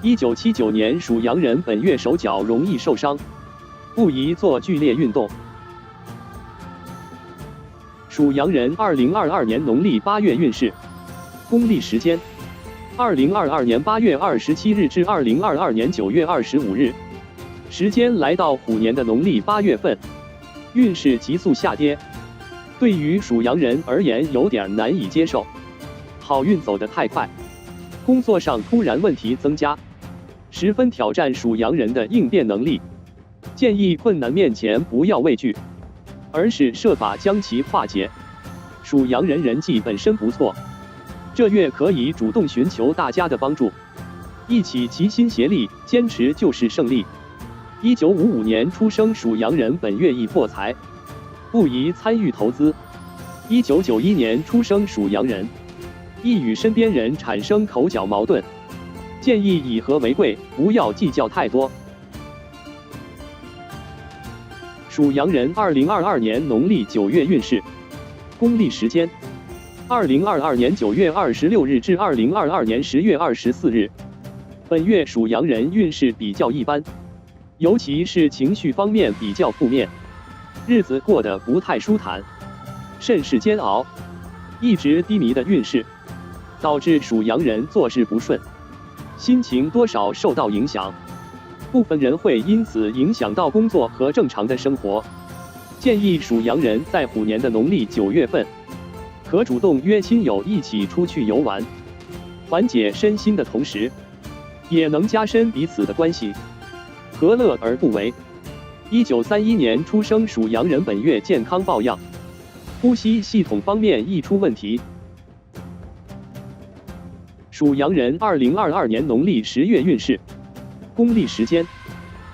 1979年属羊人本月手脚容易受伤，不宜做剧烈运动。属羊人2022年农历8月运势，公历时间：2022年8月27日至2022年9月25日。时间来到虎年的农历8月份，运势急速下跌，对于属羊人而言有点难以接受。好运走得太快，工作上突然问题增加，十分挑战属羊人的应变能力。建议困难面前不要畏惧，而是设法将其化解。属羊人人际本身不错，这月可以主动寻求大家的帮助，一起齐心协力，坚持就是胜利。1955年出生属羊人本月易破财，不宜参与投资。1991年出生属羊人，易与身边人产生口角矛盾，建议以和为贵，不要计较太多。属羊人2022年农历9月运势，公历时间：2022年9月26日至2022年10月24日。本月属羊人运势比较一般，尤其是情绪方面比较负面，日子过得不太舒坦，甚是煎熬。一直低迷的运势，导致属羊人做事不顺，心情多少受到影响，部分人会因此影响到工作和正常的生活。建议属羊人在虎年的农历9月份，可主动约亲友一起出去游玩，缓解身心的同时，也能加深彼此的关系，何乐而不为？1931年出生属羊人本月健康抱恙，呼吸系统方面易出问题。属羊人2022年农历10月运势，公历时间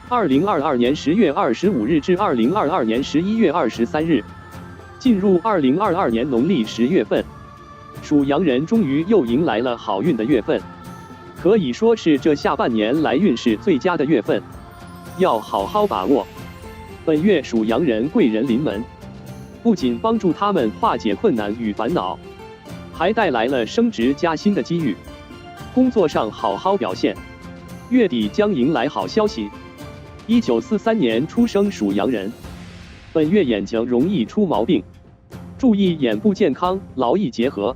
：2022年10月25日至2022年11月23日。进入2022年农历10月份，属羊人终于又迎来了好运的月份，可以说是这下半年来运势最佳的月份，要好好把握。本月属羊人贵人临门，不仅帮助他们化解困难与烦恼，还带来了升职加薪的机遇。工作上好好表现，月底将迎来好消息。1943年出生属羊人，本月眼睛容易出毛病，注意眼部健康，劳逸结合，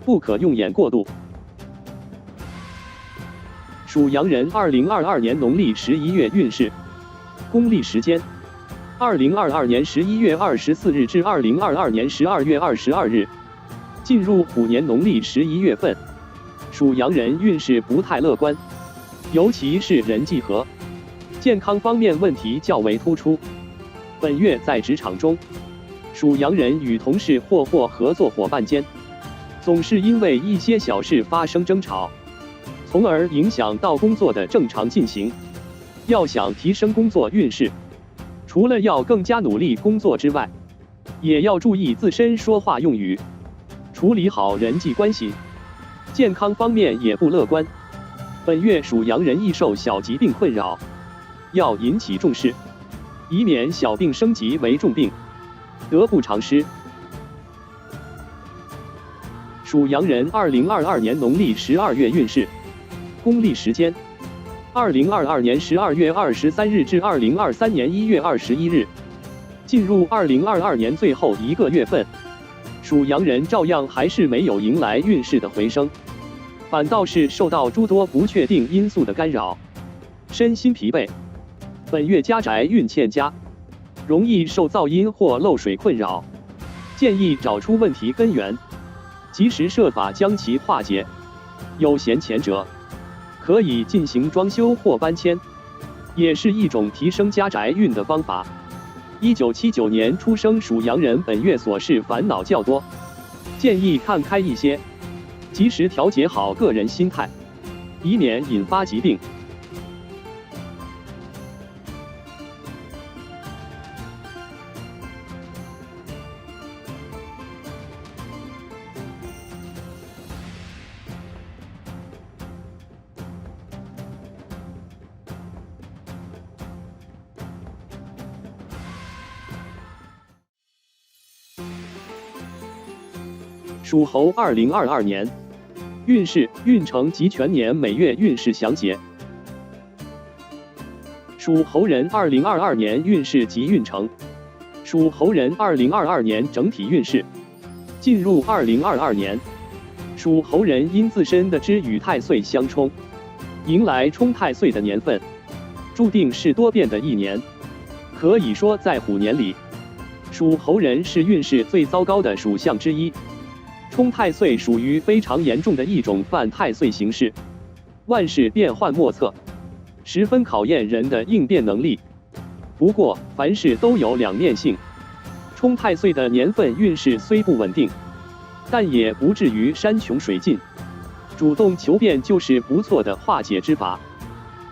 不可用眼过度。属羊人2022年农历11月运势，公历时间：2022年11月24日至2022年12月22日。进入虎年农历11月份，属羊人运势不太乐观，尤其是人际和健康方面问题较为突出。本月在职场中，属羊人与同事或合作伙伴间，总是因为一些小事发生争吵，从而影响到工作的正常进行。要想提升工作运势，除了要更加努力工作之外，也要注意自身说话用语，处理好人际关系。健康方面也不乐观，本月属羊人易受小疾病困扰，要引起重视，以免小病升级为重病，得不偿失。属羊人2022年农历12月运势，公历时间2022年12月23日至2023年1月21日，进入2022年最后一个月份，属羊人照样还是没有迎来运势的回升，反倒是受到诸多不确定因素的干扰，身心疲惫。本月家宅运欠佳，容易受噪音或漏水困扰，建议找出问题根源，及时设法将其化解。有闲钱者，可以进行装修或搬迁，也是一种提升家宅运的方法。1979年出生属羊人本月琐事烦恼较多，建议看开一些，及时调节好个人心态，以免引发疾病。属猴2022年运势、运程及全年每月运势详解。属猴人2022年运势及运程。属猴人2022年整体运势。进入2022年，属猴人因自身的支与太岁相冲，迎来冲太岁的年份，注定是多变的一年。可以说，在虎年里，属猴人是运势最糟糕的属相之一。冲太岁属于非常严重的一种犯太岁形式，万事变幻莫测，十分考验人的应变能力。不过，凡事都有两面性，冲太岁的年份运势虽不稳定，但也不至于山穷水尽，主动求变就是不错的化解之法。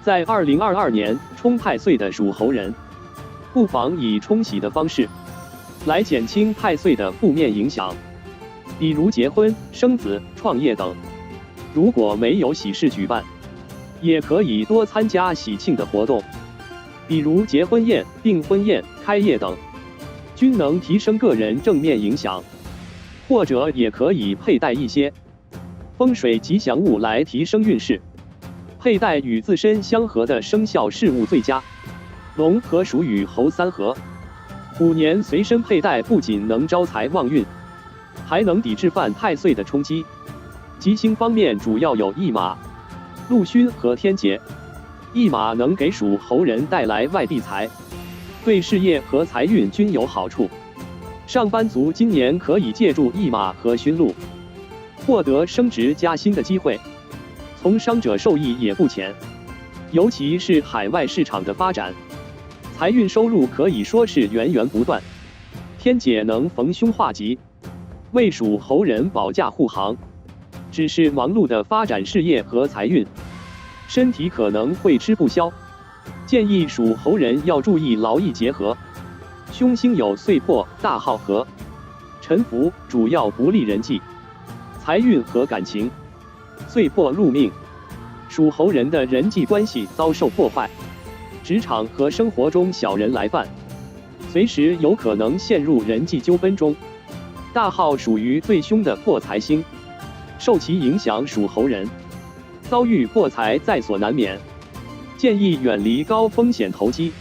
在2022年冲太岁的属猴人，不妨以冲喜的方式来减轻太岁的负面影响。比如结婚、生子、创业等。如果没有喜事举办，也可以多参加喜庆的活动，比如结婚宴、订婚宴、开业等，均能提升个人正面影响。或者也可以佩戴一些风水吉祥物来提升运势。佩戴与自身相合的生肖事物最佳。龙和鼠与猴三合。虎年随身佩戴不仅能招财旺运，还能抵制犯太岁的冲击。吉星方面主要有驿马、禄勋和天劫。驿马能给属猴人带来外地财，对事业和财运均有好处。上班族今年可以借助驿马和勋禄，获得升职加薪的机会，从商者受益也不浅。尤其是海外市场的发展，财运收入可以说是源源不断。天解能逢凶化吉，为属猴人保驾护航，只是忙碌的发展事业和财运，身体可能会吃不消。建议属猴人要注意劳逸结合。凶星有岁破、大耗和辰福，主要不利人际、财运和感情。岁破入命，属猴人的人际关系遭受破坏，职场和生活中小人来犯，随时有可能陷入人际纠纷中。大耗属于最凶的破财星，受其影响属猴人遭遇破财在所难免，建议远离高风险投机，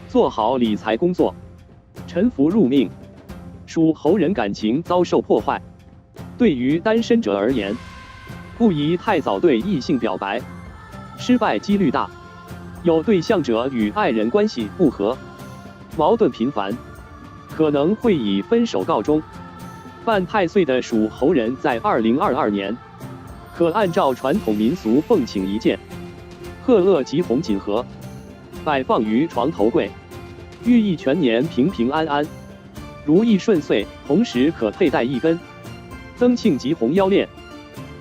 做好理财工作。辰福入命，属猴人感情遭受破坏，对于单身者而言，不宜太早对异性表白，失败几率大。有对象者与爱人关系不和，矛盾频繁，可能会以分手告终。犯太岁的属猴人在2022年，可按照传统民俗奉请一件鹤萼吉红锦盒，摆放于床头柜，寓意全年平平安安、如意顺遂。同时可佩戴一根增庆吉红腰链，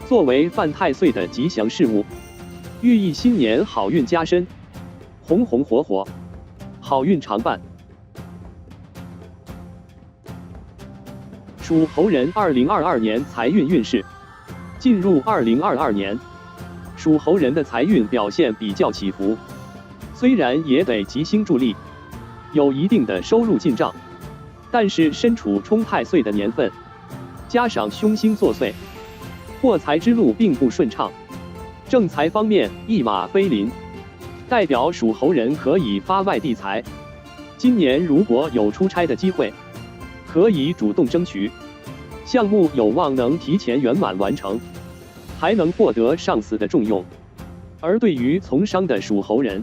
作为犯太岁的吉祥事物，寓意新年好运加身，红红火火，好运常伴。属猴人2022年财运运势。进入2022年，属猴人的财运表现比较起伏，虽然也得吉星助力，有一定的收入进账，但是身处冲太岁的年份，加上凶星作祟，破财之路并不顺畅。正财方面，一马飞临，代表属猴人可以发外地财。今年如果有出差的机会，可以主动争取，项目有望能提前圆满完成，还能获得上司的重用。而对于从商的属猴人，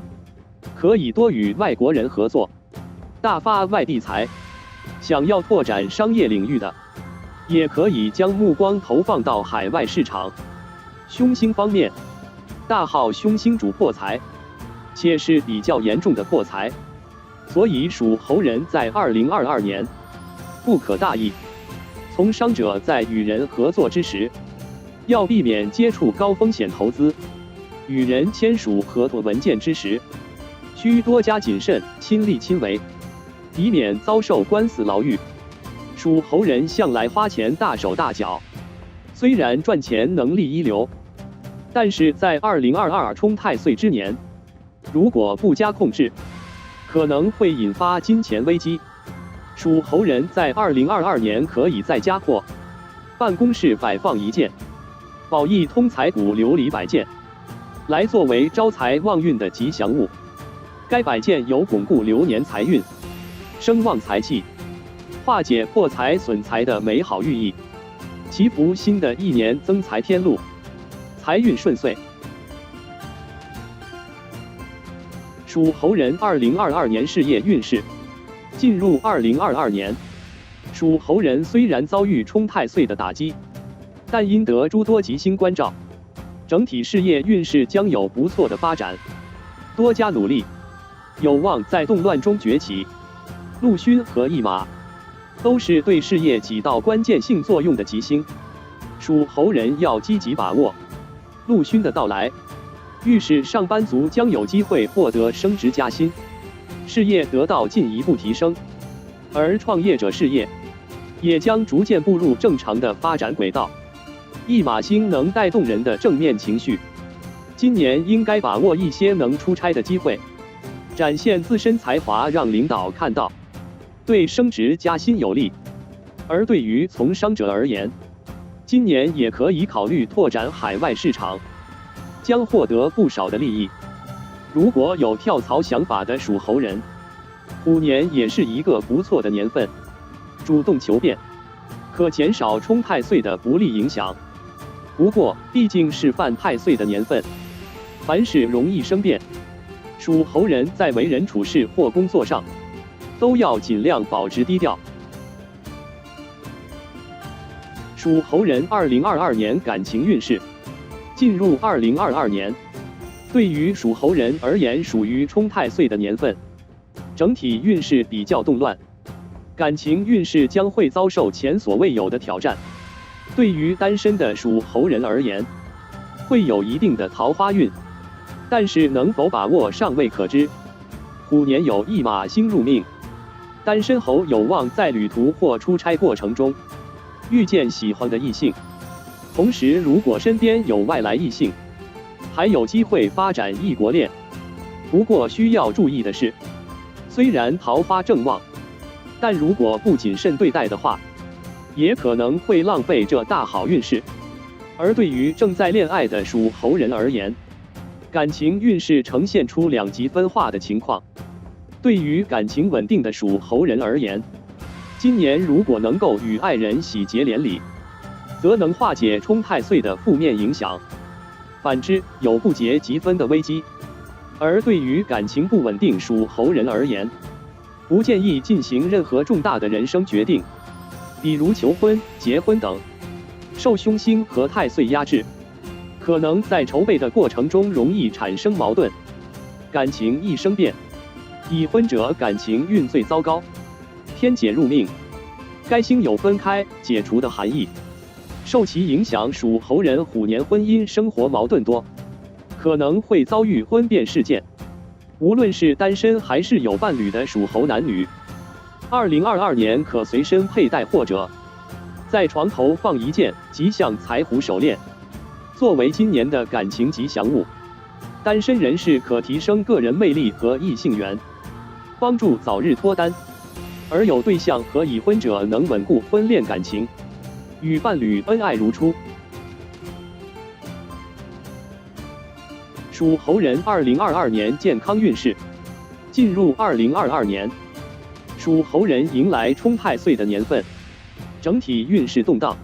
可以多与外国人合作，大发外地财。想要拓展商业领域的，也可以将目光投放到海外市场。凶星方面，大号凶星主破财，且是比较严重的破财，所以属猴人在2022年不可大意。从商者在与人合作之时，要避免接触高风险投资；与人签署合同文件之时，需多加谨慎，亲力亲为，以免遭受官司牢狱。属猴人向来花钱大手大脚，虽然赚钱能力一流，但是在2022冲太岁之年，如果不加控制，可能会引发金钱危机。属猴人在2022年可以在家或办公室摆放一件宝益通财骨琉璃摆件，来作为招财旺运的吉祥物。该摆件有巩固流年财运、声旺财气、化解破财损财的美好寓意，祈福新的一年增财添禄，财运顺遂。属猴人2022年事业运势。进入2022年，属猴人虽然遭遇冲太岁的打击，但因得诸多吉星关照，整体事业运势将有不错的发展。多加努力，有望在动乱中崛起。禄勋和驿马都是对事业起到关键性作用的吉星，属猴人要积极把握禄勋的到来，预示上班族将有机会获得升职加薪，事业得到进一步提升，而创业者事业也将逐渐步入正常的发展轨道。驿马星能带动人的正面情绪，今年应该把握一些能出差的机会，展现自身才华让领导看到，对升职加薪有利。而对于从商者而言，今年也可以考虑拓展海外市场，将获得不少的利益。如果有跳槽想法的属猴人，虎年也是一个不错的年份，主动求变，可减少冲太岁的不利影响。不过，毕竟是犯太岁的年份，凡事容易生变，属猴人在为人处事或工作上，都要尽量保持低调。属猴人2022年感情运势。进入2022年，对于属猴人而言属于冲太岁的年份，整体运势比较动乱，感情运势将会遭受前所未有的挑战。对于单身的属猴人而言，会有一定的桃花运，但是能否把握尚未可知。虎年有驿马星入命，单身猴有望在旅途或出差过程中遇见喜欢的异性，同时如果身边有外来异性，还有机会发展异国恋。不过需要注意的是，虽然桃花正旺，但如果不谨慎对待的话，也可能会浪费这大好运势。而对于正在恋爱的属猴人而言，感情运势呈现出两极分化的情况。对于感情稳定的属猴人而言，今年如果能够与爱人喜结连理，则能化解冲太岁的负面影响。反之，有不结即分的危机。而对于感情不稳定属猴人而言，不建议进行任何重大的人生决定，比如求婚、结婚等。受凶星和太岁压制，可能在筹备的过程中容易产生矛盾，感情易生变。已婚者感情运最糟糕，天解入命，该星有分开、解除的含义。受其影响，属猴人虎年婚姻生活矛盾多，可能会遭遇婚变事件。无论是单身还是有伴侣的属猴男女，2022年可随身佩戴或者在床头放一件吉祥财虎手链，作为今年的感情吉祥物。单身人士可提升个人魅力和异性缘，帮助早日脱单；而有对象和已婚者能稳固婚恋感情，与伴侣恩爱如初。属猴人2022年健康运势。进入2022年，属猴人迎来冲太岁的年份，整体运势动荡，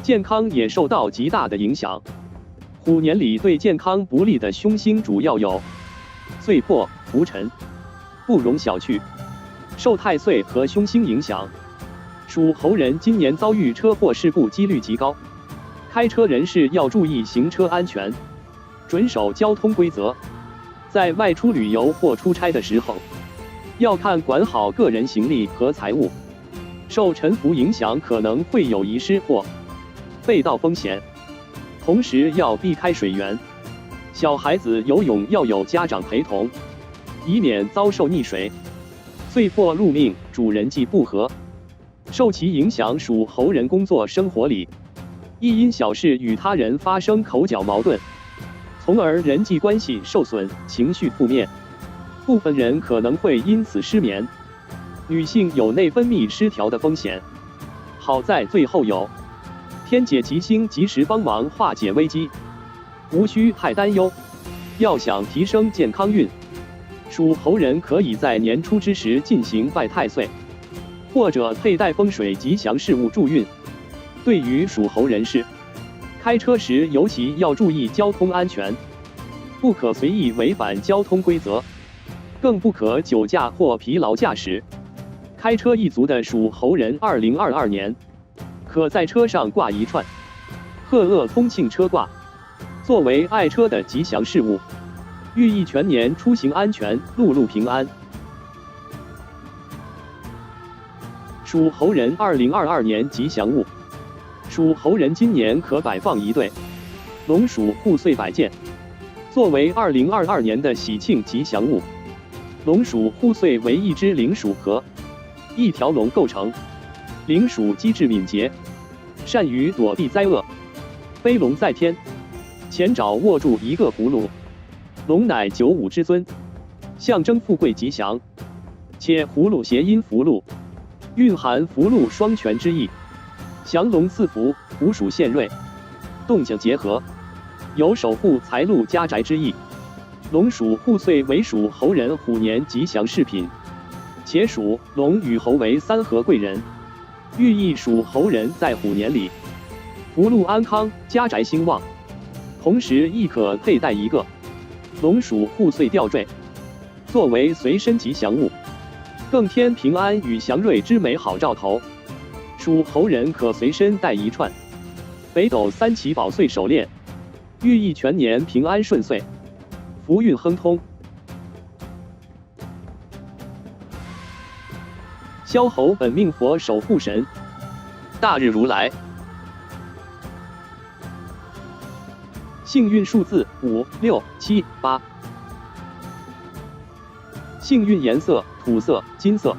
健康也受到极大的影响。虎年里对健康不利的凶星主要有岁破、伏辰，不容小觑。受太岁和凶星影响，属猴人今年遭遇车祸事故几率极高，开车人士要注意行车安全，遵守交通规则。在外出旅游或出差的时候，要管好个人行李和财物。受沉浮影响，可能会有遗失或被盗风险，同时要避开水源。小孩子游泳要有家长陪同，以免遭受溺水。岁破入命，主人际不和，受其影响，属猴人工作生活里易因小事与他人发生口角矛盾，从而人际关系受损，情绪负面。部分人可能会因此失眠，女性有内分泌失调的风险。好在最后有天解吉星及时帮忙化解危机，无需太担忧。要想提升健康运，属猴人可以在年初之时进行拜太岁，或者佩戴风水吉祥事物助运。对于属猴人士，开车时尤其要注意交通安全，不可随意违反交通规则，更不可酒驾或疲劳驾驶。开车一族的属猴人2022年，可在车上挂一串鹤鄂通庆车挂，作为爱车的吉祥事物，寓意全年出行安全，路路平安。属猴人2022年吉祥物，属猴人今年可摆放一对龙属护岁摆件，作为2022年的喜庆吉祥物。龙属护岁为一只灵属和一条龙构成，灵属机智敏捷，善于躲避灾厄。飞龙在天，前爪握住一个葫芦，龙乃95之尊，象征富贵吉祥，且葫芦谐音福禄，蕴含福禄双全之意，降龙赐福，虎属献瑞，动静结合，有守护财路家宅之意。龙属护岁为属猴人虎年吉祥饰品，且属龙与猴为三合贵人，寓意属猴人在虎年里福禄安康，家宅兴旺。同时亦可佩戴一个龙属护岁吊坠，作为随身吉祥物，更添平安与祥瑞之美好兆头。属猴人可随身带一串北斗三奇宝穗手链，寓意全年平安顺遂，福运亨通。萧侯本命佛守护神，大日如来。幸运数字5、6、7、8。幸运颜色土色、金色。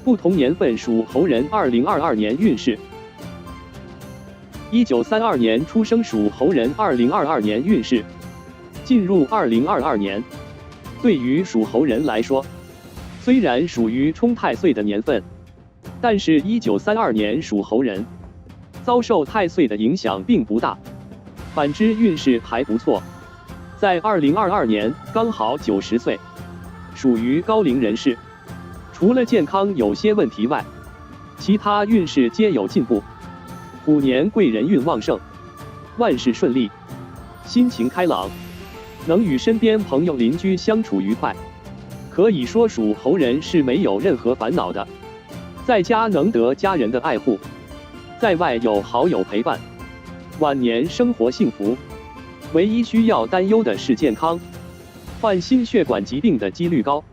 不同年份属猴人2022年运势。1932年出生属猴人2022年运势。进入2022年，对于属猴人来说，虽然属于冲太岁的年份，但是1932年属猴人遭受太岁的影响并不大，反之运势还不错。在2022年刚好90岁，属于高龄人士，除了健康有些问题外，其他运势皆有进步。虎年贵人运旺盛，万事顺利，心情开朗，能与身边朋友邻居相处愉快，可以说属猴人是没有任何烦恼的。在家能得家人的爱护，在外有好友陪伴，晚年生活幸福。唯一需要担忧的是健康，患心血管疾病的几率高。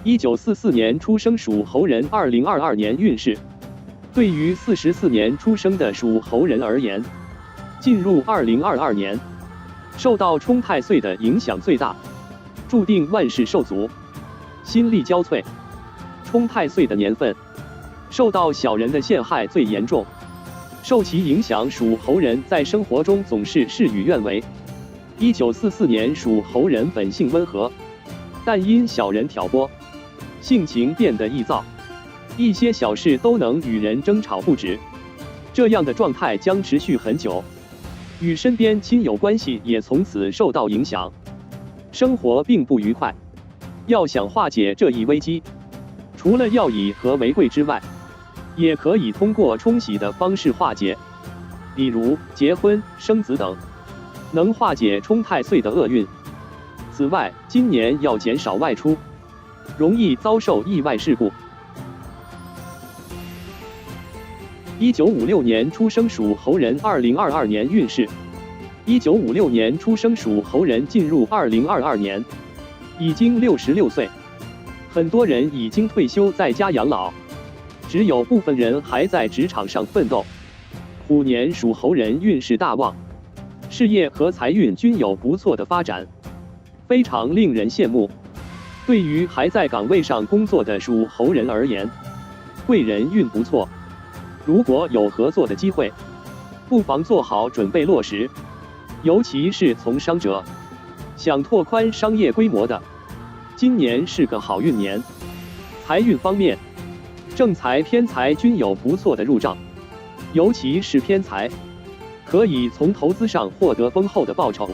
1944年出生属猴人2022年运势。对于44年出生的属猴人而言，进入2022年，受到冲太岁的影响最大，注定万事受阻，心力交瘁。冲太岁的年份，受到小人的陷害最严重，受其影响，属猴人在生活中总是事与愿违。1944年属猴人本性温和，但因小人挑拨，性情变得易躁，一些小事都能与人争吵不止。这样的状态将持续很久，与身边亲友关系也从此受到影响，生活并不愉快。要想化解这一危机，除了药椅和玫瑰之外，也可以通过冲喜的方式化解，比如结婚、生子等，能化解冲太岁的厄运。此外，今年要减少外出，容易遭受意外事故。1956年出生属猴人2022年运势。1956年出生属猴人进入2022年，已经66岁，很多人已经退休在家养老，只有部分人还在职场上奋斗。虎年属猴人运势大旺，事业和财运均有不错的发展，非常令人羡慕。对于还在岗位上工作的属猴人而言，贵人运不错，如果有合作的机会，不妨做好准备落实。尤其是从商者，想拓宽商业规模的，今年是个好运年。财运方面，正财偏财均有不错的入账，尤其是偏财，可以从投资上获得丰厚的报酬。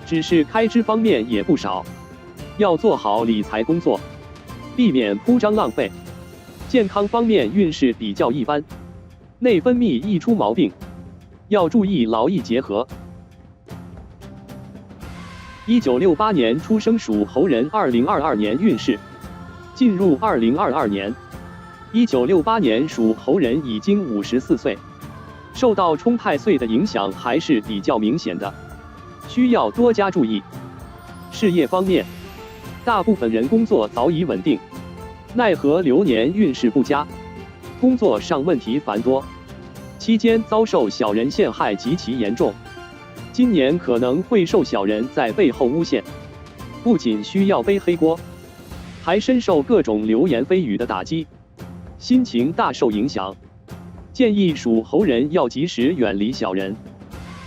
只是开支方面也不少，要做好理财工作，避免铺张浪费。健康方面运势比较一般，内分泌易出毛病，要注意劳逸结合。1968年出生属猴人2022年运势。进入2022年，1968年属猴人已经54岁，受到冲太岁的影响还是比较明显的，需要多加注意。事业方面，大部分人工作早已稳定，奈何流年运势不佳，工作上问题繁多，期间遭受小人陷害极其严重。今年可能会受小人在背后诬陷，不仅需要背黑锅，还深受各种流言蜚语的打击，心情大受影响。建议属猴人要及时远离小人，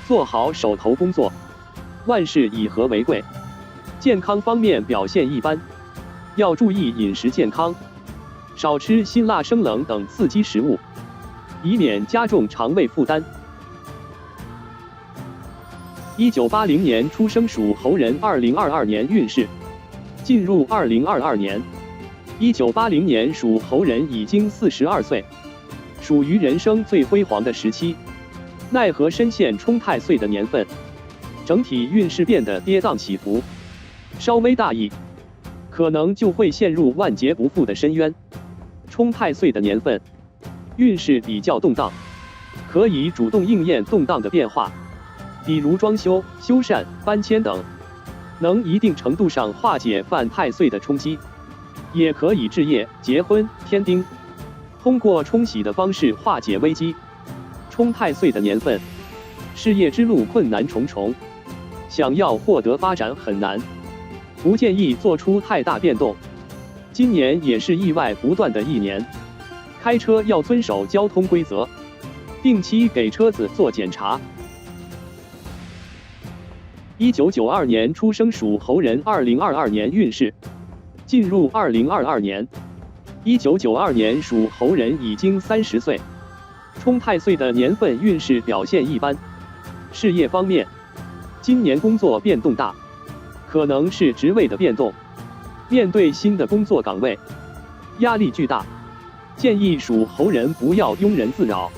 做好手头工作，万事以和为贵。健康方面表现一般，要注意饮食健康，少吃辛辣生冷等刺激食物，以免加重肠胃负担。1980年出生属猴人2022年运势。进入2022年，1980年属猴人已经42岁，属于人生最辉煌的时期，奈何深陷冲太岁的年份，整体运势变得跌宕起伏，稍微大意，可能就会陷入万劫不复的深渊。冲太岁的年份，运势比较动荡，可以主动应验动荡的变化，比如装修、修缮、搬迁等，能一定程度上化解犯太岁的冲击，也可以置业、结婚、添丁，通过冲喜的方式化解危机。冲太岁的年份，事业之路困难重重，想要获得发展很难，不建议做出太大变动。今年也是意外不断的一年，开车要遵守交通规则，定期给车子做检查。1992年出生属猴人2022年运势。进入2022年，1992年属猴人已经30岁，冲太岁的年份运势表现一般。事业方面，今年工作变动大，可能是职位的变动，面对新的工作岗位，压力巨大，建议属猴人不要庸人自扰，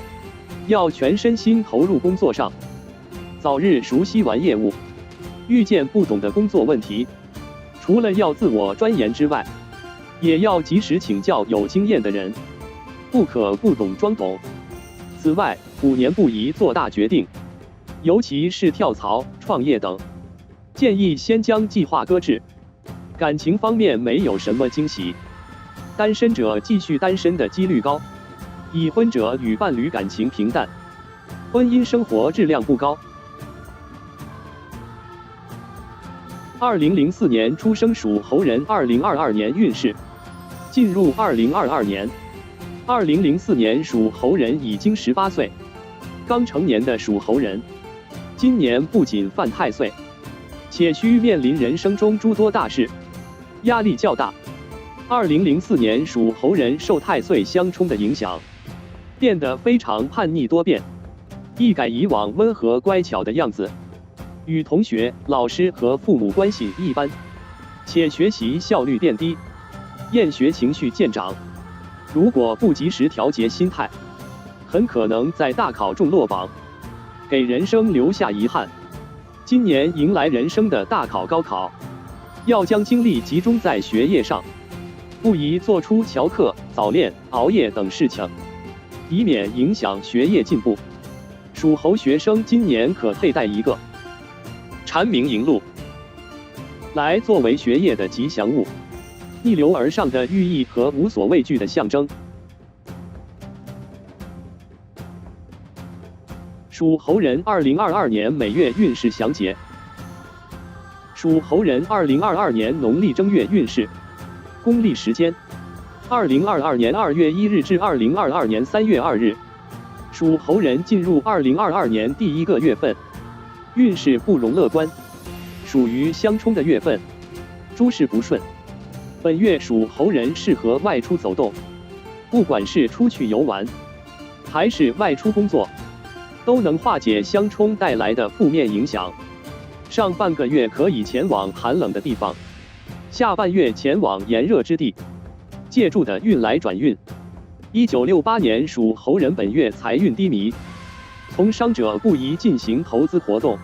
要全身心投入工作上，早日熟悉完业务。遇见不懂的工作问题，除了要自我钻研之外，也要及时请教有经验的人，不可不懂装懂。此外，虎年不宜做大决定，尤其是跳槽、创业等，建议先将计划搁置。感情方面没有什么惊喜，单身者继续单身的几率高，已婚者与伴侣感情平淡，婚姻生活质量不高。2004年出生属猴人2022年运势。进入2022年，2004年属猴人已经18岁，刚成年的属猴人，今年不仅犯太岁，且需面临人生中诸多大事，压力较大。2004年属猴人受太岁相冲的影响，变得非常叛逆多变，一改以往温和乖巧的样子，与同学、老师和父母关系一般，且学习效率变低，厌学情绪渐长。如果不及时调节心态，很可能在大考中落榜，给人生留下遗憾。今年迎来人生的大考高考，要将精力集中在学业上，不宜做出翘课、早恋、熬夜等事情，以免影响学业进步。属猴学生今年可佩戴一个蝉鸣迎路，来作为学业的吉祥物，逆流而上的寓意和无所畏惧的象征。属猴人2022年每月运势详解。属猴人2022年农历正月运势，公历时间2022年2月1日至2022年3月2日。属猴人进入2022年第一个月份，运势不容乐观，属于相冲的月份，诸事不顺。本月属猴人适合外出走动，不管是出去游玩，还是外出工作，都能化解相冲带来的负面影响。上半个月可以前往寒冷的地方，下半月前往炎热之地，借助的运来转运。1968年属猴人本月财运低迷，从商者不宜进行投资活动。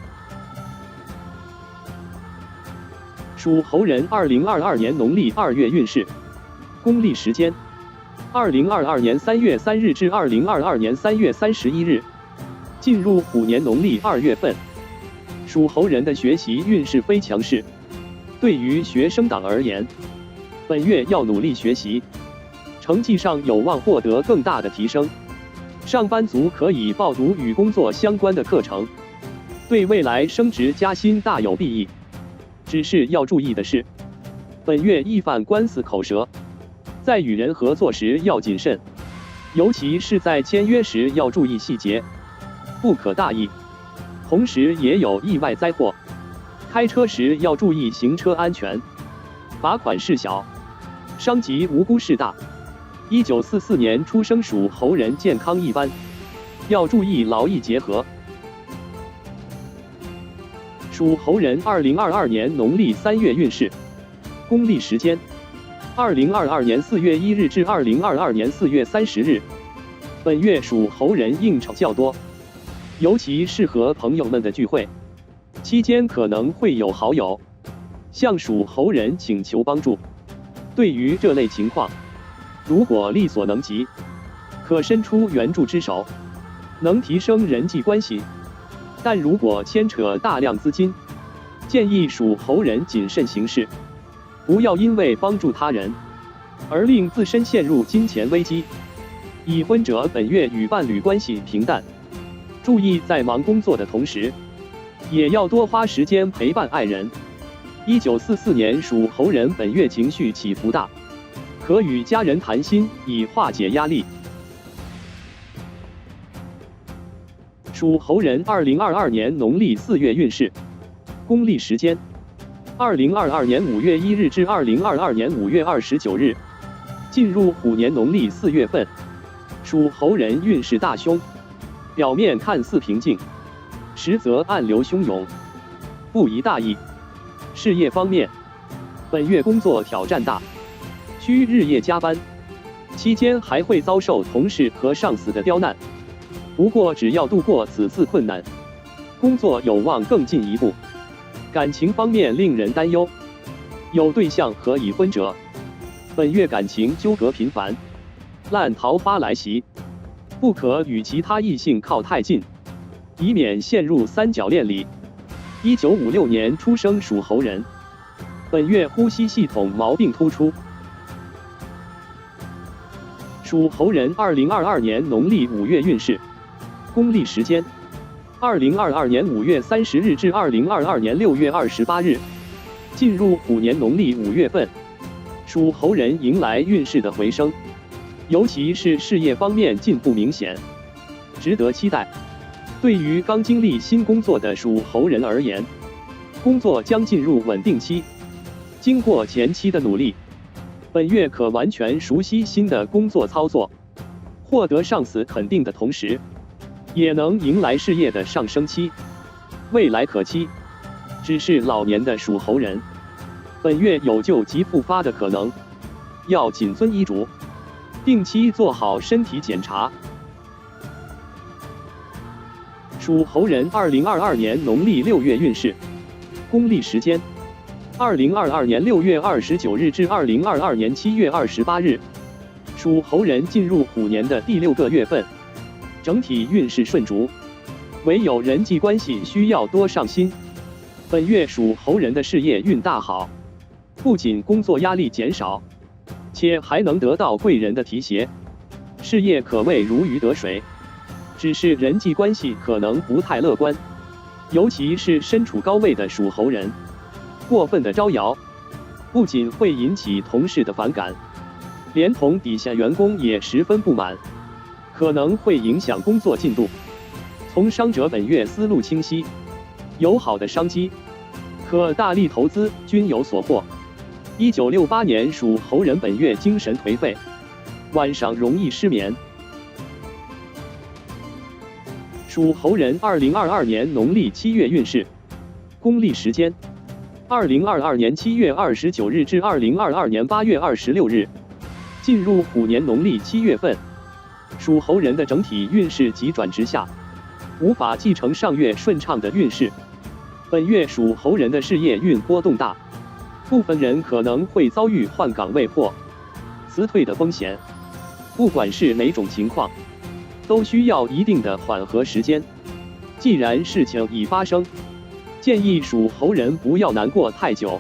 属猴人2022年农历2月运势，公历时间2022年3月3日至2022年3月31日。进入虎年农历2月份，属猴人的学习运势非强势。对于学生党而言，本月要努力学习，成绩上有望获得更大的提升。上班族可以报读与工作相关的课程，对未来升职加薪大有裨益。只是要注意的是，本月易犯官司口舌，在与人合作时要谨慎，尤其是在签约时要注意细节，不可大意。同时也有意外灾祸，开车时要注意行车安全，罚款事小，伤及无辜事大。1944年出生属猴人健康一般，要注意劳逸结合。属猴人2022年农历3月运势，公历时间2022年4月1日至2022年4月30日。本月属猴人应酬较多，尤其适合朋友们的聚会，期间可能会有好友向属猴人请求帮助。对于这类情况，如果力所能及，可伸出援助之手，能提升人际关系。但如果牵扯大量资金，建议属猴人谨慎行事，不要因为帮助他人而令自身陷入金钱危机。已婚者本月与伴侣关系平淡，注意在忙工作的同时，也要多花时间陪伴爱人。1944年属猴人本月情绪起伏大，可与家人谈心以化解压力。属猴人2022年农历4月运势，公历时间2022年5月1日至2022年5月29日。进入虎年农历4月份，属猴人运势大凶，表面看似平静，实则暗流汹涌，不宜大意。事业方面，本月工作挑战大，需日夜加班，期间还会遭受同事和上司的刁难。不过只要度过此次困难，工作有望更进一步。感情方面令人担忧，有对象和已婚者，本月感情纠葛频繁，烂桃花来袭，不可与其他异性靠太近，以免陷入三角恋里。1956年出生属猴人，本月呼吸系统毛病突出。属猴人2022年农历5月运势，公历时间2022年5月30日至2022年6月28日。进入虎年农历5月份，属猴人迎来运势的回升，尤其是事业方面进步明显，值得期待。对于刚经历新工作的属猴人而言，工作将进入稳定期。经过前期的努力，本月可完全熟悉新的工作操作，获得上司肯定的同时，也能迎来事业的上升期，未来可期。只是老年的属猴人，本月有旧疾复发的可能，要谨遵医嘱，定期做好身体检查。属猴人2022年农历6月运势，公历时间2022年6月29日至2022年7月28日，属猴人进入虎年的第6个月份，整体运势顺逐，唯有人际关系需要多上心。本月属猴人的事业运大好，不仅工作压力减少，且还能得到贵人的提携，事业可谓如鱼得水。只是人际关系可能不太乐观，尤其是身处高位的属猴人，过分的招摇，不仅会引起同事的反感，连同底下员工也十分不满，可能会影响工作进度。从商者本月思路清晰，有好的商机，可大力投资，均有所获。1968年属猴人本月精神颓废，晚上容易失眠。属猴人2022年农历7月运势，公历时间2022年7月29日至2022年8月26日，进入虎年农历7月份，属猴人的整体运势急转直下，无法继承上月顺畅的运势。本月属猴人的事业运波动大，部分人可能会遭遇换岗位或辞退的风险。不管是哪种情况，都需要一定的缓和时间。既然事情已发生，建议属猴人不要难过太久，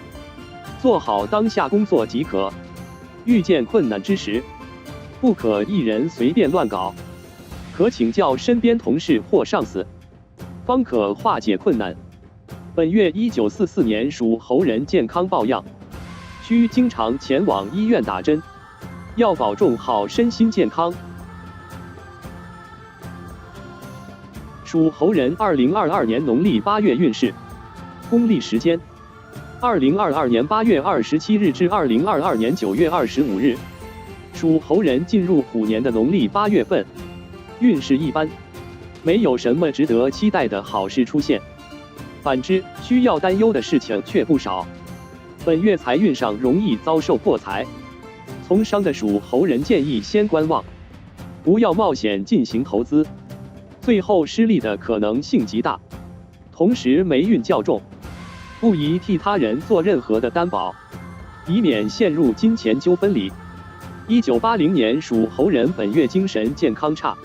做好当下工作即可。遇见困难之时，不可一人随便乱搞，可请教身边同事或上司，方可化解困难。本月1944年属猴人健康抱恙，需经常前往医院打针，要保重好身心健康。属猴人2022年农历8月运势，公历时间2022年8月27日至2022年9月25日，属猴人进入虎年的农历8月份，运势一般，没有什么值得期待的好事出现。反之，需要担忧的事情却不少。本月财运上容易遭受破财，从商的属猴人建议先观望，不要冒险进行投资，最后失利的可能性极大。同时霉运较重，不宜替他人做任何的担保，以免陷入金钱纠纷里。1980年属猴人本月精神健康差，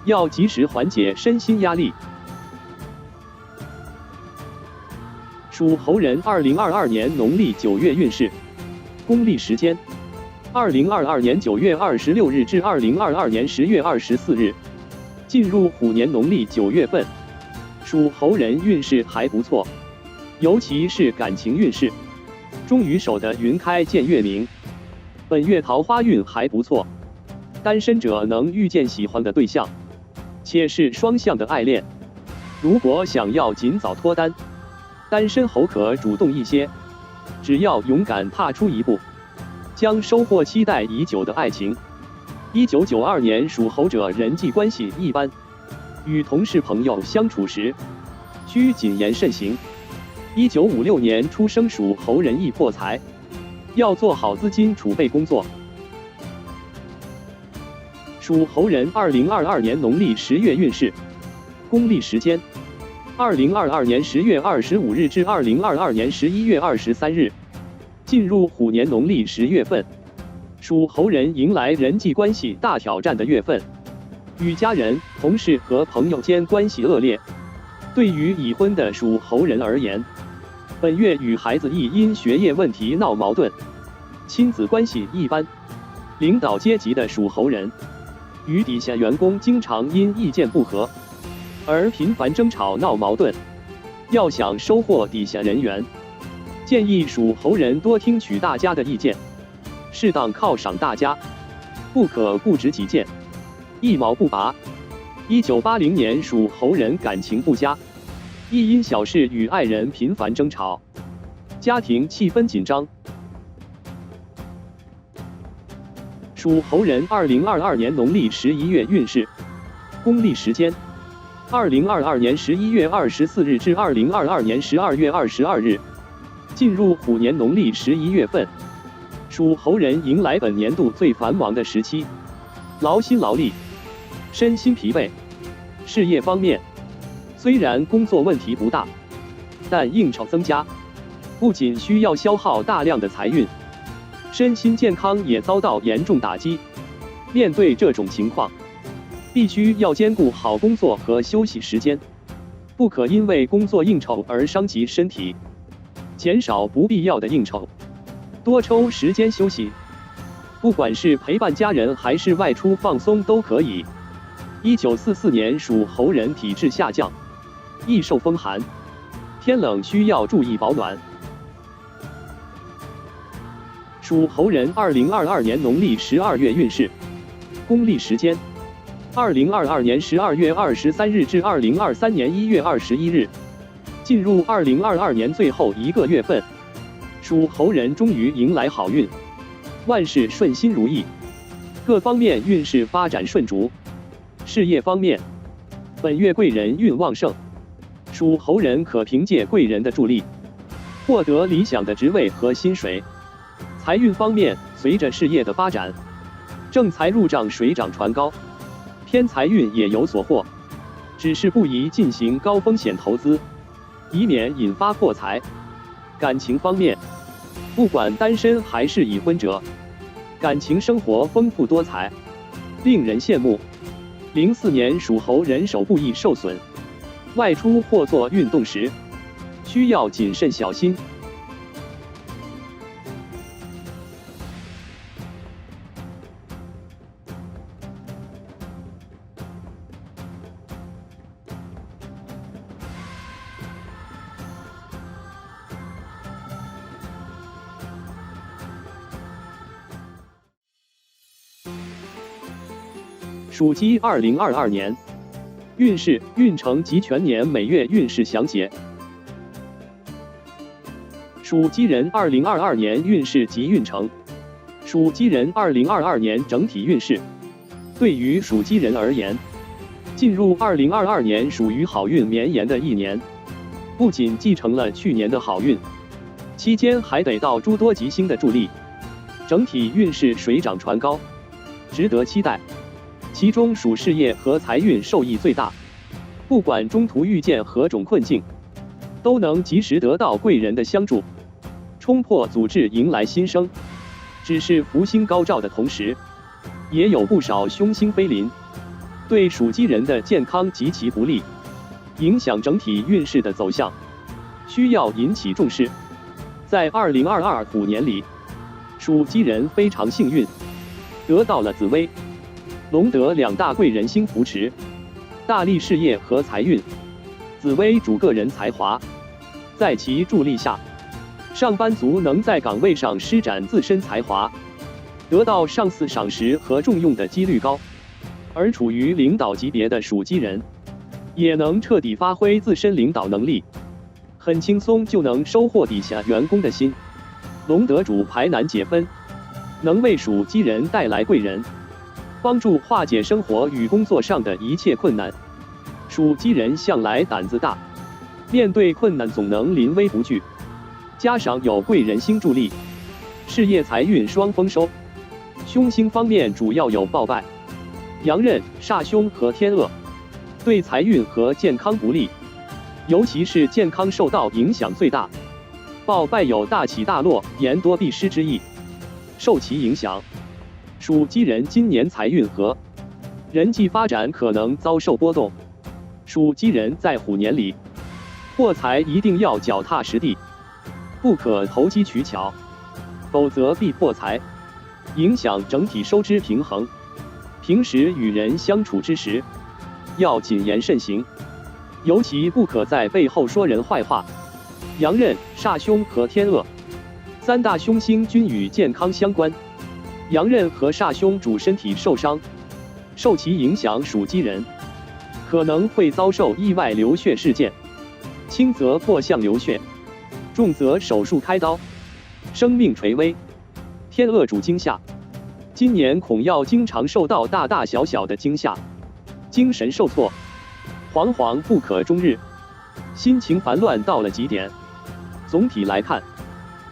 要及时缓解身心压力。属猴人2022年农历9月运势，公历时间2022年9月26日至2022年10月24日，进入虎年农历9月份，属猴人运势还不错，尤其是感情运势，终于守得云开见月明。本月桃花运还不错，单身者能遇见喜欢的对象，且是双向的爱恋。如果想要尽早脱单，单身猴可主动一些，只要勇敢踏出一步，将收获期待已久的爱情。1992年属猴者人际关系一般，与同事朋友相处时需谨言慎行。1956年出生属猴人易破财，要做好资金储备工作。属猴人2022年农历10月运势，公历时间2022年10月25日至2022年11月23日，进入虎年农历10月份，属猴人迎来人际关系大挑战的月份，与家人、同事和朋友间关系恶劣。对于已婚的属猴人而言，本月与孩子亦因学业问题闹矛盾，亲子关系一般。领导阶级的属猴人，与底下员工经常因意见不合而频繁争吵闹矛盾。要想收获底下人缘，建议属猴人多听取大家的意见，适当犒赏大家，不可固执己见，一毛不拔。1980年属猴人感情不佳，亦因小事与爱人频繁争吵，家庭气氛紧张。属猴人2022年农历11月运势，公历时间2022年11月24日至2022年12月22日，进入虎年农历11月份，属猴人迎来本年度最繁忙的时期，劳心劳力，身心疲惫。事业方面，虽然工作问题不大，但应酬增加，不仅需要消耗大量的财运，身心健康也遭到严重打击。面对这种情况，必须要兼顾好工作和休息时间，不可因为工作应酬而伤及身体，减少不必要的应酬，多抽时间休息。不管是陪伴家人还是外出放松都可以。1944年属猴人体质下降，易受风寒，天冷需要注意保暖。属猴人2022年农历12月运势，公历时间2022年12月23日至2023年1月21日，进入2022年最后一个月份，属猴人终于迎来好运，万事顺心如意，各方面运势发展顺逐。事业方面，本月贵人运旺盛，属猴人可凭借贵人的助力，获得理想的职位和薪水。财运方面，随着事业的发展，正财入账，水涨船高，偏财运也有所获，只是不宜进行高风险投资，以免引发破财。感情方面，不管单身还是已婚者，感情生活丰富多彩，令人羡慕。04年属猴人手部易受损，外出或做运动时，需要谨慎小心。属鸡2022年运势、运程及全年每月运势详解。属鸡人2022年运势及运程。属鸡人2022年整体运势。对于属鸡人而言，进入2022年属于好运绵延的一年，不仅继承了去年的好运，期间还得到诸多吉星的助力，整体运势水涨船高，值得期待。其中属事业和财运受益最大，不管中途遇见何种困境，都能及时得到贵人的相助，冲破阻滞，迎来新生。只是福星高照的同时，也有不少凶星飞临，对属鸡人的健康极其不利，影响整体运势的走向，需要引起重视。在2022虎年里，属鸡人非常幸运，得到了紫微、龙德两大贵人星扶持，大利事业和财运。紫微主个人才华，在其助力下，上班族能在岗位上施展自身才华，得到上司赏识和重用的几率高。而处于领导级别的属鸡人，也能彻底发挥自身领导能力，很轻松就能收获底下员工的心。龙德主排难解纷，能为属鸡人带来贵人，帮助化解生活与工作上的一切困难。属鸡人向来胆子大，面对困难总能临危不惧，加上有贵人星助力，事业财运双丰收。凶星方面主要有暴败、阳刃、煞凶和天厄，对财运和健康不利，尤其是健康受到影响最大。暴败有大起大落、言多必失之意，受其影响，属鸡人今年财运和人际发展可能遭受波动。属鸡人在虎年里，破财一定要脚踏实地，不可投机取巧，否则必破财，影响整体收支平衡。平时与人相处之时，要谨言慎行，尤其不可在背后说人坏话。阳刃、煞凶和天厄三大凶星均与健康相关，阳刃和煞凶主身体受伤，受其影响属鸡人可能会遭受意外流血事件，轻则破相流血，重则手术开刀，生命垂危。天厄主惊吓，今年恐要经常受到大大小小的惊吓，精神受挫，惶惶不可终日，心情烦乱到了极点。总体来看，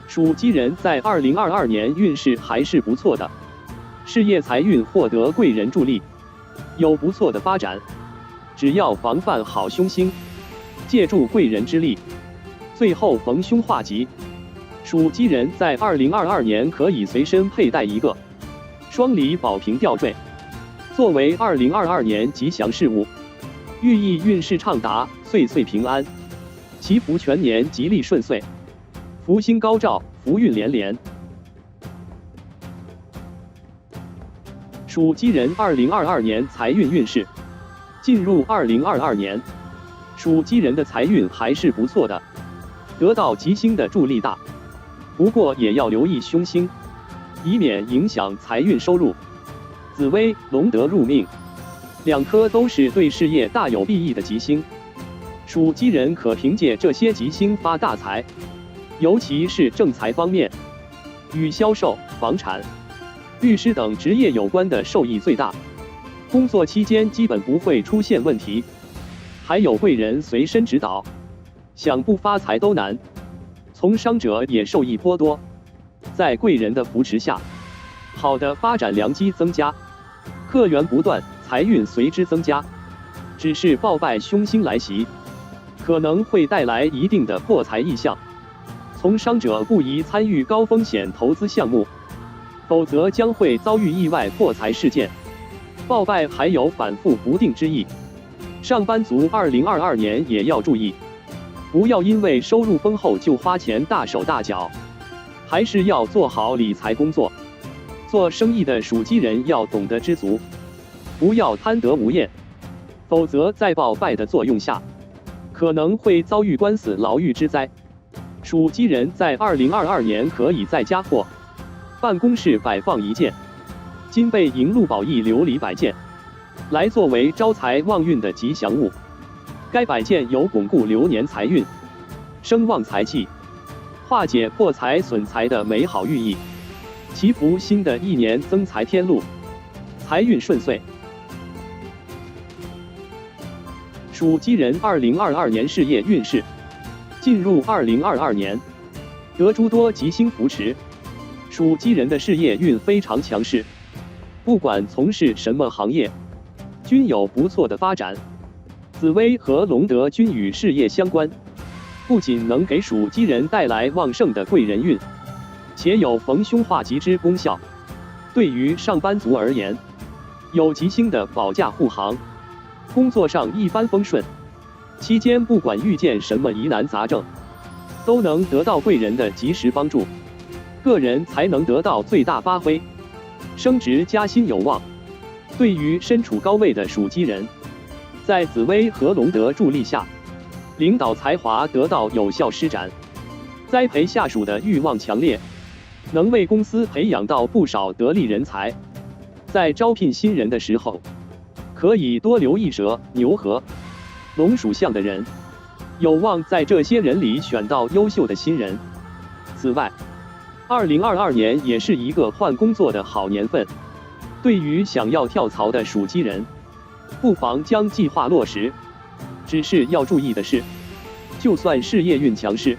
属鸡人在2022年运势还是不错的，事业财运获得贵人助力，有不错的发展。只要防范好凶星，借助贵人之力，最后逢凶化吉。属鸡人在2022年可以随身佩戴一个双离宝瓶吊坠，作为2022年吉祥事物，寓意运势畅达，岁岁平安，祈福全年吉利顺遂，福星高照，福运连连。属鸡人2022年财运运势。进入2022年，属鸡人的财运还是不错的，得到吉星的助力大，不过也要留意凶星，以免影响财运收入。紫微、龙德入命，两颗都是对事业大有裨益的吉星，属鸡人可凭借这些吉星发大财，尤其是正财方面，与销售、房产、律师等职业有关的受益最大。工作期间基本不会出现问题，还有贵人随身指导，想不发财都难。从商者也受益颇多，在贵人的扶持下，好的发展良机增加，客源不断，财运随之增加。只是报败凶星来袭，可能会带来一定的破财异象，从商者不宜参与高风险投资项目，否则将会遭遇意外破财事件。报败还有反复不定之意，上班族2022年也要注意，不要因为收入丰厚就花钱大手大脚，还是要做好理财工作。做生意的属鸡人要懂得知足，不要贪得无厌，否则在报败的作用下，可能会遭遇官司牢狱之灾。属鸡人在2022年可以在家或办公室摆放一件金贝银鹿宝翼琉璃摆件，来作为招财旺运的吉祥物。该摆件有巩固流年财运、生旺财气、化解破财损财的美好寓意，祈福新的一年增财添禄，财运顺遂。属鸡人2022年事业运势。进入2022年，得诸多吉星扶持，属鸡人的事业运非常强势，不管从事什么行业，均有不错的发展。紫微和龙德均与事业相关，不仅能给属鸡人带来旺盛的贵人运，且有逢凶化吉之功效。对于上班族而言，有吉星的保驾护航，工作上一帆风顺，期间不管遇见什么疑难杂症，都能得到贵人的及时帮助，个人才能得到最大发挥，升职加薪有望。对于身处高位的属鸡人，在紫微和龙德助力下，领导才华得到有效施展，栽培下属的欲望强烈，能为公司培养到不少得力人才。在招聘新人的时候，可以多留意蛇、牛和龙属相的人，有望在这些人里选到优秀的新人。此外，2022年也是一个换工作的好年份，对于想要跳槽的属鸡人，不妨将计划落实。只是要注意的是，就算事业运强势，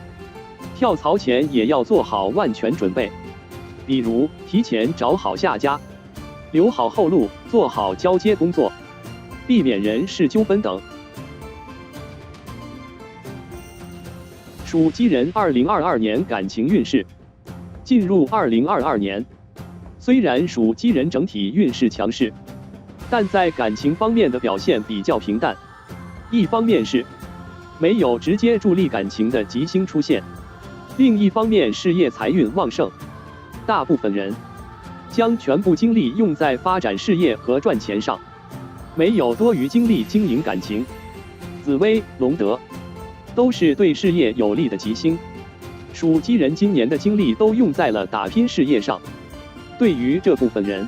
跳槽前也要做好万全准备，比如提前找好下家，留好后路，做好交接工作，避免人事纠纷等。属鸡人2022年感情运势。进入2022年，虽然属鸡人整体运势强势，但在感情方面的表现比较平淡。一方面是没有直接助力感情的吉星出现，另一方面事业财运旺盛，大部分人将全部精力用在发展事业和赚钱上，没有多余精力经营感情。紫微、龙德都是对事业有利的吉星，属鸡人今年的精力都用在了打拼事业上。对于这部分人，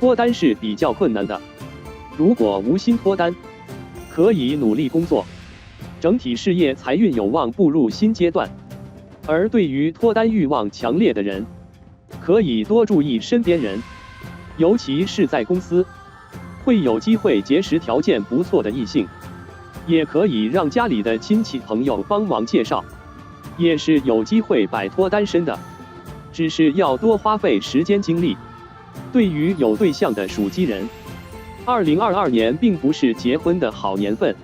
脱单是比较困难的，如果无心脱单，可以努力工作，整体事业财运有望步入新阶段。而对于脱单欲望强烈的人，可以多注意身边人，尤其是在公司，会有机会结识条件不错的异性，也可以让家里的亲戚朋友帮忙介绍，也是有机会摆脱单身的，只是要多花费时间精力。对于有对象的属鸡人，2022年并不是结婚的好年份，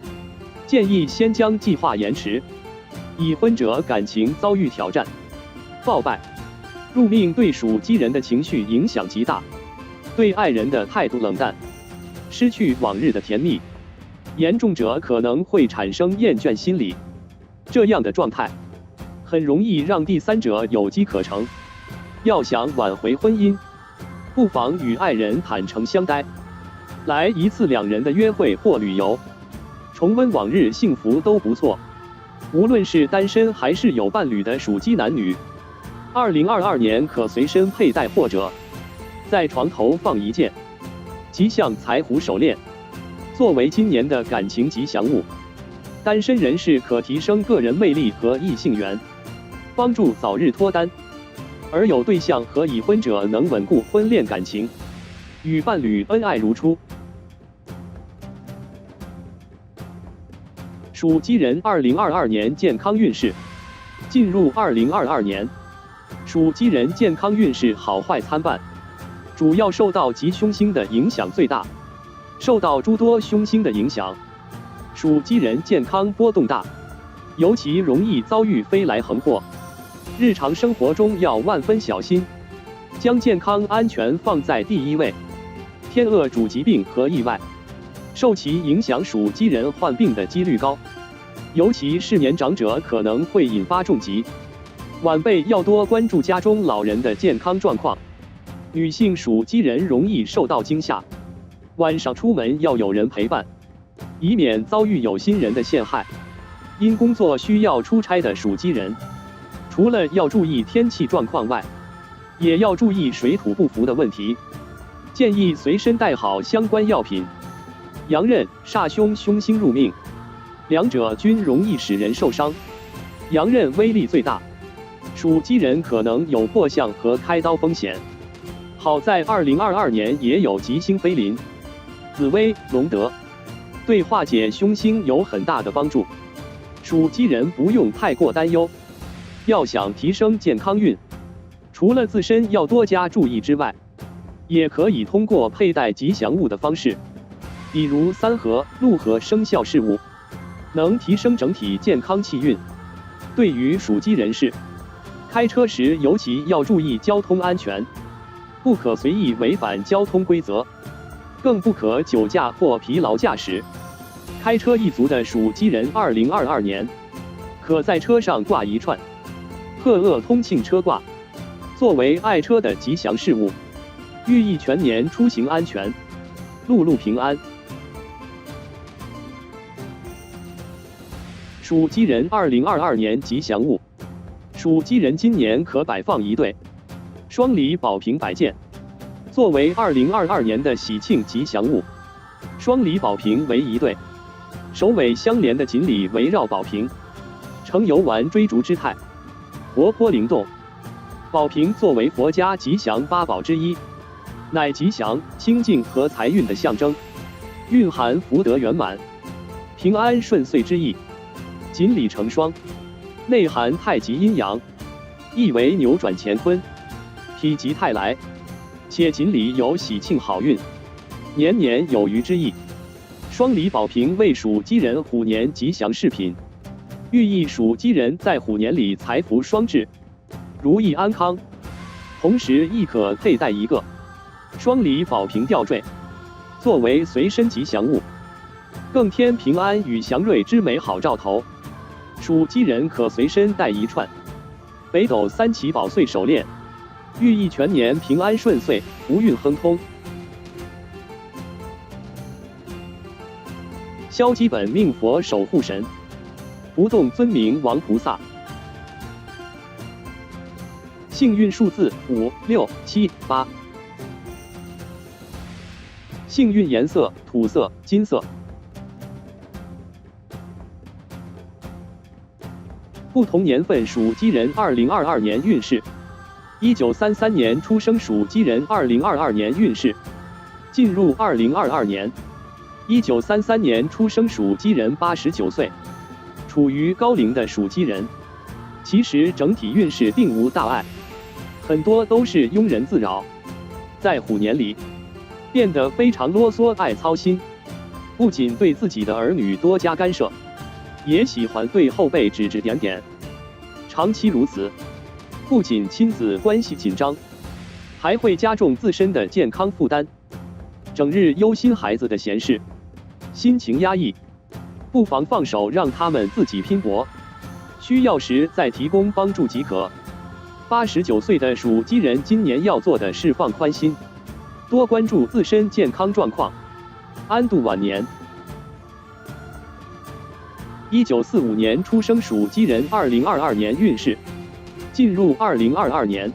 建议先将计划延迟。已婚者感情遭遇挑战，暴败，入命对属鸡人的情绪影响极大，对爱人的态度冷淡，失去往日的甜蜜，严重者可能会产生厌倦心理。这样的状态很容易让第三者有机可乘。要想挽回婚姻，不妨与爱人坦诚相待，来一次2人的约会或旅游，重温往日幸福都不错。无论是单身还是有伴侣的属鸡男女，2022年可随身佩戴或者在床头放一件吉祥财虎手链，作为今年的感情吉祥物。单身人士可提升个人魅力和异性缘，帮助早日脱单；而有对象和已婚者能稳固婚恋感情，与伴侣恩爱如初。属鸡人2022年健康运势。进入2022年，属鸡人健康运势好坏参半，主要受到吉凶星的影响最大。受到诸多凶星的影响，属鸡人健康波动大，尤其容易遭遇飞来横祸。日常生活中要万分小心，将健康安全放在第一位。天厄主疾病和意外，受其影响，属鸡人患病的几率高，尤其是年长者可能会引发重疾。晚辈要多关注家中老人的健康状况。女性属鸡人容易受到惊吓，晚上出门要有人陪伴，以免遭遇有心人的陷害。因工作需要出差的属鸡人，除了要注意天气状况外，也要注意水土不服的问题，建议随身带好相关药品。阳刃、煞凶凶星入命，两者均容易使人受伤。阳刃威力最大，属鸡人可能有破相和开刀风险。好在2022年也有吉星飞临，紫微、龙德，对化解凶星有很大的帮助。属鸡人不用太过担忧。要想提升健康运，除了自身要多加注意之外，也可以通过佩戴吉祥物的方式，比如三合、禄合生肖饰物，能提升整体健康气运。对于属鸡人士，开车时尤其要注意交通安全，不可随意违反交通规则，更不可酒驾或疲劳驾驶。开车一族的属鸡人2022年，可在车上挂一串鹤鄂通庆车挂，作为爱车的吉祥事物，寓意全年出行安全，路路平安。属鸡人2022年吉祥物，属鸡人今年可摆放一对双梨宝瓶摆件，作为2022年的喜庆吉祥物。双梨宝瓶为一对首尾相连的锦鲤围绕宝瓶，呈游玩追逐之态，活泼灵动。宝瓶作为佛家吉祥8宝之一，乃吉祥、清净和财运的象征，蕴含福德圆满、平安顺遂之意。锦鲤成双，内含太极阴阳，意为扭转乾坤，否极泰来，且锦鲤有喜庆好运、年年有余之意。双梨宝瓶为属鸡人虎年吉祥饰品，寓意属鸡人在虎年里财福双至，如意安康。同时亦可佩戴一个双梨宝瓶吊坠，作为随身吉祥物，更添平安与祥瑞之美好兆头。属鸡人可随身带一串北斗三奇宝穗手链，寓意全年平安顺遂、福运亨通。消基本命佛守护神，不动尊名王菩萨。幸运数字5、6、7、8。幸运颜色土色、金色。不同年份属鸡人2022年运势。1933年出生属鸡人，2022年运势。进入2022年。1933年出生属鸡人，89岁，处于高龄的属鸡人。其实整体运势并无大碍，很多都是庸人自扰。在虎年里，变得非常啰嗦，爱操心，不仅对自己的儿女多加干涉，也喜欢对后辈指指点点。长期如此，不仅亲子关系紧张，还会加重自身的健康负担，整日忧心孩子的闲事，心情压抑，不妨放手让他们自己拼搏，需要时再提供帮助即可。89岁的属鸡人今年要做的是放宽心，多关注自身健康状况，安度晚年。1945年出生属鸡人，2022年运势。进入2022年。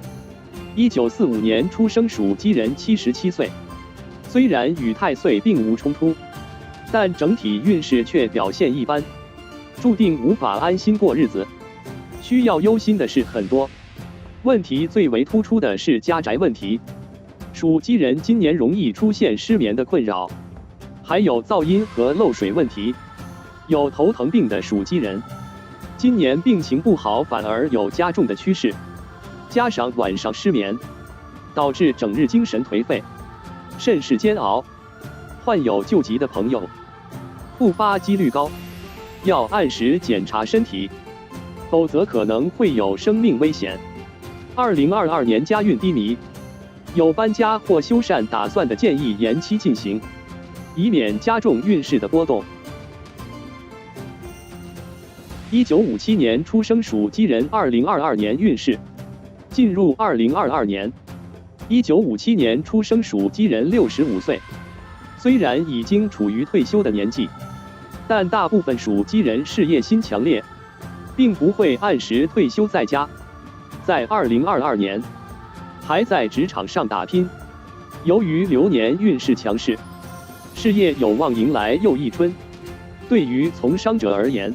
1945年出生属鸡人，77岁，虽然与太岁并无冲突，但整体运势却表现一般，注定无法安心过日子，需要忧心的事很多。问题最为突出的是家宅问题，属鸡人今年容易出现失眠的困扰，还有噪音和漏水问题。有头疼病的属鸡人，今年病情不好，反而有加重的趋势，加上晚上失眠，导致整日精神颓废，甚是煎熬。患有旧疾的朋友，复发几率高，要按时检查身体，否则可能会有生命危险。2022年家运低迷，有搬家或修缮打算的，建议延期进行，以免加重运势的波动。1957年出生属鸡人，2022年运势。进入2022年。1957年出生属鸡人，65岁，虽然已经处于退休的年纪，但大部分属鸡人事业心强烈，并不会按时退休在家，在2022年还在职场上打拼。由于流年运势强势，事业有望迎来又一春。对于从商者而言，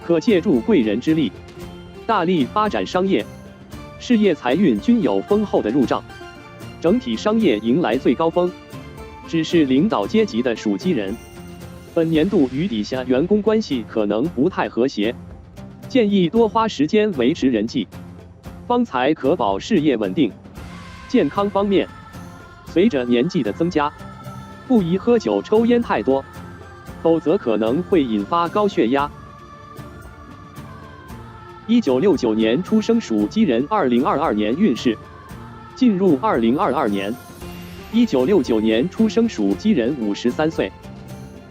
可借助贵人之力，大力发展商业，事业财运均有丰厚的入账，整体商业迎来最高峰。只是领导阶级的属鸡人，本年度与底下员工关系可能不太和谐，建议多花时间维持人际，方才可保事业稳定。健康方面，随着年纪的增加，不宜喝酒抽烟太多，否则可能会引发高血压。1969年出生属鸡人，2022年运势。进入2022年。1969年出生属鸡人，53岁，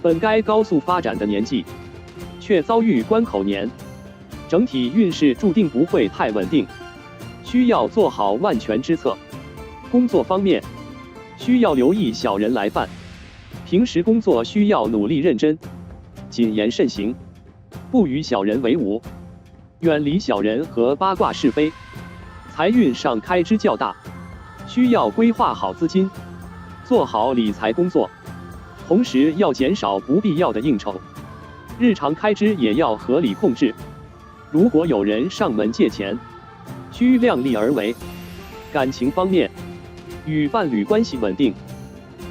本该高速发展的年纪，却遭遇关口年，整体运势注定不会太稳定，需要做好万全之策。工作方面，需要留意小人来犯，平时工作需要努力认真，谨言慎行，不与小人为伍，远离小人和八卦是非。财运上开支较大，需要规划好资金，做好理财工作，同时要减少不必要的应酬，日常开支也要合理控制。如果有人上门借钱，需量力而为。感情方面，与伴侣关系稳定，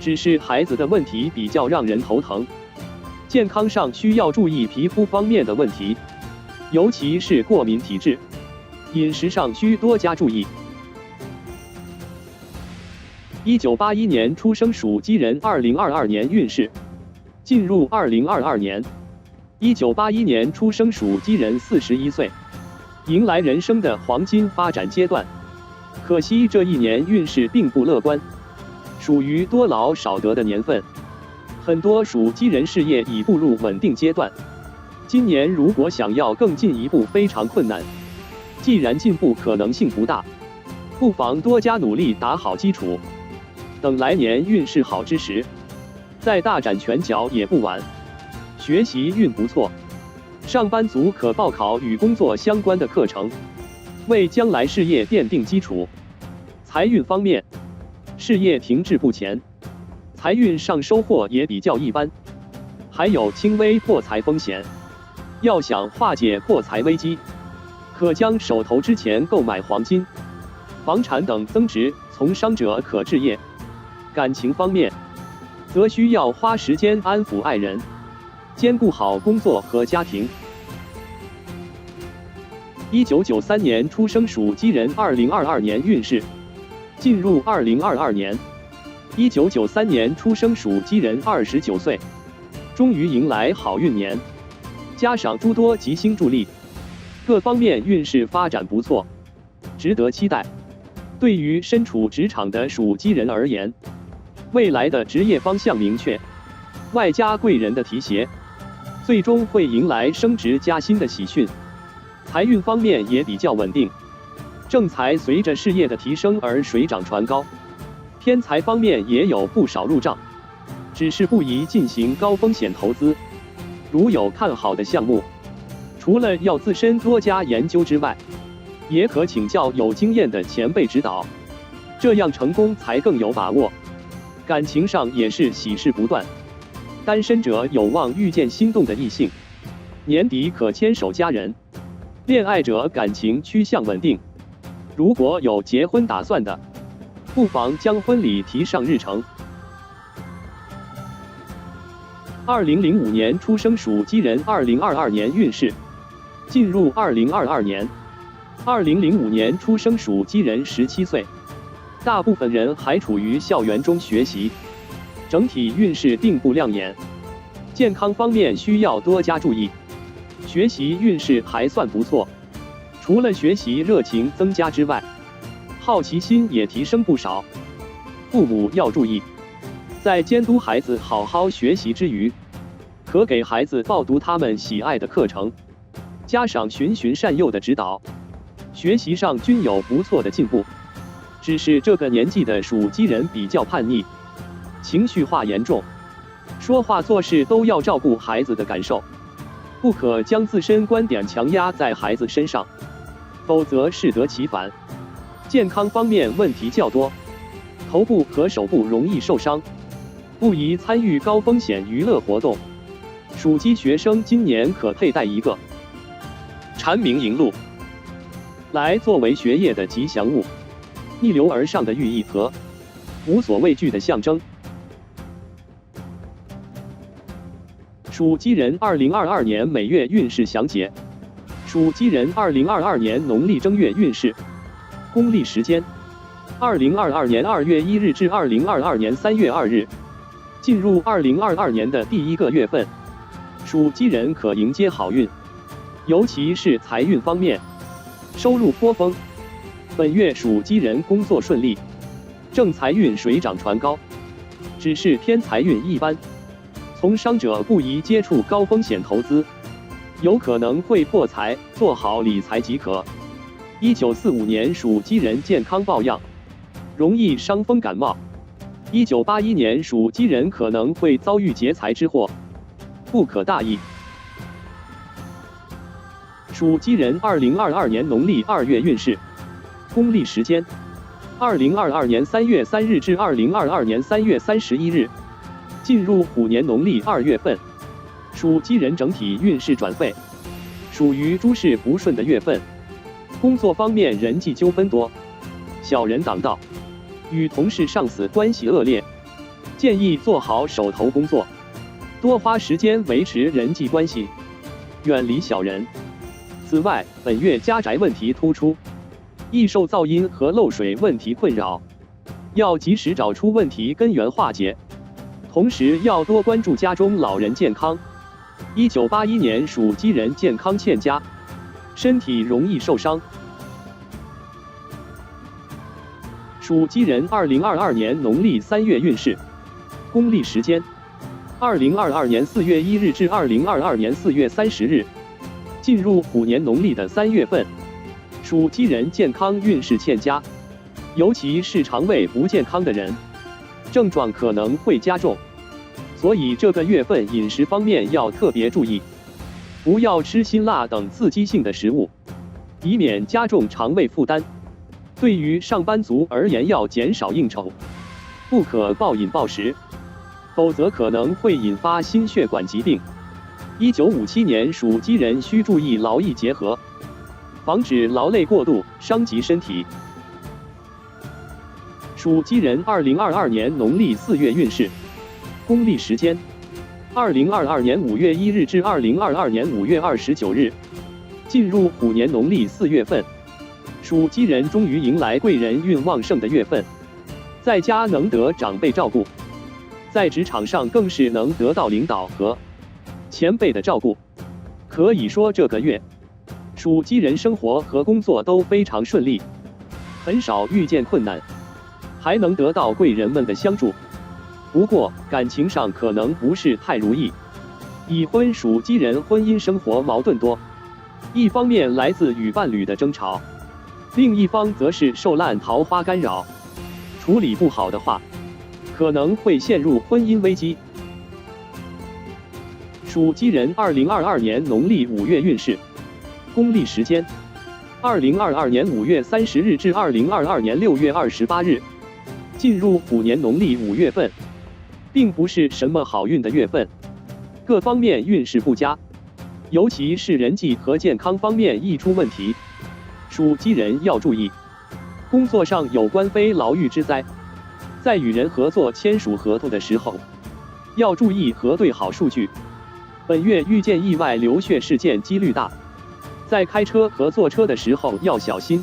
只是孩子的问题比较让人头疼。健康上需要注意皮肤方面的问题，尤其是过敏体质，饮食上需多加注意。1981年出生属鸡人，2022年运势。进入2022年。1981年出生属鸡人，41岁，迎来人生的黄金发展阶段。可惜这一年运势并不乐观，属于多劳少得的年份，很多属鸡人事业已步入稳定阶段。今年如果想要更进一步，非常困难。既然进步可能性不大，不妨多加努力打好基础，等来年运势好之时，再大展拳脚也不晚。学习运不错，上班族可报考与工作相关的课程，为将来事业奠定基础。财运方面，事业停滞不前，财运上收获也比较一般，还有轻微破财风险。要想化解破财危机，可将手头之钱购买黄金，房产等增值，从商者可置业。感情方面，则需要花时间安抚爱人，兼顾好工作和家庭。1993年出生属鸡人2022年运势。进入2022年，1993年出生属鸡人29岁，终于迎来好运年，加上诸多吉星助力，各方面运势发展不错，值得期待。对于身处职场的属鸡人而言，未来的职业方向明确，外加贵人的提携，最终会迎来升职加薪的喜讯。财运方面也比较稳定，正财随着事业的提升而水涨船高，偏财方面也有不少入账，只是不宜进行高风险投资。如有看好的项目，除了要自身多加研究之外，也可请教有经验的前辈指导，这样成功才更有把握。感情上也是喜事不断，单身者有望遇见心动的异性，年底可牵手佳人。恋爱者感情趋向稳定，如果有结婚打算的，不妨将婚礼提上日程。2005年出生属鸡人2022年运势。进入2022年，2005年出生属鸡人17岁，大部分人还处于校园中学习，整体运势并不亮眼，健康方面需要多加注意。学习运势还算不错，除了学习热情增加之外，好奇心也提升不少。父母要注意，在监督孩子好好学习之余，可给孩子报读他们喜爱的课程，加上循循善诱的指导，学习上均有不错的进步。只是这个年纪的属鸡人比较叛逆，情绪化严重，说话做事都要照顾孩子的感受，不可将自身观点强压在孩子身上，否则适得其反。健康方面问题较多，头部和手部容易受伤，不宜参与高风险娱乐活动。属鸡学生今年可佩戴一个蝉鸣银鹿，来作为学业的吉祥物，逆流而上的寓意和无所畏惧的象征。属鸡人2022年每月运势详解。属鸡人2022年农历正月运势。公历时间：2022年2月1日至2022年3月2日。进入2022年的第一个月份，属鸡人可迎接好运，尤其是财运方面，收入颇丰。本月属鸡人工作顺利，正财运水涨船高，只是偏财运一般。从商者不宜接触高风险投资，有可能会破财，做好理财即可。1945年属鸡人健康抱恙，容易伤风感冒。1981年属鸡人可能会遭遇劫财之祸，不可大意。属鸡人2022年农历2月运势。公历时间：2022年3月3日至2022年3月31日。进入虎年农历2月份，属鸡人整体运势转废，属于诸事不顺的月份。工作方面人际纠纷多，小人挡道，与同事上司关系恶劣，建议做好手头工作，多花时间维持人际关系，远离小人。此外，本月家宅问题突出，易受噪音和漏水问题困扰，要及时找出问题根源化解。同时要多关注家中老人健康。1981年属鸡人健康欠佳，身体容易受伤。属鸡人2022年农历3月运势。公历时间：2022年4月1日至2022年4月30日。进入虎年农历的3月份，属鸡人健康运势欠佳，尤其是肠胃不健康的人，症状可能会加重，所以这个月份饮食方面要特别注意，不要吃辛辣等刺激性的食物，以免加重肠胃负担。对于上班族而言，要减少应酬，不可暴饮暴食，否则可能会引发心血管疾病。1957年属鸡人需注意劳逸结合，防止劳累过度伤及身体。属鸡人2022年农历4月运势。公历时间：2022年5月1日至2022年5月29日。进入虎年农历4月份，属鸡人终于迎来贵人运旺盛的月份，在家能得长辈照顾，在职场上更是能得到领导和前辈的照顾。可以说这个月，属鸡人生活和工作都非常顺利，很少遇见困难，还能得到贵人们的相助。不过感情上可能不是太如意，已婚属鸡人婚姻生活矛盾多，一方面来自与伴侣的争吵，另一方则是受烂桃花干扰，处理不好的话，可能会陷入婚姻危机。属鸡人2022年农历5月运势。公历时间：2022年5月30日至2022年6月28日。进入虎年农历5月份，并不是什么好运的月份，各方面运势不佳，尤其是人际和健康方面易出问题，属鸡人要注意。工作上有官非牢狱之灾，在与人合作签署合同的时候，要注意核对好数据。本月遇见意外流血事件几率大，在开车和坐车的时候要小心，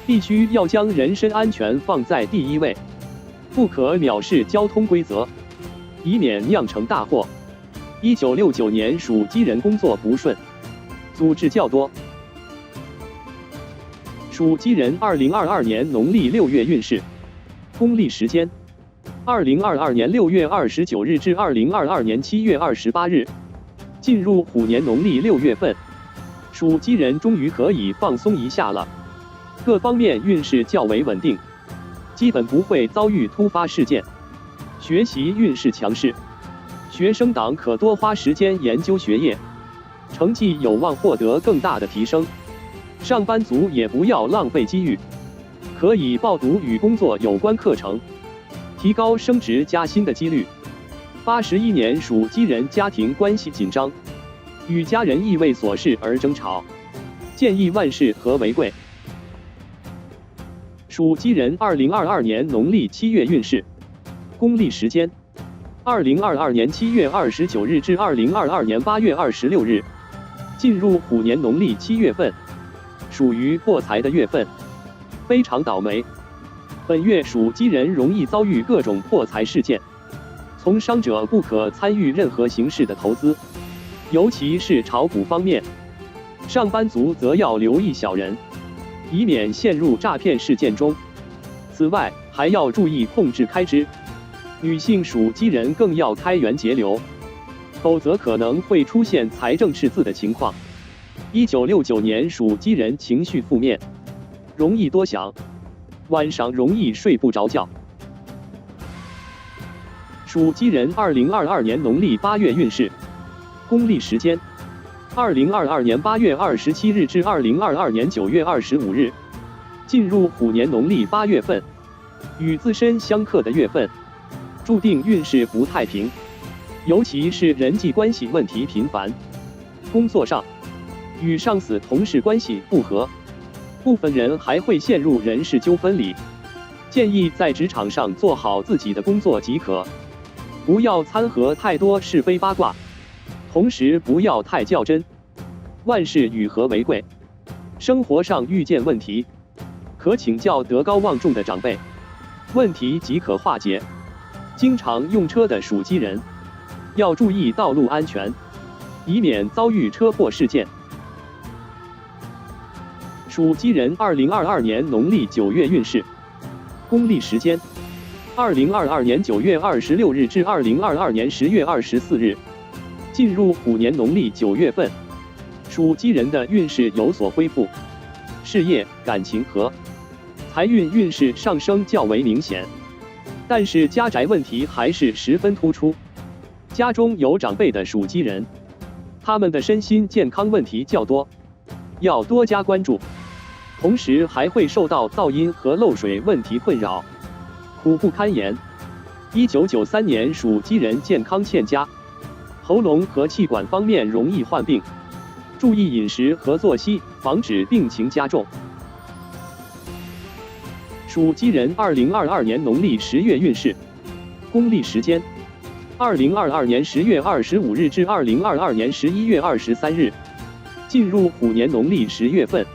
必须要将人身安全放在第一位，不可藐视交通规则，以免酿成大祸。1969年属鸡人工作不顺，阻滞较多。属鸡人2022年农历6月运势。公历时间：2022年6月29日至2022年7月28日。进入虎年农历6月份，属鸡人终于可以放松一下了，各方面运势较为稳定，基本不会遭遇突发事件。学习运势强势，学生党可多花时间研究学业，成绩有望获得更大的提升。上班族也不要浪费机遇，可以报读与工作有关课程，提高升职加薪的几率。81年属鸡人家庭关系紧张，与家人因为琐事而争吵，建议万事和为贵。属鸡人2022年农历7月运势。公历时间：2022年7月29日至2022年8月26日。进入虎年农历7月份，属于破财的月份，非常倒霉。本月属鸡人容易遭遇各种破财事件，从商者不可参与任何形式的投资，尤其是炒股方面。上班族则要留意小人，以免陷入诈骗事件中。此外，还要注意控制开支。女性属鸡人更要开源节流，否则可能会出现财政赤字的情况。1969年属鸡人情绪负面，容易多想，晚上容易睡不着觉。属鸡人2022年农历8月运势。公历时间：2022年8月27日至2022年9月25日。进入虎年农历8月份，与自身相克的月份，注定运势不太平，尤其是人际关系问题频繁。工作上，与上司同事关系不和，部分人还会陷入人事纠纷里。建议在职场上做好自己的工作即可，不要掺和太多是非八卦，同时不要太较真，万事与和为贵。生活上遇见问题，可请教德高望重的长辈，问题即可化解。经常用车的属鸡人，要注意道路安全，以免遭遇车祸事件。属鸡人2022年农历9月运势。公历时间：2022年9月26日至2022年10月24日。进入虎年农历9月份，属鸡人的运势有所恢复，事业、感情和财运运势上升较为明显，但是家宅问题还是十分突出。家中有长辈的属鸡人，他们的身心健康问题较多，要多加关注。同时还会受到噪音和漏水问题困扰，苦不堪言。1993年属鸡人健康欠佳，喉咙和气管方面容易患病，注意饮食和作息，防止病情加重。属鸡人2022年农历10月运势，公历时间：2022年10月25日至2022年11月23日，进入虎年农历10月份。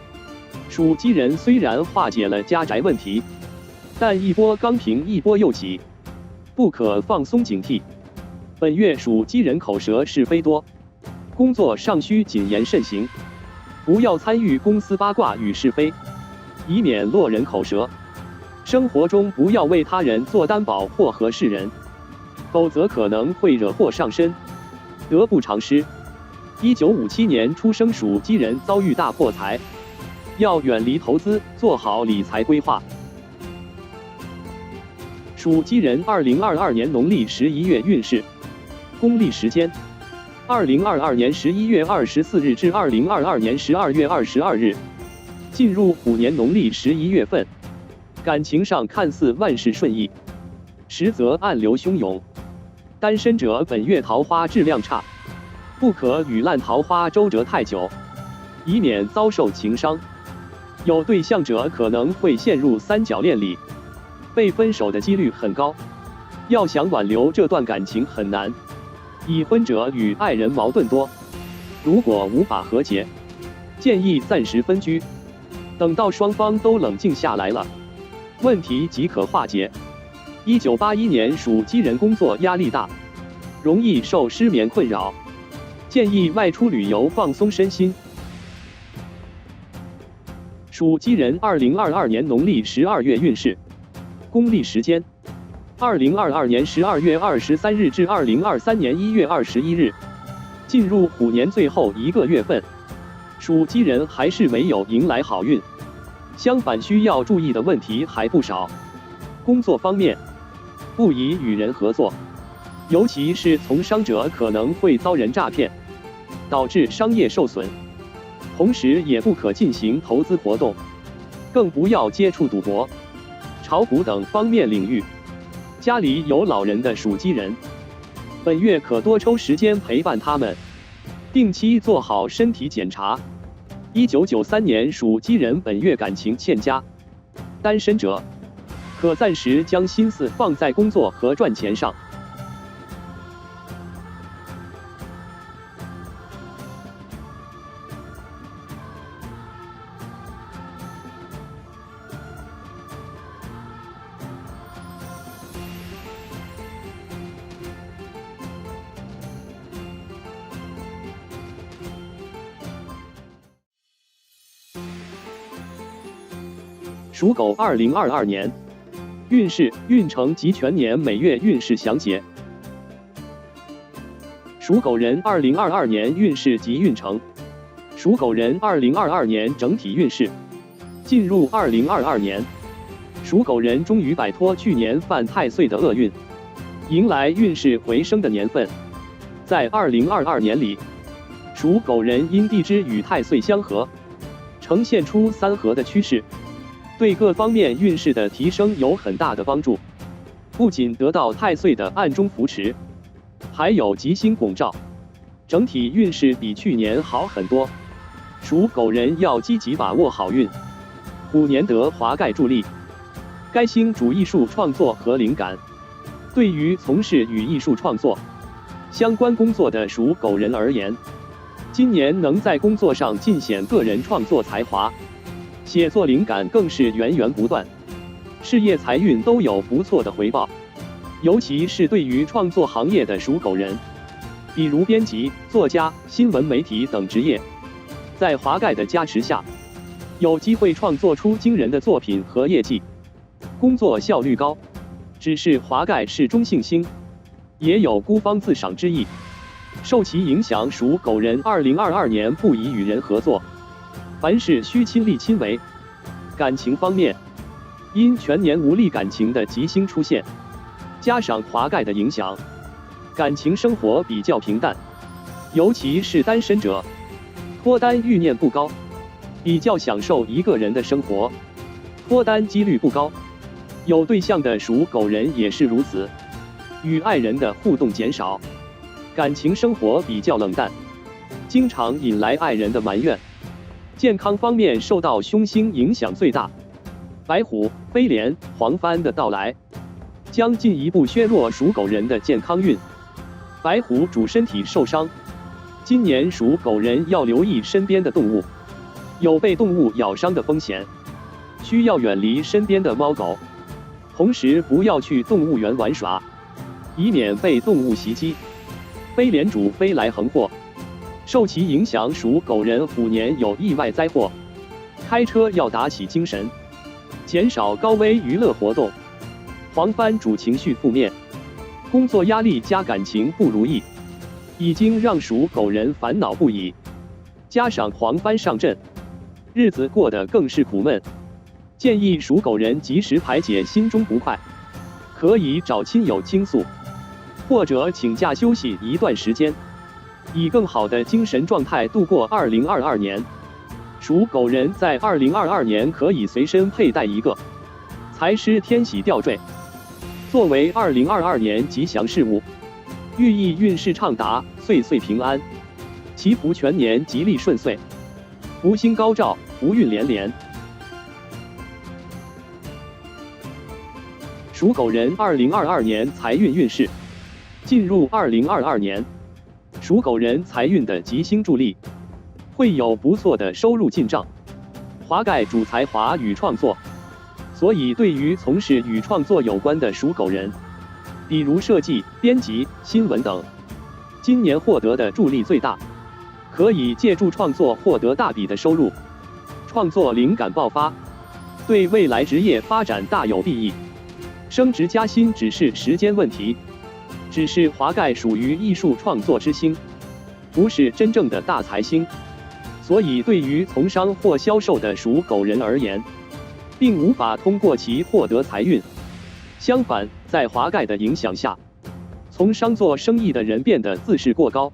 属鸡人虽然化解了家宅问题，但一波刚平一波又起，不可放松警惕。本月属鸡人口舌是非多，工作尚需谨言慎行，不要参与公司八卦与是非，以免落人口舌。生活中不要为他人做担保或和事人，否则可能会惹祸上身，得不偿失。1957年出生属鸡人遭遇大破财，要远离投资，做好理财规划。属鸡人2022年农历11月运势，公历时间：2022年11月24日至2022年12月22日，进入虎年农历11月份。感情上看似万事顺意，实则暗流汹涌。单身者本月桃花质量差，不可与烂桃花周折太久，以免遭受情伤。有对象者可能会陷入三角恋里，被分手的几率很高。要想挽留这段感情很难。已婚者与爱人矛盾多，如果无法和解，建议暂时分居，等到双方都冷静下来了，问题即可化解。1981年属鸡人工作压力大，容易受失眠困扰，建议外出旅游放松身心。属鸡人2022年农历12月运势，公历时间：2022年12月23日至2023年1月21日，进入虎年最后一个月份。属鸡人还是没有迎来好运，相反需要注意的问题还不少。工作方面，不宜与人合作，尤其是从商者可能会遭人诈骗，导致商业受损。同时也不可进行投资活动，更不要接触赌博、炒股等方面领域。家里有老人的属鸡人，本月可多抽时间陪伴他们，定期做好身体检查。1993年属鸡人本月感情欠佳，单身者可暂时将心思放在工作和赚钱上。属狗2022年运势、运程及全年每月运势详解。属狗人2022年运势及运程。属狗人2022年整体运势。进入2022年，属狗人终于摆脱去年犯太岁的厄运，迎来运势回升的年份。在2022年里，属狗人因地支与太岁相合，呈现出三合的趋势，对各方面运势的提升有很大的帮助。不仅得到太岁的暗中扶持，还有吉星拱照，整体运势比去年好很多。属狗人要积极把握好运。虎年得华盖助力，该星主艺术创作和灵感。对于从事与艺术创作相关工作的属狗人而言，今年能在工作上尽显个人创作才华，写作灵感更是源源不断，事业财运都有不错的回报。尤其是对于创作行业的属狗人，比如编辑、作家、新闻媒体等职业，在华盖的加持下，有机会创作出惊人的作品和业绩，工作效率高。只是华盖是中性星，也有孤芳自赏之意，受其影响，属狗人2022年不宜与人合作，凡事需亲力亲为。感情方面，因全年无力感情的吉星出现，加上华盖的影响，感情生活比较平淡，尤其是单身者，脱单欲念不高，比较享受一个人的生活，脱单几率不高。有对象的属狗人也是如此，与爱人的互动减少，感情生活比较冷淡，经常引来爱人的埋怨。健康方面受到凶星影响最大，白虎、飞廉、黄帆的到来，将进一步削弱属狗人的健康运。白虎主身体受伤，今年属狗人要留意身边的动物，有被动物咬伤的风险，需要远离身边的猫狗，同时不要去动物园玩耍，以免被动物袭击。飞廉主飞来横祸，受其影响，属狗人虎年有意外灾祸，开车要打起精神，减少高危娱乐活动。黄帆主情绪负面，工作压力加感情不如意，已经让属狗人烦恼不已。加上黄帆上阵，日子过得更是苦闷。建议属狗人及时排解心中不快，可以找亲友倾诉，或者请假休息一段时间，以更好的精神状态度过2022年。属狗人在2022年可以随身佩戴一个财狮天喜吊坠，作为2022年吉祥事物，寓意运势畅达，岁岁平安，祈福全年吉利顺遂，福星高照，福运连连。属狗人2022年财运运势。进入2022年，属狗人财运的吉星助力，会有不错的收入进账。华盖主才华与创作，所以对于从事与创作有关的属狗人，比如设计、编辑、新闻等，今年获得的助力最大，可以借助创作获得大笔的收入，创作灵感爆发，对未来职业发展大有裨益。升职加薪只是时间问题，只是华盖属于艺术创作之星，不是真正的大财星，所以对于从商或销售的属狗人而言，并无法通过其获得财运。相反，在华盖的影响下，从商做生意的人变得自视过高，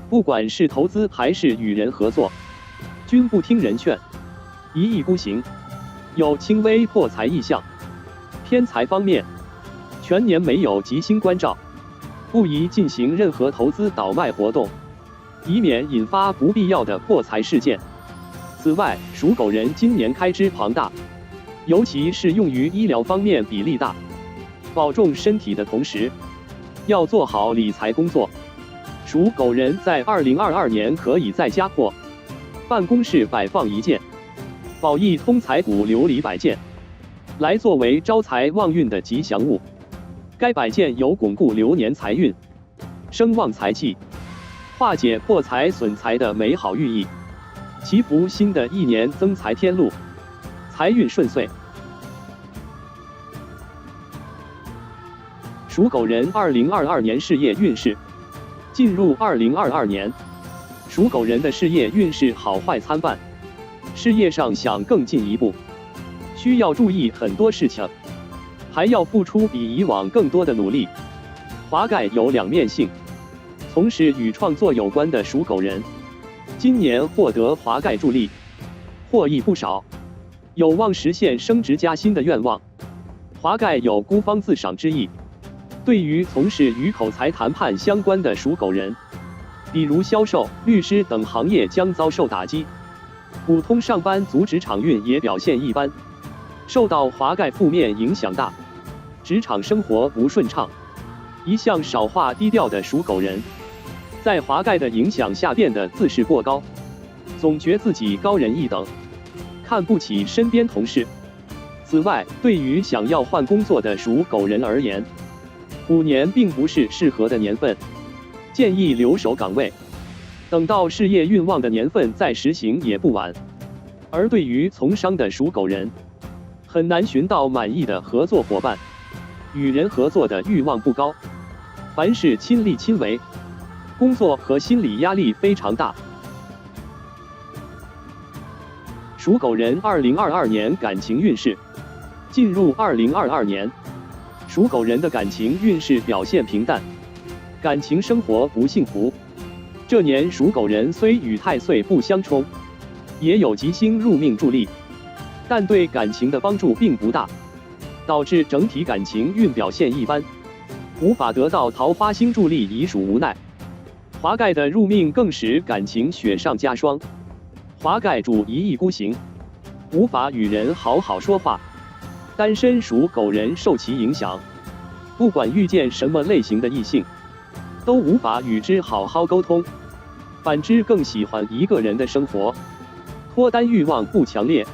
不管是投资还是与人合作，均不听人劝，一意孤行，有轻微破财异象。偏财方面，全年没有吉星关照，不宜进行任何投资倒卖活动，以免引发不必要的破财事件。此外，属狗人今年开支庞大，尤其是用于医疗方面比例大。保重身体的同时，要做好理财工作。属狗人在2022年可以在家或办公室摆放一件宝益通财补琉璃摆件，来作为招财旺运的吉祥物。该摆件有巩固流年财运、生旺财气、化解破财损财的美好寓意，祈福新的一年增财添禄，财运顺遂。属狗人2022年事业运势。进入2022年，属狗人的事业运势好坏参半，事业上想更进一步，需要注意很多事情，还要付出比以往更多的努力。华盖有两面性，从事与创作有关的属狗人，今年获得华盖助力，获益不少，有望实现升职加薪的愿望。华盖有孤芳自赏之意。对于从事与口才谈判相关的属狗人，比如销售、律师等行业将遭受打击。普通上班族职场运也表现一般，受到华盖负面影响大，职场生活不顺畅。一向少话低调的属狗人，在华盖的影响下变得自视过高，总觉自己高人一等，看不起身边同事。此外，对于想要换工作的属狗人而言，虎年并不是适合的年份，建议留守岗位，等到事业运旺的年份再实行也不晚。而对于从商的属狗人，很难寻到满意的合作伙伴，与人合作的欲望不高，凡事亲力亲为，工作和心理压力非常大。属狗人2022年感情运势。进入2022年，属狗人的感情运势表现平淡，感情生活不幸福。这年属狗人虽与太岁不相冲，也有吉星入命助力，但对感情的帮助并不大，导致整体感情运表现一般，无法得到桃花星助力，已属无奈。华盖的入命更使感情雪上加霜。华盖主一意孤行，无法与人好好说话，单身属狗人受其影响，不管遇见什么类型的异性，都无法与之好好沟通，反之更喜欢一个人的生活，脱单欲望不强烈。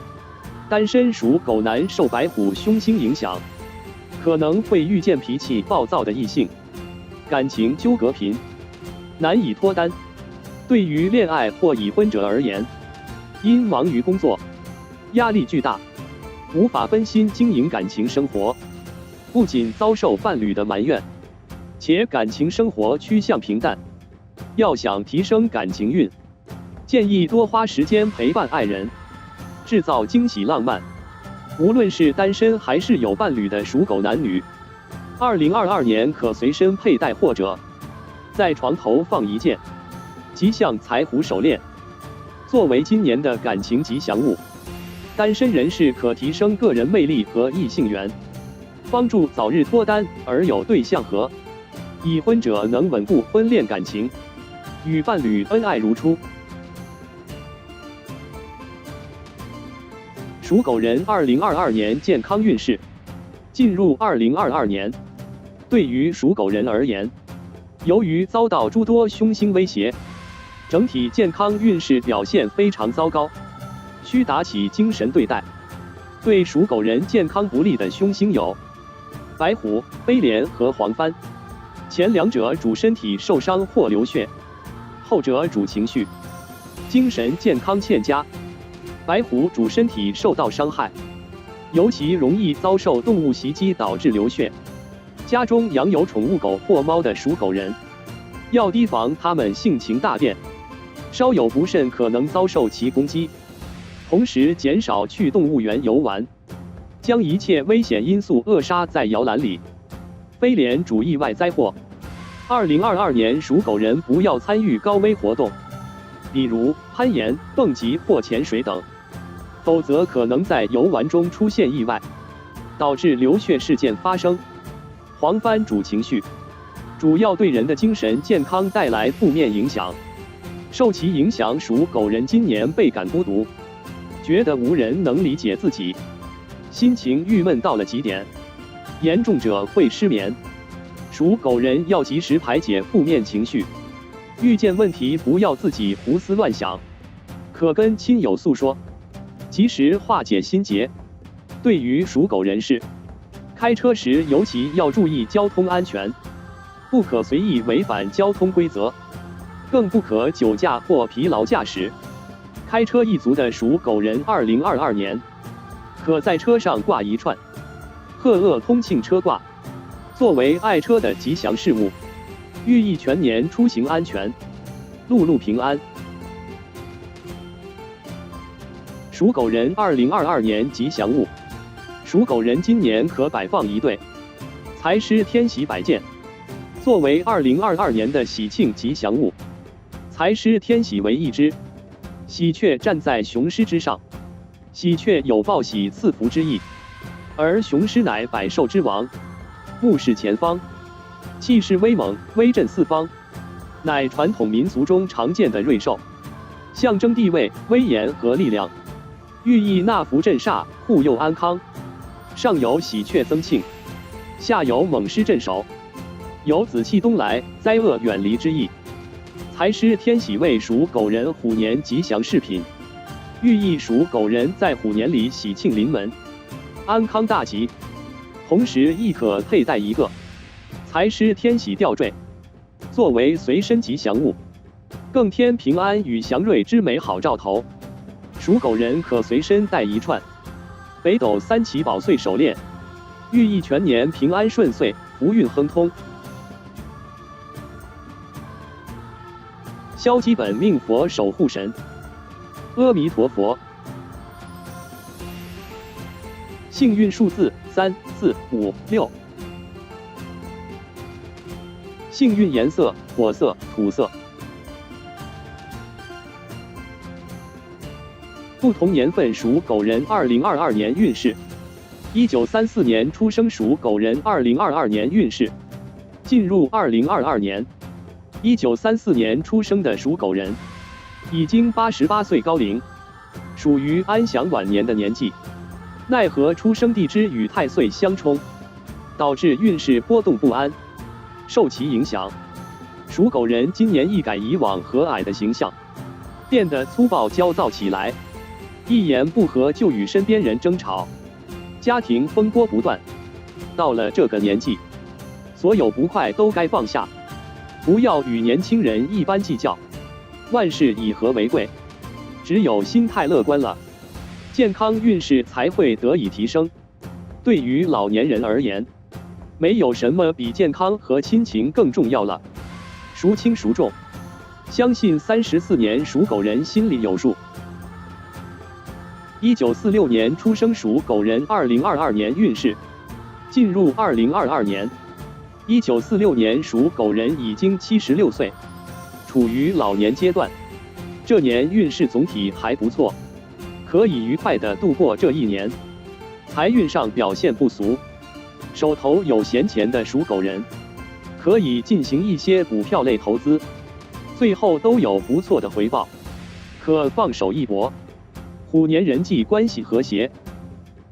单身属狗男受白虎凶星影响，可能会遇见脾气暴躁的异性，感情纠葛频，难以脱单。对于恋爱或已婚者而言，因忙于工作，压力巨大，无法分心经营感情生活，不仅遭受伴侣的埋怨，且感情生活趋向平淡。要想提升感情运，建议多花时间陪伴爱人，制造惊喜浪漫。无论是单身还是有伴侣的属狗男女，2022年可随身佩戴或者在床头放一件吉祥财虎手链，作为今年的感情吉祥物。单身人士可提升个人魅力和异性缘，帮助早日脱单而有对象和已婚者能稳固婚恋感情，与伴侣恩爱如初。属狗人2022年健康运势。进入2022年，对于属狗人而言，由于遭到诸多凶星威胁，整体健康运势表现非常糟糕，需打起精神对待。对属狗人健康不利的凶星有白虎、飞廉和黄帆，前两者主身体受伤或流血，后者主情绪、精神健康欠佳。白虎主身体受到伤害，尤其容易遭受动物袭击导致流血。家中养有宠物狗或猫的属狗人，要提防它们性情大变，稍有不慎可能遭受其攻击。同时减少去动物园游玩，将一切危险因素扼杀在摇篮里。飞廉主意外灾祸。2022年属狗人不要参与高危活动，比如攀岩、蹦极或潜水等，否则可能在游玩中出现意外，导致流血事件发生。黄帆主情绪，主要对人的精神健康带来负面影响。受其影响，属狗人今年倍感孤独，觉得无人能理解自己，心情郁闷到了极点，严重者会失眠。属狗人要及时排解负面情绪，遇见问题不要自己胡思乱想，可跟亲友诉说，及时化解心结。对于属狗人士，开车时尤其要注意交通安全，不可随意违反交通规则，更不可酒驾或疲劳驾驶。开车一族的属狗人2022年，可在车上挂一串鹤鄂通庆车挂，作为爱车的吉祥事物，寓意全年出行安全，路路平安。属狗人2022年吉祥物。属狗人今年可摆放一对财狮天喜摆件，作为2022年的喜庆吉祥物。财狮天喜为一只喜鹊站在雄狮之上，喜鹊有报喜赐福之意，而雄狮乃百兽之王，目视前方，气势威猛，威震四方，乃传统民俗中常见的瑞兽，象征地位、威严和力量，寓意纳福镇煞，护佑安康。上有喜鹊增庆，下有猛狮镇守，有紫气东来，灾厄远离之意。财狮天喜为属狗人虎年吉祥饰品，寓意属狗人在虎年里喜庆临门，安康大吉。同时亦可佩戴一个财狮天喜吊坠，作为随身吉祥物，更添平安与祥瑞之美好兆头。属狗人可随身带一串北斗三奇宝穗手链，寓意全年平安顺遂，福运亨通。消基本命佛守护神阿弥陀佛。幸运数字3、4、5、6。幸运颜色火色、土色。不同年份属狗人2022年运势。1934年出生属狗人2022年运势。进入2022年，1934年出生的属狗人已经88岁高龄，属于安享晚年的年纪。奈何出生地支与太岁相冲，导致运势波动不安。受其影响，属狗人今年一改以往和蔼的形象，变得粗暴焦躁起来，一言不合就与身边人争吵，家庭风波不断。到了这个年纪，所有不快都该放下，不要与年轻人一般计较。万事以和为贵，只有心态乐观了，健康运势才会得以提升。对于老年人而言，没有什么比健康和亲情更重要了。孰轻孰重，相信34年属狗人心里有数。1946年出生属狗人2022年运势。进入2022年，1946年属狗人已经76岁，处于老年阶段。这年运势总体还不错，可以愉快地度过这一年。财运上表现不俗，手头有闲钱的属狗人，可以进行一些股票类投资，最后都有不错的回报，可放手一搏。虎年人际关系和谐，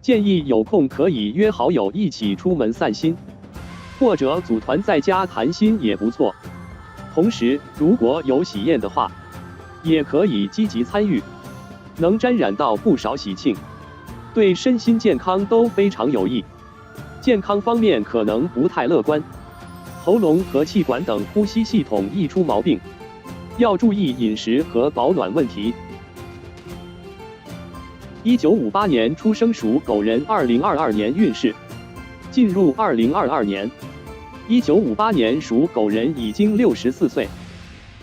建议有空可以约好友一起出门散心，或者组团在家谈心也不错。同时，如果有喜宴的话，也可以积极参与，能沾染到不少喜庆，对身心健康都非常有益。健康方面可能不太乐观，喉咙和气管等呼吸系统易出毛病，要注意饮食和保暖问题。1958年出生属狗人2022年运势。进入2022年，1958年属狗人已经64岁，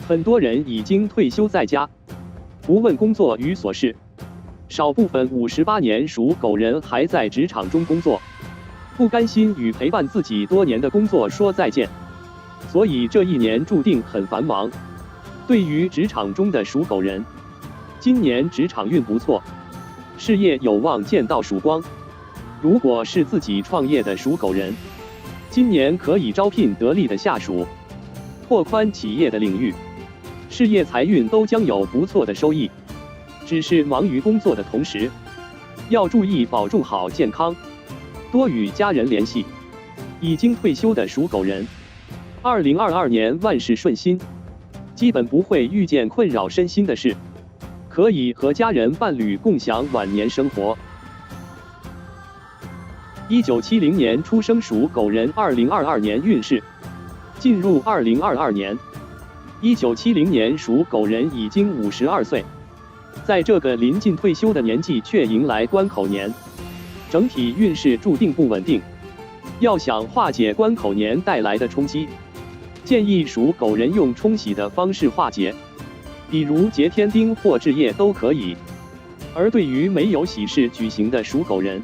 很多人已经退休在家，不问工作与琐事。少部分58年属狗人还在职场中工作，不甘心与陪伴自己多年的工作说再见，所以这一年注定很繁忙。对于职场中的属狗人，今年职场运不错，事业有望见到曙光。如果是自己创业的属狗人，今年可以招聘得力的下属，拓宽企业的领域，事业财运都将有不错的收益。只是忙于工作的同时，要注意保重好健康，多与家人联系。已经退休的属狗人，2022年万事顺心，基本不会遇见困扰身心的事，可以和家人伴侣共享晚年生活。1970年出生属狗人2022年运势。进入2022年，1970年属狗人已经52岁，在这个临近退休的年纪却迎来关口年，整体运势注定不稳定。要想化解关口年带来的冲击，建议属狗人用冲喜的方式化解，比如结天丁或置业都可以。而对于没有喜事举行的属狗人，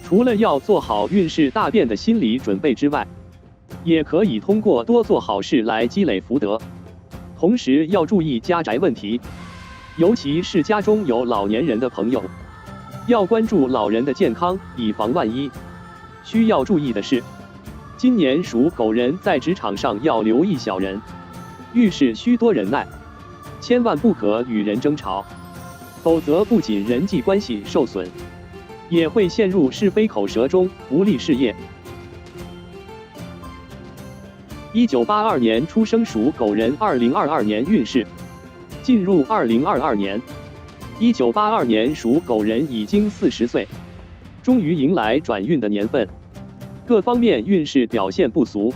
除了要做好运势大变的心理准备之外，也可以通过多做好事来积累福德。同时要注意家宅问题，尤其是家中有老年人的朋友，要关注老人的健康，以防万一。需要注意的是，今年属狗人在职场上要留意小人，遇事需多忍耐，千万不可与人争吵，否则不仅人际关系受损，也会陷入是非口舌中，不利事业。1982年出生属狗人2022年运势。进入2022年，1982年属狗人已经40岁，终于迎来转运的年份，各方面运势表现不俗，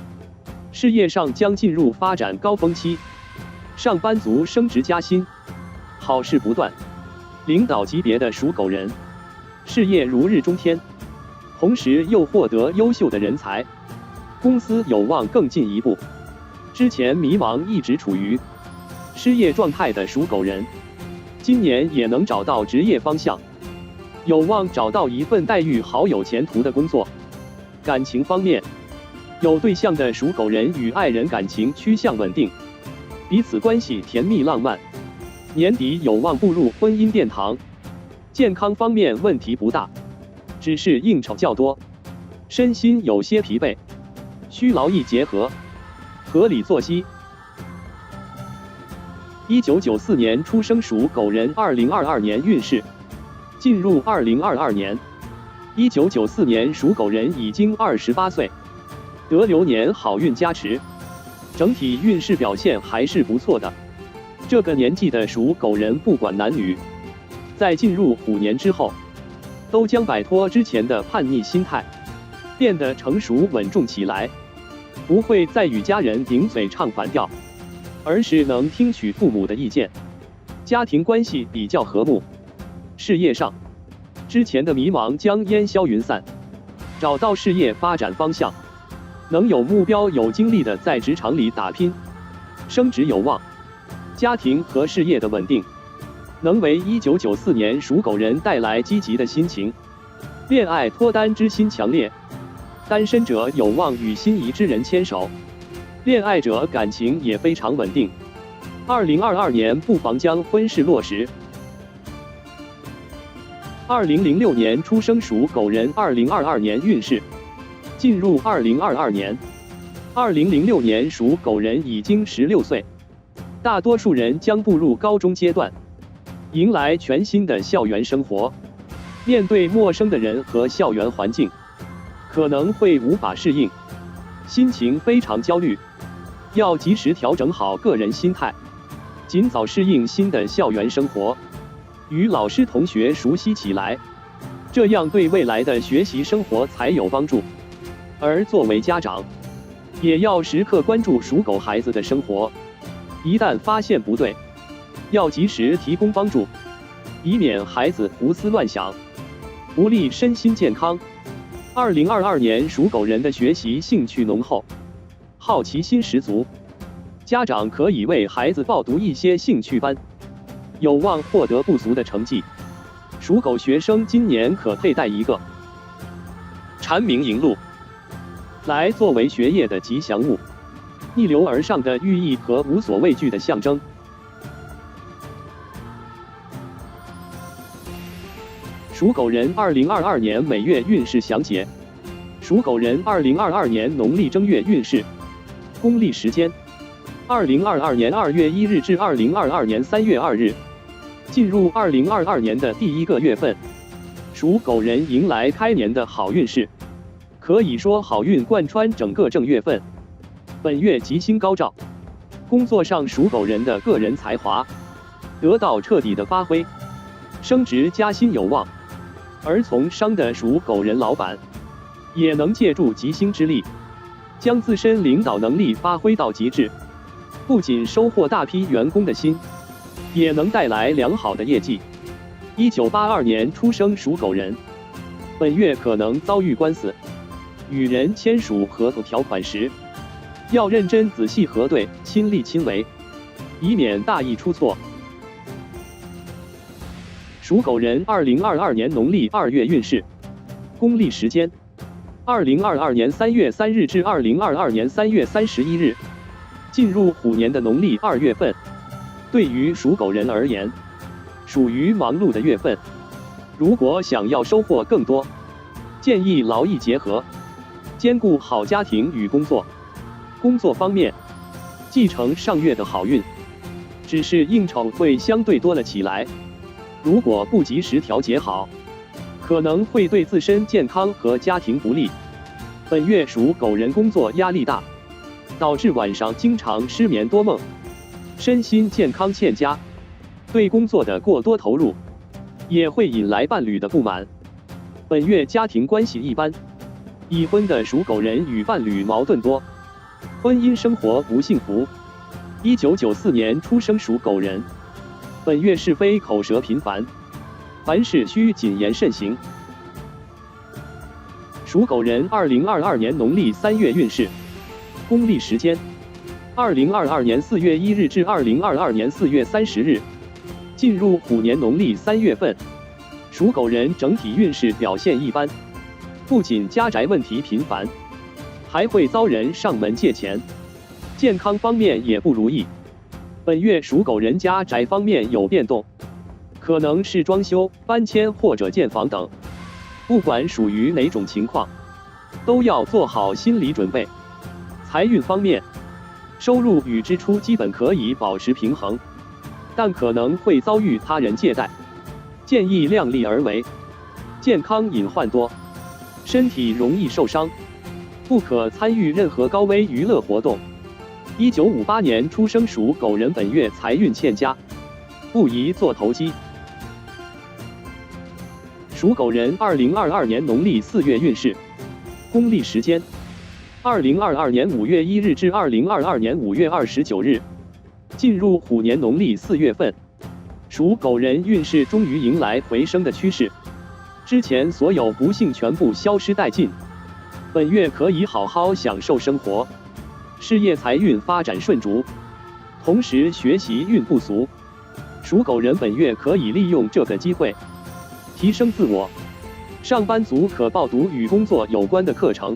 事业上将进入发展高峰期，上班族升职加薪，好事不断。领导级别的属狗人，事业如日中天，同时又获得优秀的人才，公司有望更进一步。之前迷茫一直处于失业状态的属狗人，今年也能找到职业方向，有望找到一份待遇好、有前途的工作。感情方面，有对象的属狗人与爱人感情趋向稳定，彼此关系甜蜜浪漫，年底有望步入婚姻殿堂。健康方面问题不大，只是应酬较多，身心有些疲惫，需劳逸结合，合理作息。1994年出生属狗人2022年运势。进入2022年1994年属狗人已经28岁，得流年好运加持，整体运势表现还是不错的。这个年纪的属狗人，不管男女，在进入虎年之后，都将摆脱之前的叛逆心态，变得成熟稳重起来，不会再与家人顶嘴唱反调，而是能听取父母的意见，家庭关系比较和睦。事业上，之前的迷茫将烟消云散，找到事业发展方向，能有目标有精力的在职场里打拼，升职有望。家庭和事业的稳定，能为1994年属狗人带来积极的心情。恋爱脱单之心强烈，单身者有望与心仪之人牵手，恋爱者感情也非常稳定。2022年不妨将婚事落实。2006年出生属狗人2022年运势。进入2022年，2006年属狗人已经16岁，大多数人将步入高中阶段，迎来全新的校园生活。面对陌生的人和校园环境，可能会无法适应，心情非常焦虑，要及时调整好个人心态，尽早适应新的校园生活，与老师同学熟悉起来，这样对未来的学习生活才有帮助。而作为家长，也要时刻关注属狗孩子的生活，一旦发现不对，要及时提供帮助，以免孩子胡思乱想，不利身心健康。2022年属狗人的学习兴趣浓厚，好奇心十足，家长可以为孩子报读一些兴趣班，有望获得不俗的成绩。属狗学生今年可佩戴一个蝉鸣银鹿来作为学业的吉祥物，逆流而上的寓意和无所畏惧的象征。属狗人2022年每月运势详解。属狗人2022年农历正月运势。公历时间：2022年2月1日至2022年3月2日。进入2022年的第一个月份，属狗人迎来开年的好运势，可以说好运贯穿整个正月份。本月吉星高照，工作上属狗人的个人才华得到彻底的发挥，升职加薪有望。而从商的属狗人老板，也能借助吉星之力，将自身领导能力发挥到极致，不仅收获大批员工的心，也能带来良好的业绩。1982年出生属狗人，本月可能遭遇官司，与人签署合同条款时，要认真仔细核对，亲力亲为，以免大意出错。属狗人2022年农历2月运势。公历时间：2022年3月3日至2022年3月31日。进入虎年的农历2月份，对于属狗人而言，属于忙碌的月份。如果想要收获更多，建议劳逸结合，兼顾好家庭与工作。工作方面，继承上月的好运，只是应酬会相对多了起来。如果不及时调节好，可能会对自身健康和家庭不利。本月属狗人工作压力大，导致晚上经常失眠多梦，身心健康欠佳。对工作的过多投入，也会引来伴侣的不满。本月家庭关系一般，已婚的属狗人与伴侣矛盾多，婚姻生活不幸福。1994年出生属狗人，本月是非口舌频繁，凡事需谨言慎行。属狗人2022年农历3月运势。公历时间：2022年4月1日至2022年4月30日。进入虎年农历3月份，属狗人整体运势表现一般，不仅家宅问题频繁，还会遭人上门借钱。健康方面也不如意。本月属狗人家宅方面有变动，可能是装修、搬迁或者建房等。不管属于哪种情况，都要做好心理准备。财运方面，收入与支出基本可以保持平衡，但可能会遭遇他人借贷，建议量力而为。健康隐患多，身体容易受伤，不可参与任何高危娱乐活动。1958年出生属狗人本月财运欠佳，不宜做投机。属狗人2022年农历4月运势，公历时间：2022年5月1日至2022年5月29日，进入虎年农历4月份。属狗人运势终于迎来回升的趋势，之前所有不幸全部消失殆尽，本月可以好好享受生活，事业财运发展顺逐，同时学习运不俗。属狗人本月可以利用这个机会提升自我，上班族可报读与工作有关的课程，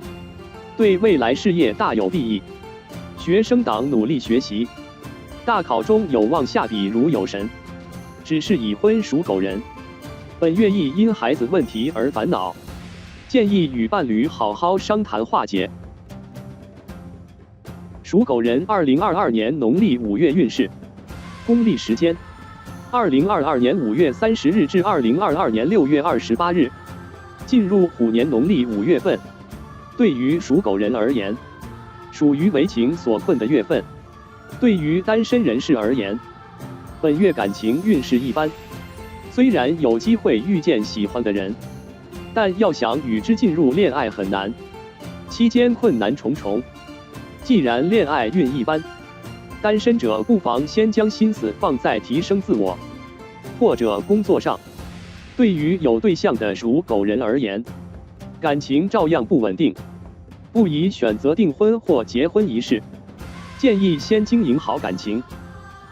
对未来事业大有裨益。学生党努力学习，大考中有望下笔如有神。只是已婚属狗人，本月易因孩子问题而烦恼，建议与伴侣好好商谈化解。属狗人2022年农历5月运势，公历时间：2022年5月30日至2022年6月28日，进入虎年农历5月份。对于属狗人而言，属于为情所困的月份。对于单身人士而言，本月感情运势一般，虽然有机会遇见喜欢的人，但要想与之进入恋爱很难，期间困难重重。既然恋爱运一般，单身者不妨先将心思放在提升自我或者工作上。对于有对象的属狗人而言，感情照样不稳定，不宜选择订婚或结婚仪式，建议先经营好感情。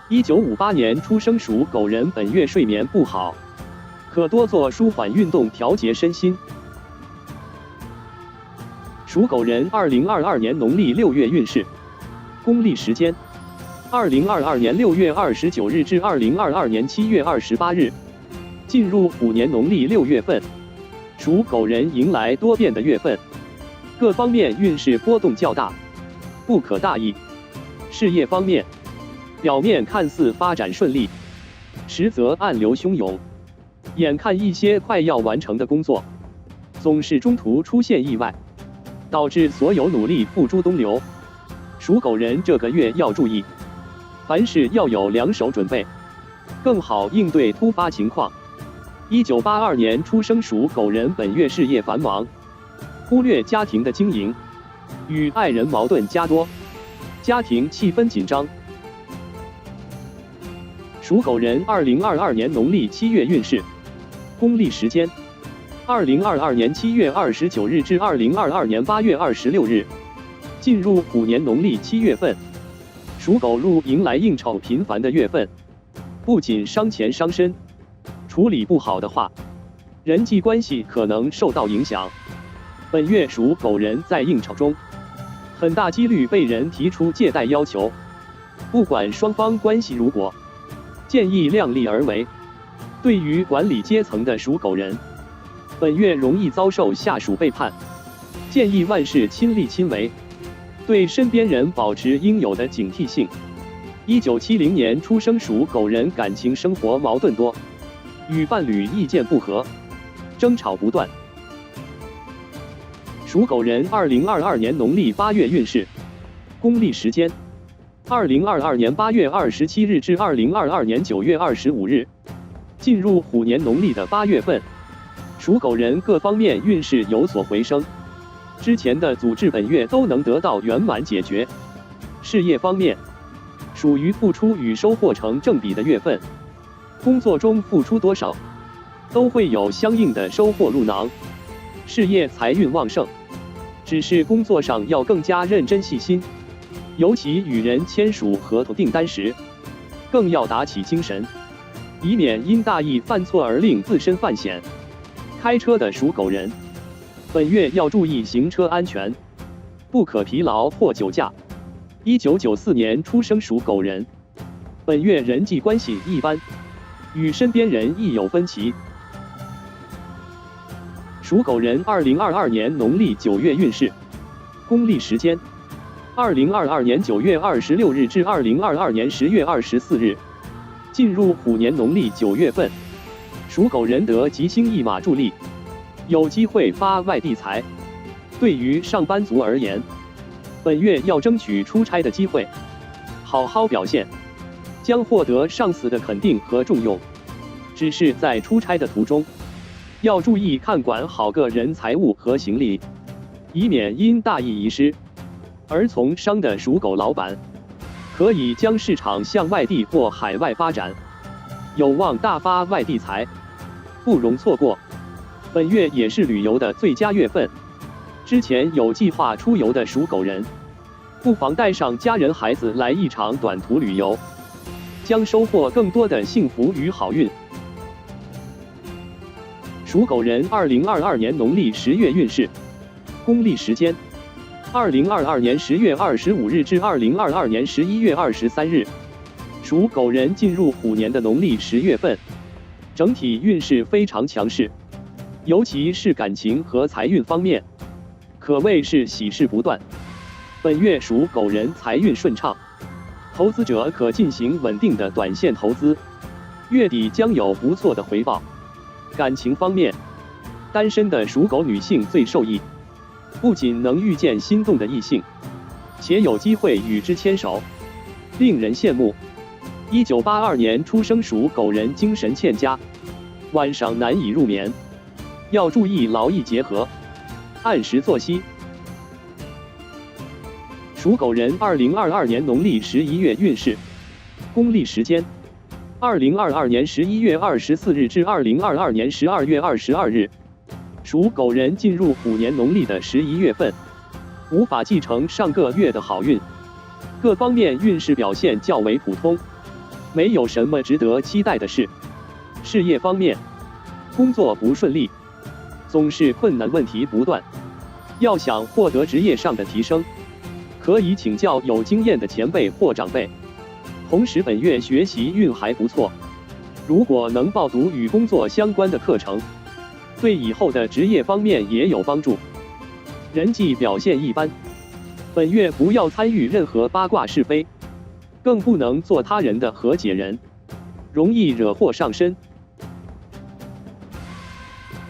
1958年出生属狗人本月睡眠不好，可多做舒缓运动调节身心。属狗人2022年农历6月运势，公历时间：2022年6月29日至2022年7月28日，进入虎年农历6月份。属狗人迎来多变的月份，各方面运势波动较大，不可大意。事业方面，表面看似发展顺利，实则暗流汹涌。眼看一些快要完成的工作，总是中途出现意外，导致所有努力付诸东流。属狗人这个月要注意，凡事要有两手准备，更好应对突发情况。1982年出生属狗人本月事业繁忙，忽略家庭的经营，与爱人矛盾加多，家庭气氛紧张。属狗人2022年农历7月运势，公历时间：2022年7月29日至2022年8月26日，进入虎年农历7月份。属狗入迎来应酬频繁的月份，不仅伤钱伤身，处理不好的话，人际关系可能受到影响。本月属狗人在应酬中，很大几率被人提出借贷要求，不管双方关系如果，建议量力而为。对于管理阶层的属狗人，本月容易遭受下属背叛，建议万事亲力亲为，对身边人保持应有的警惕性。1970年出生属狗人感情生活矛盾多，与伴侣意见不合，争吵不断。属狗人2022年农历8月运势，公历时间：2022年8月27日至2022年9月25日，进入虎年农历的8月份。属狗人各方面运势有所回升，之前的阻滞本月都能得到圆满解决。事业方面，属于付出与收获成正比的月份，工作中付出多少，都会有相应的收获入囊，事业财运旺盛。只是工作上要更加认真细心，尤其与人签署合同订单时，更要打起精神，以免因大意犯错而令自身犯险。开车的属狗人，本月要注意行车安全，不可疲劳或酒驾。1994年出生属狗人，本月人际关系一般，与身边人亦有分歧。属狗人2022年农历9月运势，公历时间：2022年9月26日至2022年10月24日，进入虎年农历9月份。属狗人得吉星一马助力，有机会发外地财。对于上班族而言，本月要争取出差的机会，好好表现，将获得上司的肯定和重用。只是在出差的途中，要注意看管好个人财物和行李，以免因大意遗失而从商的属狗老板，可以将市场向外地或海外发展，有望大发外地财，不容错过。本月也是旅游的最佳月份，之前有计划出游的属狗人，不妨带上家人孩子来一场短途旅游，将收获更多的幸福与好运。属狗人2022年农历10月运势，公历时间2022年10月25日至2022年11月23日，属狗人进入虎年的农历10月份，整体运势非常强势，尤其是感情和财运方面，可谓是喜事不断。本月属狗人财运顺畅，投资者可进行稳定的短线投资，月底将有不错的回报。感情方面，单身的属狗女性最受益，不仅能遇见心动的异性，且有机会与之牵手，令人羡慕。1982年出生属狗人精神欠佳，晚上难以入眠，要注意劳逸结合，按时作息。属狗人2022年农历11月运势，公历时间2022年11月24日至2022年12月22日，属狗人进入虎年农历的11月份，无法继承上个月的好运，各方面运势表现较为普通，没有什么值得期待的事。事业方面，工作不顺利，总是困难问题不断，要想获得职业上的提升，可以请教有经验的前辈或长辈。同时本月学习运还不错，如果能报读与工作相关的课程，对以后的职业方面也有帮助。人际表现一般，本月不要参与任何八卦是非，更不能做他人的和解人，容易惹祸上身。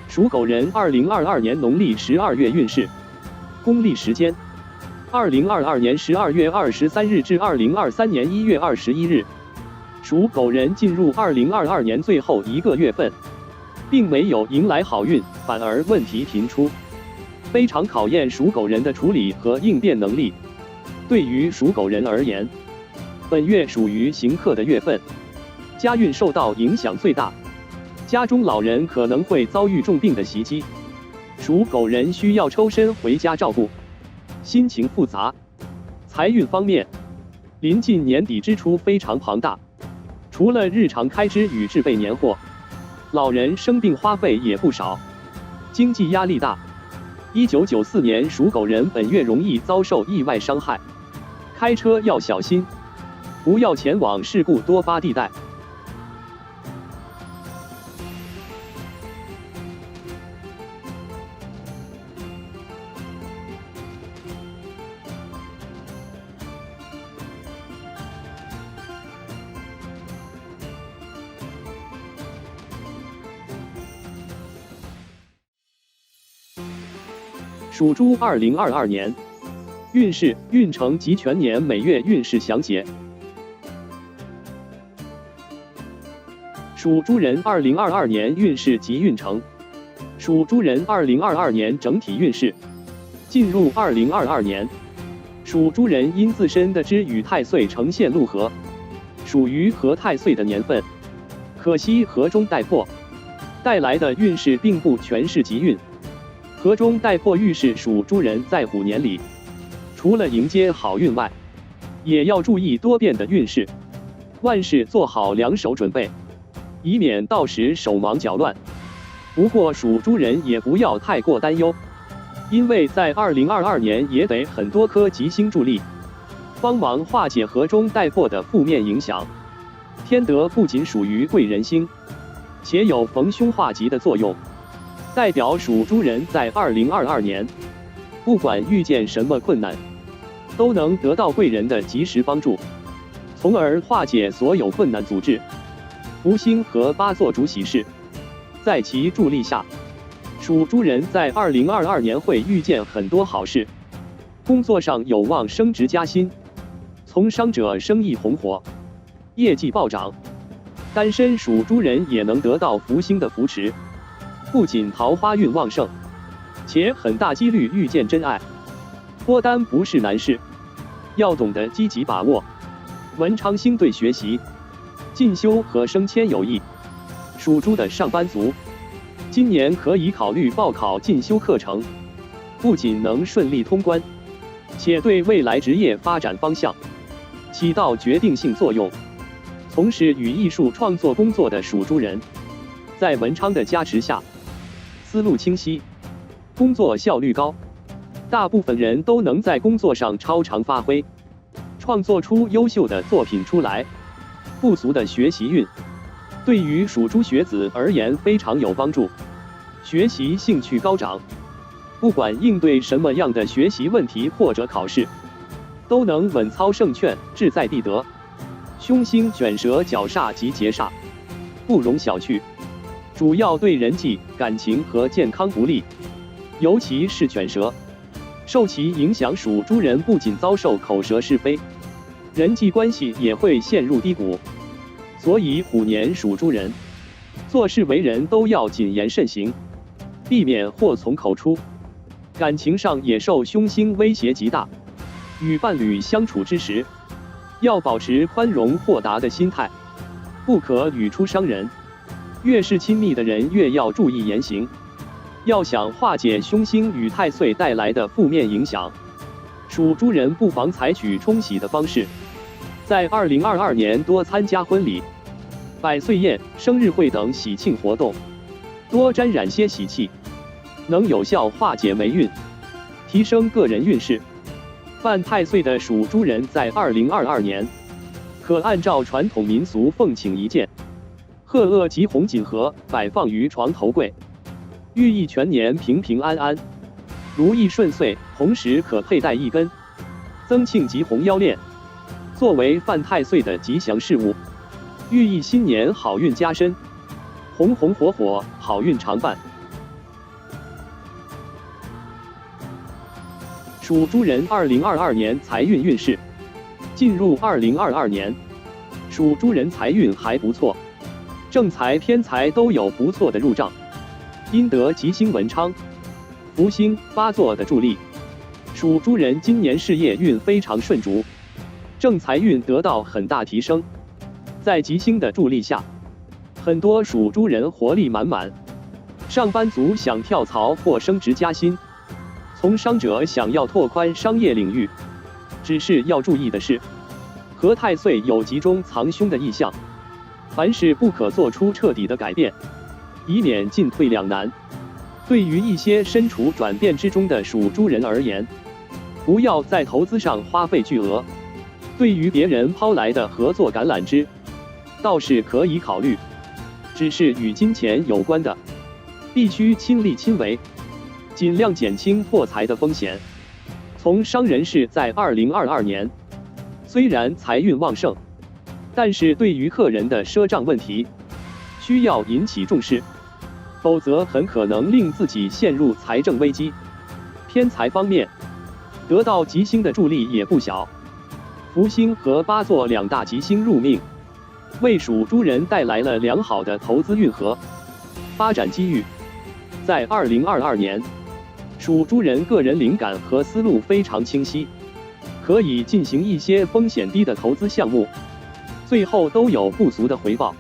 属狗人2022年农历12月运势，公历时间2022年12月23日至2023年1月21日，属狗人进入2022年最后一个月份，并没有迎来好运，反而问题频出，非常考验属狗人的处理和应变能力。对于属狗人而言，本月属于刑克的月份，家运受到影响最大，家中老人可能会遭遇重病的袭击，属狗人需要抽身回家照顾，心情复杂。财运方面，临近年底支出非常庞大，除了日常开支与制备年货，老人生病花费也不少，经济压力大。1994年属狗人本月容易遭受意外伤害，开车要小心，不要前往事故多发地带。属猪2022年运势、运程及全年每月运势详解。属猪人2022年运势及运程。属猪人2022年整体运势。进入2022年，属猪人因自身的支与太岁呈现禄合，属于合太岁的年份，可惜合中带破，带来的运势并不全是吉运。合中带破预示属猪人在虎年里，除了迎接好运外，也要注意多变的运势，万事做好两手准备，以免到时手忙脚乱。不过属猪人也不要太过担忧，因为在2022年也得很多颗吉星助力，帮忙化解合中带破的负面影响。天德不仅属于贵人星，且有逢凶化吉的作用，代表属猪人在2022年，不管遇见什么困难，都能得到贵人的及时帮助，从而化解所有困难阻滞。福星和八座主喜事，在其助力下，属猪人在2022年会遇见很多好事，工作上有望升职加薪，从商者生意红火，业绩暴涨。单身属猪人也能得到福星的扶持，不仅桃花运旺盛，且很大几率遇见真爱。脱单不是难事，要懂得积极把握。文昌星对学习、进修和升迁有益。属猪的上班族，今年可以考虑报考进修课程，不仅能顺利通关，且对未来职业发展方向起到决定性作用。从事与艺术创作工作的属猪人，在文昌的加持下，思路清晰，工作效率高，大部分人都能在工作上超常发挥，创作出优秀的作品出来。不俗的学习运，对于属猪学子而言非常有帮助，学习兴趣高涨，不管应对什么样的学习问题或者考试，都能稳操胜券，志在必得。凶星卷舌绞煞及劫煞，不容小觑，主要对人际、感情和健康不利，尤其是卷舌，受其影响，属猪人不仅遭受口舌是非，人际关系也会陷入低谷。所以虎年属猪人，做事为人都要谨言慎行，避免祸从口出。感情上也受凶星威胁极大，与伴侣相处之时，要保持宽容豁达的心态，不可语出伤人。越是亲密的人，越要注意言行。要想化解凶星与太岁带来的负面影响，属猪人不妨采取冲喜的方式，在2022年多参加婚礼、百岁宴、生日会等喜庆活动，多沾染些喜气，能有效化解霉运，提升个人运势。犯太岁的属猪人在2022年，可按照传统民俗奉请一件鹤萼及红锦盒摆放于床头柜，寓意全年平平安安、如意顺遂。同时可佩戴一根增庆吉红腰链，作为犯太岁的吉祥饰物，寓意新年好运加身，红红火火，好运常伴。属猪人2022年财运运势。进入2022年，属猪人财运还不错，正财偏财都有不错的入账，因得吉星文昌、福星、八座的助力，属猪人今年事业运非常顺逐，正财运得到很大提升。在吉星的助力下，很多属猪人活力满满，上班族想跳槽或升职加薪，从商者想要拓宽商业领域，只是要注意的是，和太岁有吉中藏凶的意象，凡事不可做出彻底的改变，以免进退两难。对于一些身处转变之中的属猪人而言，不要在投资上花费巨额。对于别人抛来的合作橄榄枝，倒是可以考虑，只是与金钱有关的，必须亲力亲为，尽量减轻破财的风险。从商人士在2022年，虽然财运旺盛，但是对于客人的赊账问题，需要引起重视，否则很可能令自己陷入财政危机。偏财方面，得到吉星的助力也不小，福星和八座两大吉星入命，为属猪人带来了良好的投资运和发展机遇。在2022年，属猪人个人灵感和思路非常清晰，可以进行一些风险低的投资项目，最后都有不俗的回报。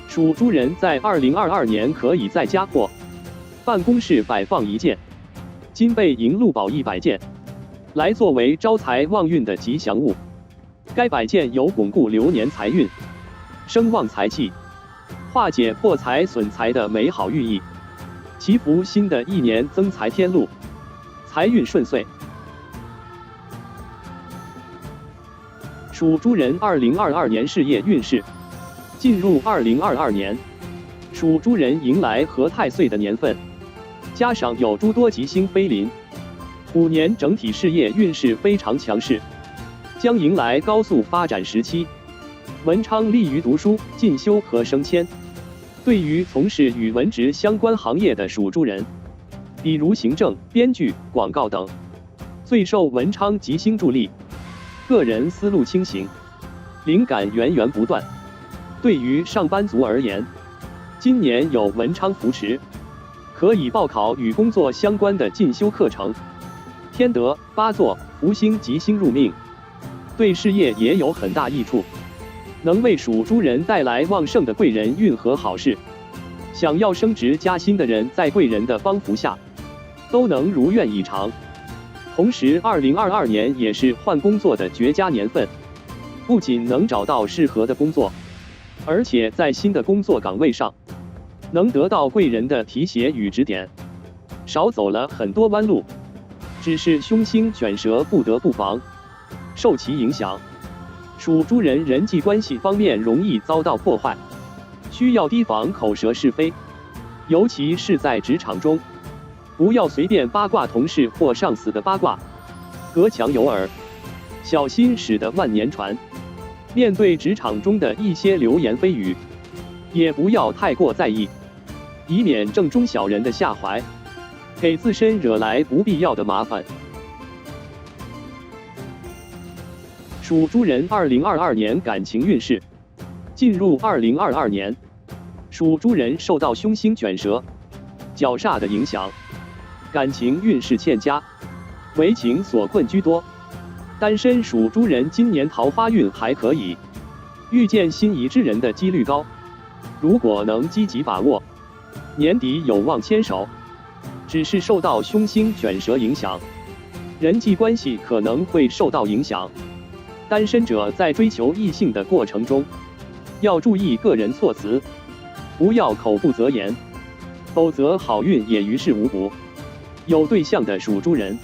属猪人在2022年可以在家或办公室摆放一件金贝银鹿宝100件，来作为招财旺运的吉祥物。该摆件有巩固流年财运、生旺财气、化解破财损财的美好寓意，祈福新的一年增财添禄，财运顺遂。属猪人2022年事业运势。进入2022年，属猪人迎来和太岁的年份，加上有诸多吉星飞临，虎年整体事业运势非常强势，将迎来高速发展时期。文昌利于读书、进修和升迁，对于从事与文职相关行业的属猪人，比如行政、编剧、广告等，最受文昌吉星助力，个人思路清醒，灵感源源不断。对于上班族而言，今年有文昌扶持，可以报考与工作相关的进修课程。天德、八座、福星吉星入命，对事业也有很大益处，能为属猪人带来旺盛的贵人运和好事。想要升职加薪的人，在贵人的帮扶下，都能如愿以偿。同时，2022年也是换工作的绝佳年份，不仅能找到适合的工作，而且在新的工作岗位上，能得到贵人的提携与指点，少走了很多弯路。只是凶星卷舌，不得不防，受其影响，属猪人人际关系方面容易遭到破坏，需要提防口舌是非，尤其是在职场中，不要随便八卦同事或上司的八卦，隔墙有耳，小心驶得万年船。面对职场中的一些流言蜚语，也不要太过在意，以免正中小人的下怀，给自身惹来不必要的麻烦。属猪人2022年感情运势。进入2022年，属猪人受到凶星卷舌、绞煞的影响，感情运势欠佳，为情所困居多。单身属猪人今年桃花运还可以，遇见心仪之人的几率高，如果能积极把握，年底有望牵手。只是受到凶星卷舌影响，人际关系可能会受到影响。单身者在追求异性的过程中，要注意个人措辞，不要口不择言，否则好运也于事无补。有对象的属猪人，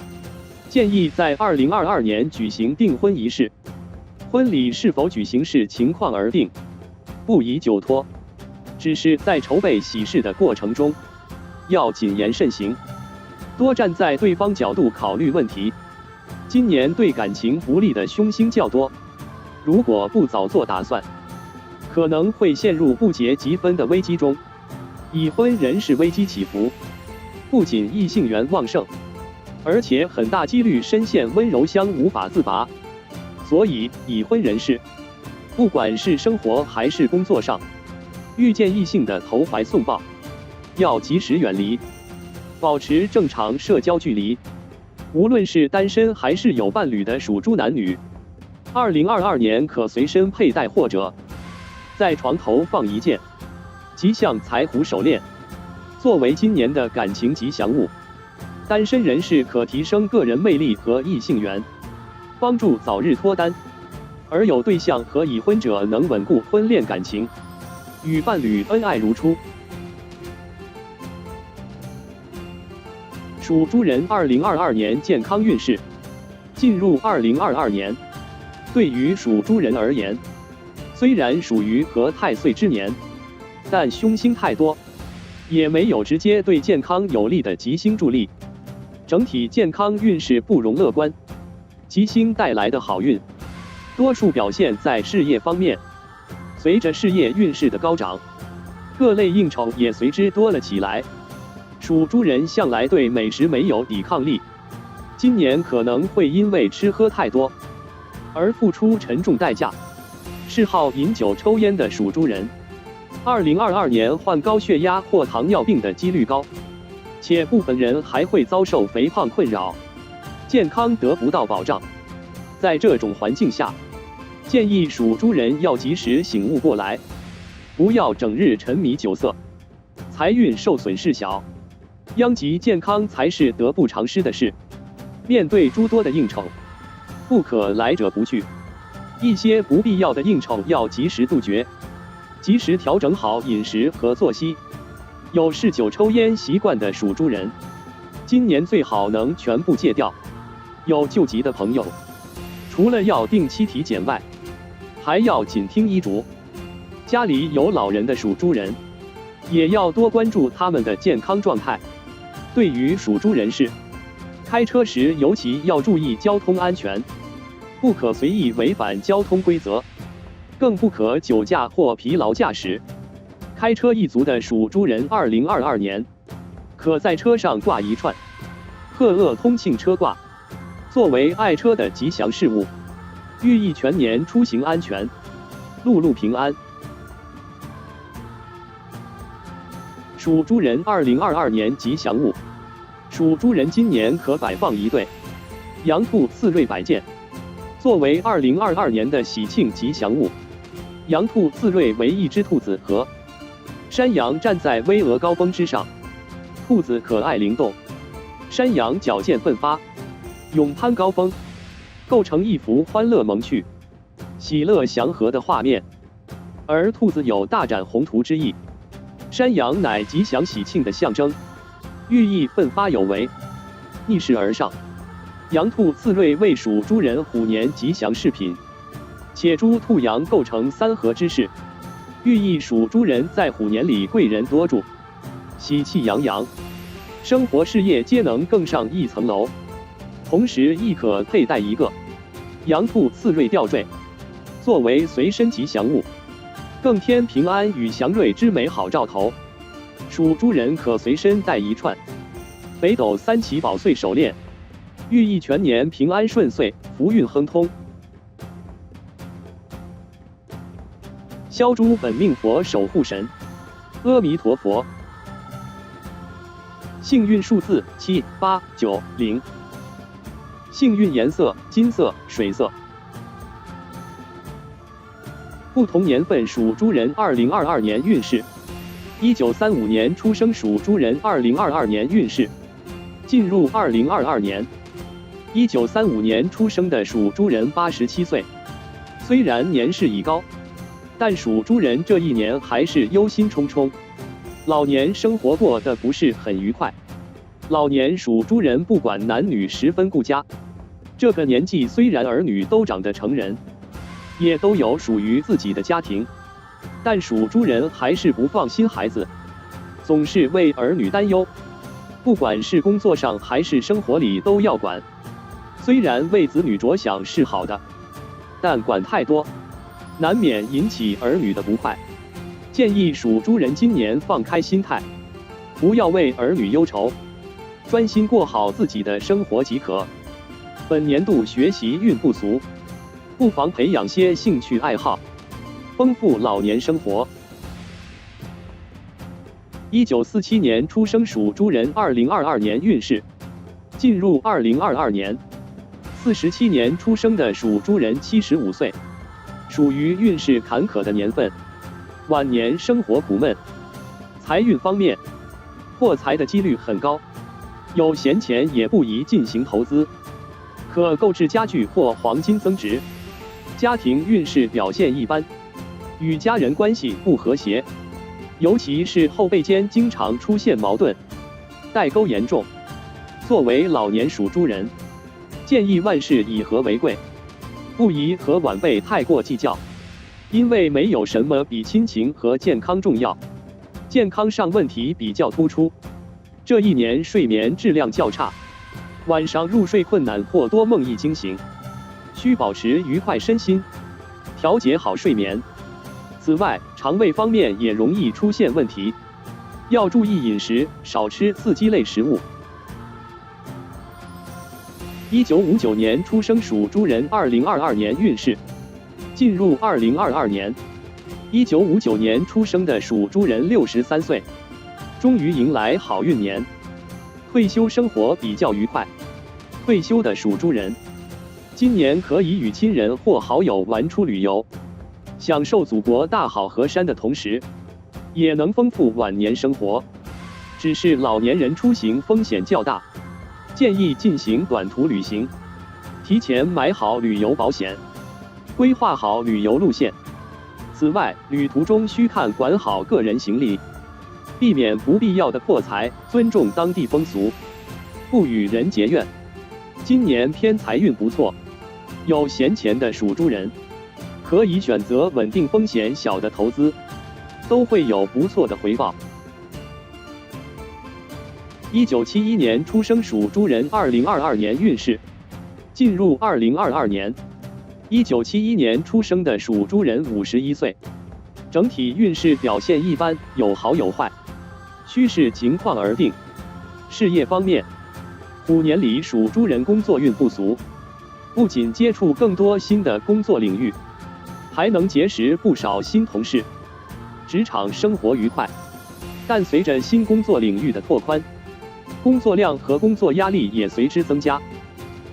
建议在2022年举行订婚仪式，婚礼是否举行视情况而定，不宜久拖。只是在筹备喜事的过程中，要谨言慎行，多站在对方角度考虑问题。今年对感情不利的凶星较多，如果不早做打算，可能会陷入不结即分的危机中。已婚人士危机起伏，不仅异性缘旺盛，而且很大几率深陷温柔乡无法自拔。所以已婚人士，不管是生活还是工作上，遇见异性的投怀送抱，要及时远离，保持正常社交距离。无论是单身还是有伴侣的属猪男女，2022年可随身佩戴或者在床头放一件吉祥财虎手链，作为今年的感情吉祥物。单身人士可提升个人魅力和异性缘，帮助早日脱单；而有对象和已婚者能稳固婚恋感情，与伴侣恩爱如初。属猪人2022年健康运势。进入2022年，对于属猪人而言，虽然属于合太岁之年，但凶星太多，也没有直接对健康有利的吉星助力，整体健康运势不容乐观。吉星带来的好运，多数表现在事业方面。随着事业运势的高涨，各类应酬也随之多了起来。属猪人向来对美食没有抵抗力，今年可能会因为吃喝太多而付出沉重代价。嗜好饮酒抽烟的属猪人，2022年患高血压或糖尿病的几率高，且部分人还会遭受肥胖困扰，健康得不到保障。在这种环境下，建议属猪人要及时醒悟过来，不要整日沉迷酒色，财运受损事小，殃及健康才是得不偿失的事。面对诸多的应酬，不可来者不拒，一些不必要的应酬要及时杜绝，及时调整好饮食和作息。有嗜酒抽烟习惯的属猪人，今年最好能全部戒掉。有救急的朋友，除了要定期体检外，还要谨听医嘱。家里有老人的属猪人，也要多关注他们的健康状态。对于属猪人士，开车时尤其要注意交通安全，不可随意违反交通规则，更不可酒驾或疲劳驾驶。开车一族的属猪人，2022年可在车上挂一串鹤乐通庆车挂，作为爱车的吉祥事物，寓意全年出行安全，路路平安。属猪人2022年吉祥物，属猪人今年可摆放一对羊兔4锐摆件，作为2022年的喜庆吉祥物。羊兔4锐为一只兔子和山羊站在巍峨高峰之上，兔子可爱灵动，山羊矫健奋发，勇攀高峰，构成一幅欢乐萌趣、喜乐祥和的画面。而兔子有大展宏图之意，山羊乃吉祥喜庆的象征，寓意奋发有为，逆势而上。羊兔4锐为属猪人虎年吉祥饰品，且猪兔羊构成3合之势，寓意属猪人在虎年里贵人多助，喜气洋洋，生活事业皆能更上一层楼。同时亦可佩戴一个羊兔4锐吊坠，作为随身吉祥物，更添平安与祥瑞之美好兆头。属猪人可随身带一串北斗3奇宝穗手链，寓意全年平安顺遂，福运亨通。骁猪本命佛守护神阿弥陀佛。幸运数字7、8、9、0。幸运颜色金色、水色。不同年份属猪人2022年运势：1935年出生属猪人2022年运势。进入2022年，1935年出生的属猪人87岁，虽然年事已高，但属猪人这一年还是忧心忡忡，老年生活过得不是很愉快。老年属猪人不管男女十分顾家，这个年纪虽然儿女都长得成人，也都有属于自己的家庭，但属猪人还是不放心孩子，总是为儿女担忧，不管是工作上还是生活里都要管。虽然为子女着想是好的，但管太多，难免引起儿女的不快。建议属猪人今年放开心态，不要为儿女忧愁，专心过好自己的生活即可。本年度学习运不俗，不妨培养些兴趣爱好，丰富老年生活。1947年出生属猪人2022年运势。进入2022年，47年出生的属猪人75岁，属于运势坎坷的年份，晚年生活苦闷。财运方面，破财的几率很高，有闲钱也不宜进行投资，可购置家具或黄金增值。家庭运势表现一般，与家人关系不和谐，尤其是后辈间经常出现矛盾，代沟严重。作为老年属猪人，建议万事以和为贵，不宜和晚辈太过计较，因为没有什么比亲情和健康重要。健康上问题比较突出，这一年睡眠质量较差，晚上入睡困难或多梦易惊醒，需保持愉快身心，调节好睡眠。此外，肠胃方面也容易出现问题，要注意饮食，少吃刺激类食物。1959年出生属猪人2022年运势。进入2022年，1959年出生的属猪人63岁，终于迎来好运年，退休生活比较愉快。退休的属猪人，今年可以与亲人或好友玩出旅游，享受祖国大好河山的同时，也能丰富晚年生活。只是老年人出行风险较大，建议进行短途旅行，提前买好旅游保险，规划好旅游路线。此外，旅途中需管好个人行李，避免不必要的破财，尊重当地风俗，不与人结怨。今年偏财运不错，有闲钱的属猪人，可以选择稳定风险小的投资，都会有不错的回报。1971年出生属猪人2022年运势。进入2022年，1971年出生的属猪人51岁，整体运势表现一般，有好有坏，需视情况而定。事业方面，虎年里属猪人工作运不俗，不仅接触更多新的工作领域，还能结识不少新同事，职场生活愉快。但随着新工作领域的拓宽，工作量和工作压力也随之增加，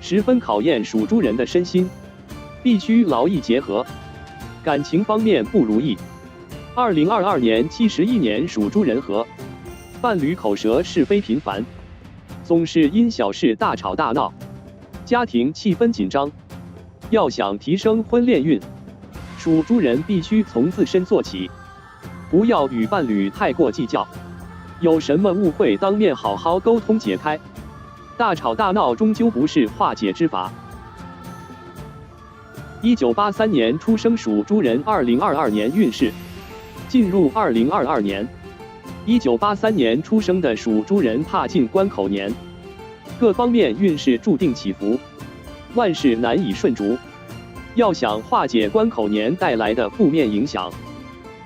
十分考验属猪人的身心，必须劳逸结合。感情方面不如意，2022年71年属猪人和伴侣口舌是非频繁，总是因小事大吵大闹，家庭气氛紧张。要想提升婚恋运，属猪人必须从自身做起，不要与伴侣太过计较，有什么误会当面好好沟通解开，大吵大闹终究不是化解之法。1983年出生属猪人2022年运势，进入2022年。1983年出生的属猪人踏进关口年，各方面运势注定起伏，万事难以顺逐。要想化解关口年带来的负面影响，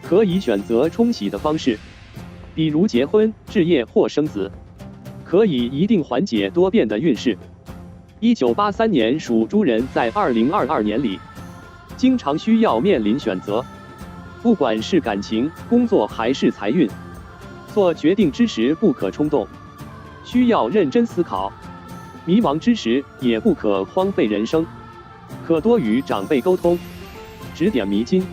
可以选择冲喜的方式，比如结婚、置业或生子，可以一定缓解多变的运势。1983年属猪人在2022年里，经常需要面临选择，不管是感情、工作还是财运，做决定之时不可冲动，需要认真思考。迷茫之时也不可荒废人生，可多与长辈沟通，指点迷津。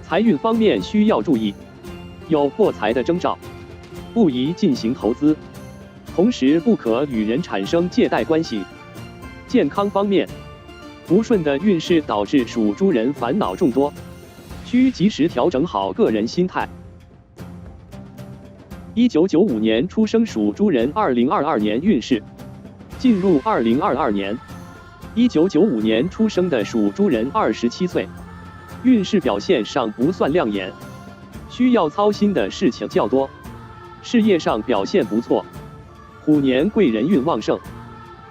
财运方面需要注意，有破财的征兆，不宜进行投资，同时不可与人产生借贷关系。健康方面，不顺的运势导致属猪人烦恼众多，需及时调整好个人心态。1995年出生属猪人2022年运势，进入2022年。1995年出生的属猪人27岁，运势表现上不算亮眼，需要操心的事情较多，事业上表现不错。虎年贵人运旺盛，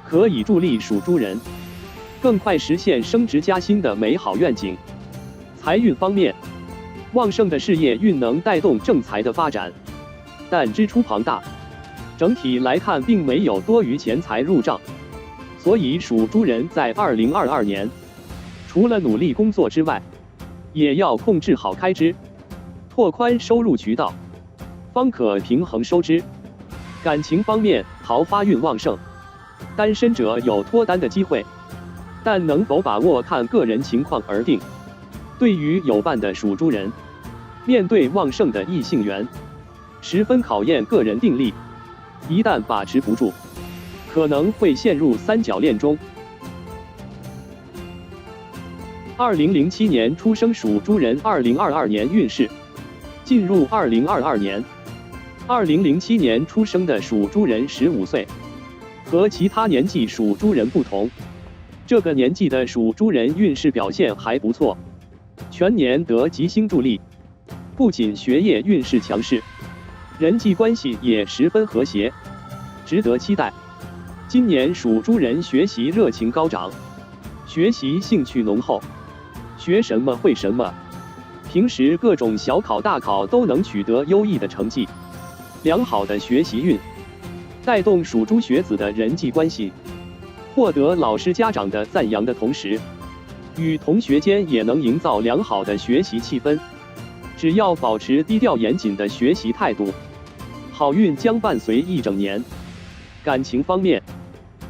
可以助力属猪人更快实现升职加薪的美好愿景。财运方面，旺盛的事业运能带动正财的发展，但支出庞大，整体来看并没有多余钱财入账，所以属猪人在2022年，除了努力工作之外，也要控制好开支，拓宽收入渠道，方可平衡收支。感情方面，桃花运旺盛，单身者有脱单的机会，但能否把握看个人情况而定。对于有伴的属猪人，面对旺盛的异性缘，十分考验个人定力，一旦把持不住，可能会陷入三角恋中。2007年出生属猪人2022年运势，进入2022年。2007年出生的属猪人15岁，和其他年纪属猪人不同，这个年纪的属猪人运势表现还不错，全年得吉星助力，不仅学业运势强势，人际关系也十分和谐，值得期待。今年属猪人学习热情高涨，学习兴趣浓厚，学什么会什么，平时各种小考大考都能取得优异的成绩。良好的学习运带动属猪学子的人际关系，获得老师家长的赞扬的同时，与同学间也能营造良好的学习气氛。只要保持低调严谨的学习态度，好运将伴随一整年。感情方面，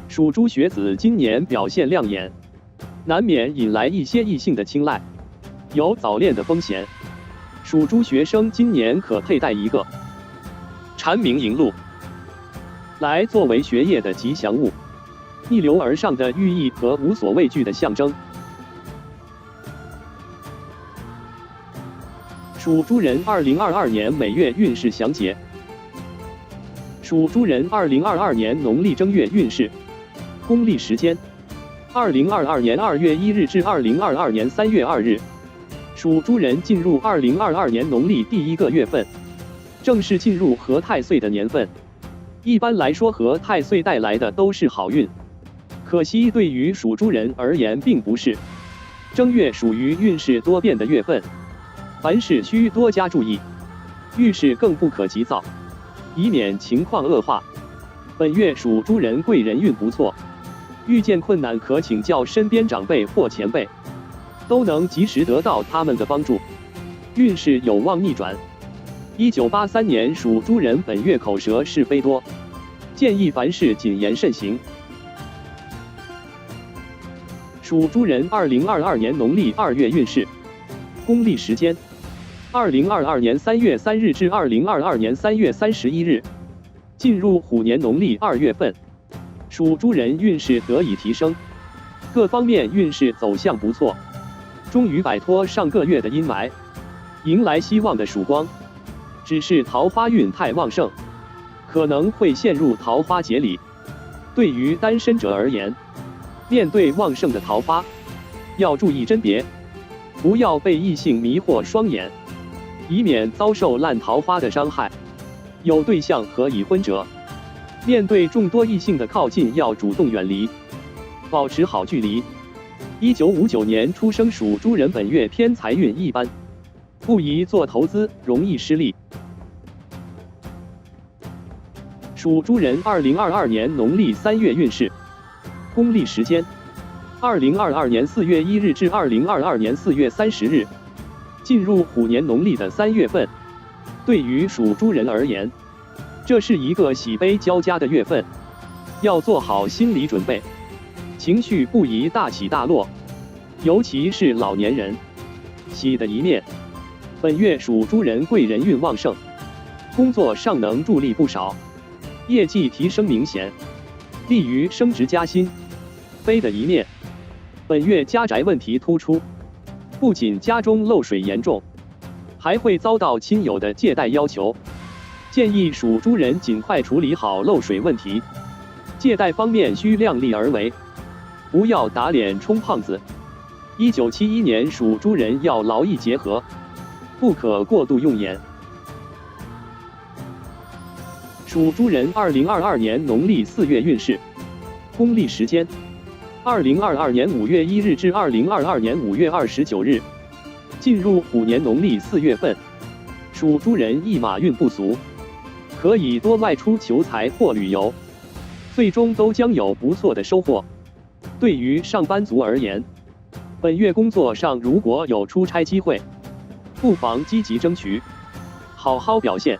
属猪学子今年表现亮眼，难免引来一些异性的青睐，有早恋的风险。属猪学生今年可佩戴一个蝉鸣银鹿来作为学业的吉祥物，逆流而上的寓意和无所畏惧的象征。属猪人2022年每月运势详解。属猪人2022年农历正月运势，公历时间2022年2月1日至2022年3月2日，属猪人进入2022年农历第一个月份，正式进入合太岁的年份。一般来说，合太岁带来的都是好运，可惜对于属猪人而言并不是。正月属于运势多变的月份，凡事需多加注意，遇事更不可急躁，以免情况恶化。本月属猪人贵人运不错，遇见困难可请教身边长辈或前辈，都能及时得到他们的帮助，运势有望逆转。1983年属猪人本月口舌是非多，建议凡事谨言慎行。属猪人2022年农历2月运势，公历时间2022年3月3日至2022年3月31日，进入虎年农历2月份，属猪人运势得以提升，各方面运势走向不错，终于摆脱上个月的阴霾，迎来希望的曙光。只是桃花运太旺盛，可能会陷入桃花劫里。对于单身者而言，面对旺盛的桃花，要注意甄别，不要被异性迷惑双眼，以免遭受烂桃花的伤害。有对象和已婚者，面对众多异性的靠近要主动远离，保持好距离。1959年出生属猪人本月偏财运一般，不宜做投资，容易失利。属猪人2022年农历3月运势，公历时间2022年4月1日至2022年4月30日，进入虎年农历的3月份。对于属猪人而言，这是一个喜悲交加的月份，要做好心理准备，情绪不宜大起大落，尤其是老年人。喜的一面，本月属猪人贵人运旺盛，工作上能助力不少，业绩提升明显，利于升职加薪。悲的一面，本月家宅问题突出，不仅家中漏水严重，还会遭到亲友的借贷要求，建议属猪人尽快处理好漏水问题。借贷方面需量力而为，不要打脸充胖子。1971年属猪人要劳逸结合，不可过度用眼。属猪人2022年农历4月运势，公历时间2022年5月1日至2022年5月29日，进入虎年农历4月份，属猪人一马运不俗，可以多外出求财或旅游，最终都将有不错的收获。对于上班族而言，本月工作上如果有出差机会，不妨积极争取，好好表现，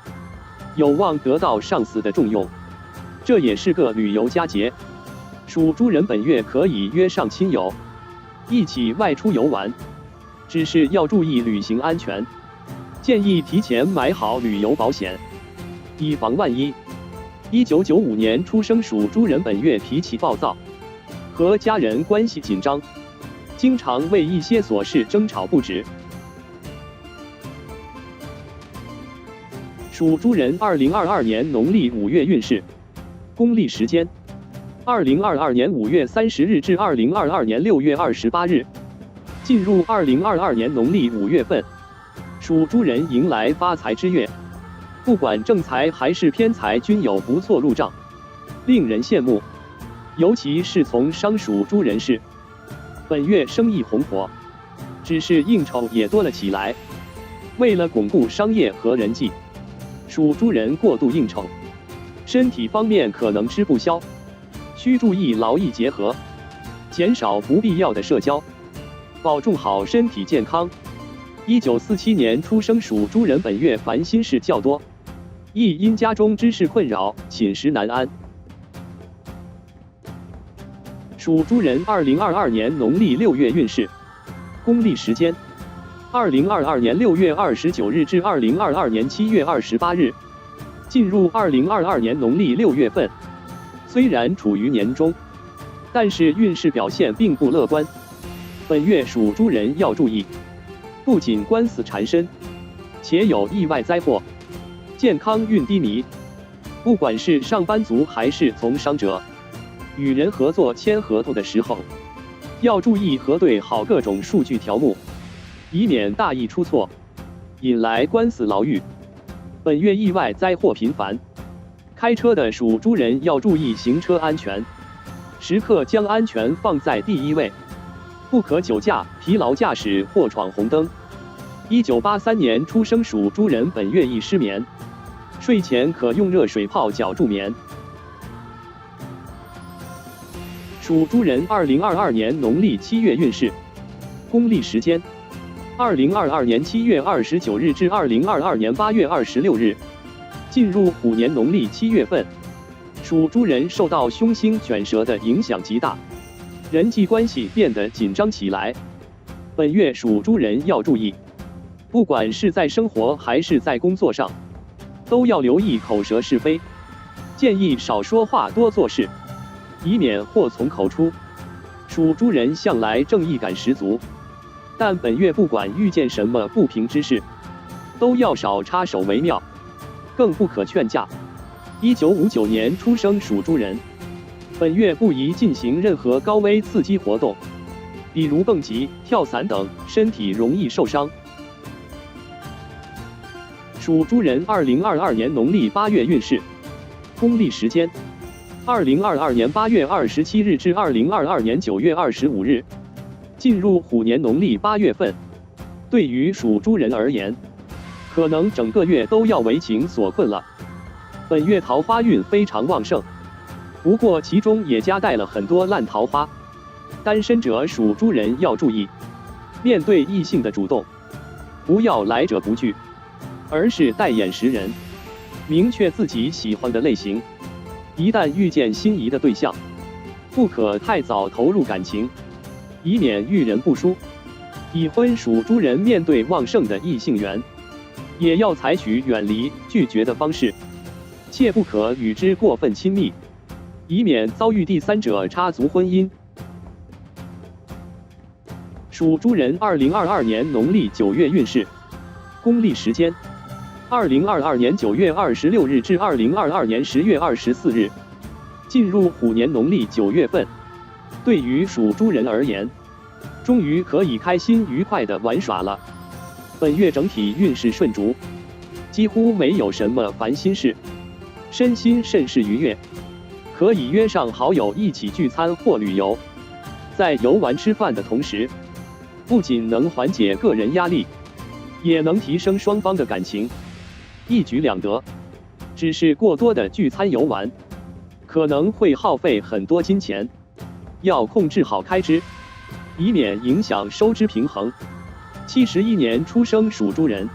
有望得到上司的重用。这也是个旅游佳节，属猪人本月可以约上亲友，一起外出游玩，只是要注意旅行安全，建议提前买好旅游保险，以防万一。1995年出生属猪人本月脾气暴躁，和家人关系紧张，经常为一些琐事争吵不止。属猪人2022年农历5月运势，公历时间2022年5月30日至2022年6月28日，进入2022年农历5月份，属猪人迎来发财之月，不管正财还是偏财均有不错入账，令人羡慕。尤其是从商属猪人士，本月生意红火，只是应酬也多了起来。为了巩固商业和人际，属猪人过度应酬，身体方面可能吃不消，需注意劳逸结合，减少不必要的社交，保重好身体健康。1947年出生属猪人本月烦心事较多，亦因家中之事困扰，寝食难安。属猪人2022年农历6月运势，公历时间2022年6月29日至2022年7月28日，进入2022年农历6月份。虽然处于年中，但是运势表现并不乐观。本月属猪人要注意，不仅官司缠身，且有意外灾祸，健康运低迷。不管是上班族还是从商者，与人合作签合同的时候，要注意核对好各种数据条目，以免大意出错，引来官司牢狱。本月意外灾祸频繁，开车的属猪人要注意行车安全，时刻将安全放在第一位，不可酒驾、疲劳驾驶或闯红灯。1983年出生属猪人本月易失眠，睡前可用热水泡脚助眠。属猪人2022年农历7月运势。公历时间：2022年7月29日至2022年8月26日。进入虎年农历7月份，属猪人受到凶星卷舌的影响极大，人际关系变得紧张起来。本月属猪人要注意，不管是在生活还是在工作上，都要留意口舌是非，建议少说话多做事，以免祸从口出。属猪人向来正义感十足，但本月不管遇见什么不平之事，都要少插手为妙，更不可劝架。1959年出生属猪人，本月不宜进行任何高危刺激活动，比如蹦极、跳伞等，身体容易受伤。属猪人2022年农历8月运势。公历时间：2022年8月27日至2022年9月25日。进入虎年农历8月份，对于属猪人而言，可能整个月都要为情所困了。本月桃花运非常旺盛，不过其中也夹带了很多烂桃花。单身者属猪人要注意，面对异性的主动，不要来者不拒，而是带眼识人，明确自己喜欢的类型。一旦遇见心仪的对象，不可太早投入感情，以免遇人不淑。已婚属猪人面对旺盛的异性缘，也要采取远离、拒绝的方式，切不可与之过分亲密，以免遭遇第三者插足婚姻。属猪人2022年农历9月运势。公历时间：2022年9月26日至2022年10月24日。进入虎年农历9月份，对于属猪人而言，终于可以开心愉快地玩耍了。本月整体运势顺逐，几乎没有什么烦心事，身心甚是愉悦，可以约上好友一起聚餐或旅游。在游玩吃饭的同时，不仅能缓解个人压力，也能提升双方的感情，一举两得。只是过多的聚餐游玩，可能会耗费很多金钱，要控制好开支，以免影响收支平衡。71年出生属猪人，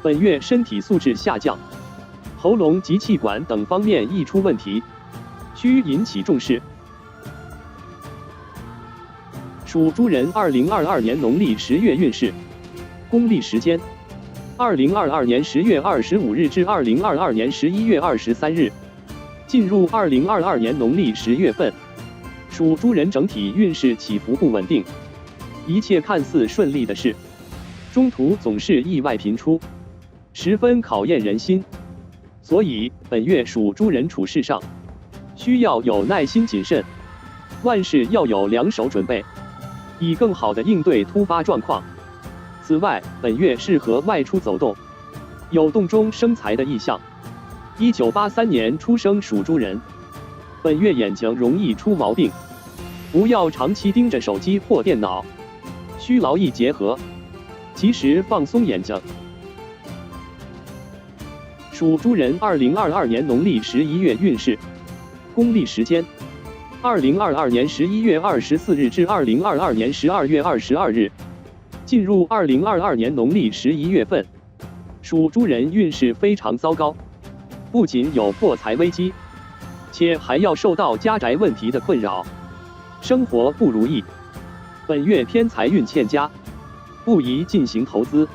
本月身体素质下降，喉咙及气管等方面易出问题，需引起重视。属猪人2022年农历10月运势。公历时间：2022年10月25日至2022年11月23日。进入2022年农历10月份，属猪人整体运势起伏不稳定，一切看似顺利的事，中途总是意外频出，十分考验人心。所以本月属猪人处事上，需要有耐心谨慎，万事要有两手准备，以更好地应对突发状况。此外，本月适合外出走动，有动中生财的意象。1983年出生属猪人，本月眼睛容易出毛病，不要长期盯着手机或电脑，需劳逸结合，及时放松眼睛。属猪人2022年农历11月运势。公历时间：2022年11月24日至2022年12月22日。进入2022年农历11月份，属猪人运势非常糟糕，不仅有破财危机，且还要受到家宅问题的困扰，生活不如意。本月偏财运欠佳，不宜进行投资，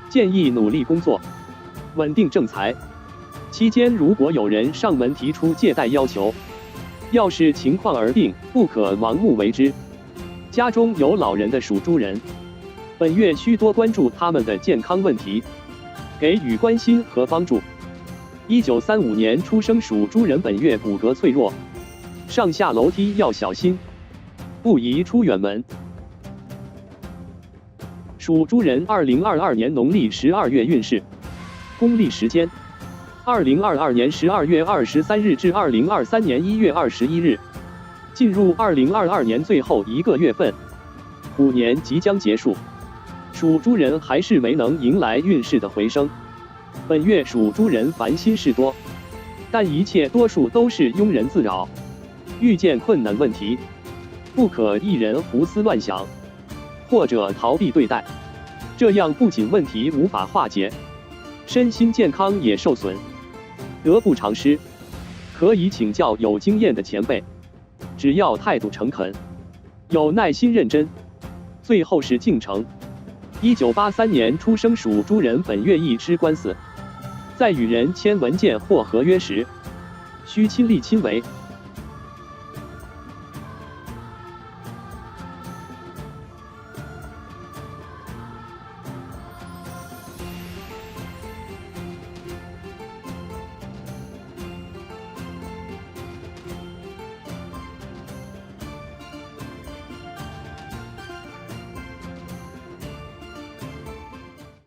建议努力工作，稳定正财。期间如果有人上门提出借贷要求，要视情况而定，不可盲目为之。家中有老人的属猪人，本月需多关注他们的健康问题，给予关心和帮助。1935年出生属猪人，本月骨骼脆弱，上下楼梯要小心，不宜出远门。属猪人2022年农历12月运势。公历时间：2022年12月23日至2023年1月21日。进入2022年最后一个月份，虎年即将结束，属猪人还是没能迎来运势的回升。本月属猪人烦心事多，但一切多数都是庸人自扰，遇见困难问题，不可一人胡思乱想，或者逃避对待，这样不仅问题无法化解，身心健康也受损。得不偿失，可以请教有经验的前辈，只要态度诚恳，有耐心认真，最后是敬诚。1983年出生属猪人本月一之官司，在与人签文件或合约时，需亲力亲为，